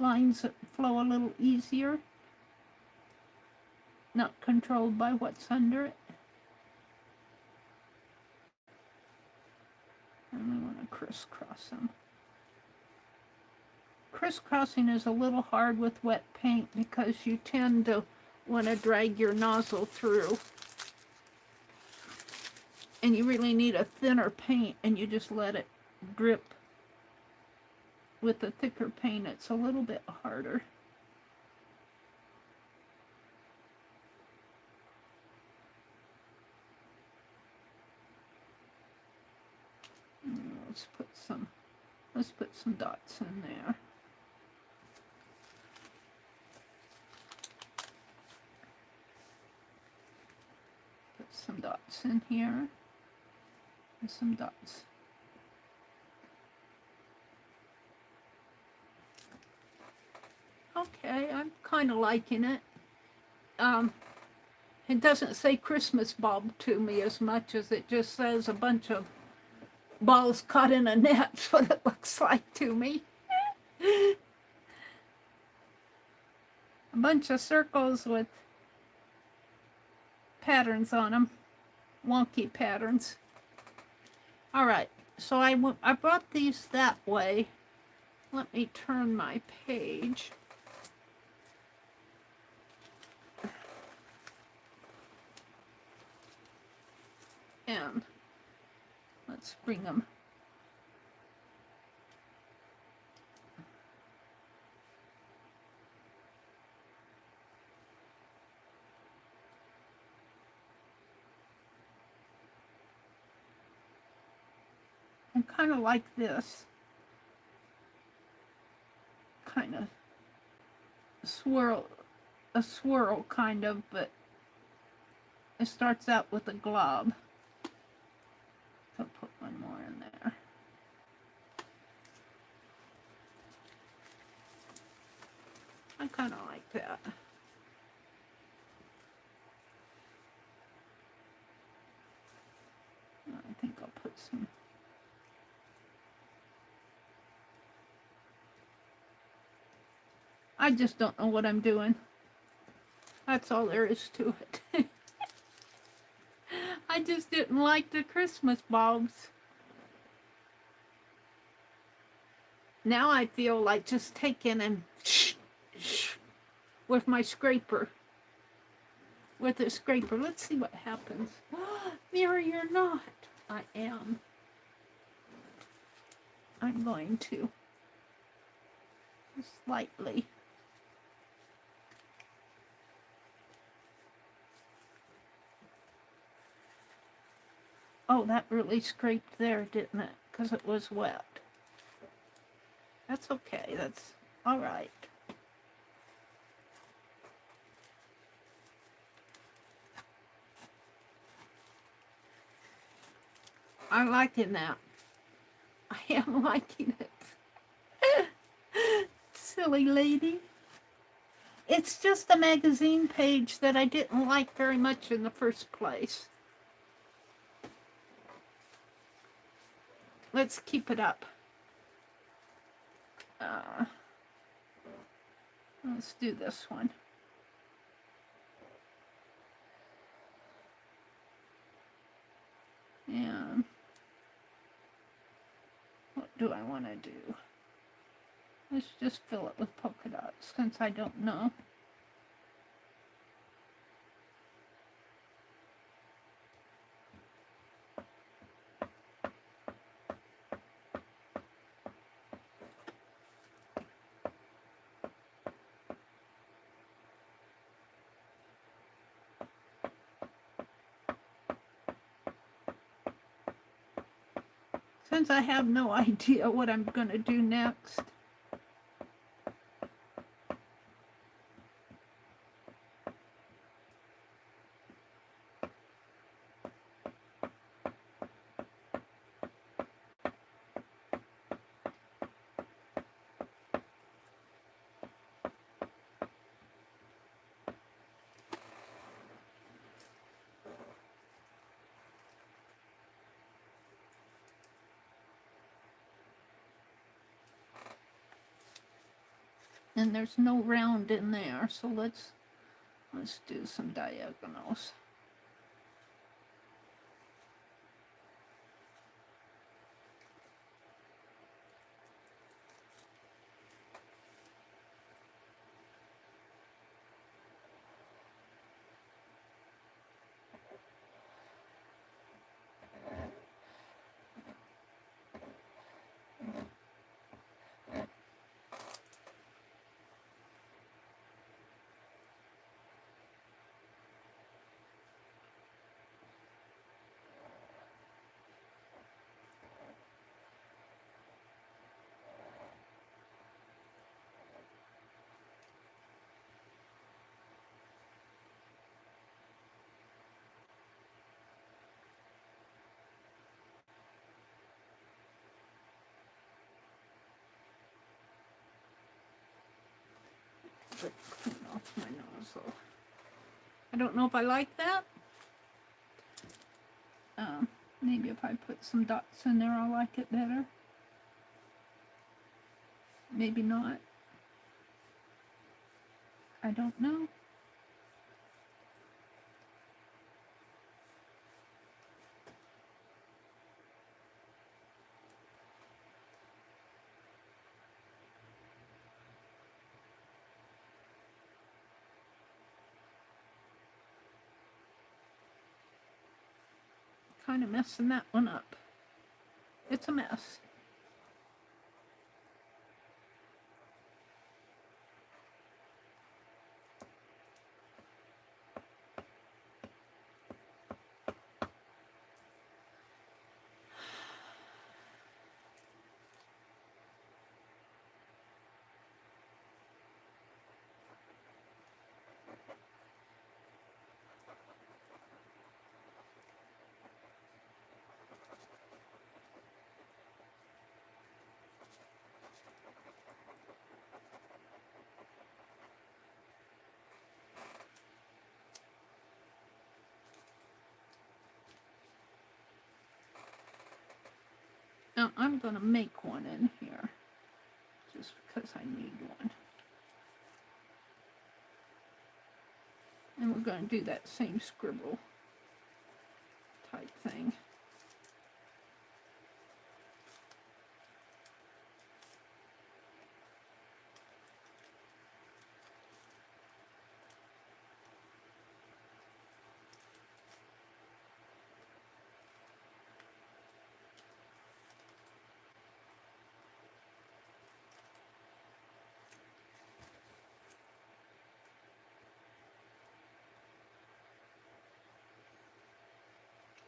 lines flow a little easier. Not controlled by what's under it. And I want to crisscross them. Crisscrossing is a little hard with wet paint because you tend to want to drag your nozzle through. And you really need a thinner paint, and you just let it drip. With the thicker paint, it's a little bit harder. Let's put some dots in there. Put some dots in here. And some dots. okay, I'm kind of liking it. It doesn't say Christmas bulb to me as much as it just says a bunch of balls caught in a net. That's what it looks like to me. A bunch of circles with patterns on them, wonky patterns. All right, so I brought these that way. Let me turn my page. And let's bring them. I kind of like this. Kind of a swirl kind of, but it starts out with a glob. I'll put one more in there. I kind of like that. I think I'll put some. I just don't know what I'm doing. That's all there is to it. I just didn't like the Christmas bulbs. Now I feel like just taking and with my scraper. With a scraper. Let's see what happens. Meri, you're not. I am. I'm going to slightly. Oh, that really scraped there, didn't it? Because it was wet. That's okay. That's all right. I'm liking that. I am liking it. Silly lady. It's just a magazine page that I didn't like very much in the first place. Let's keep it up. Let's do this one. And what do I want to do? Let's just fill it with polka dots since I don't know. Since I have no idea what I'm going to do next. And there's no round in there, so let's do some diagonals. my nozzle. I don't know if I like that. Maybe if I put some dots in there, I'll like it better. Maybe not. I don't know. Kind of messing that one up. It's a mess. Now I'm going to make one in here, just because I need one. And we're going to do that same scribble type thing.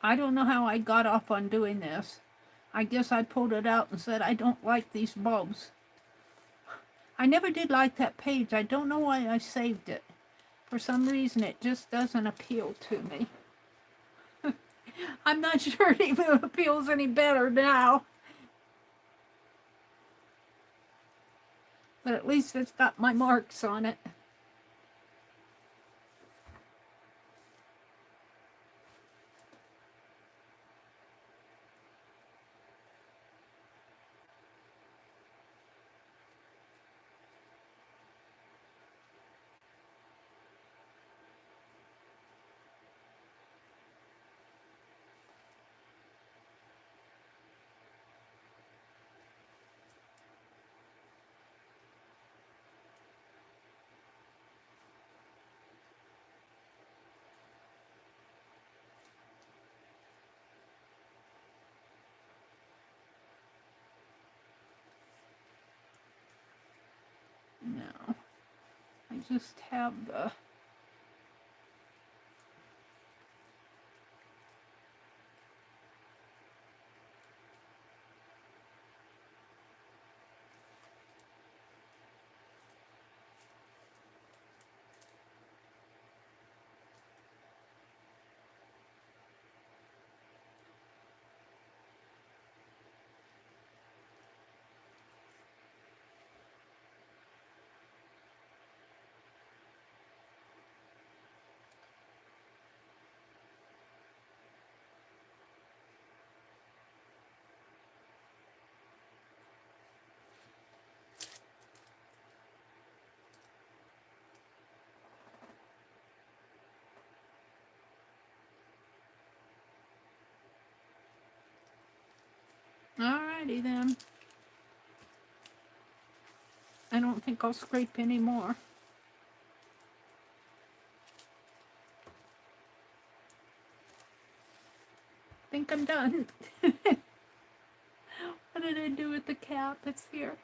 I don't know how I got off on doing this. I guess I pulled it out and said, I don't like these bulbs. I never did like that page. I don't know why I saved it. For some reason, it just doesn't appeal to me. I'm not sure it even appeals any better now. But at least it's got my marks on it. No, I just have the Alrighty then. I don't think I'll scrape anymore. I think I'm done. What did I do with the cap? It's here.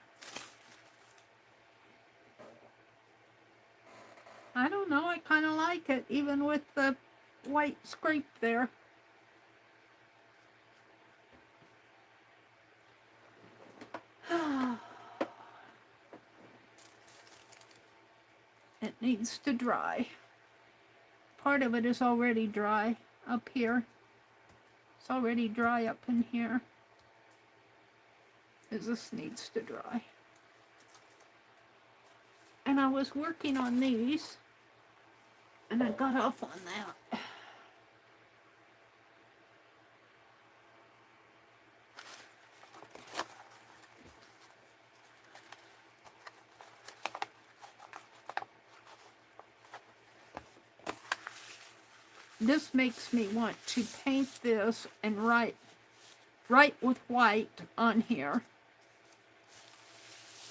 I don't know. I kind of like it, even with the white scrape there. It needs to dry. Part of it is already dry up here. It's already dry up in here. This needs to dry. And I was working on these. And I got off on that. This makes me want to paint this and write with white on here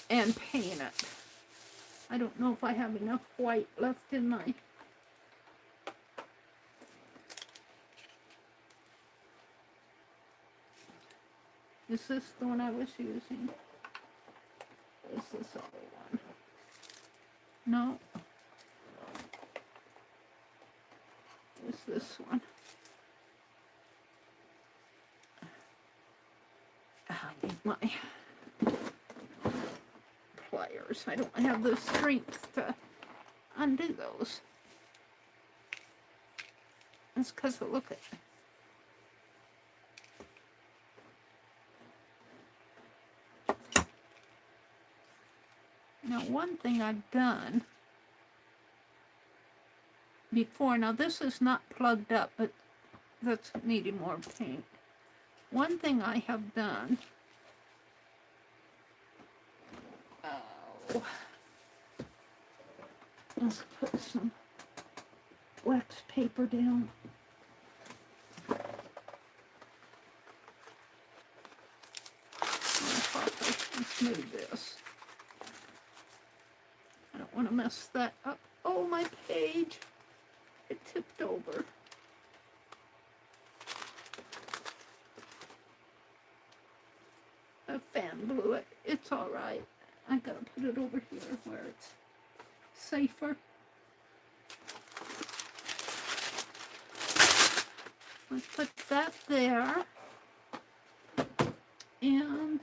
and paint it. I don't know if I have enough white left in my... Is this the one I was using? Is this other one? No. Is this one? I need my pliers. I don't have the strength to undo those. That's because of, look at it. Now, one thing I've done before, now this is not plugged up, but that's needing more paint. One thing I have done, let's put some wax paper down. Let's move this. I don't want to mess that up. Oh, my page. It tipped over. A fan blew it. It's all right. I gotta put it over here where it's safer. Let's put that there. And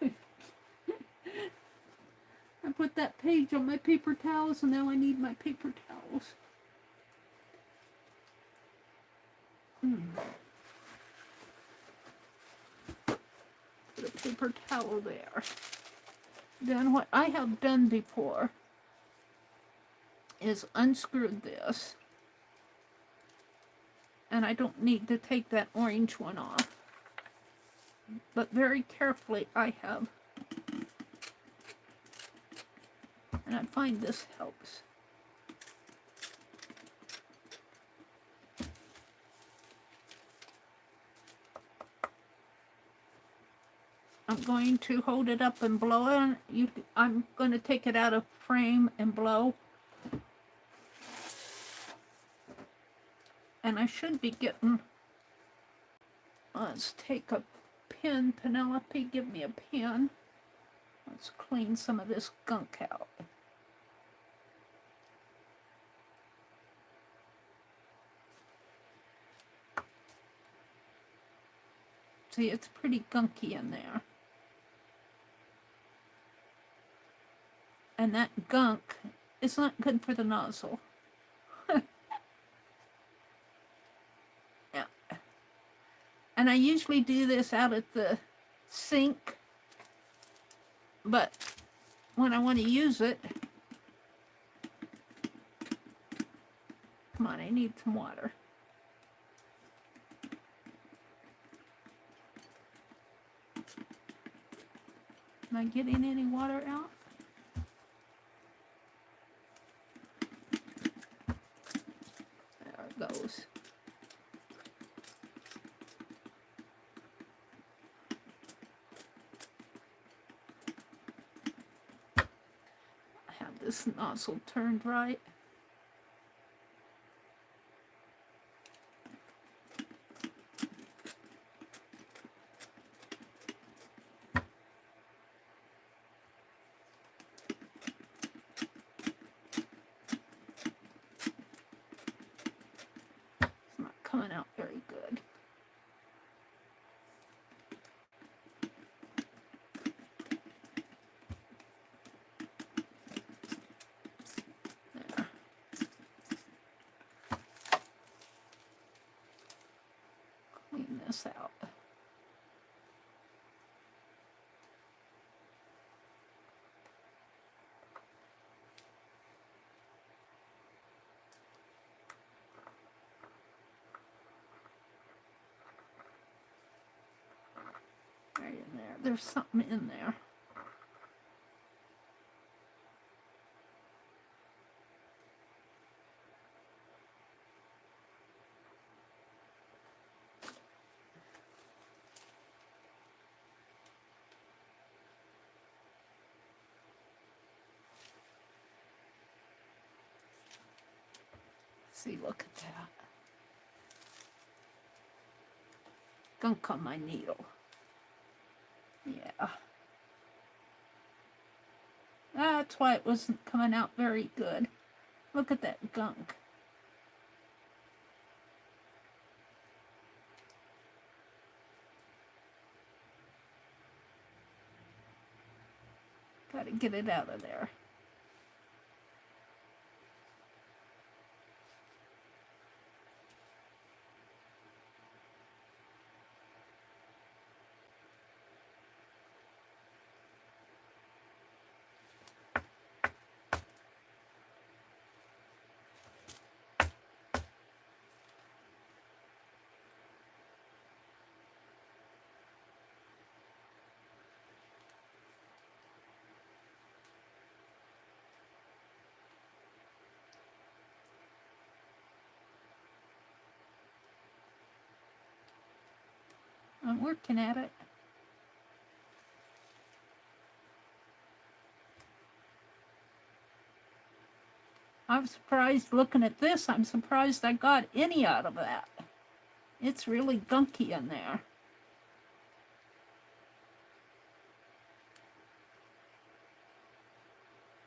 I put that page on my paper towels, and now I need my paper towels. Put a paper towel there. Then what I have done before is unscrewed this. And I don't need to take that orange one off. But very carefully I have. And I find this helps. I'm going to hold it up and blow it. I'm going to take it out of frame and blow. And I should be getting... Let's take a pen. Penelope, give me a pen. Let's clean some of this gunk out. See, it's pretty gunky in there. And that gunk is not good for the nozzle. Yeah. And I usually do this out at the sink. But when I want to use it... Come on, I need some water. Am I getting any water out? There it goes. I have this nozzle turned right. Coming out very good. There. Clean this out. Right in there. There's something in there. See, look at that. Gunk on my needle. Yeah. That's why it wasn't coming out very good. Look at that gunk. Gotta get it out of there. I'm working at it. I'm surprised looking at this. I'm surprised I got any out of that. It's really gunky in there.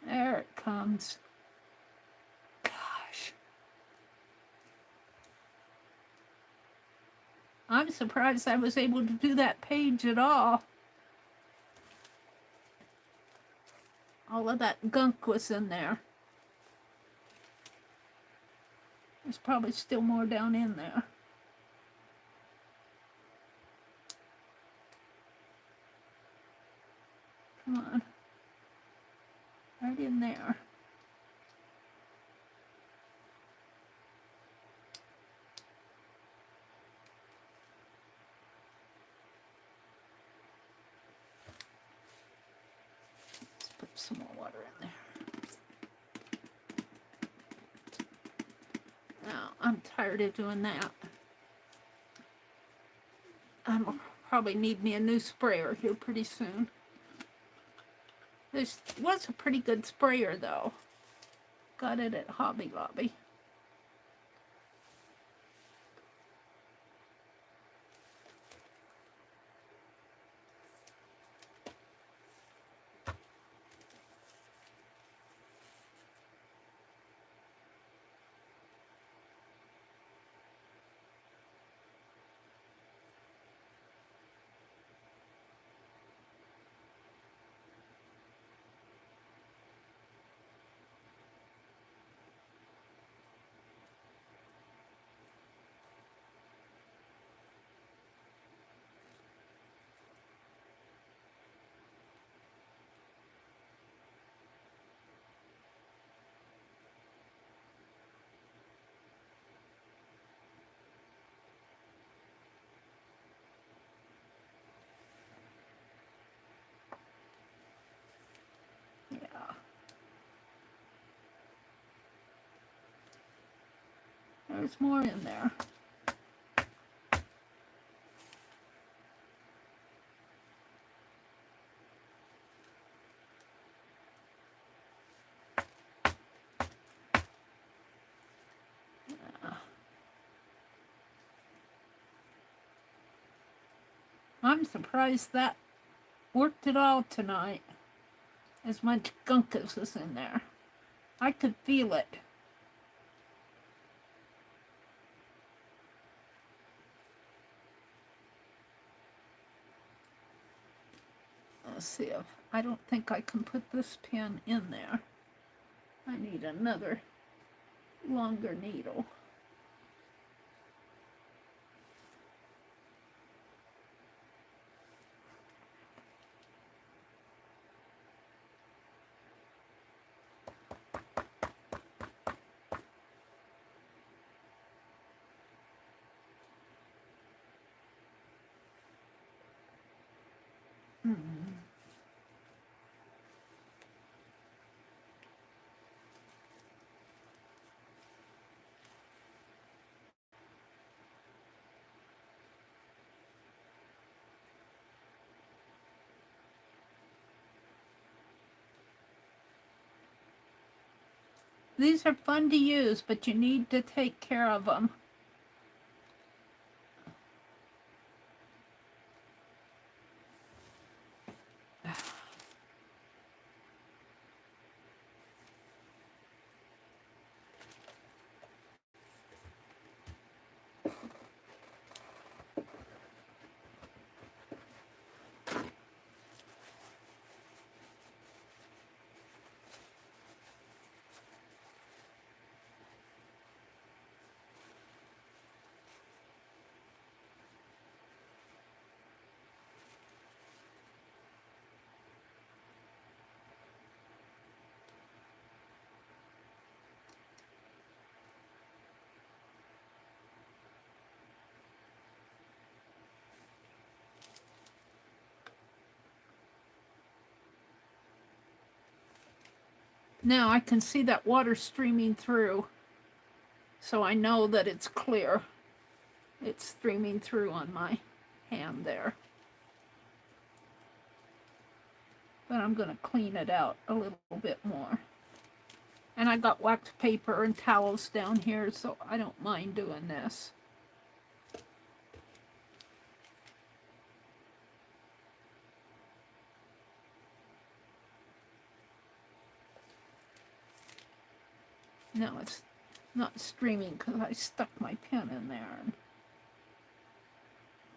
There it comes. Gosh. I'm surprised I was able to do that page at all. All of that gunk was in there. There's probably still more down in there. Come on. Right in there. Let's put some more water in there. Now, I'm tired of doing that. I'll probably need me a new sprayer here pretty soon. This was a pretty good sprayer, though. Got it at Hobby Lobby. Yeah. There's more in there. I'm surprised that worked at all tonight. As much gunk as was in there. I could feel it. Let's see if I don't think I can put this pin in there. I need another longer needle. These are fun to use, but you need to take care of them. Now I can see that water streaming through, so I know that it's clear. It's streaming through on my hand there. But I'm going to clean it out a little bit more. And I got wax paper and towels down here, so I don't mind doing this. No, it's not streaming because I stuck my pen in there and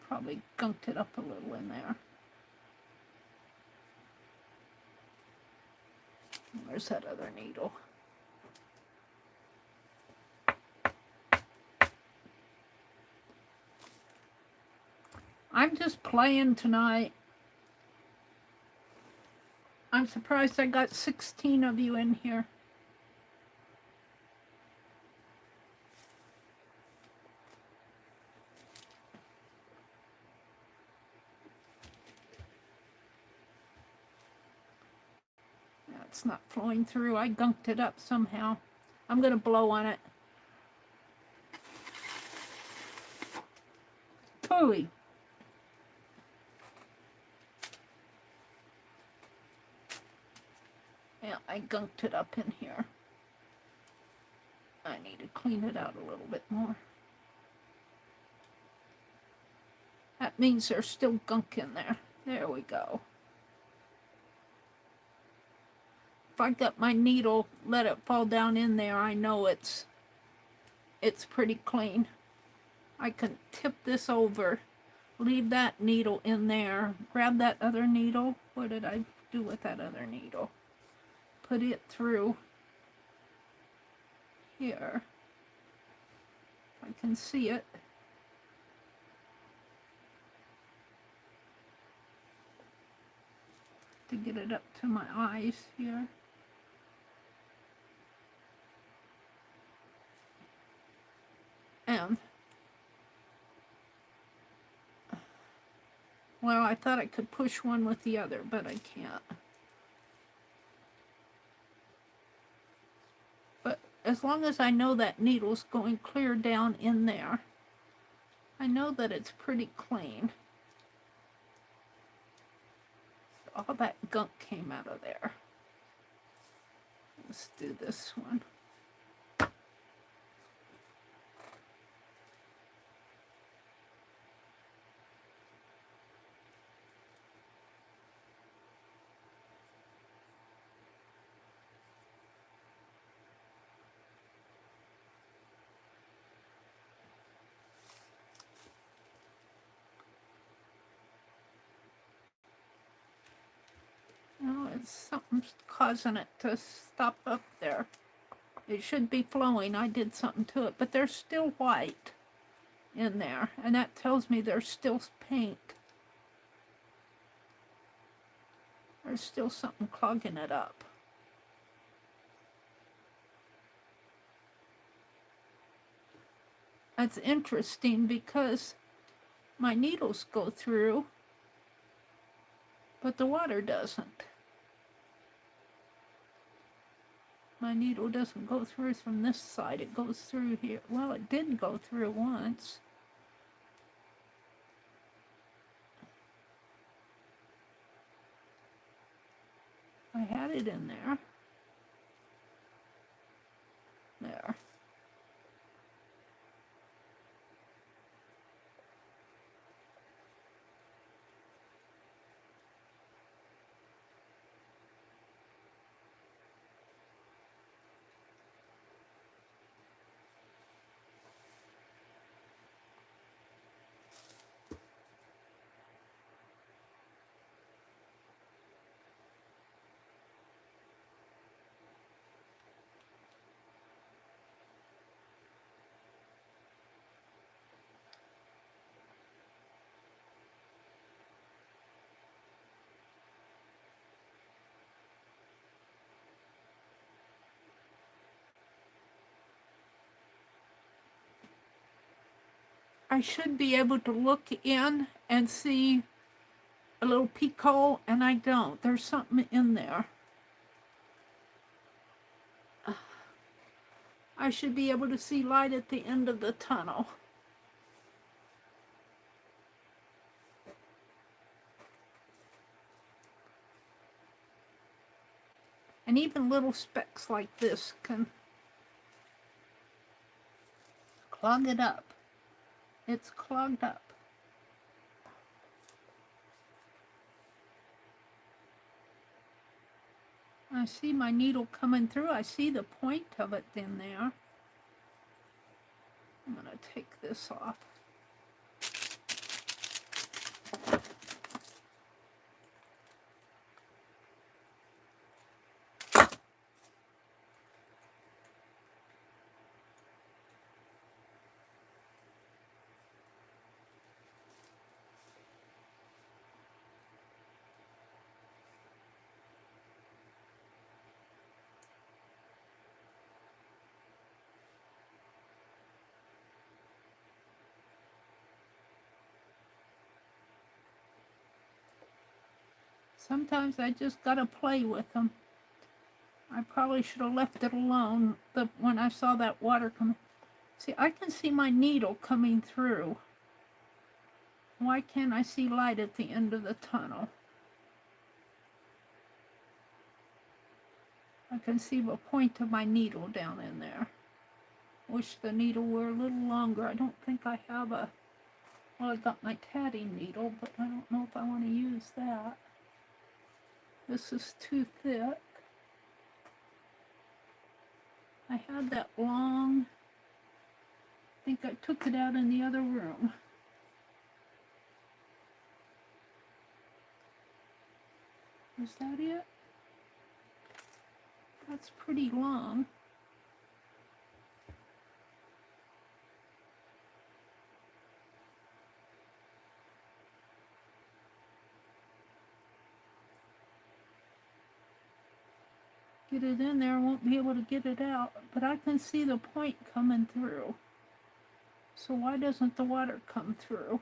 probably gunked it up a little in there. Where's that other needle? I'm just playing tonight. I'm surprised I got 16 of you in here. It's not flowing through. I gunked it up somehow. I'm going to blow on it. Pooey. Yeah, I gunked it up in here. I need to clean it out a little bit more. That means there's still gunk in there. There we go. If I got my needle, let it fall down in there, I know it's pretty clean. I can tip this over, leave that needle in there, grab that other needle. What did I do with that other needle? Put it through here. I can see it. To get it up to my eyes here. And well, I thought I could push one with the other, but I can't. But as long as I know that needle's going clear down in there, I know that it's pretty clean. All that gunk came out of there. Let's do this one. Oh, it's something's causing it to stop up there. It should be flowing. I did something to it, but there's still white in there, and that tells me there's still paint. There's still something clogging it up. That's interesting because my needles go through but the water doesn't. My needle doesn't go through from this side, it goes through here. Well, it did go through once. I had it in there. There. I should be able to look in and see a little peek hole, and I don't. There's something in there. I should be able to see light at the end of the tunnel. And even little specks like this can clog it up. It's clogged up. I see my needle coming through. I see the point of it in there. I'm going to take this off. Sometimes I just gotta play with them. I probably should have left it alone when I saw that water come. See, I can see my needle coming through. Why can't I see light at the end of the tunnel? I can see the point of my needle down in there. Wish the needle were a little longer. I don't think I have a... Well, I got my tatting needle, but I don't know if I want to use that. This is too thick. I had that long... I think I took it out in the other room. Is that it? That's pretty long. Get it in there, I won't be able to get it out, but I can see the point coming through. So why doesn't the water come through?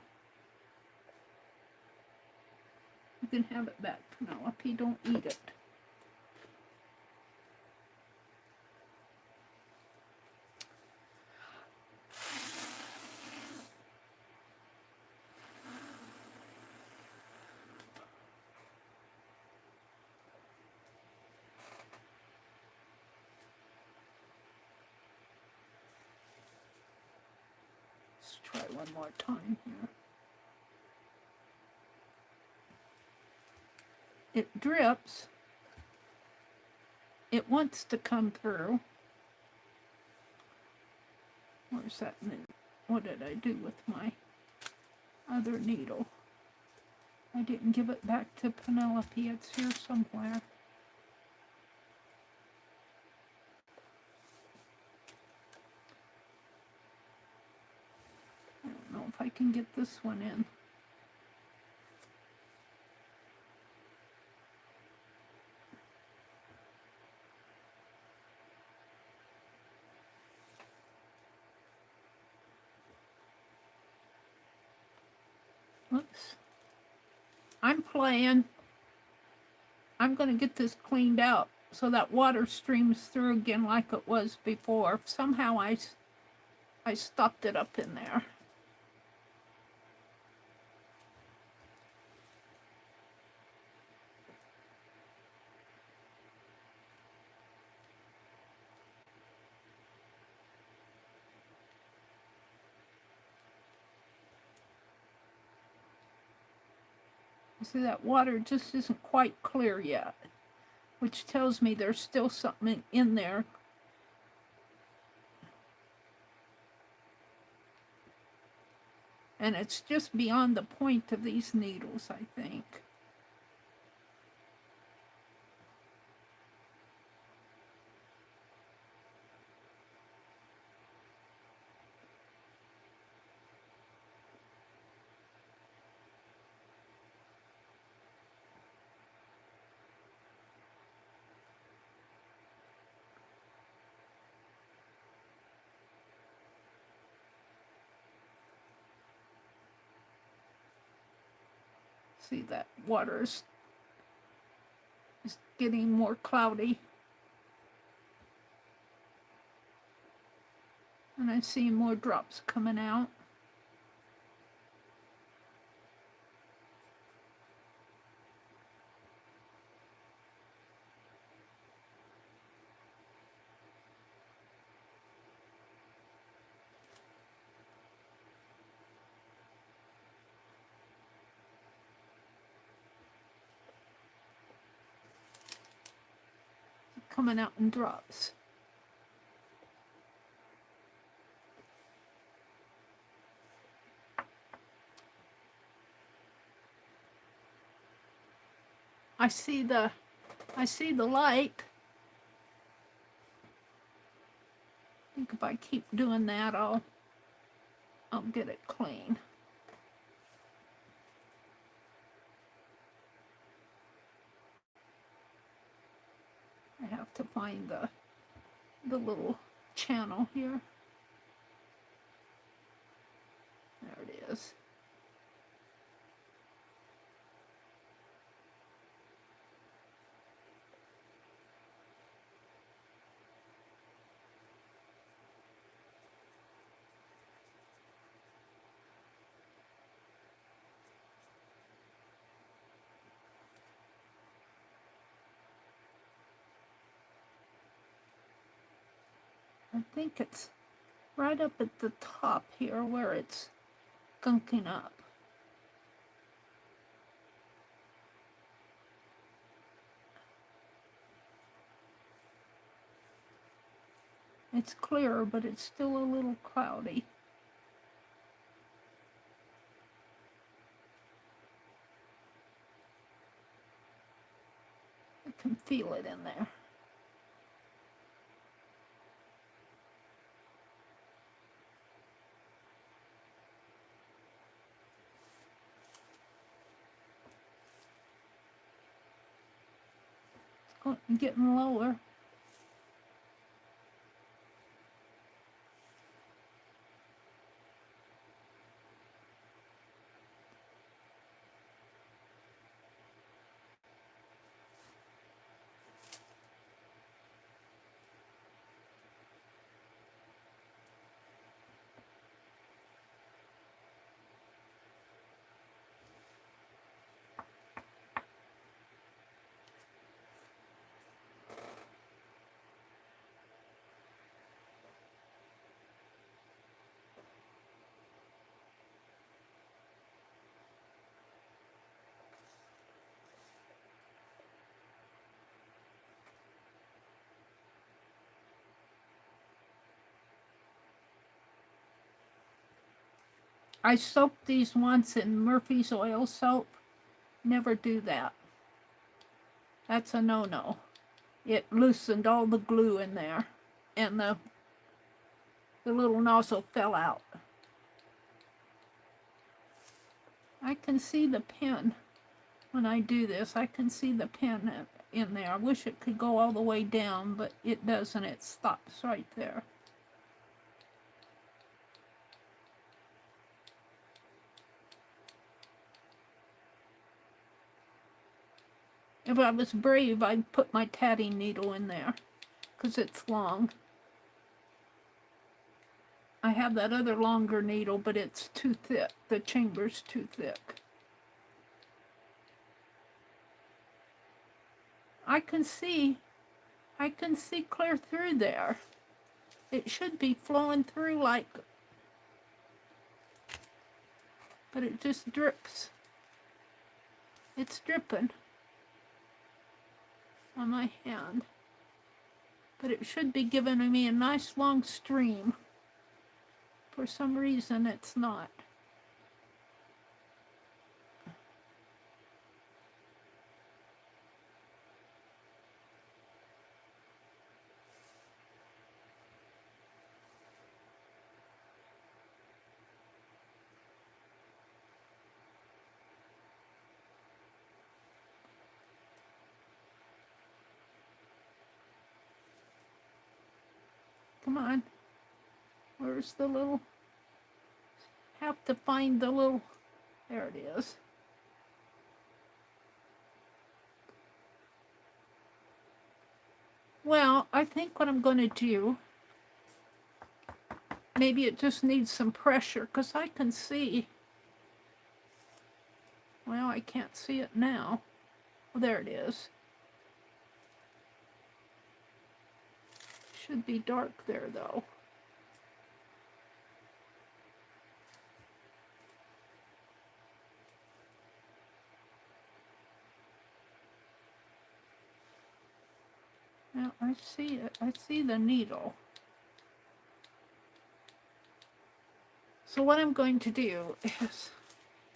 You can have it back, Penelope, don't eat it. Let's try one more time here. It drips. It wants to come through. Where's that? What did I do with my other needle? I didn't give it back to Penelope. It's here somewhere. I don't know if I can get this one in. Oops. I'm playing. I'm going to get this cleaned out so that water streams through again like it was before. Somehow I stopped it up in there. See, that water just isn't quite clear yet, which tells me there's still something in there. And it's just beyond the point of these needles, I think. See, that water is getting more cloudy. And I see more drops coming out. Coming out in drops. I see the light. I think if I keep doing that, I'll get it clean. I have to find the little channel here. There it is. I think it's right up at the top here where it's gunking up. It's clearer, but it's still a little cloudy. I can feel it in there. Getting lower. I soaked these once in Murphy's oil soap. Never do that. That's a no-no. It loosened all the glue in there, and the little nozzle fell out. I can see the pen when I do this. I can see the pen in there. I wish it could go all the way down, but it doesn't. It stops right there. If I was brave, I'd put my tatting needle in there, because it's long. I have that other longer needle, but it's too thick. The chamber's too thick. I can see clear through there. It should be flowing through like, but it just drips. It's dripping on my hand. But it should be giving me a nice long stream. For some reason, it's not. Come on. Where's the little... Have to find the little... There it is. Well, I think what I'm going to do... Maybe it just needs some pressure, because I can see... Well, I can't see it now. Well, there it is. Should be dark there, though. Now, I see it. I see the needle. So what I'm going to do is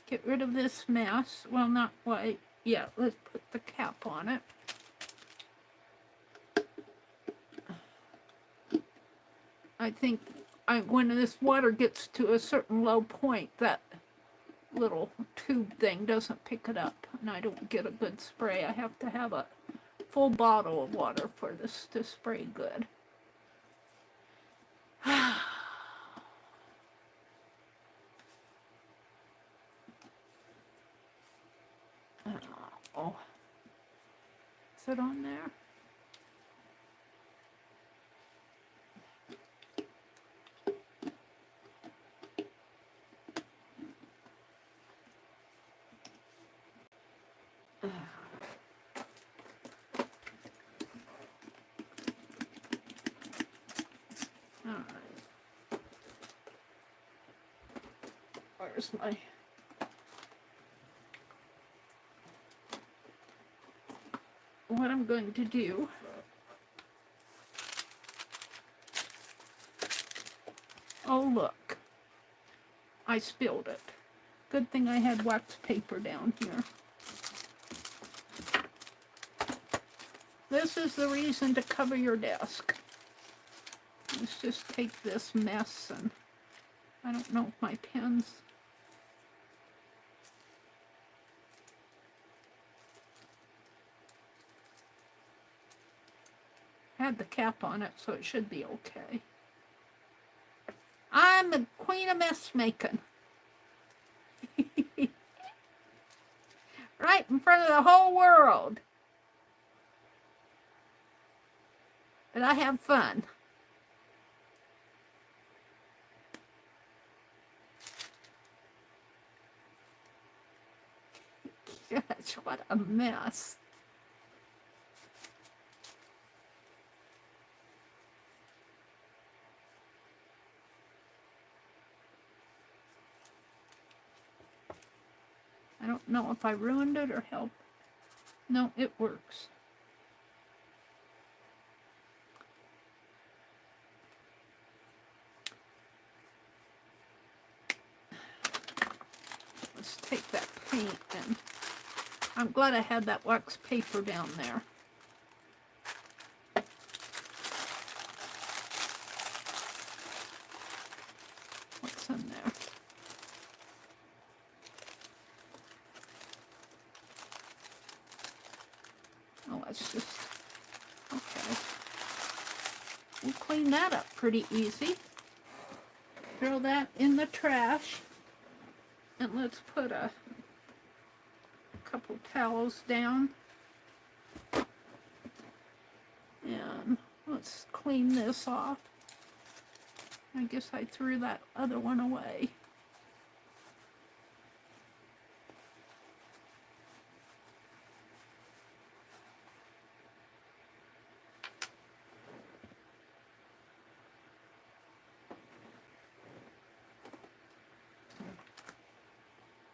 get rid of this mess. Well, not white. Yeah, let's put the cap on it. I think when this water gets to a certain low point, that little tube thing doesn't pick it up, and I don't get a good spray. I have to have a full bottle of water for this to spray good. Oh, is it on there? Where's my... What I'm going to do... Oh, look. I spilled it. Good thing I had wax paper down here. This is the reason to cover your desk. Let's just take this mess and... I don't know if my pen's... Had the cap on it, so it should be okay. I'm the queen of mess making. Right in front of the whole world. But I have fun. Gosh, what a mess. I don't know if I ruined it or helped. No, it works. Let's take that paint and I'm glad I had that wax paper down there. What's in there? Oh, that's just, okay. We'll clean that up pretty easy. Throw that in the trash. And let's put a couple towels down. let's clean this off. I guess I threw that other one away.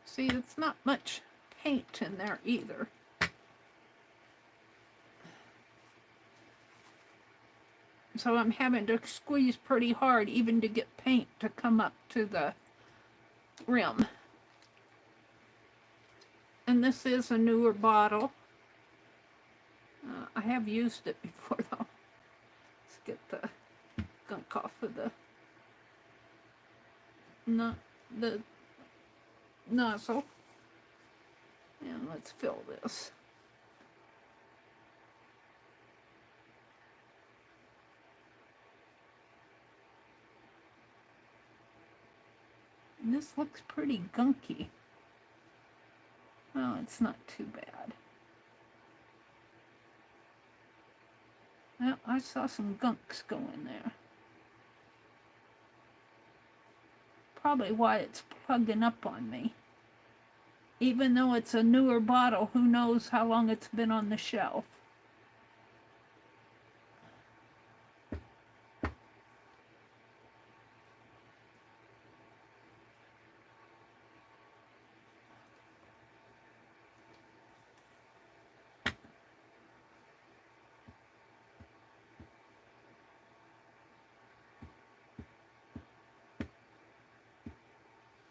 See, it's not much paint in there either. So I'm having to squeeze pretty hard even to get paint to come up to the rim. And this is a newer bottle. I have used it before though. Let's get the gunk off of the nozzle. And let's fill this. And this looks pretty gunky. Well, it's not too bad. Well, I saw some gunks go in there. Probably why it's plugging up on me. Even though it's a newer bottle, who knows how long it's been on the shelf.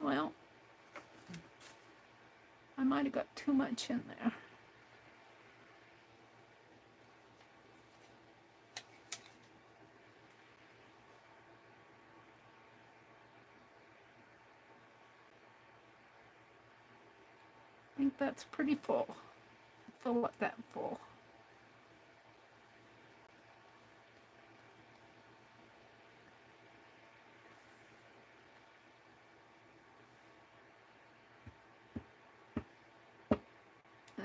Well, I might have got too much in there. I think that's pretty full. Fill up that full.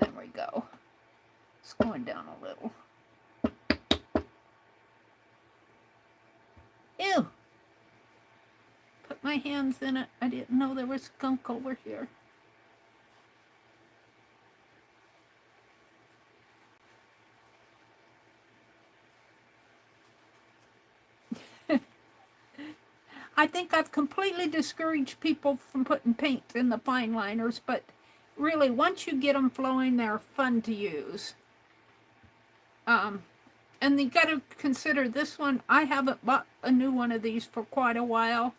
There we go. It's going down a little. Ew! Put my hands in it. I didn't know there was gunk over here. I think I've completely discouraged people from putting paint in the fine liners, but really, once you get them flowing, they're fun to use. And you got to consider this one. I haven't bought a new one of these for quite a while.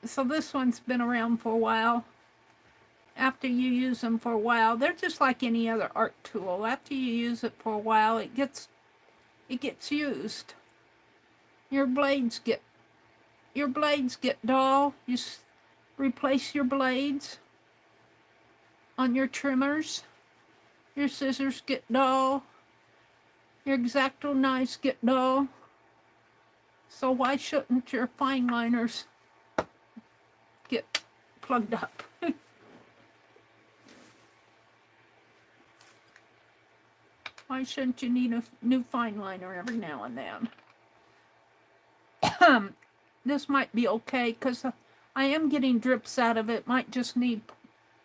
So this one's been around for a while. After you use them for a while, they're just like any other art tool. After you use it for a while, it gets used. Your blades get dull. You replace your blades on your trimmers. Your scissors get dull. Your X-Acto knives get dull. So why shouldn't your fine liners get plugged up? Why shouldn't you need a new fine liner every now and then? This might be okay because I am getting drips out of it. Might just need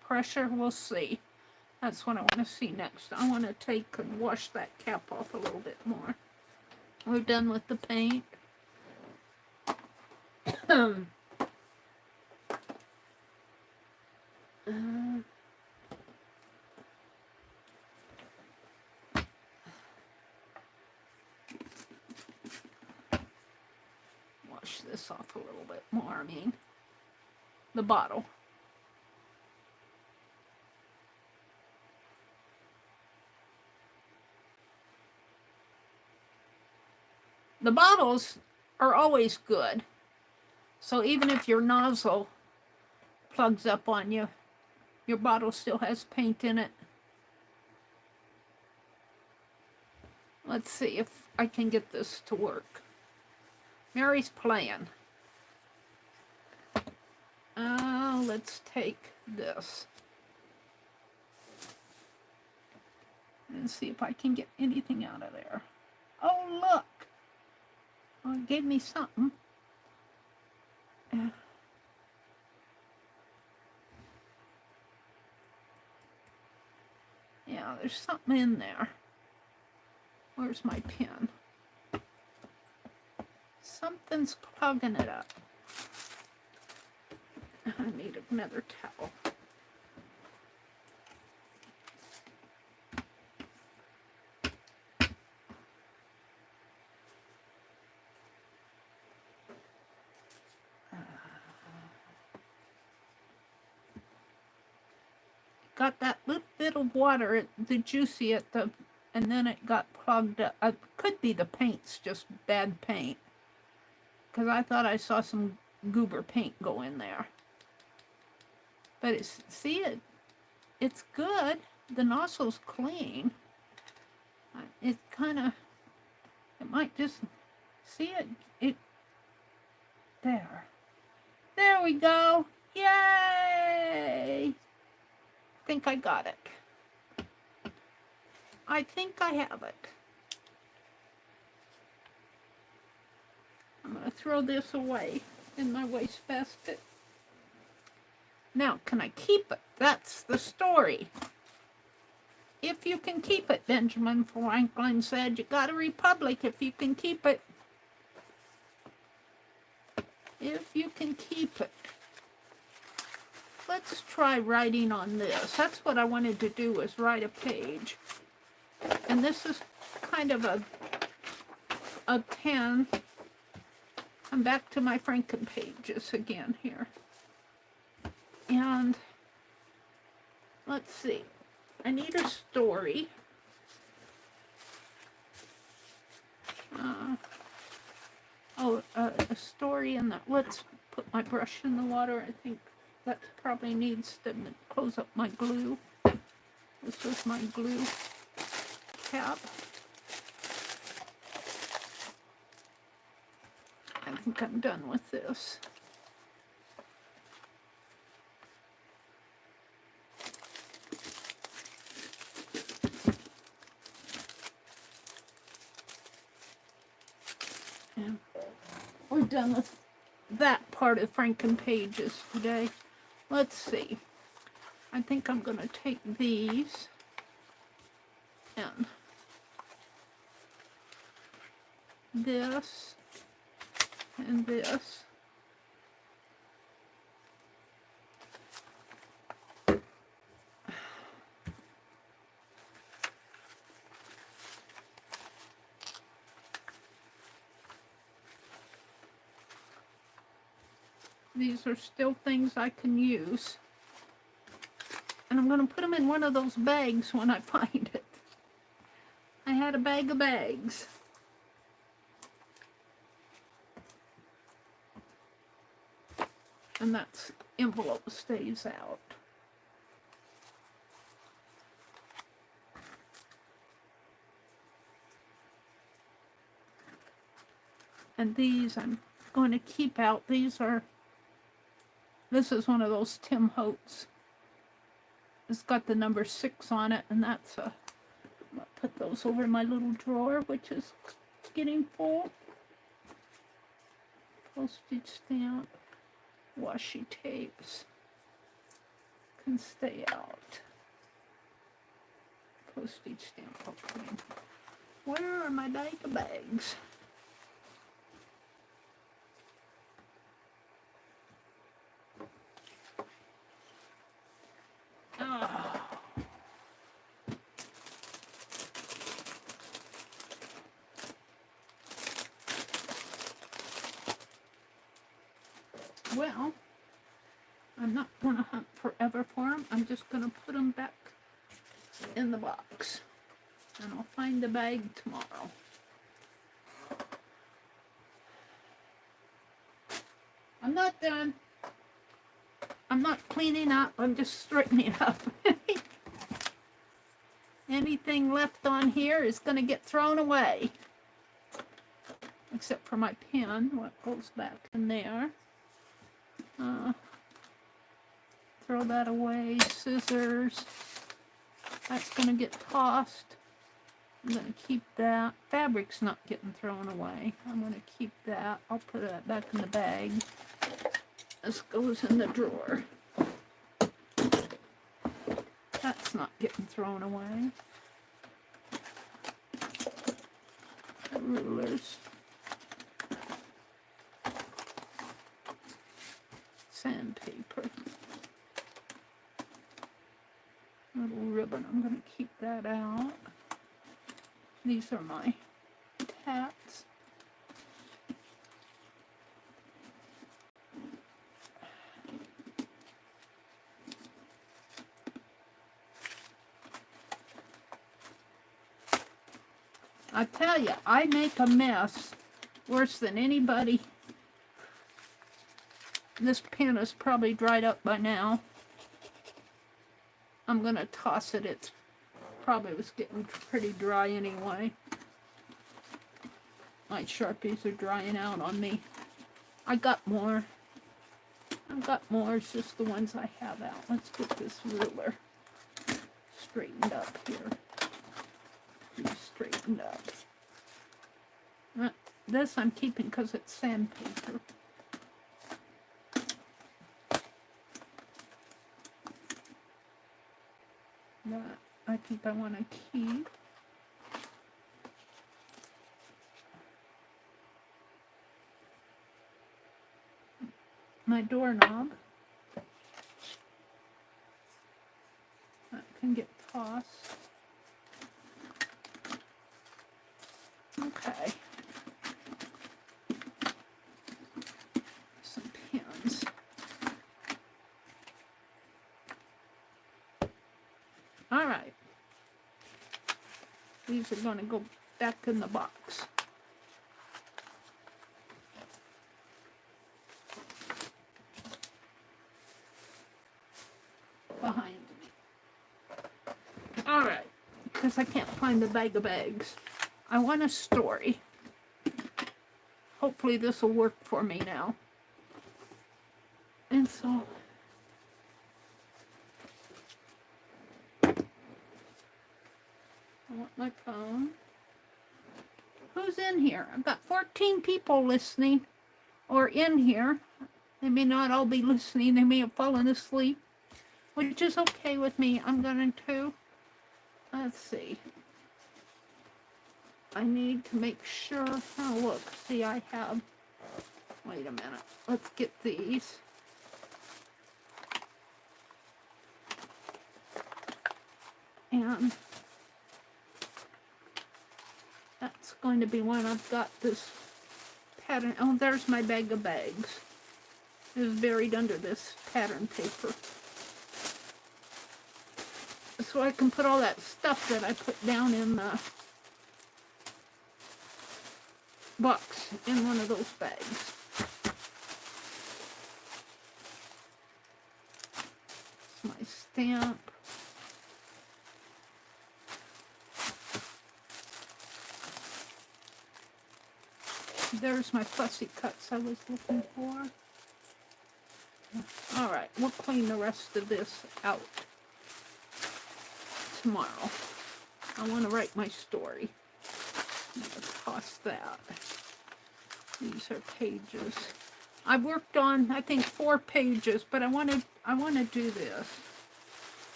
pressure. We'll see. That's what I want to see next. I want to take and wash that cap off a little bit more. We're done with the paint. Wash this off a little bit more, I mean, the bottle. The bottles are always good. So even if your nozzle plugs up on you, your bottle still has paint in it. Let's see if I can get this to work. Meri's playing. Let's take this and see if I can get anything out of there. Oh, look. Oh, it gave me something. Yeah, there's something in there. Where's my pen? Something's clogging it up. I need another towel. Got that little bit of water at the juicy at the, and then it got clogged up. It could be the paint's just bad paint, because I thought I saw some goober paint go in there. But it's, see it, it's good. The nozzle's clean. It kind of, it might just, see it, there. There we go. Yay! I think I got it. I think I have it. I'm going to throw this away in my wastebasket. Now, can I keep it? That's the story. If you can keep it, Benjamin Franklin said, you got a republic if you can keep it. If you can keep it. Let's try writing on this. That's what I wanted to do, was write a page. And this is kind of a pen. I'm back to my Frankenpages again here. And let's see. I need a story. A story in the, let's put my brush in the water. I think that probably needs to close up my glue. This is my glue tab. I think I'm done with this. And we're done with that part of Frankenpages today. Let's see. I think I'm going to take these and this and this. These are still things I can use. And I'm going to put them in one of those bags when I find it. I had a bag of bags. And that envelope stays out. And these I'm going to keep out. These are, this is one of those Tim Holtz. It's got the number 6 on it, and that's a, I'm going to put those over in my little drawer, which is getting full. Postage stamp, washi tapes can stay out. Postage stamp, okay. Where are my bag of bags? Well, I'm not going to hunt forever for them. I'm just going to put them back in the box. And I'll find the bag tomorrow. I'm not done. I'm not cleaning up. I'm just straightening up. Anything left on here is going to get thrown away. Except for my pen, what goes back in there. Throw that away. Scissors. That's going to get tossed. I'm going to keep that. Fabric's not getting thrown away. I'm going to keep that. I'll put that back in the bag. This goes in the drawer. That's not getting thrown away. Rulers. Sandpaper. Little ribbon. I'm going to keep that out. These are my tats. I tell you, I make a mess worse than anybody. This pen is probably dried up by now. I'm going to toss it. It's probably was getting pretty dry anyway. My Sharpies are drying out on me. I got more. It's just the ones I have out. Let's get this ruler straightened up here. Straightened up. This I'm keeping because it's sandpaper. That I think I want to keep. My doorknob. That can get tossed. Okay. Some pins. All right. These are going to go back in the box. Behind me. All right. Because I can't find the bag of bags. I want a story. Hopefully this will work for me now. And so I want my phone. Who's in here? I've got 14 people listening or in here. They may not all be listening. They may have fallen asleep, which is okay with me. I'm going to, let's see. I need to make sure. Oh, look. See, I have. Wait a minute. Let's get these. And that's going to be one. I've got this pattern. Oh, there's my bag of bags. It is buried under this pattern paper. So I can put all that stuff that I put down in the box in one of those bags. It's my stamp. There's my fussy cuts I was looking for. All right, we'll clean the rest of this out tomorrow. I want to write my story. I'm going to toss that. These are pages. I've worked on, I think, 4 pages, but I want to do this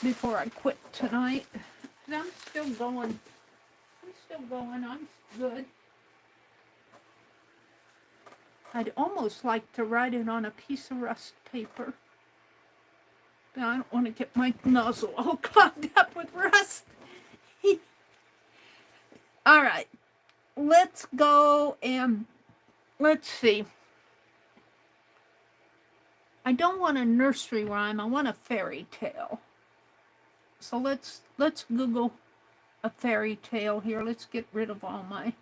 before I quit tonight. And I'm still going. I'm good. I'd almost like to write it on a piece of rust paper. But I don't want to get my nozzle all clogged up with rust. All right. Let's go and let's see. I don't want a nursery rhyme. I want a fairy tale. So let's Google a fairy tale here. Let's get rid of all my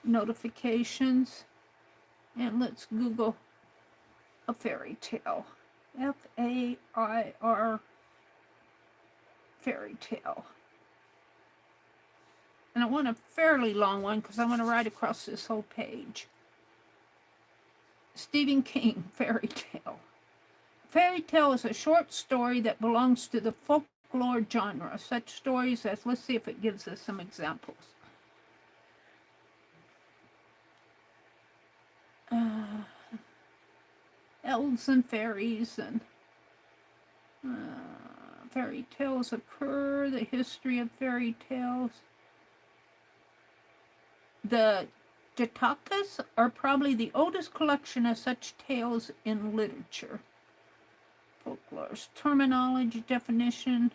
notifications. And let's Google a fairy tale. F-A-I-R fairy tale. And I want a fairly long one because I want to write across this whole page. Stephen King, fairy tale. Fairy tale is a short story that belongs to the folk folklore genre, such stories as, let's see if it gives us some examples. Elves and fairies and fairy tales occur, the history of fairy tales. The Jatakas are probably the oldest collection of such tales in literature. Folklore's terminology, definition,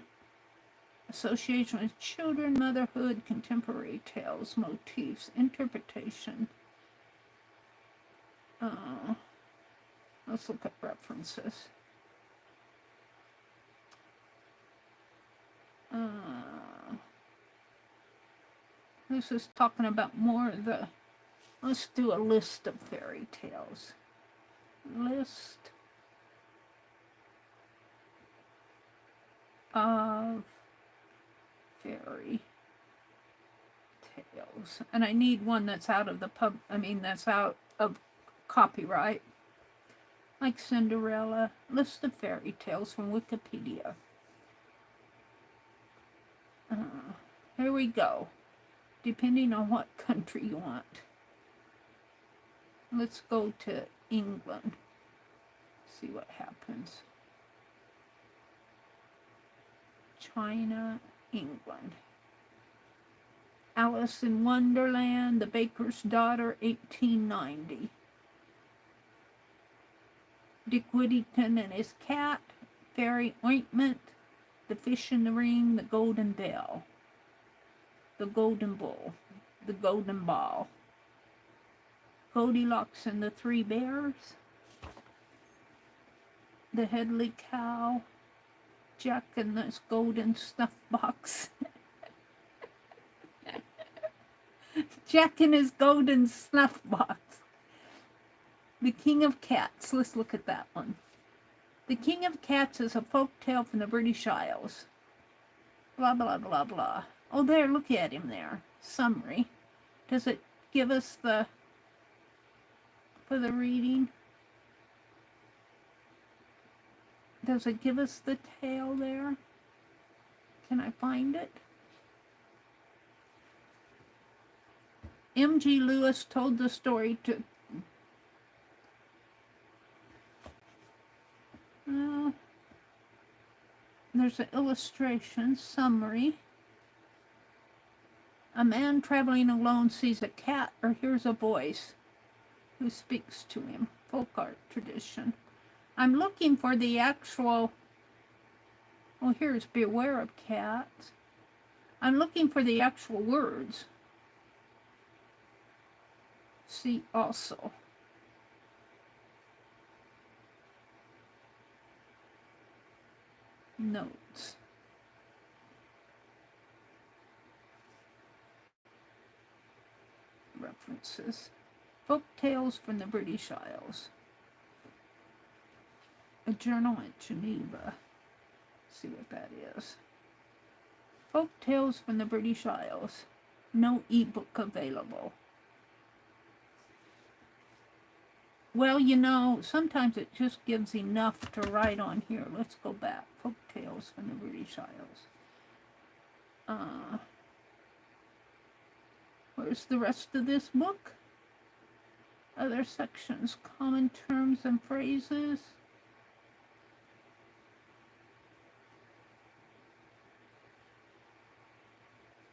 association with children, motherhood, contemporary tales, motifs, interpretation. Let's look at references. This is talking about more of the, let's do a list of fairy tales. List of fairy tales. And I need one that's out of the that's out of copyright. Like Cinderella. List of fairy tales from Wikipedia. Here we go. Depending on what country you want. Let's go to England. See what happens. China, England. Alice in Wonderland, The Baker's Daughter, 1890. Dick Whittington and His Cat, Fairy Ointment, The Fish in the Ring, The Golden Bell, The Golden Bull, The Golden Ball, Goldilocks and the Three Bears, The Headley Cow, Jack and the Golden Snuff Box. Jack and his Golden Snuff Box. The King of Cats. Let's look at that one. The King of Cats is a folk tale from the British Isles. Blah, blah, blah, blah. Oh, there, look at him there. Summary. Does it give us the, for the reading? Does it give us the tale there? Can I find it? M.G. Lewis told the story to... there's an illustration, summary. A man traveling alone sees a cat or hears a voice who speaks to him. Folk art tradition. I'm looking for the actual... well, here's beware of cats. I'm looking for the actual words. See also. Notes. References. Folk tales from the British Isles. A journal at Geneva. See what that is. Folk tales from the British Isles. No ebook available. Well, you know, sometimes it just gives enough to write on here. Let's go back. Folk tales from the British Isles. Where's the rest of this book? Other sections. Common terms and phrases.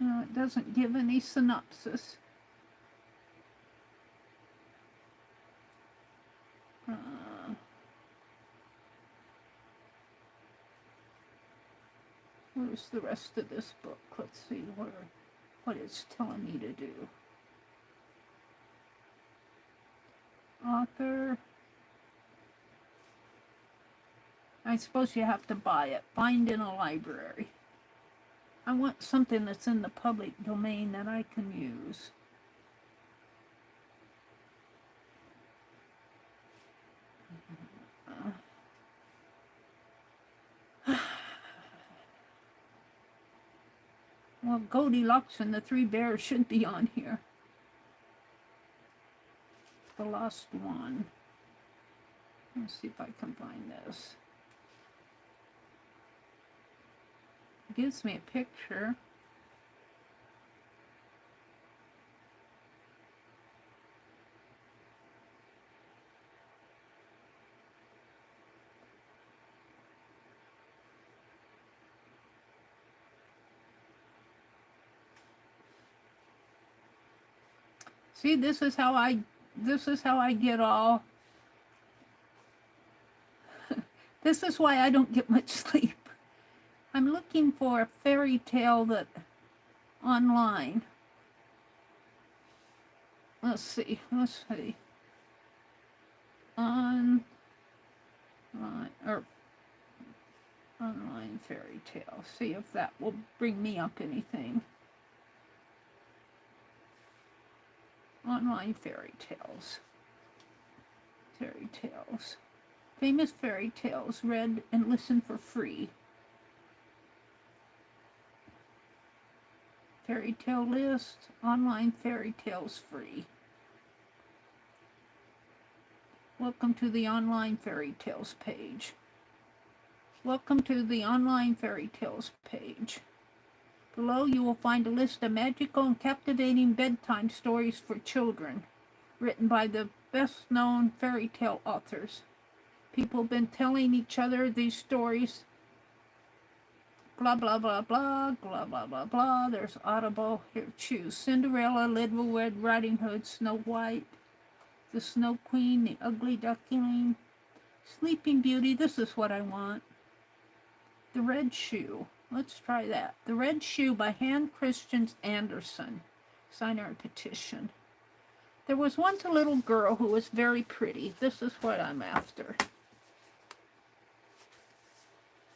No, it doesn't give any synopsis. Where's the rest of this book? Let's see what it's telling me to do. Author. I suppose you have to buy it. Find in a library. I want something that's in the public domain that I can use. Well, Goldilocks and the Three Bears should be on here. The Lost One. Let's see if I can find this. gives me a picture. See, this is how I get all. This is why I don't get much sleep. I'm looking for a fairy tale that online. Let's see. Online fairy tale. See if that will bring me up anything. Online fairy tales. Fairy tales. Famous fairy tales read and listened for free. Fairy tale list. Online fairy tales free. Welcome to the online fairy tales page. Welcome to the online fairy tales page. Below you will find a list of magical and captivating bedtime stories for children, written by the best-known fairy tale authors. People have been telling each other these stories. Blah, blah, blah, blah, blah, blah, blah, blah. There's Audible. Here, choose. Cinderella, Little Red Riding Hood, Snow White, the Snow Queen, the Ugly Duckling, Sleeping Beauty. This is what I want. The Red Shoe. Let's try that. The Red Shoe by Hans Christian Andersen. Sign our petition. There was once a little girl who was very pretty. This is what I'm after.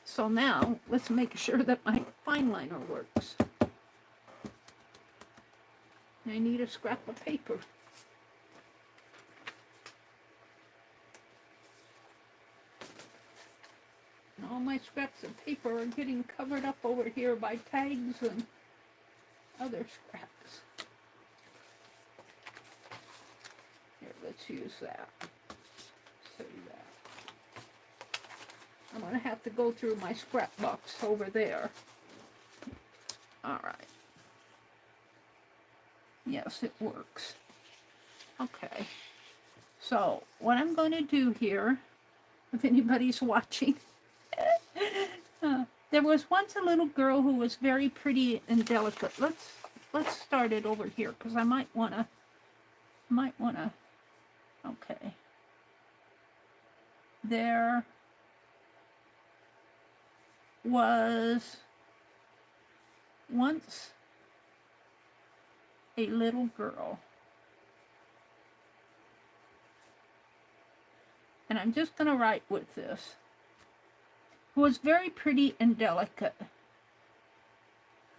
So now, let's make sure that my fine liner works. I need a scrap of paper. All my scraps of paper are getting covered up over here by tags and other scraps. Here, let's use that. Save that. I'm going to have to go through my scrap box over there. All right. Yes, it works. Okay. So, what I'm going to do here, if anybody's watching, there was once a little girl who was very pretty and delicate. Let's start it over here because I might wanna. Okay. There was once a little girl, and I'm just gonna write with this, who was very pretty and delicate,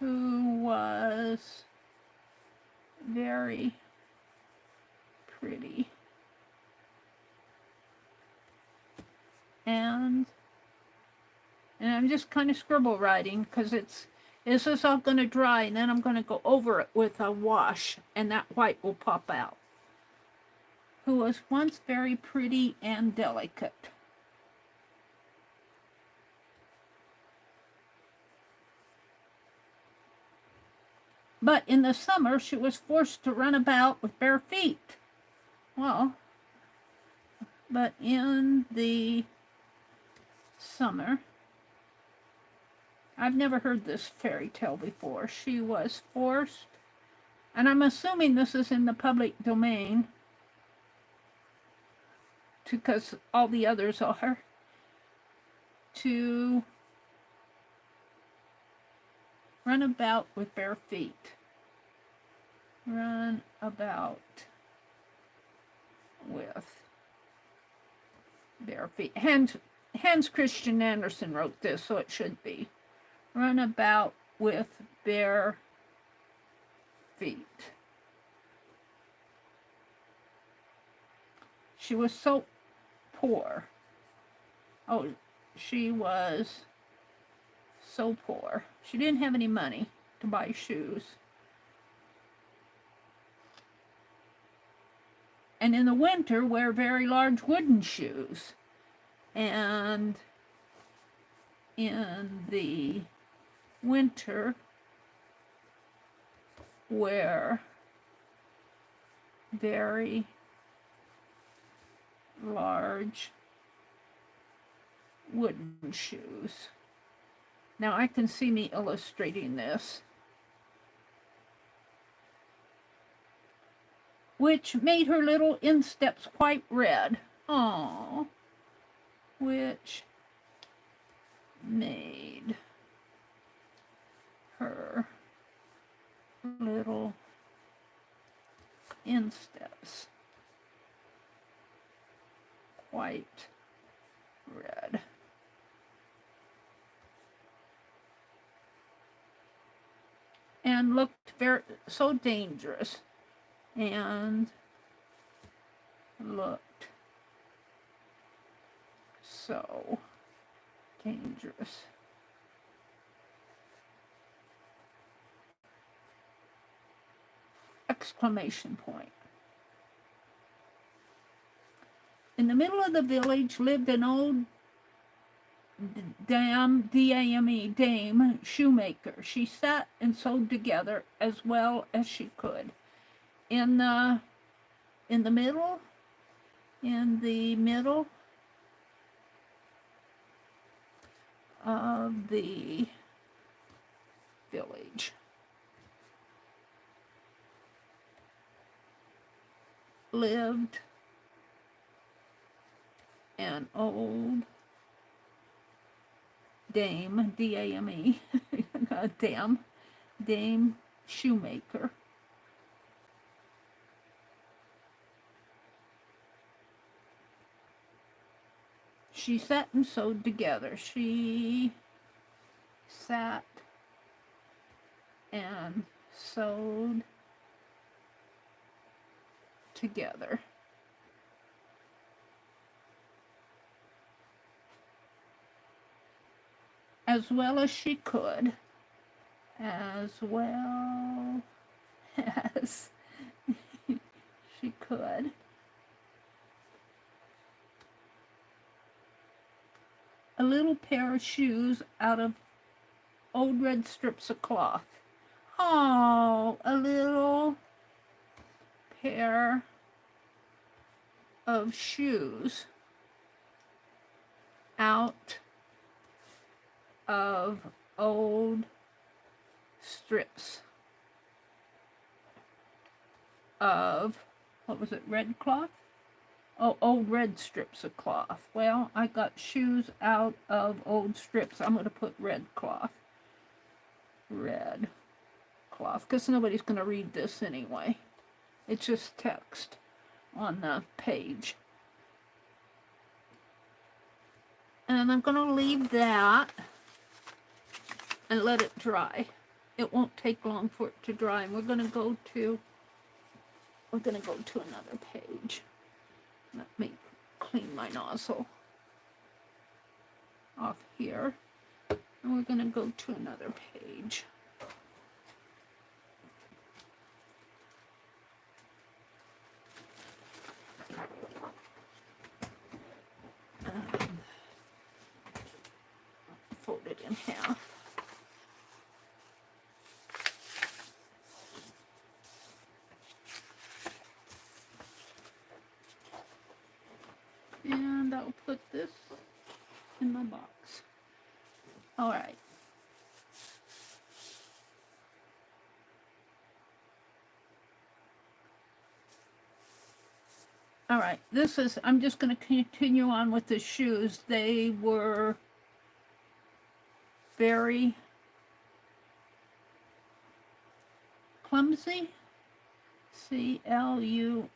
who was very pretty and I'm just kind of scribble writing because this is all going to dry, and then I'm going to go over it with a wash and that white will pop out. Who was once very pretty and delicate. But in the summer, she was forced to run about with bare feet. Well, but in the summer, I've never heard this fairy tale before. She was forced, and I'm assuming this is in the public domain, because all the others are, to run about with bare feet. Run about with bare feet. Hans Christian Andersen wrote this, so it should be. Run about with bare feet. She was so poor. Oh, she was so poor. She didn't have any money to buy shoes. And in the winter, wear very large wooden shoes. And in the winter wear very large wooden shoes. Now I can see me illustrating this, which made her little insteps quite red. Aww. Which made her little insteps quite red. And looked so dangerous, and looked so dangerous. Exclamation point. In the middle of the village lived an old dame, D-A-M-E, dame shoemaker. She sat and sewed together as well as she could. In the middle of the village lived an old dame, D-A-M-E, dame shoemaker. She sat and sewed together. She sat and sewed together. As well as she could. As well as she could. A little pair of shoes out of old red strips of cloth. Oh, a little pair of shoes out of old strips of, what was it, red cloth? Oh, old red strips of cloth. Well, I got shoes out of old strips. I'm going to put red cloth. Red cloth, because nobody's going to read this anyway. It's just text on the page. And I'm going to leave that and let it dry. It won't take long for it to dry. And we're going to go to another page. Let me clean my nozzle off here. And we're going to go to another page. Fold it in half. And I'll put this in my box. All right. All right, I'm just going to continue on with the shoes. They were very clumsy. C-L-U-M-S-Y.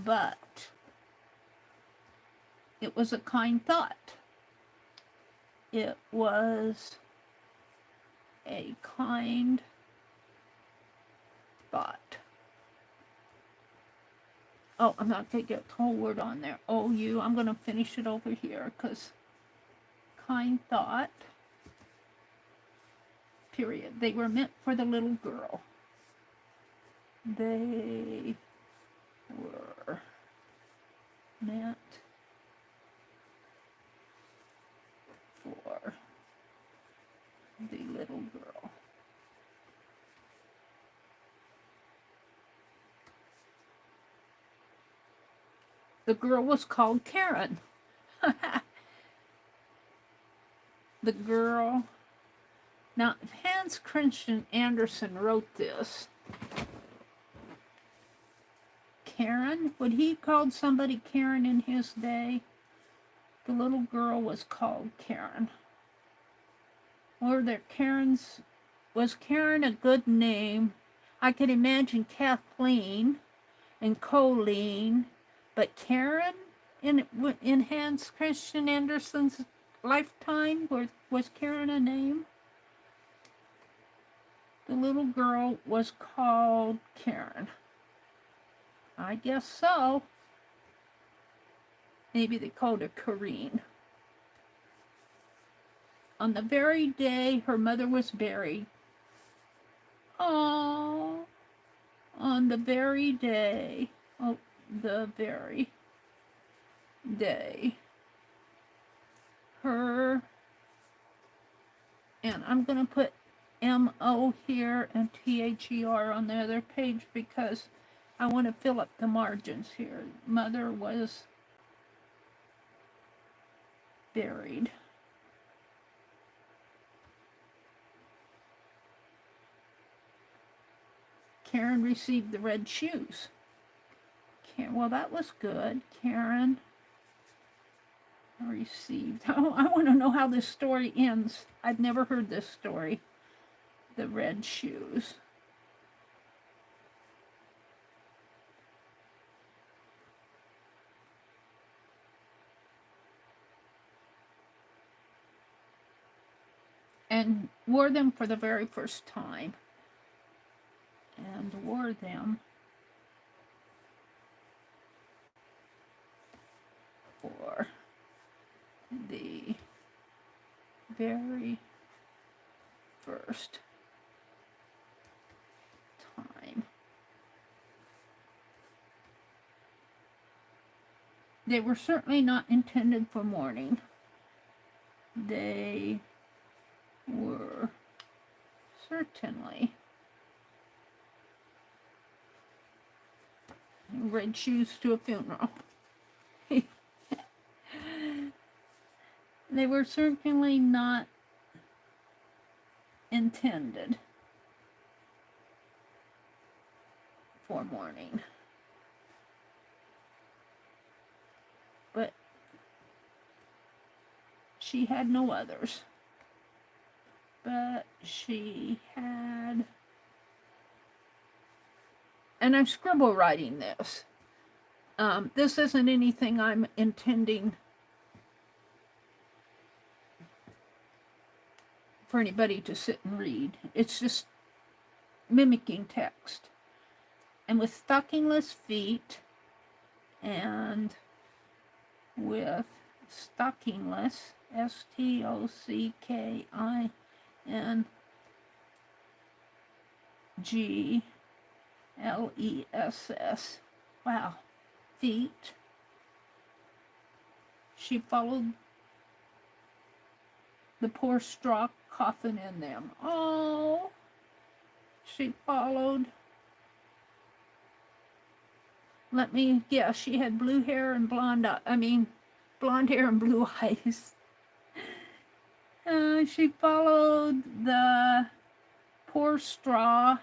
But it was a kind thought. It was a kind thought. Oh, I'm not going to get the whole word on there. O-U. I'm going to finish it over here because kind thought, period. They were meant for the little girl. They were meant for The little girl. The girl was called Karen. The girl. Now, if Hans Christian Andersen wrote this, Karen, would he called somebody Karen in his day? The little girl was called Karen. Or there Karen's, was Karen a good name? I could imagine Kathleen and Colleen, but Karen in Hans Christian Andersen's lifetime, was Karen a name? The little girl was called Karen. I guess so. Maybe they called her Corrine. On the very day her mother was buried. Oh, on the very day. Oh, the very day. Her, and I'm going to put M-O here and T-H-E-R on the other page because I want to fill up the margins here. Mother was buried. Karen received the red shoes. Well, that was good. Karen received. Oh, I want to know how this story ends. I've never heard this story. The red shoes. And wore them for the very first time. And wore them for the very first time. They were certainly not intended for mourning. They were certainly red shoes to a funeral. They were certainly not intended for mourning. But she had no others. But she had, and I'm scribble writing this. This isn't anything I'm intending for anybody to sit and read. It's just mimicking text. And with stockingless feet and with stockingless, STOCKINGLESS, wow, feet. She followed the poor straw coffin in them. Oh, she followed. Let me guess, she had blue hair and blonde hair and blue eyes. She followed the poor straw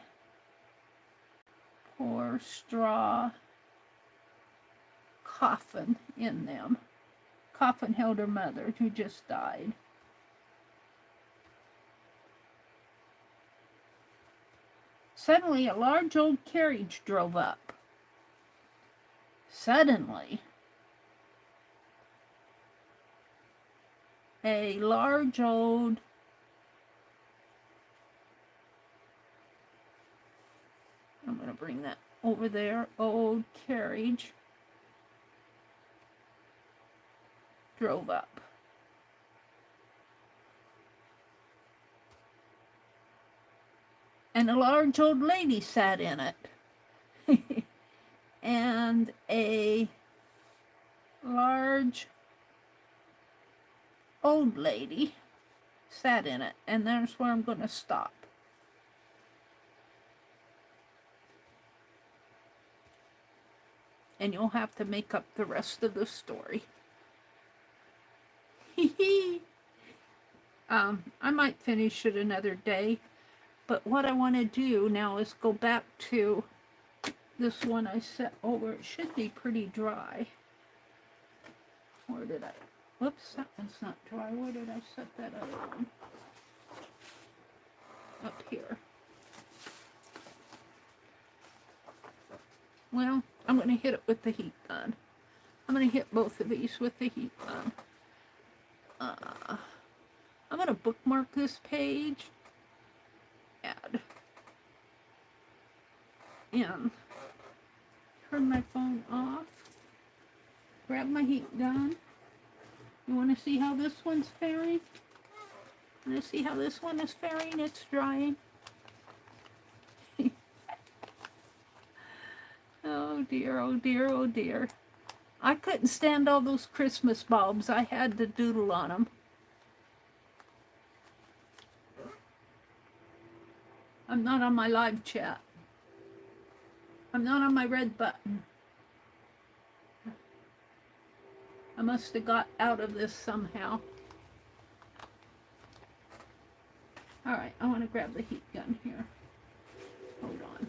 coffin in them. Coffin held her mother, who just died. Suddenly, a large old carriage drove up. Suddenly, a large old I'm going to bring that over there, old carriage drove up. And a large old lady sat in it. And a large old lady that in it, and there's where I'm going to stop. And you'll have to make up the rest of the story. I might finish it another day, but what I want to do now is go back to this one I set over. It should be pretty dry. Where did I? Whoops, that one's not dry. Where did I set that other one? Up here. Well, I'm going to hit it with the heat gun. I'm going to hit both of these with the heat gun. I'm going to bookmark this page. Add. And turn my phone off. Grab my heat gun. You want to see how this one's faring? Want to see how this one is faring? It's drying. Oh dear, oh dear, oh dear. I couldn't stand all those Christmas bulbs. I had to doodle on them. I'm not on my live chat. I'm not on my red button. I must have got out of this somehow. Alright, I want to grab the heat gun here. Hold on.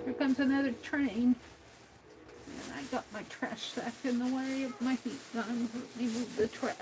Here comes another train. And I got my trash sack in the way of my heat gun. Let me move the trash.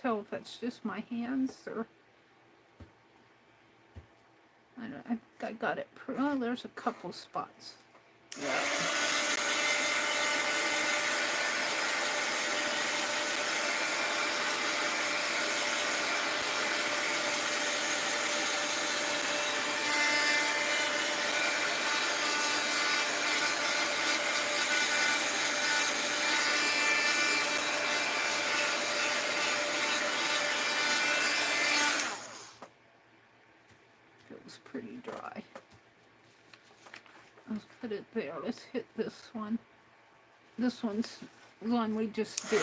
Tell if that's just my hands or I don't know. I think I got it. Oh, there's a couple spots. Yeah. Pretty dry. Let's put it there. Let's hit this one. This one's the one we just did.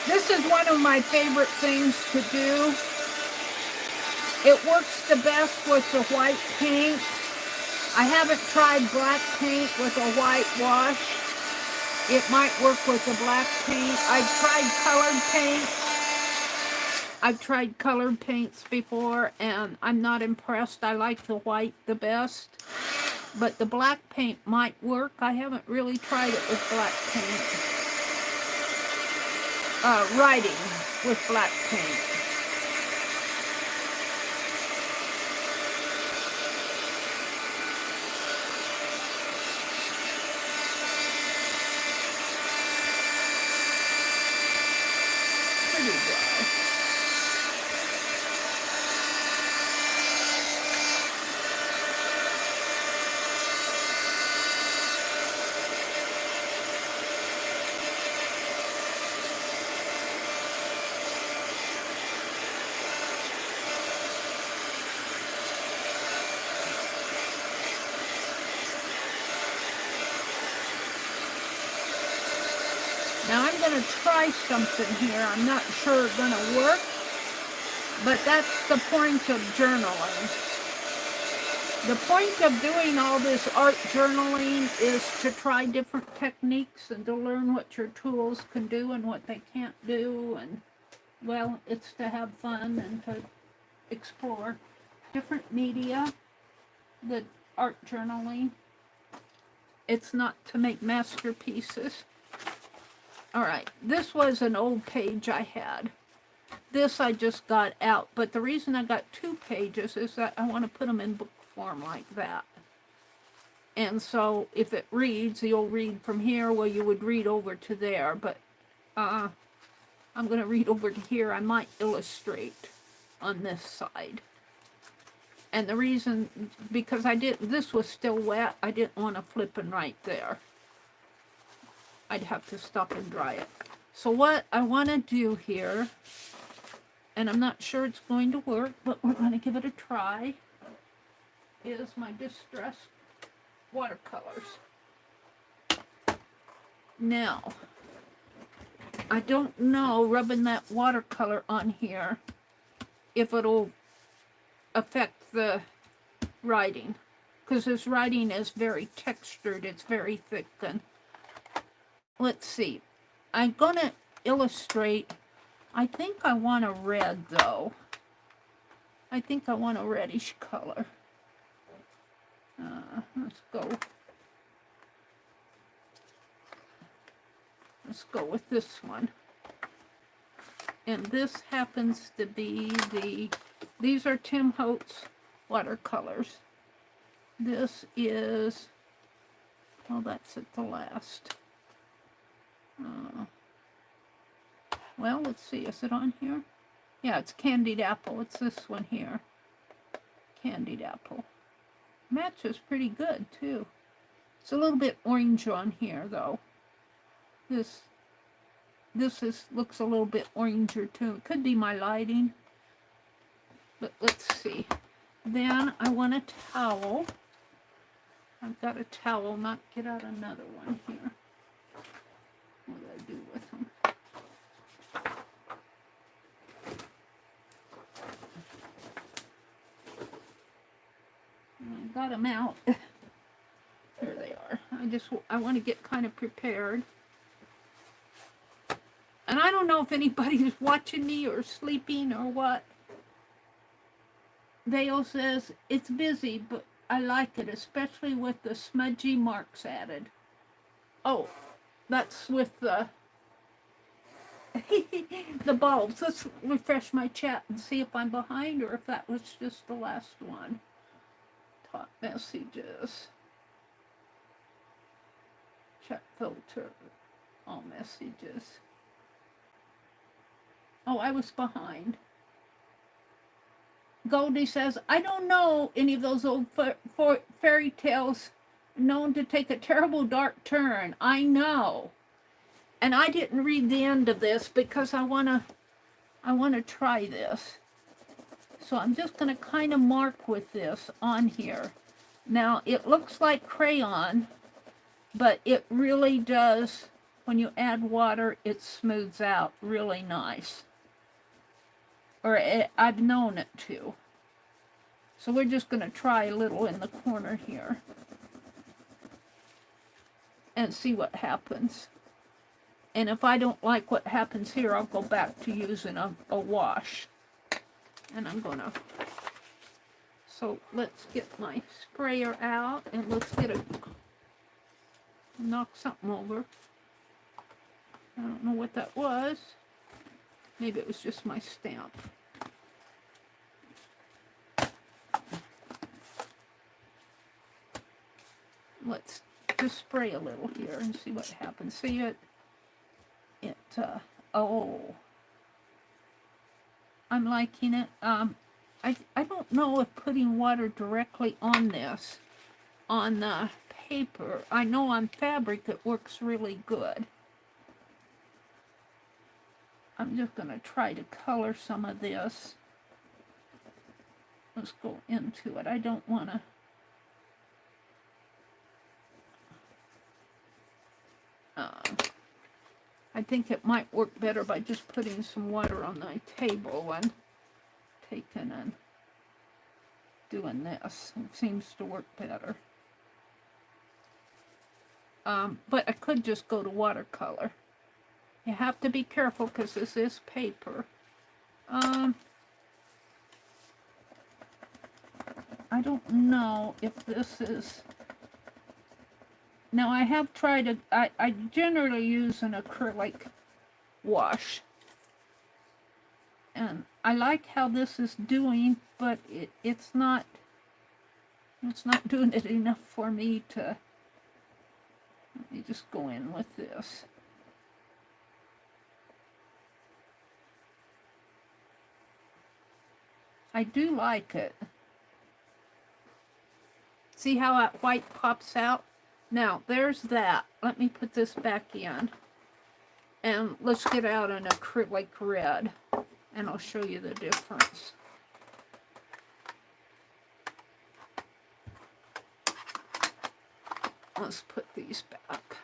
This is one of my favorite things to do. It works the best with the white paint. I haven't tried black paint with a white wash. It might work with the black paint. I've tried colored paints before and I'm not impressed. I like the white the best. But the black paint might work. I haven't really tried it with black paint. Writing with black paint. Pretty dry. Now I'm going to try something here. I'm not sure it's going to work, but that's the point of journaling. The point of doing all this art journaling is to try different techniques and to learn what your tools can do and what they can't do. And, well, it's to have fun and to explore different media, the art journaling. It's not to make masterpieces. All right, this was an old page I had. This I just got out, but the reason I got 2 pages is that I want to put them in book form like that. And so if it reads, you'll read from here, well, you would read over to there, but I'm going to read over to here. I might illustrate on this side. And the reason, because this was still wet, I didn't want to flip and write there. I'd have to stop and dry it. So what I want to do here, and I'm not sure it's going to work, but we're going to give it a try, is my distress watercolors. Now, I don't know, rubbing that watercolor on here, if it'll affect the writing, because this writing is very textured, it's very thick. And let's see, I'm gonna illustrate. I think I want a red though. I think I want a reddish color. Let's go with this one. And this happens to be these are Tim Holtz watercolors. This is, well, that's at the last. Well, let's see, is it on here? Yeah, it's Candied Apple. It's this one here. Candied Apple. Matches pretty good, too. It's a little bit orange on here, though. This looks a little bit oranger, too. It could be my lighting. But let's see. Then I want a towel. I've got a towel, not get out another one here. What do I do with them? I got them out. There they are. I want to get kind of prepared. And I don't know if anybody's watching me or sleeping or what. Dale says, it's busy, but I like it, especially with the smudgy marks added. Oh, that's with the the bulbs. Let's refresh my chat and see if I'm behind or if that was just the last one. Top messages. Chat filter. All messages. Oh, I was behind. Goldie says, I don't know any of those old fairy tales known to take a terrible dark turn. I know. And I didn't read the end of this because I want to try this. So I'm just going to kind of mark with this on here. Now, it looks like crayon, but it really does, when you add water, it smooths out really nice. Or I've known it to. So we're just going to try a little in the corner here. And see what happens. And if I don't like what happens here, I'll go back to using a wash. And I'm going to... So let's get my sprayer out and let's get knock something over. I don't know what that was. Maybe it was just my stamp. Let's just spray a little here and see what happens. See it? Oh. I'm liking it. I don't know if putting water directly on this, on the paper, I know on fabric it works really good. I'm just going to try to color some of this. Let's go into it. I don't want to... I think it might work better by just putting some water on my table and taking and... doing this. It seems to work better. But I could just go to watercolor. You have to be careful because this is paper. I don't know if this is... Now I have tried I generally use an acrylic wash. And I like how this is doing, but it's not doing it enough for me to... Let me just go in with this. I do like it. See how that white pops out? Now, there's that. Let me put this back in. And let's get out an acrylic red. And I'll show you the difference. Let's put these back.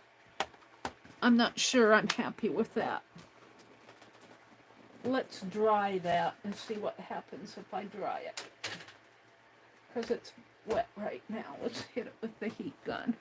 I'm not sure I'm happy with that. Let's dry that and see what happens if I dry it. Because it's wet right now. Let's hit it with the heat gun.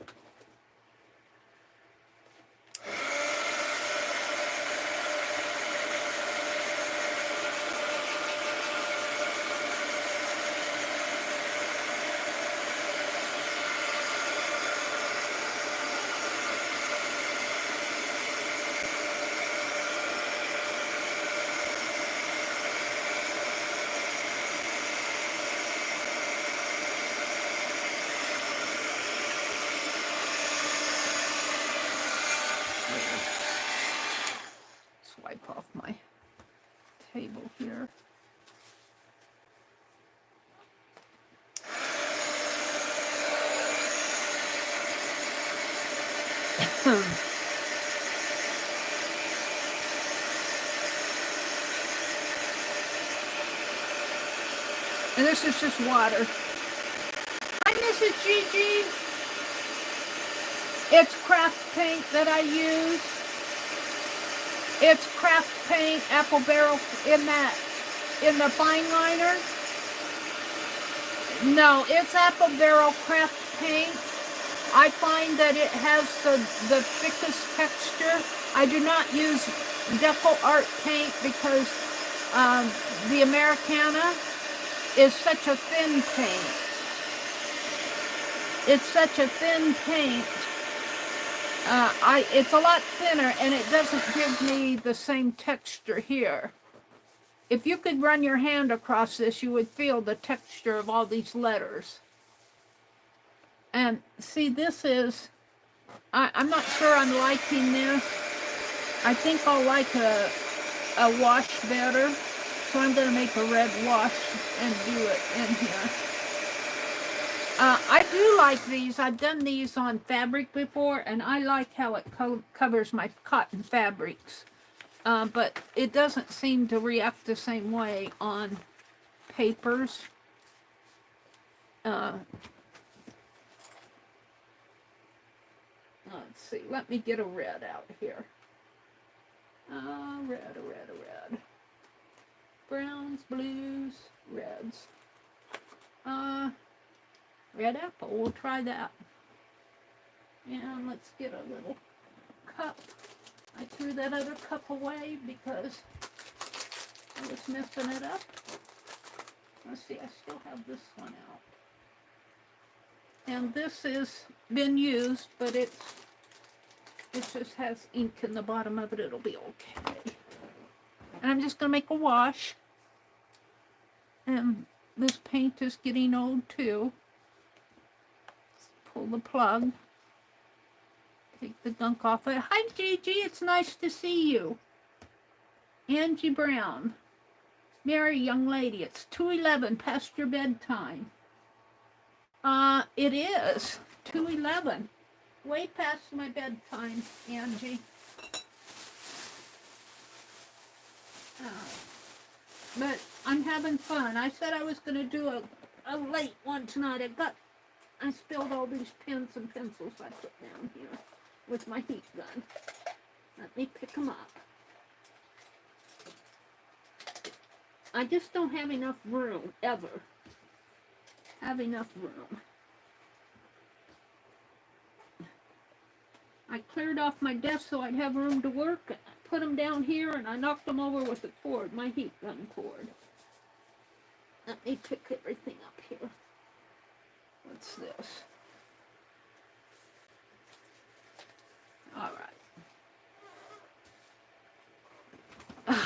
Wipe off my table here. And this is just water. Hi, Mrs. Gigi. It's craft paint that I use. It's craft paint, apple barrel in the fine liner. No, it's apple barrel craft paint. I find that it has the thickest texture. I do not use Deco Art paint because the Americana is such a thin paint. It's such a thin paint. It's a lot thinner and it doesn't give me the same texture here. If you could run your hand across this, you would feel the texture of all these letters. And see, this is, I'm not sure I'm liking this. I think I'll like a wash better. So I'm going to make a red wash and do it in here. I do like these. I've done these on fabric before, and I like how it covers my cotton fabrics. But it doesn't seem to react the same way on papers. Let's see. Let me get a red out here. Red. Browns, blues, reds. Red apple, we'll try that. And let's get a little cup. I threw that other cup away because I was messing it up. Let's see, I still have this one out. And this has been used, but it just has ink in the bottom of it. It'll be okay. And I'm just going to make a wash. And this paint is getting old too. Pull the plug. Take the gunk off it. Hi, Gigi. It's nice to see you. Angie Brown. Mary, young lady. It's 2:11 past your bedtime. It is 2:11. Way past my bedtime, Angie. But I'm having fun. I said I was going to do a late one tonight. I spilled all these pens and pencils I put down here with my heat gun. Let me pick them up. I just don't have enough room, ever. have enough room. I cleared off my desk so I'd have room to work. I put them down here and I knocked them over with the cord, my heat gun cord. Let me pick everything up here. What's this? All right.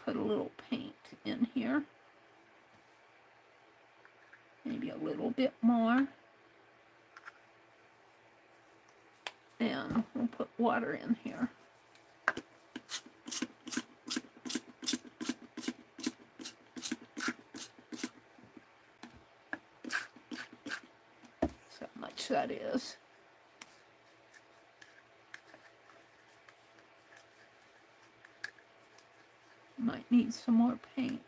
Put a little paint in here. Maybe a little bit more. And we'll put water in here. So much that is. Might need some more paint.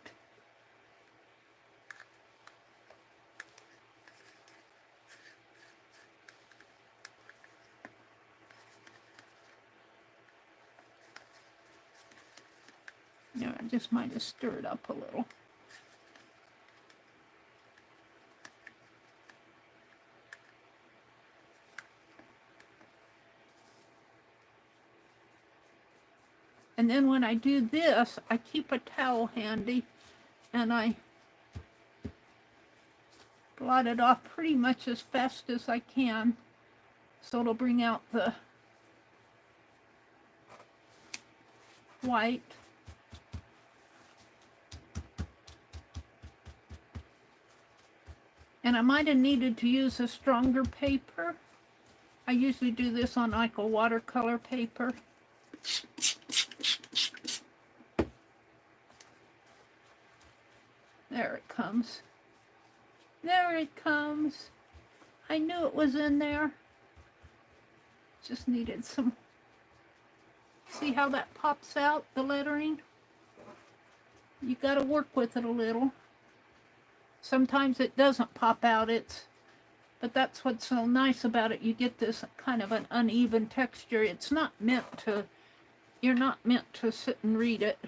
Yeah, I just might have stirred up a little. And then when I do this, I keep a towel handy and I blot it off pretty much as fast as I can so it'll bring out the white. And I might have needed to use a stronger paper. I usually do this on like a watercolor paper. There it comes. There it comes. I knew it was in there. Just needed some. See how that pops out, the lettering? You got to work with it a little. Sometimes it doesn't pop out, but that's what's so nice about it. You get this kind of an uneven texture. It's not meant to, you're not meant to sit and read it.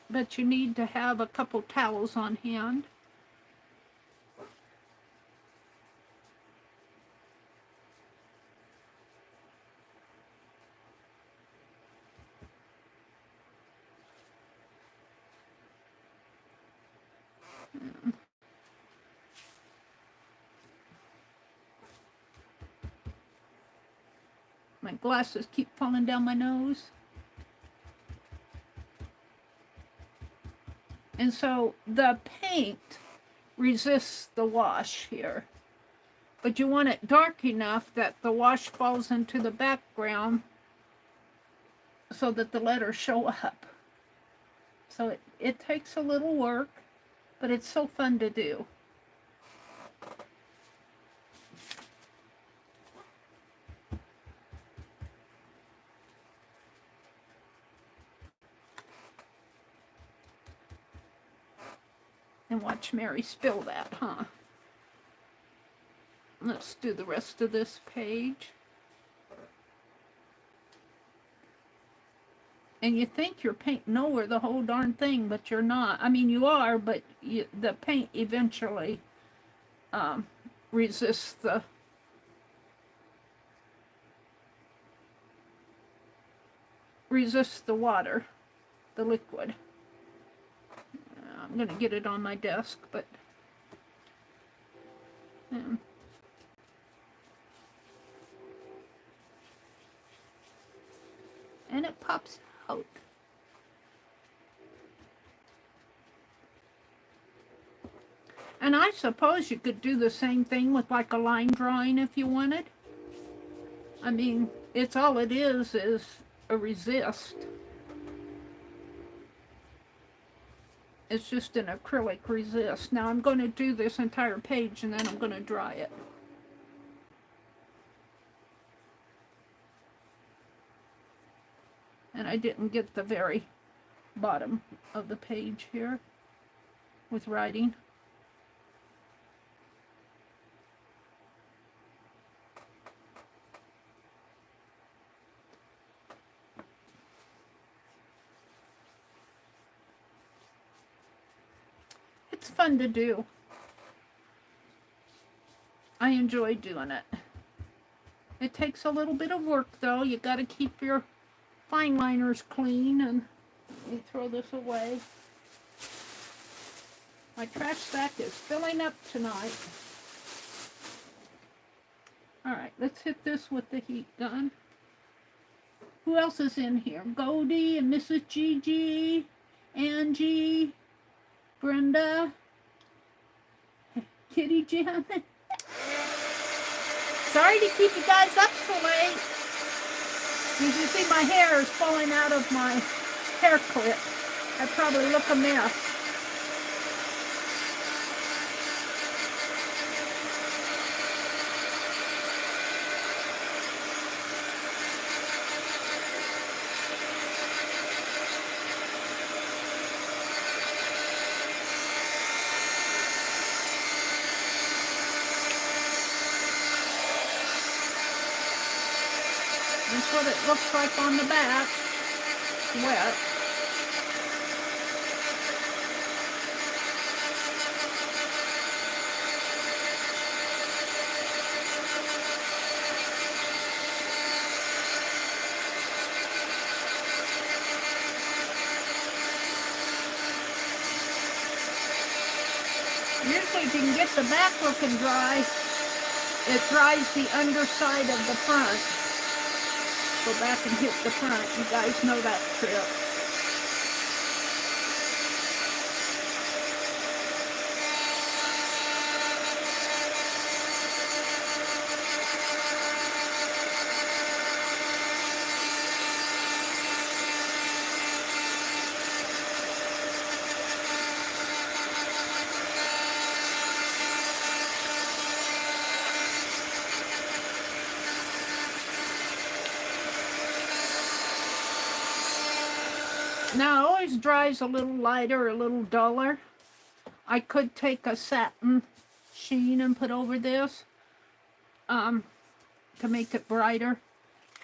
But you need to have a couple towels on hand. My glasses keep falling down my nose. And so the paint resists the wash here. But you want it dark enough that the wash falls into the background so that the letters show up. So it takes a little work, but it's so fun to do. And watch Meri spill that, huh? Let's do the rest of this page. And you think you're painting over the whole darn thing, but you're not. I mean, you are, but the paint eventually resists the water, the liquid. I'm going to get it on my desk, but and it pops out. And I suppose you could do the same thing with like a line drawing if you wanted. I mean, it's all it is a resist. It's just an acrylic resist. Now I'm going to do this entire page and then I'm going to dry it. And I didn't get the very bottom of the page here with writing. It's fun to do. I enjoy doing it. It takes a little bit of work though. You got to keep your fine liners clean, and let me throw this away. My trash sack is filling up tonight. Alright, let's hit this with the heat gun. Who else is in here? Goldie and Mrs. Gigi, Angie, Brenda, Kitty Jen. Sorry to keep you guys up so late. You can see my hair is falling out of my hair clip. I probably look a mess. That's what it looks like on the back. Wet. Usually if you can get the back looking dry, it dries the underside of the front. Go back and hit the front. You guys know that trick. Now it always dries a little lighter, a little duller. I could take a satin sheen and put over this to make it brighter.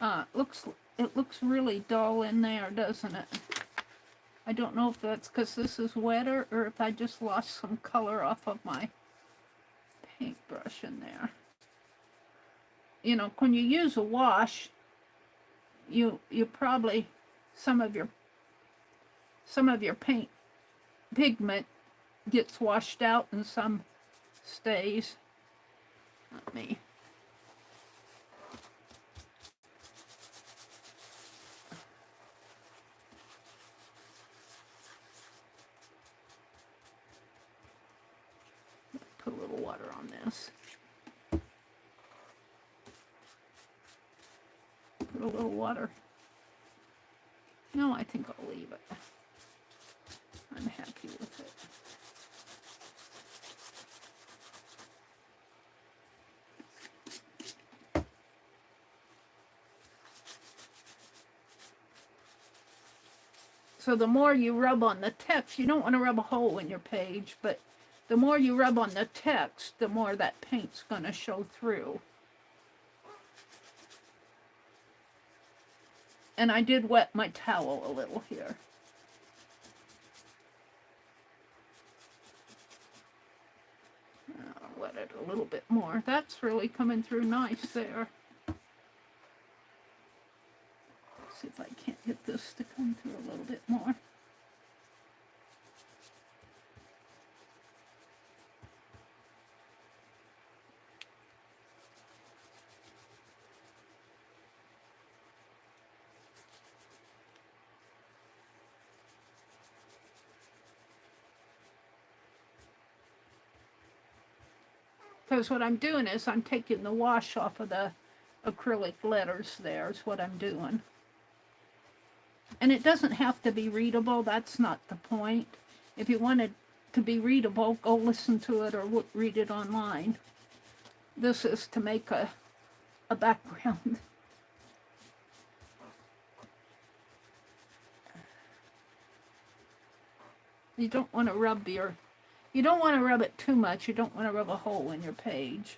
It looks really dull in there, doesn't it? I don't know if that's because this is wetter or if I just lost some color off of my paintbrush in there. You know, when you use a wash, you probably some of your paint pigment gets washed out and some stays. Let me put a little water on this. Put a little water. No, I think I'll leave it. I'm happy with it. So the more you rub on the text, you don't want to rub a hole in your page, but the more you rub on the text, the more that paint's going to show through. And I did wet my towel a little here. I'll wet it a little bit more. That's really coming through nice there. Let's see if I can't get this to come through a little bit more. Because what I'm doing is I'm taking the wash off of the acrylic letters there is what I'm doing. And it doesn't have to be readable. That's not the point. If you want it to be readable, go listen to it or read it online. This is to make a background. You don't want to rub you don't want to rub it too much. You don't want to rub a hole in your page.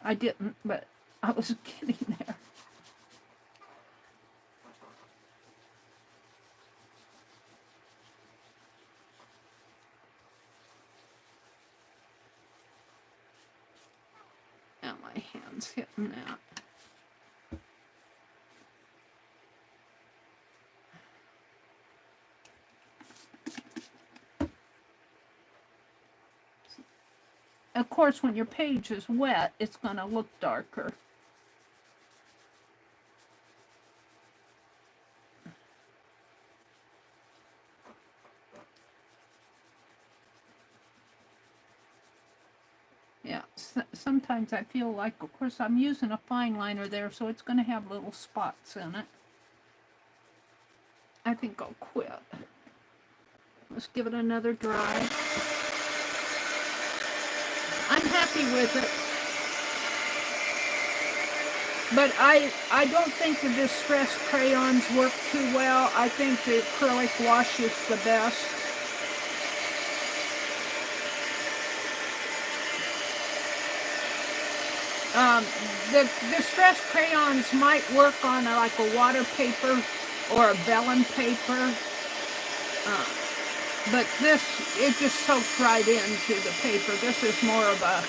I didn't, but I was getting there. crayons hitting that. Of course, when your page is wet, it's going to look darker. Yeah, sometimes I feel like, of course, I'm using a fine liner there, so it's going to have little spots in it. I think I'll quit. Let's give it another dry. I'm happy with it. But I don't think the distressed crayons work too well. I think the acrylic wash is the best. The distressed crayons might work on like a water paper or a vellum paper. But this, it just soaks right into the paper. This is more of a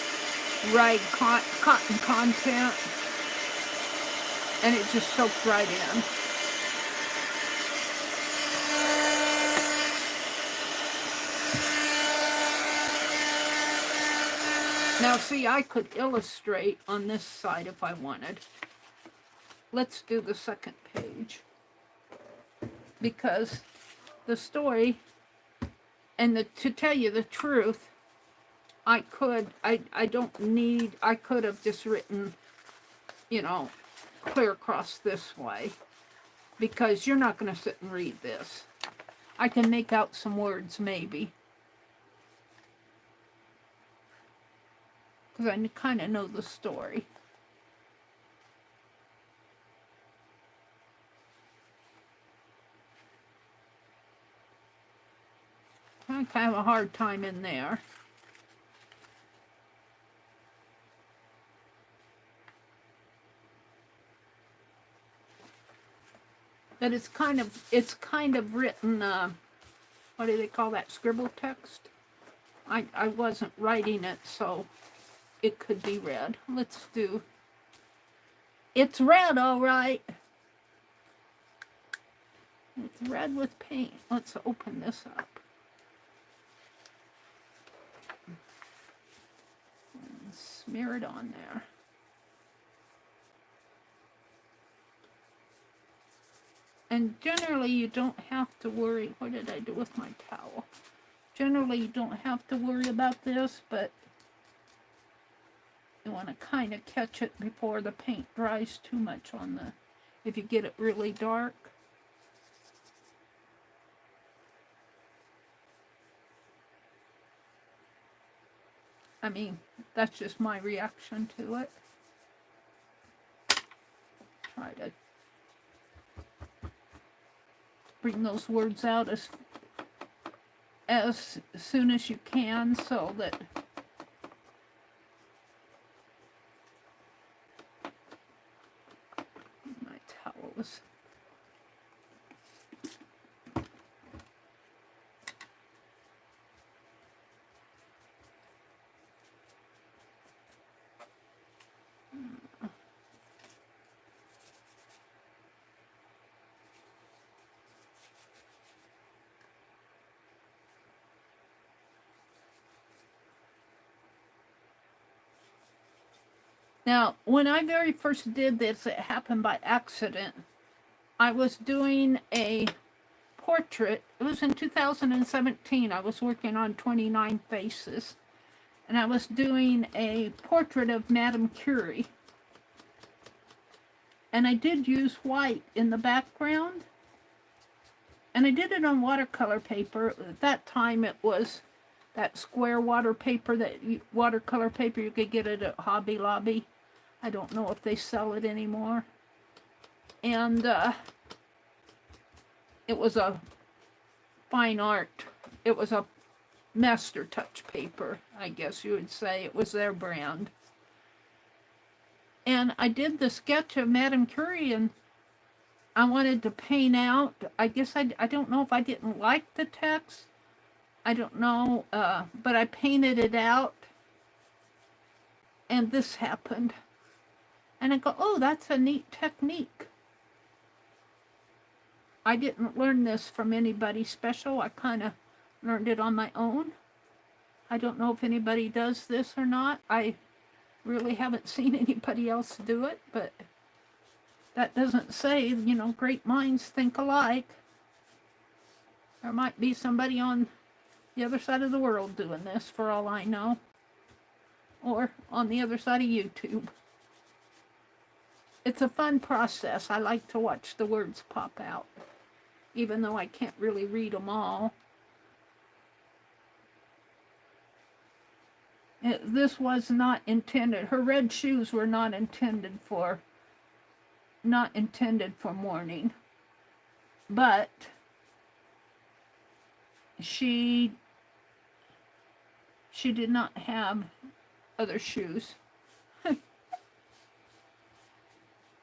rag cotton content. And it just soaks right in. Now see, I could illustrate on this side if I wanted. Let's do the second page. Because the story, and to tell you the truth, I could have just written, you know, clear across this way. Because you're not going to sit and read this. I can make out some words maybe. Because I kind of know the story. I kind of have a hard time in there. But it's kind of written, what do they call that, scribble text? I wasn't writing it, so it could be read. Let's do, it's red, all right. It's red with paint. Let's open this up. And smear it on there. And generally you don't have to worry, what did I do with my towel? Generally you don't have to worry about this, but you want to kind of catch it before the paint dries too much on the, if you get it really dark. I mean, that's just my reaction to it. Try to bring those words out as soon as you can so that my towel is Now, when I very first did this, it happened by accident. I was doing a portrait. It was in 2017. I was working on 29 faces. And I was doing a portrait of Madame Curie. And I did use white in the background. And I did it on watercolor paper. At that time, it was that square watercolor paper you could get it at Hobby Lobby. I don't know if they sell it anymore. And it was a fine art. It was a master touch paper, I guess you would say. It was their brand. And I did the sketch of Madame Curie, and I wanted to paint out. I guess I don't know if I didn't like the text. I don't know, but I painted it out. And this happened. And I go, oh, that's a neat technique. I didn't learn this from anybody special. I kind of learned it on my own. I don't know if anybody does this or not. I really haven't seen anybody else do it, but that doesn't say, you know, great minds think alike. There might be somebody on the other side of the world doing this, for all I know. Or on the other side of YouTube. It's a fun process. I like to watch the words pop out, even though I can't really read them all. This was not intended. Her red shoes were not intended for mourning. But she did not have other shoes.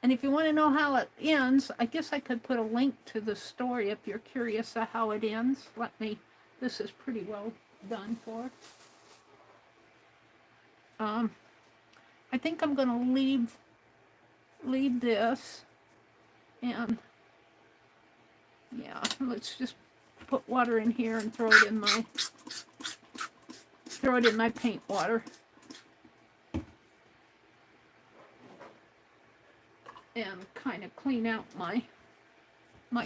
And if you want to know how it ends, I guess I could put a link to the story if you're curious of how it ends. This is pretty well done for. I think I'm going to leave this, and yeah, let's just put water in here and throw it in my paint water. And kind of clean out my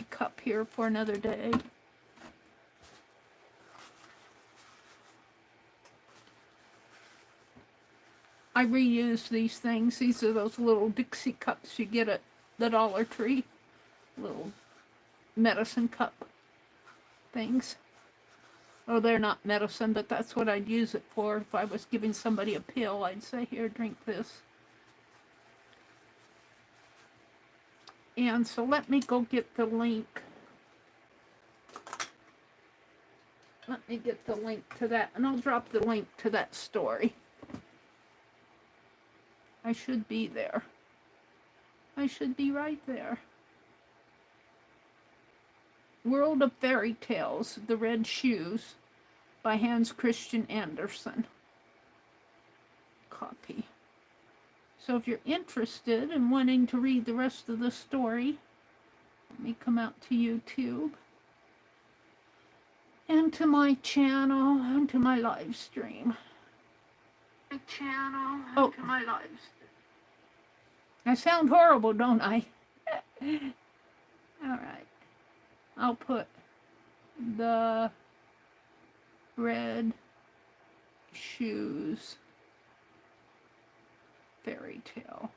cup here for another day. I reuse these things. These are those little Dixie cups you get at the Dollar Tree. Little medicine cup things. Oh, they're not medicine, but that's what I'd use it for. If I was giving somebody a pill, I'd say, here, drink this. And so let me go get the link. Let me get the link to that, and I'll drop the link to that story. I should be there. I should be right there. World of Fairy Tales, The Red Shoes by Hans Christian Andersen. Copy. So if you're interested in wanting to read the rest of the story, let me come out to YouTube and to my channel and to my live stream. To my live stream. I sound horrible, don't I? Alright. I'll put the Red Shoes fairy tale.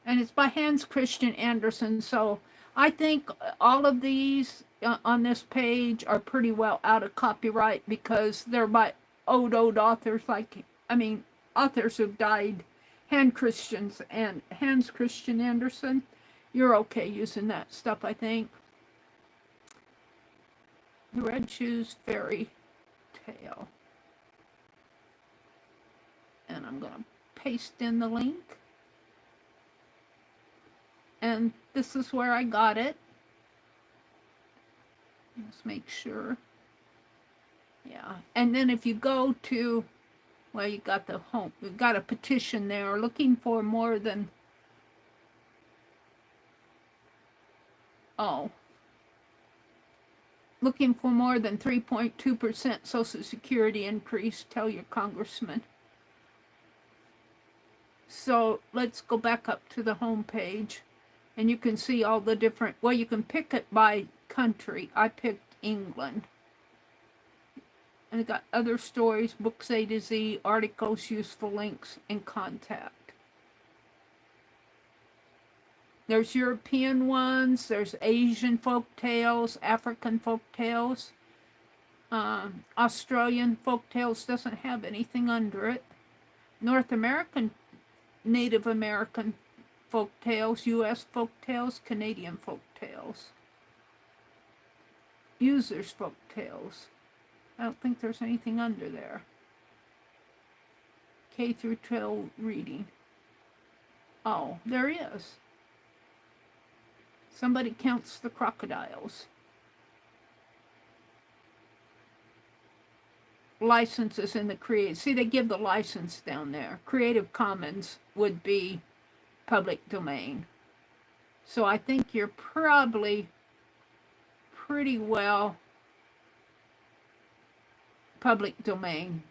And it's by Hans Christian Andersen, so I think all of these on this page are pretty well out of copyright because they're by old authors, authors who've died. Hans Christian Andersen. You're okay using that stuff, I think. The Red Shoes fairy tale. And I'm going to paste in the link. And this is where I got it. Let's make sure. Yeah. And then if you go to, well, you got the home, you've got a petition there looking for more than, looking for more than 3.2% Social Security increase, tell your congressman. So let's go back up to the home page, and you can see all the different, well, you can pick it by country. I picked England. And it got other stories, books A to Z, articles, useful links, and contact. There's European ones, there's Asian folk tales, African folk tales. Australian folk tales doesn't have anything under it. North American, Native American folk tales, U.S. folk tales, Canadian folk tales. Users folk tales. I don't think there's anything under there. K through 12 reading. Oh, there is. Somebody counts the crocodiles. licenses in the Creative. See, they give the license down there. Creative Commons would be public domain. So I think you're probably pretty well public domain.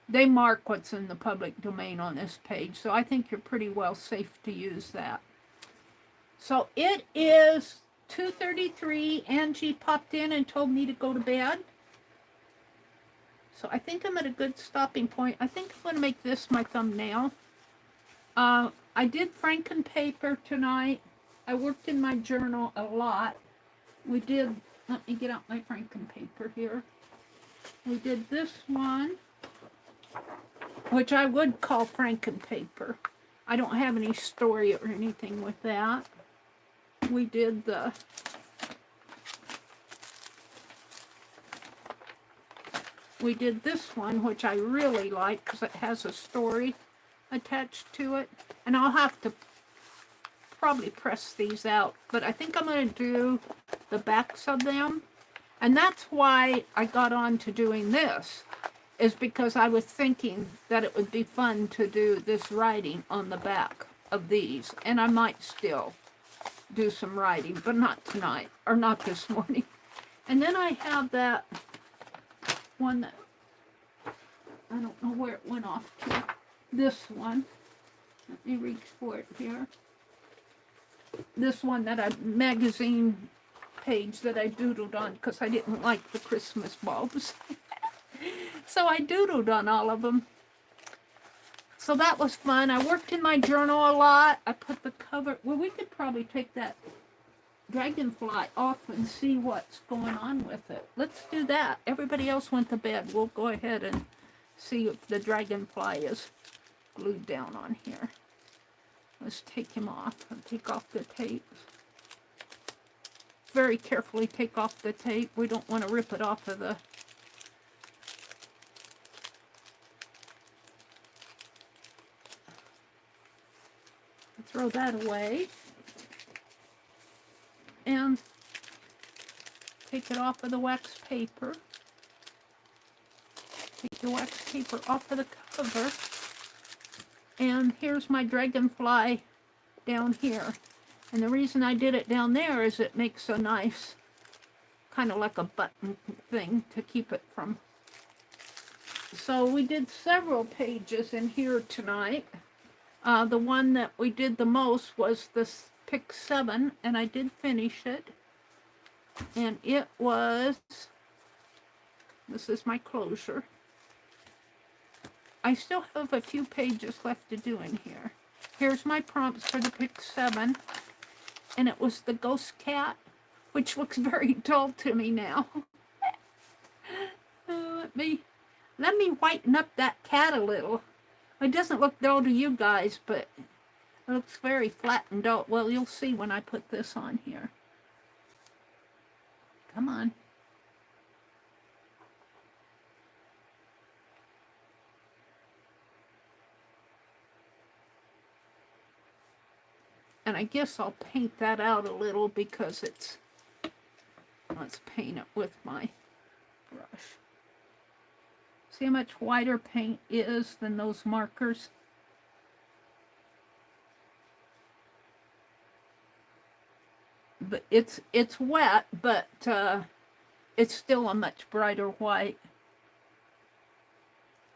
They mark what's in the public domain on this page, so I think you're pretty well safe to use that. So it is 2:33. Angie popped in and told me to go to bed. So I think I'm at a good stopping point. I think I'm going to make this my thumbnail. I did Frankenpaper tonight. I worked in my journal a lot. We did, let me get out my Frankenpaper here. We did this one, which I would call Frankenpaper. I don't have any story or anything with that. We did the this one, which I really like because it has a story attached to it. And I'll have to probably press these out, but I think I'm going to do the backs of them. And that's why I got on to doing this, is because I was thinking that it would be fun to do this writing on the back of these. And I might still do some writing, but not tonight, or not this morning. And then I have that one that, I don't know where it went off to. This one. Let me reach for it here. This one that magazine page that I doodled on because I didn't like the Christmas bulbs. So I doodled on all of them. So that was fun. I worked in my journal a lot. I put the cover, well, we could probably take that dragonfly off and see what's going on with it. Let's do that. Everybody else went to bed. We'll go ahead and see if the dragonfly is glued down on here. Let's take him off and take off the tape. Very carefully take off the tape. We don't want to rip it off of the... Throw that away. And take it off of the wax paper. Take the wax paper off of the cover. And here's my dragonfly down here. And the reason I did it down there is it makes a nice, kind of like a button thing to keep it from. So we did several pages in here tonight. The one that we did the most was this Pic 7, and I did finish it. And it was, this is my closure. I still have a few pages left to do in here. Here's my prompts for the Pic 7. And it was the ghost cat, which looks very dull to me now. Let me whiten up that cat a little. It doesn't look dull to you guys, but it looks very flat and dull. Well, you'll see when I put this on here. Come on. And I guess I'll paint that out a little because it's, let's paint it with my brush. See how much whiter paint is than those markers? But it's wet, but it's still a much brighter white.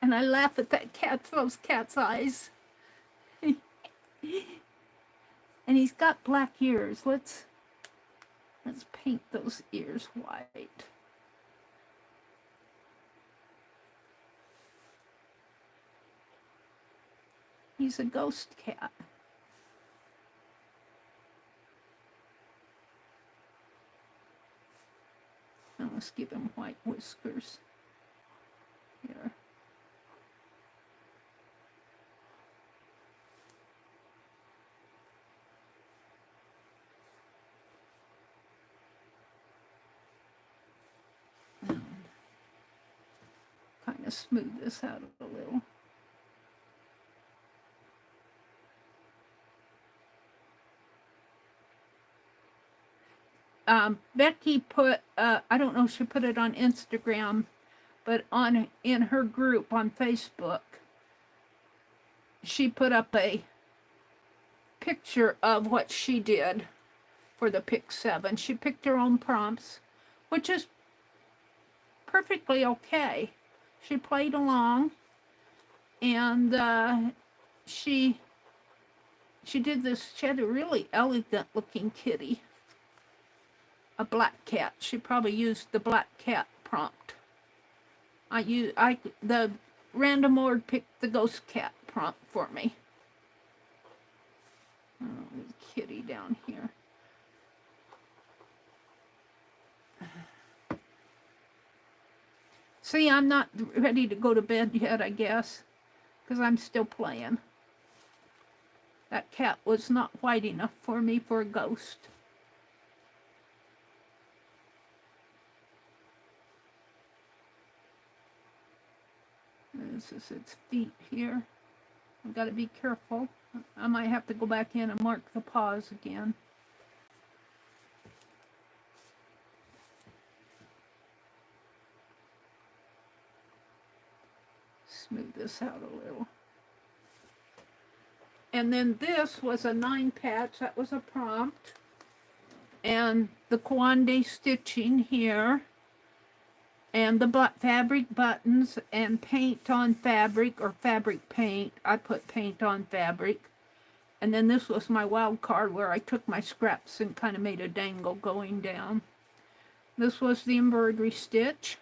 And I laugh at that cat, those cat's eyes. And he's got black ears. Let's paint those ears white. He's a ghost cat. Now let's give him white whiskers. Here. Kind of smooth this out a little. Becky put, I don't know if she put it on Instagram, but in her group on Facebook, she put up a picture of what she did for the Pick 7. She picked her own prompts, which is perfectly okay. She played along, and she did this. She had a really elegant looking kitty, a black cat. She probably used the black cat prompt. The random org picked the ghost cat prompt for me. Oh, there's a kitty down here. See, I'm not ready to go to bed yet, I guess, because I'm still playing. That cat was not white enough for me for a ghost. This is its feet here. I've got to be careful. I might have to go back in and mark the paws again. Smooth this out a little. And then this was a 9 patch. That was a prompt. And the Kwande stitching here. And the fabric buttons and paint on fabric, or fabric paint. I put paint on fabric. And then this was my wild card where I took my scraps and kind of made a dangle going down. This was the embroidery stitch.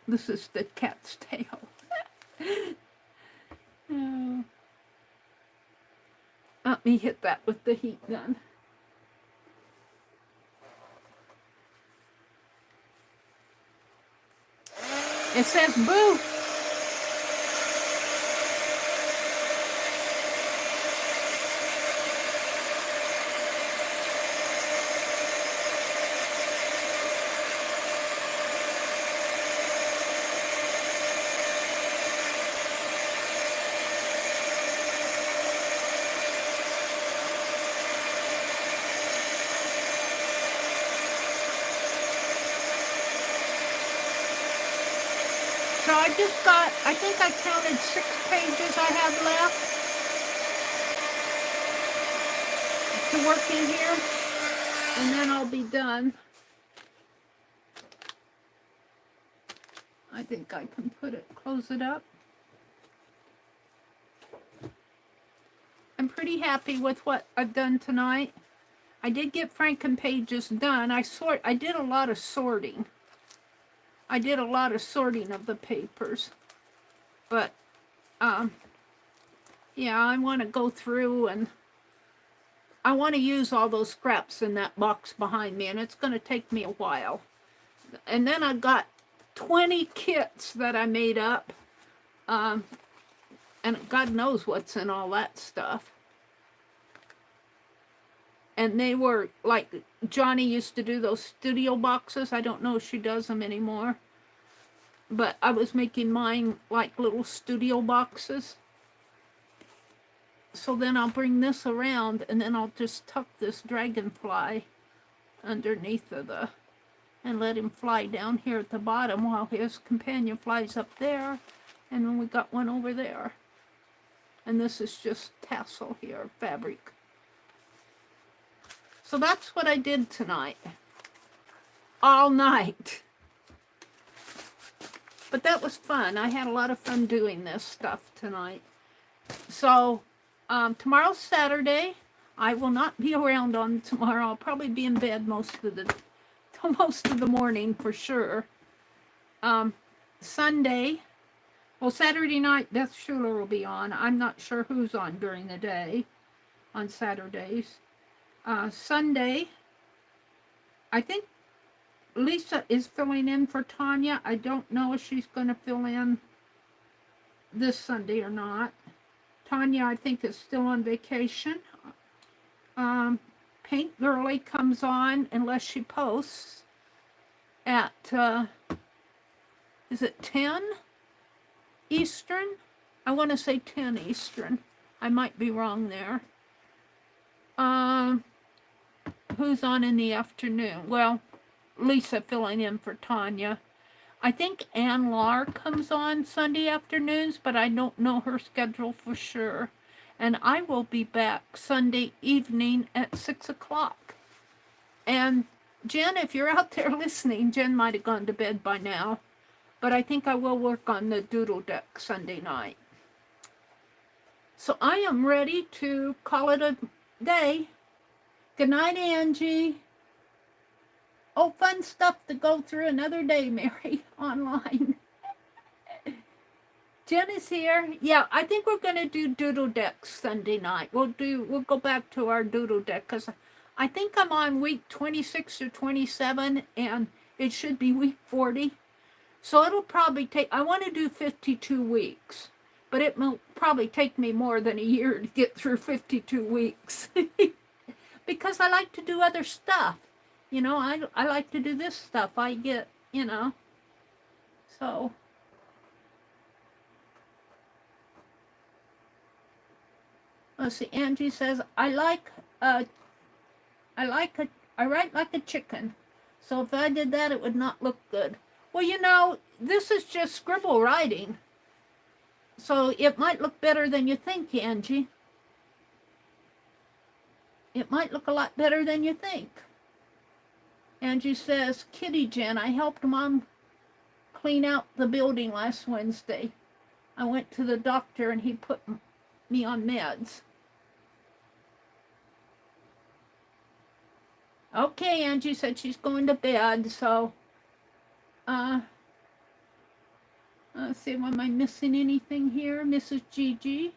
This is the cat's tail. Oh. Let me hit that with the heat gun. It says boo. So I just got, I think I counted 6 pages I have left to work in here, and then I'll be done. I think I can close it up. I'm pretty happy with what I've done tonight. I did get Frankenpages done. I did a lot of sorting. I did a lot of sorting of the papers, but yeah, I want to go through and I want to use all those scraps in that box behind me, and it's going to take me a while. And then I've got 20 kits that I made up, and God knows what's in all that stuff. And they were, like, Johnny used to do those studio boxes. I don't know if she does them anymore. But I was making mine like little studio boxes. So then I'll bring this around, and then I'll just tuck this dragonfly underneath of and let him fly down here at the bottom while his companion flies up there. And then we got one over there. And this is just tassel here, fabric. So that's what I did tonight. All night. But that was fun. I had a lot of fun doing this stuff tonight. So, tomorrow's Saturday. I will not be around on tomorrow. I'll probably be in bed most of the morning for sure. Sunday. Well, Saturday night, Beth Schuler will be on. I'm not sure who's on during the day on Saturdays. Sunday, I think Lisa is filling in for Tanya. I don't know if she's going to fill in this Sunday or not. Tanya, I think, is still on vacation. Paint Girly comes on unless she posts at, is it 10 Eastern? I want to say 10 Eastern. I might be wrong there. Who's on in the afternoon? Well, Lisa filling in for Tanya. I think Ann Lar comes on Sunday afternoons, but I don't know her schedule for sure. And I will be back Sunday evening at 6 o'clock. And Jen, if you're out there listening, Jen might have gone to bed by now, but I think I will work on the doodle deck Sunday night. So I am ready to call it a day. Good night, Angie. Oh, fun stuff to go through another day, Meri, online. Jen is here. Yeah, I think we're going to do doodle decks Sunday night. We'll go back to our doodle deck because I think I'm on week 26 or 27 and it should be week 40. So it'll probably take, I want to do 52 weeks, but it will probably take me more than a year to get through 52 weeks because I like to do other stuff. You know, I like to do this stuff. I get, you know, so. Let's see, Angie says, I write like a chicken. So if I did that, it would not look good. Well, you know, this is just scribble writing. So it might look better than you think, Angie. It might look a lot better than you think. Angie says, Kitty Jen, I helped Mom clean out the building last Wednesday. I went to the doctor and he put me on meds. Okay, Angie said she's going to bed, so, let's see, am I missing anything here? Mrs. Gigi?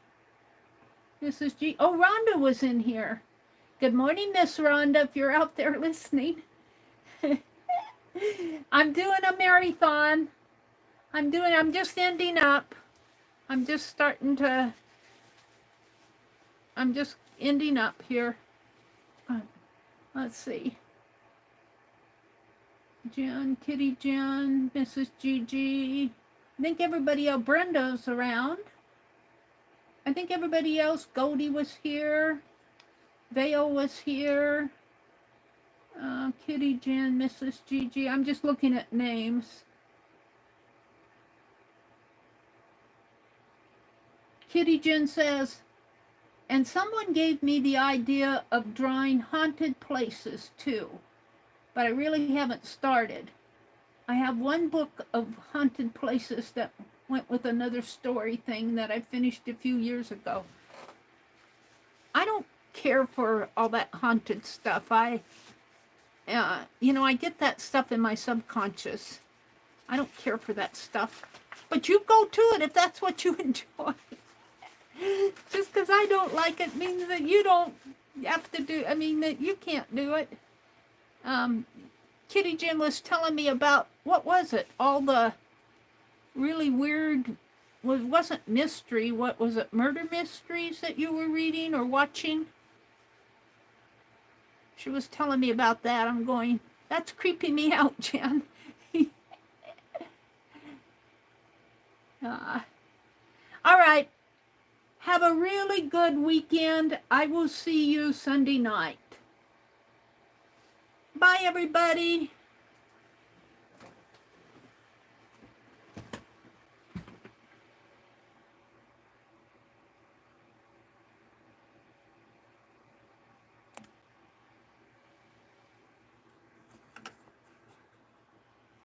Mrs. G, oh, Rhonda was in here. Good morning, Miss Rhonda, if you're out there listening. I'm doing a marathon. I'm just ending up. I'm just ending up here. Let's see. Jen, Kitty Jen, Mrs. Gigi. I think everybody else, Brenda's around. I think everybody else, Goldie was here. Vale was here. Kitty Jen, Mrs. Gigi. I'm just looking at names. Kitty Jen says, and someone gave me the idea of drawing haunted places too, but I really haven't started. I have one book of haunted places that went with another story thing that I finished a few years ago. I don't care for all that haunted stuff. You know, I get that stuff in my subconscious. I don't care for that stuff. But you go to it if that's what you enjoy. Just because I don't like it means that you don't have to do, I mean, that you can't do it. Kitty Jim was telling me about, what was it? All the really weird, wasn't mystery, what was it? Murder mysteries that you were reading or watching? She was telling me about that. I'm going, that's creeping me out, Jen. All right. Have a really good weekend. I will see you Sunday night. Bye, everybody.